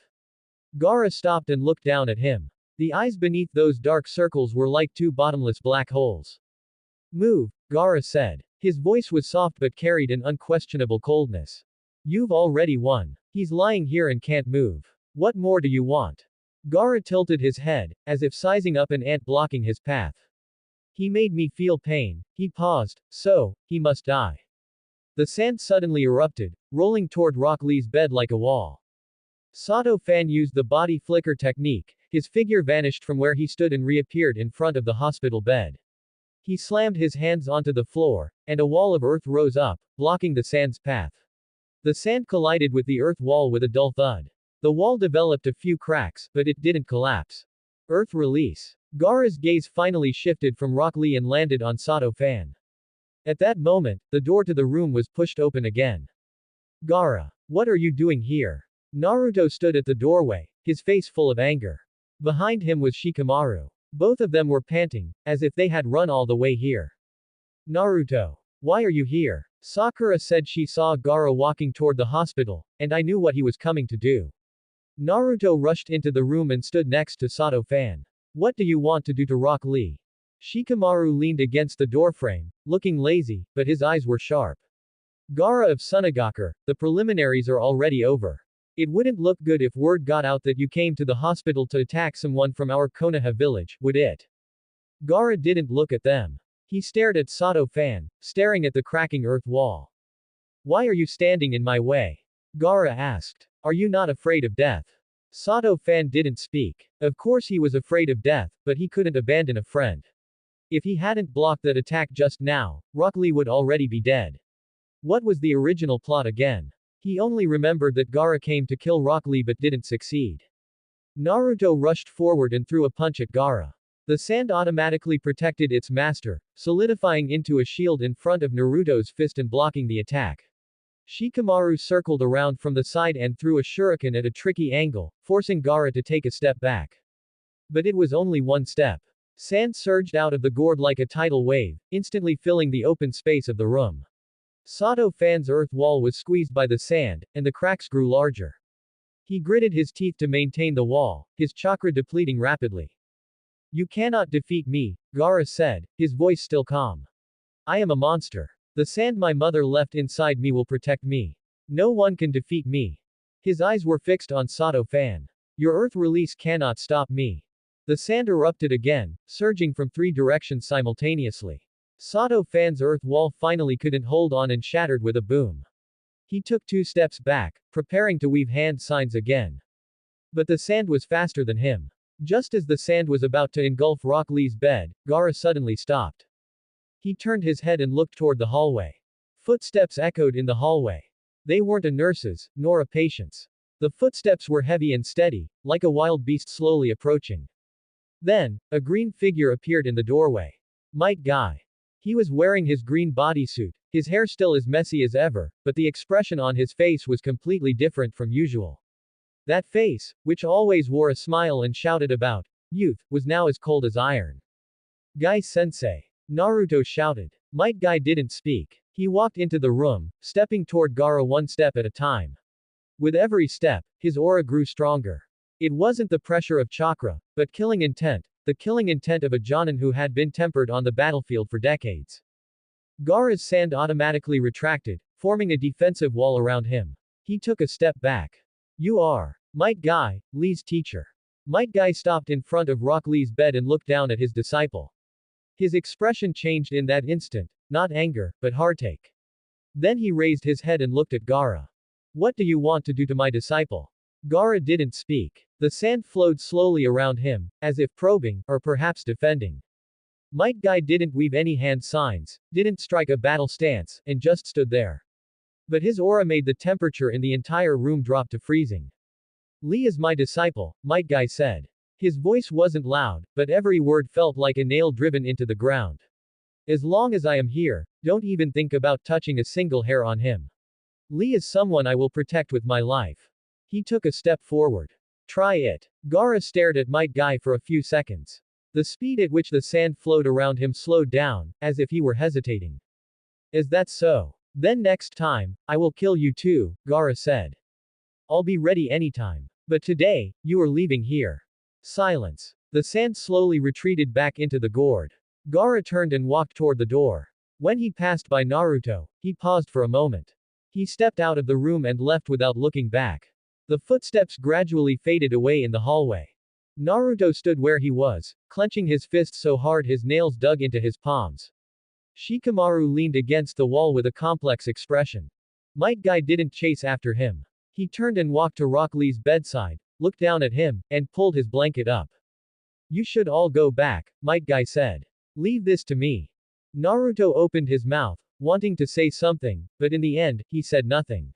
Gaara stopped and looked down at him. The eyes beneath those dark circles were like 2 bottomless black holes. Move, Gaara said. His voice was soft but carried an unquestionable coldness. You've already won. He's lying here and can't move. What more do you want? Gaara tilted his head, as if sizing up an ant blocking his path. He made me feel pain. He paused, so, he must die. The sand suddenly erupted, rolling toward Rock Lee's bed like a wall. Sato-fan used the body flicker technique, his figure vanished from where he stood and reappeared in front of the hospital bed. He slammed his hands onto the floor, and a wall of earth rose up, blocking the sand's path. The sand collided with the earth wall with a dull thud. The wall developed a few cracks, but it didn't collapse. Earth release. Gaara's gaze finally shifted from Rock Lee and landed on Sato-fan. At that moment, the door to the room was pushed open again. Gaara. What are you doing here? Naruto stood at the doorway, his face full of anger. Behind him was Shikamaru. Both of them were panting, as if they had run all the way here. Naruto. Why are you here? Sakura said she saw Gaara walking toward the hospital, and I knew what he was coming to do. Naruto rushed into the room and stood next to Sato-fan. What do you want to do to Rock Lee? Shikamaru leaned against the doorframe, looking lazy, but his eyes were sharp. Gaara of Sunagakure, the preliminaries are already over. It wouldn't look good if word got out that you came to the hospital to attack someone from our Konoha village, would it? Gaara didn't look at them. He stared at Sato-fan, staring at the cracking earth wall. Why are you standing in my way? Gaara asked. Are you not afraid of death? Sato-fan didn't speak. Of course he was afraid of death, but he couldn't abandon a friend. If he hadn't blocked that attack just now, Rock Lee would already be dead. What was the original plot again? He only remembered that Gaara came to kill Rock Lee but didn't succeed. Naruto rushed forward and threw a punch at Gaara. The sand automatically protected its master, solidifying into a shield in front of Naruto's fist and blocking the attack. Shikamaru circled around from the side and threw a shuriken at a tricky angle, forcing Gaara to take a step back. But it was only one step. Sand surged out of the gourd like a tidal wave, instantly filling the open space of the room. Sato-fan's earth wall was squeezed by the sand, and the cracks grew larger. He gritted his teeth to maintain the wall, his chakra depleting rapidly. You cannot defeat me, Gaara said, his voice still calm. I am a monster. The sand my mother left inside me will protect me. No one can defeat me. His eyes were fixed on Sato-fan. Your earth release cannot stop me. The sand erupted again, surging from 3 directions simultaneously. Sato-fan's earth wall finally couldn't hold on and shattered with a boom. He took 2 steps back, preparing to weave hand signs again. But the sand was faster than him. Just as the sand was about to engulf Rock Lee's bed, Gaara suddenly stopped. He turned his head and looked toward the hallway. Footsteps echoed in the hallway. They weren't a nurse's, nor a patient's. The footsteps were heavy and steady, like a wild beast slowly approaching. Then, a green figure appeared in the doorway. Might Guy. He was wearing his green bodysuit, his hair still as messy as ever, but the expression on his face was completely different from usual. That face, which always wore a smile and shouted about youth, was now as cold as iron. Guy-sensei. Naruto shouted. Might Guy didn't speak. He walked into the room, stepping toward Gaara 1 step at a time. With every step, his aura grew stronger. It wasn't the pressure of chakra, but killing intent, the killing intent of a Jonin who had been tempered on the battlefield for decades. Gaara's sand automatically retracted, forming a defensive wall around him. He took a step back. You are Might Guy, Lee's teacher. Might Guy stopped in front of Rock Lee's bed and looked down at his disciple. His expression changed in that instant, not anger, but heartache. Then he raised his head and looked at Gaara. What do you want to do to my disciple? Gaara didn't speak. The sand flowed slowly around him, as if probing, or perhaps defending. Might Guy didn't weave any hand signs, didn't strike a battle stance, and just stood there. But his aura made the temperature in the entire room drop to freezing. Lee is my disciple, Might Guy said. His voice wasn't loud, but every word felt like a nail driven into the ground. As long as I am here, don't even think about touching a single hair on him. Lee is someone I will protect with my life. He took a step forward. Try it. Gaara stared at Might Guy for a few seconds. The speed at which the sand flowed around him slowed down, as if he were hesitating. Is that so? Then next time, I will kill you too, Gaara said. I'll be ready anytime. But today, you are leaving here. Silence. The sand slowly retreated back into the gourd. Gaara turned and walked toward the door. When he passed by Naruto, he paused for a moment. He stepped out of the room and left without looking back. The footsteps gradually faded away in the hallway. Naruto stood where he was, clenching his fists so hard his nails dug into his palms. Shikamaru leaned against the wall with a complex expression. Might Guy didn't chase after him. He turned and walked to Rock Lee's bedside, looked down at him, and pulled his blanket up. You should all go back, Might Guy said. Leave this to me. Naruto opened his mouth, wanting to say something, but in the end, he said nothing.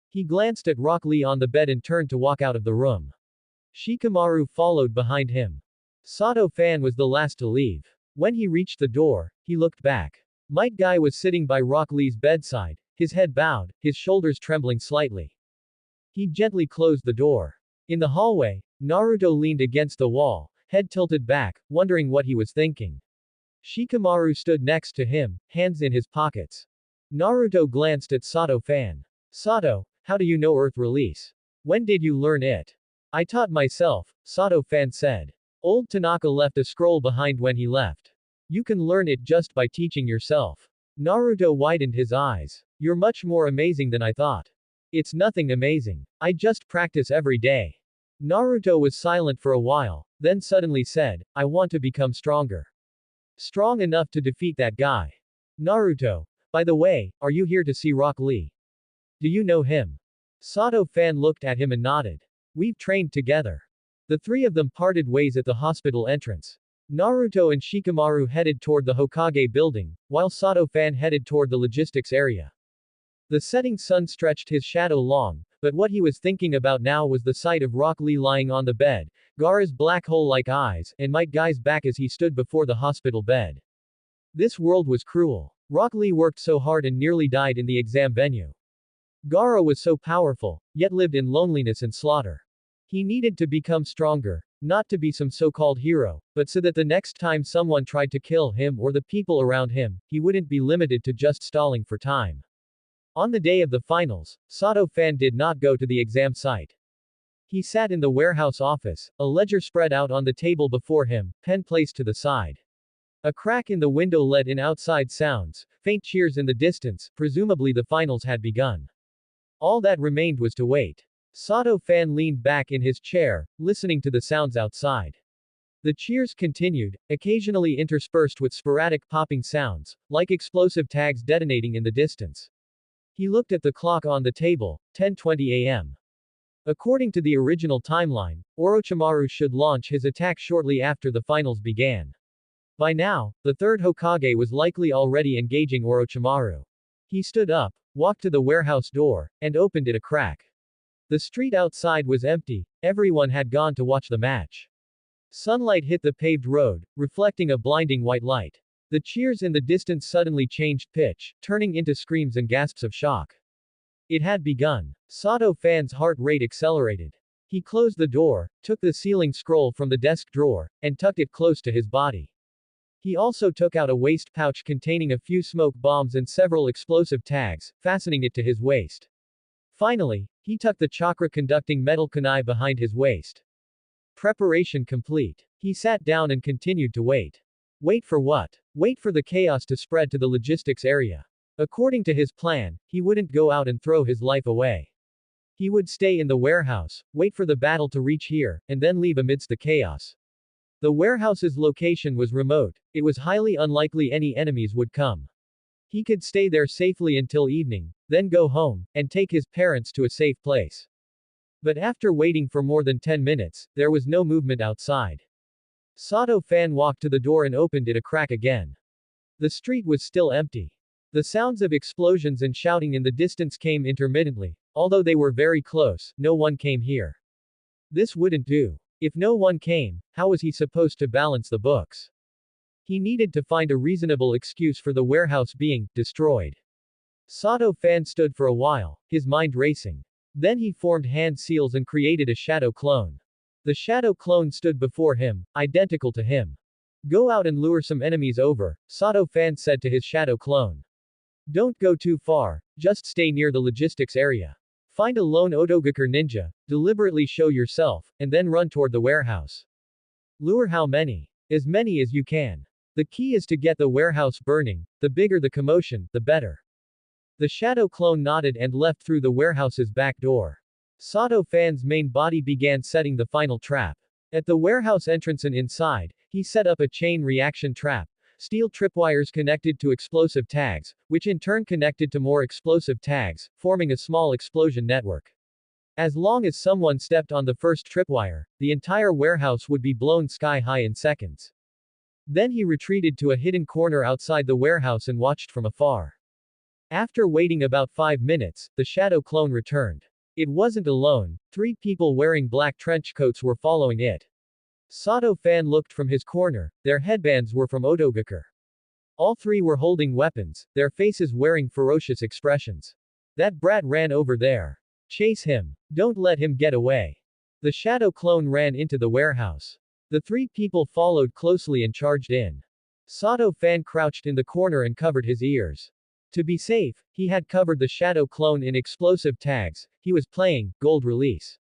He glanced at Rock Lee on the bed and turned to walk out of the room. Shikamaru followed behind him. Sato-fan was the last to leave. When he reached the door, he looked back. Might Guy was sitting by Rock Lee's bedside, his head bowed, his shoulders trembling slightly. He gently closed the door. In the hallway, Naruto leaned against the wall, head tilted back, wondering what he was thinking. Shikamaru stood next to him, hands in his pockets. Naruto glanced at Sato fan. Sato, how do you know Earth release? When did you learn it? I taught myself, Sato fan said. Old Tanaka left a scroll behind when he left. You can learn it just by teaching yourself. Naruto widened his eyes. You're much more amazing than I thought. It's nothing amazing. I just practice every day. Naruto was silent for a while, then suddenly said, I want to become stronger. Strong enough to defeat that guy. Naruto. By the way, are you here to see Rock Lee? Do you know him? Sato fan looked at him and nodded. We've trained together. The three of them parted ways at the hospital entrance. Naruto and Shikamaru headed toward the Hokage building, while Sato fan headed toward the logistics area. The setting sun stretched his shadow long, but what he was thinking about now was the sight of Rock Lee lying on the bed, Gaara's black hole-like eyes, and Might Guy's back as he stood before the hospital bed. This world was cruel. Rock Lee worked so hard and nearly died in the exam venue. Gaara was so powerful, yet lived in loneliness and slaughter. He needed to become stronger, not to be some so-called hero, but so that the next time someone tried to kill him or the people around him, he wouldn't be limited to just stalling for time. On the day of the finals, Sato fan did not go to the exam site. He sat in the warehouse office, a ledger spread out on the table before him, pen placed to the side. A crack in the window let in outside sounds, faint cheers in the distance, presumably the finals had begun. All that remained was to wait. Sato fan leaned back in his chair, listening to the sounds outside. The cheers continued, occasionally interspersed with sporadic popping sounds, like explosive tags detonating in the distance. He looked at the clock on the table, 10:20 a.m. According to the original timeline, Orochimaru should launch his attack shortly after the finals began. By now, the third Hokage was likely already engaging Orochimaru. He stood up, walked to the warehouse door, and opened it a crack. The street outside was empty, everyone had gone to watch the match. Sunlight hit the paved road, reflecting a blinding white light. The cheers in the distance suddenly changed pitch, turning into screams and gasps of shock. It had begun. Sato fan's heart rate accelerated. He closed the door, took the sealing scroll from the desk drawer, and tucked it close to his body. He also took out a waist pouch containing a few smoke bombs and several explosive tags, fastening it to his waist. Finally, he tucked the chakra-conducting metal kunai behind his waist. Preparation complete. He sat down and continued to wait. Wait for what? Wait for the chaos to spread to the logistics area. According to his plan, he wouldn't go out and throw his life away. He would stay in the warehouse, wait for the battle to reach here, and then leave amidst the chaos. The warehouse's location was remote, it was highly unlikely any enemies would come. He could stay there safely until evening, then go home, and take his parents to a safe place. But after waiting for more than 10 minutes, there was no movement outside. Sato fan walked to the door and opened it a crack again. The street was still empty. The sounds of explosions and shouting in the distance came intermittently. Although they were very close, no one came here. This wouldn't do. If no one came, how was he supposed to balance the books? He needed to find a reasonable excuse for the warehouse being destroyed. Sato fan stood for a while, his mind racing. Then he formed hand seals and created a shadow clone. The shadow clone stood before him, identical to him. Go out and lure some enemies over, Sato fan said to his shadow clone. Don't go too far, just stay near the logistics area. Find a lone Odogaker ninja, deliberately show yourself, and then run toward the warehouse. Lure how many? As many as you can. The key is to get the warehouse burning, the bigger the commotion, the better. The shadow clone nodded and left through the warehouse's back door. Sato fan's main body began setting the final trap. At the warehouse entrance and inside, he set up a chain reaction trap. Steel tripwires connected to explosive tags, which in turn connected to more explosive tags, forming a small explosion network. As long as someone stepped on the first tripwire, the entire warehouse would be blown sky high in seconds. Then he retreated to a hidden corner outside the warehouse and watched from afar. After waiting about 5 minutes, the shadow clone returned. It wasn't alone, 3 people wearing black trench coats were following it. Sato fan looked from his corner, their headbands were from Odogaker. All 3 were holding weapons, their faces wearing ferocious expressions. That brat ran over there. Chase him. Don't let him get away. The shadow clone ran into the warehouse. The 3 people followed closely and charged in. Sato fan crouched in the corner and covered his ears. To be safe, he had covered the shadow clone in explosive tags. He was playing gold release.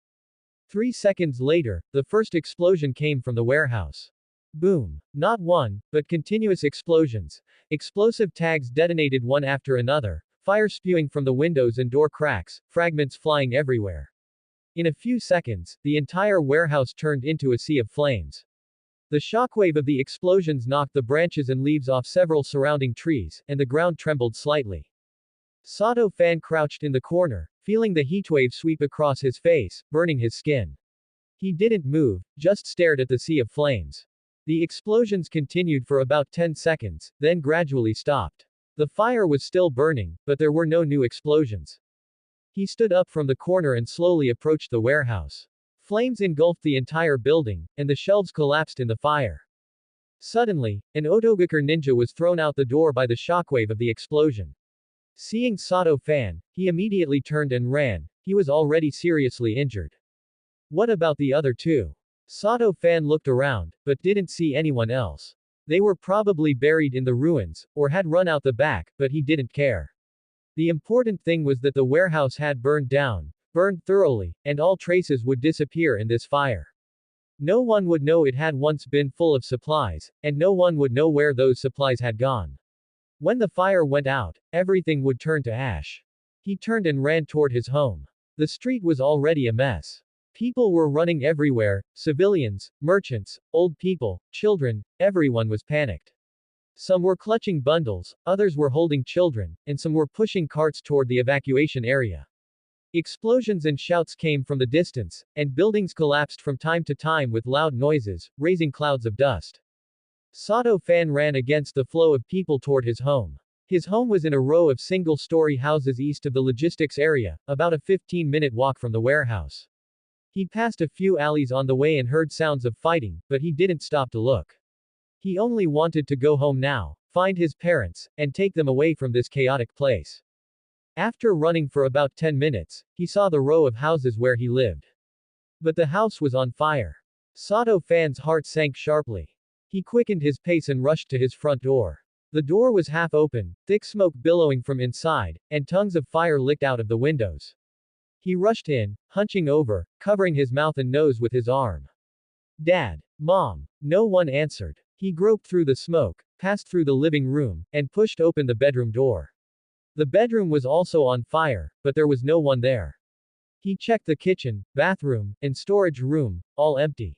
3 seconds later, the first explosion came from the warehouse. Boom. Not one, but continuous explosions. Explosive tags detonated one after another, fire spewing from the windows and door cracks, fragments flying everywhere. In a few seconds, the entire warehouse turned into a sea of flames. The shockwave of the explosions knocked the branches and leaves off several surrounding trees, and the ground trembled slightly. Sato Fan crouched in the corner, feeling the heatwave sweep across his face, burning his skin. He didn't move, just stared at the sea of flames. The explosions continued for about 10 seconds, then gradually stopped. The fire was still burning, but there were no new explosions. He stood up from the corner and slowly approached the warehouse. Flames engulfed the entire building, and the shelves collapsed in the fire. Suddenly, an Otogakur ninja was thrown out the door by the shockwave of the explosion. Seeing Sato Fan, he immediately turned and ran. He was already seriously injured. What about the other two? Sato Fan looked around, but didn't see anyone else. They were probably buried in the ruins, or had run out the back, but he didn't care. The important thing was that the warehouse had burned down, burned thoroughly, and all traces would disappear in this fire. No one would know it had once been full of supplies, and no one would know where those supplies had gone. When the fire went out, everything would turn to ash. He turned and ran toward his home. The street was already a mess. People were running everywhere, civilians, merchants, old people, children, everyone was panicked. Some were clutching bundles, others were holding children, and some were pushing carts toward the evacuation area. Explosions and shouts came from the distance, and buildings collapsed from time to time with loud noises, raising clouds of dust. Sato Fan ran against the flow of people toward his home. His home was in a row of single-story houses east of the logistics area, about a 15-minute walk from the warehouse. He passed a few alleys on the way and heard sounds of fighting, but he didn't stop to look. He only wanted to go home now, find his parents, and take them away from this chaotic place. After running for about 10 minutes, he saw the row of houses where he lived. But the house was on fire. Sato Fan's heart sank sharply. He quickened his pace and rushed to his front door. The door was half open, thick smoke billowing from inside, and tongues of fire licked out of the windows. He rushed in, hunching over, covering his mouth and nose with his arm. Dad. Mom. No one answered. He groped through the smoke, passed through the living room, and pushed open the bedroom door. The bedroom was also on fire, but there was no one there. He checked the kitchen, bathroom, and storage room, all empty.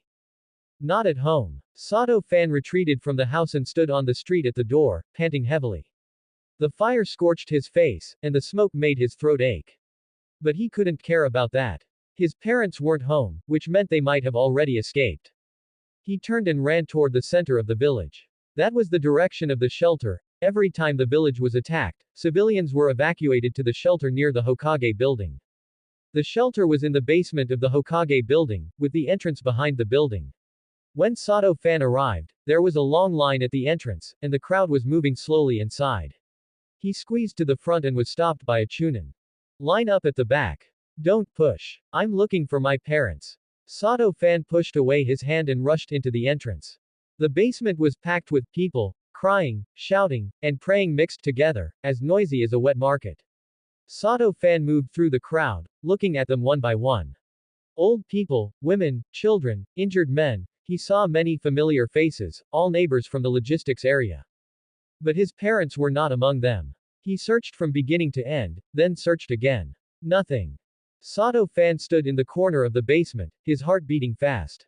Not at home. Sato Fan retreated from the house and stood on the street at the door, panting heavily. The fire scorched his face, and the smoke made his throat ache. But he couldn't care about that. His parents weren't home, which meant they might have already escaped. He turned and ran toward the center of the village. That was the direction of the shelter. Every time the village was attacked, civilians were evacuated to the shelter near the Hokage building. The shelter was in the basement of the Hokage building, with the entrance behind the building. When Sato Fan arrived, there was a long line at the entrance, and the crowd was moving slowly inside. He squeezed to the front and was stopped by a chunin. Line up at the back. Don't push. I'm looking for my parents. Sato Fan pushed away his hand and rushed into the entrance. The basement was packed with people, crying, shouting, and praying mixed together, as noisy as a wet market. Sato Fan moved through the crowd, looking at them one by one. Old people, women, children, injured men. He saw many familiar faces, all neighbors from the logistics area. But his parents were not among them. He searched from beginning to end, then searched again. Nothing. Sato Fan stood in the corner of the basement, his heart beating fast.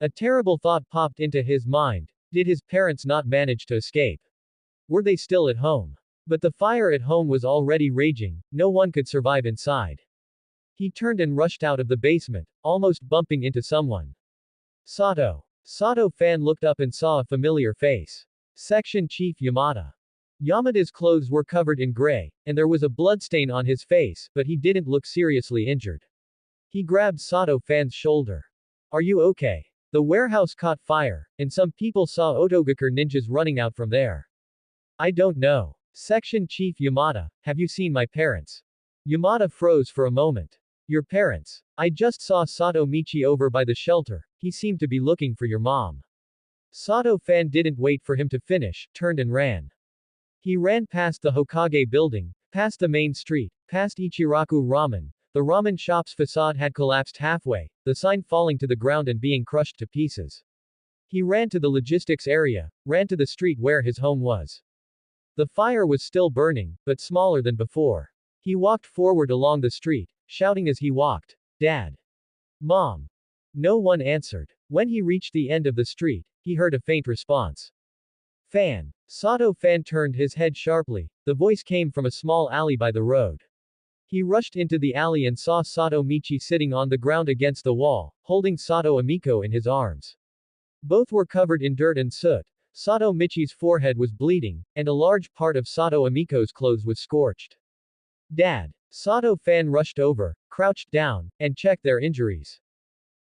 A terrible thought popped into his mind. Did his parents not manage to escape? Were they still at home? But the fire at home was already raging, no one could survive inside. He turned and rushed out of the basement, almost bumping into someone. Sato. Sato Fan looked up and saw a familiar face. Section Chief Yamada. Yamada's clothes were covered in gray, and there was a bloodstain on his face, but he didn't look seriously injured. He grabbed Sato Fan's shoulder. Are you okay? The warehouse caught fire, and some people saw Otogakur ninjas running out from there. I don't know. Section Chief Yamada, have you seen my parents? Yamada froze for a moment. Your parents? I just saw Sato Michi over by the shelter, he seemed to be looking for your mom. Sato Fan didn't wait for him to finish, turned and ran. He ran past the Hokage building, past the main street, past Ichiraku Ramen. The ramen shop's facade had collapsed halfway, the sign falling to the ground and being crushed to pieces. He ran to the logistics area, ran to the street where his home was. The fire was still burning, but smaller than before. He walked forward along the street, shouting as he walked, "Dad! Mom!" No one answered. When he reached the end of the street, he heard a faint response. Fan. Sato Fan turned his head sharply. The voice came from a small alley by the road. He rushed into the alley and saw Sato Michi sitting on the ground against the wall, holding Sato Amiko in his arms. Both were covered in dirt and soot. Sato Michi's forehead was bleeding, and a large part of Sato Amiko's clothes was scorched. Dad. Sato Fan rushed over, crouched down, and checked their injuries.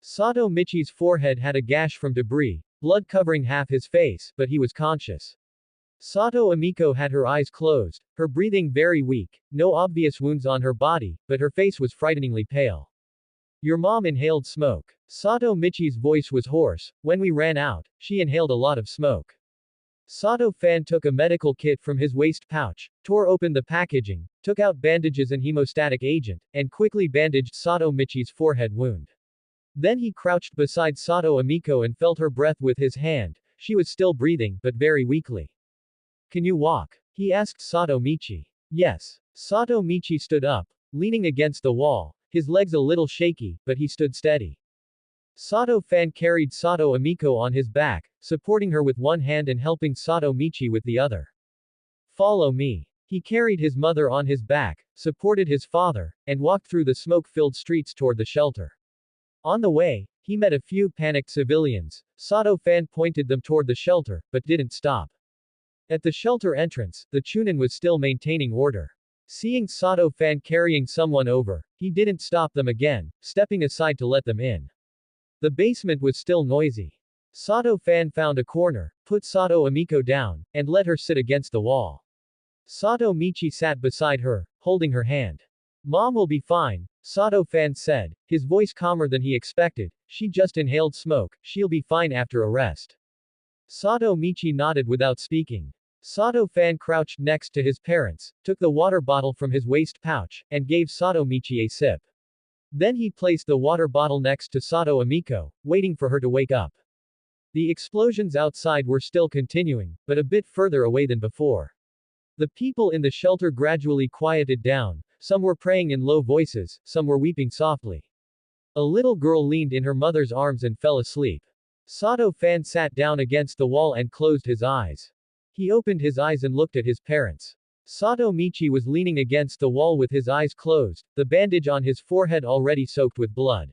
Sato Michi's forehead had a gash from debris, blood covering half his face, but he was conscious. Sato Amiko had her eyes closed, her breathing very weak, no obvious wounds on her body, but her face was frighteningly pale. Your mom inhaled smoke. Sato Michi's voice was hoarse. When we ran out, she inhaled a lot of smoke. Sato Fan took a medical kit from his waist pouch, tore open the packaging, took out bandages and hemostatic agent, and quickly bandaged Sato Michi's forehead wound. Then he crouched beside Sato Amiko and felt her breath with his hand. She was still breathing, but very weakly. Can you walk? He asked Sato Michi. Yes. Sato Michi stood up, leaning against the wall, his legs a little shaky, but he stood steady. Sato Fan carried Sato Amiko on his back, supporting her with one hand and helping Sato Michi with the other. Follow me. He carried his mother on his back, supported his father, and walked through the smoke-filled streets toward the shelter. On the way, he met a few panicked civilians. Sato Fan pointed them toward the shelter, but didn't stop. At the shelter entrance, the Chunin was still maintaining order. Seeing Sato Fan carrying someone over, he didn't stop them again, stepping aside to let them in. The basement was still noisy. Sato Fan found a corner, put Sato Amiko down, and let her sit against the wall. Sato Michi sat beside her, holding her hand. Mom will be fine, Sato Fan said, his voice calmer than he expected. She just inhaled smoke, she'll be fine after a rest. Sato Michi nodded without speaking. Sato Fan crouched next to his parents, took the water bottle from his waist pouch, and gave Sato Michi a sip. Then he placed the water bottle next to Sato Amiko, waiting for her to wake up. The explosions outside were still continuing, but a bit further away than before. The people in the shelter gradually quieted down, some were praying in low voices, some were weeping softly. A little girl leaned in her mother's arms and fell asleep. Sato Fan sat down against the wall and closed his eyes. He opened his eyes and looked at his parents. Sato Michi was leaning against the wall with his eyes closed, the bandage on his forehead already soaked with blood.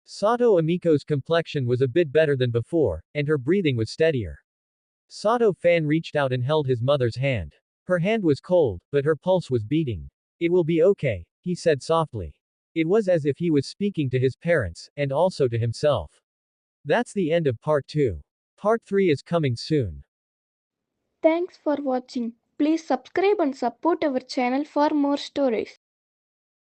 Sato Amiko's complexion was a bit better than before, and her breathing was steadier. Sato Fan reached out and held his mother's hand. Her hand was cold, but her pulse was beating. It will be okay, he said softly. It was as if he was speaking to his parents, and also to himself. That's the end of part 2. Part 3 is coming soon. Thanks for watching. Please subscribe and support our channel for more stories.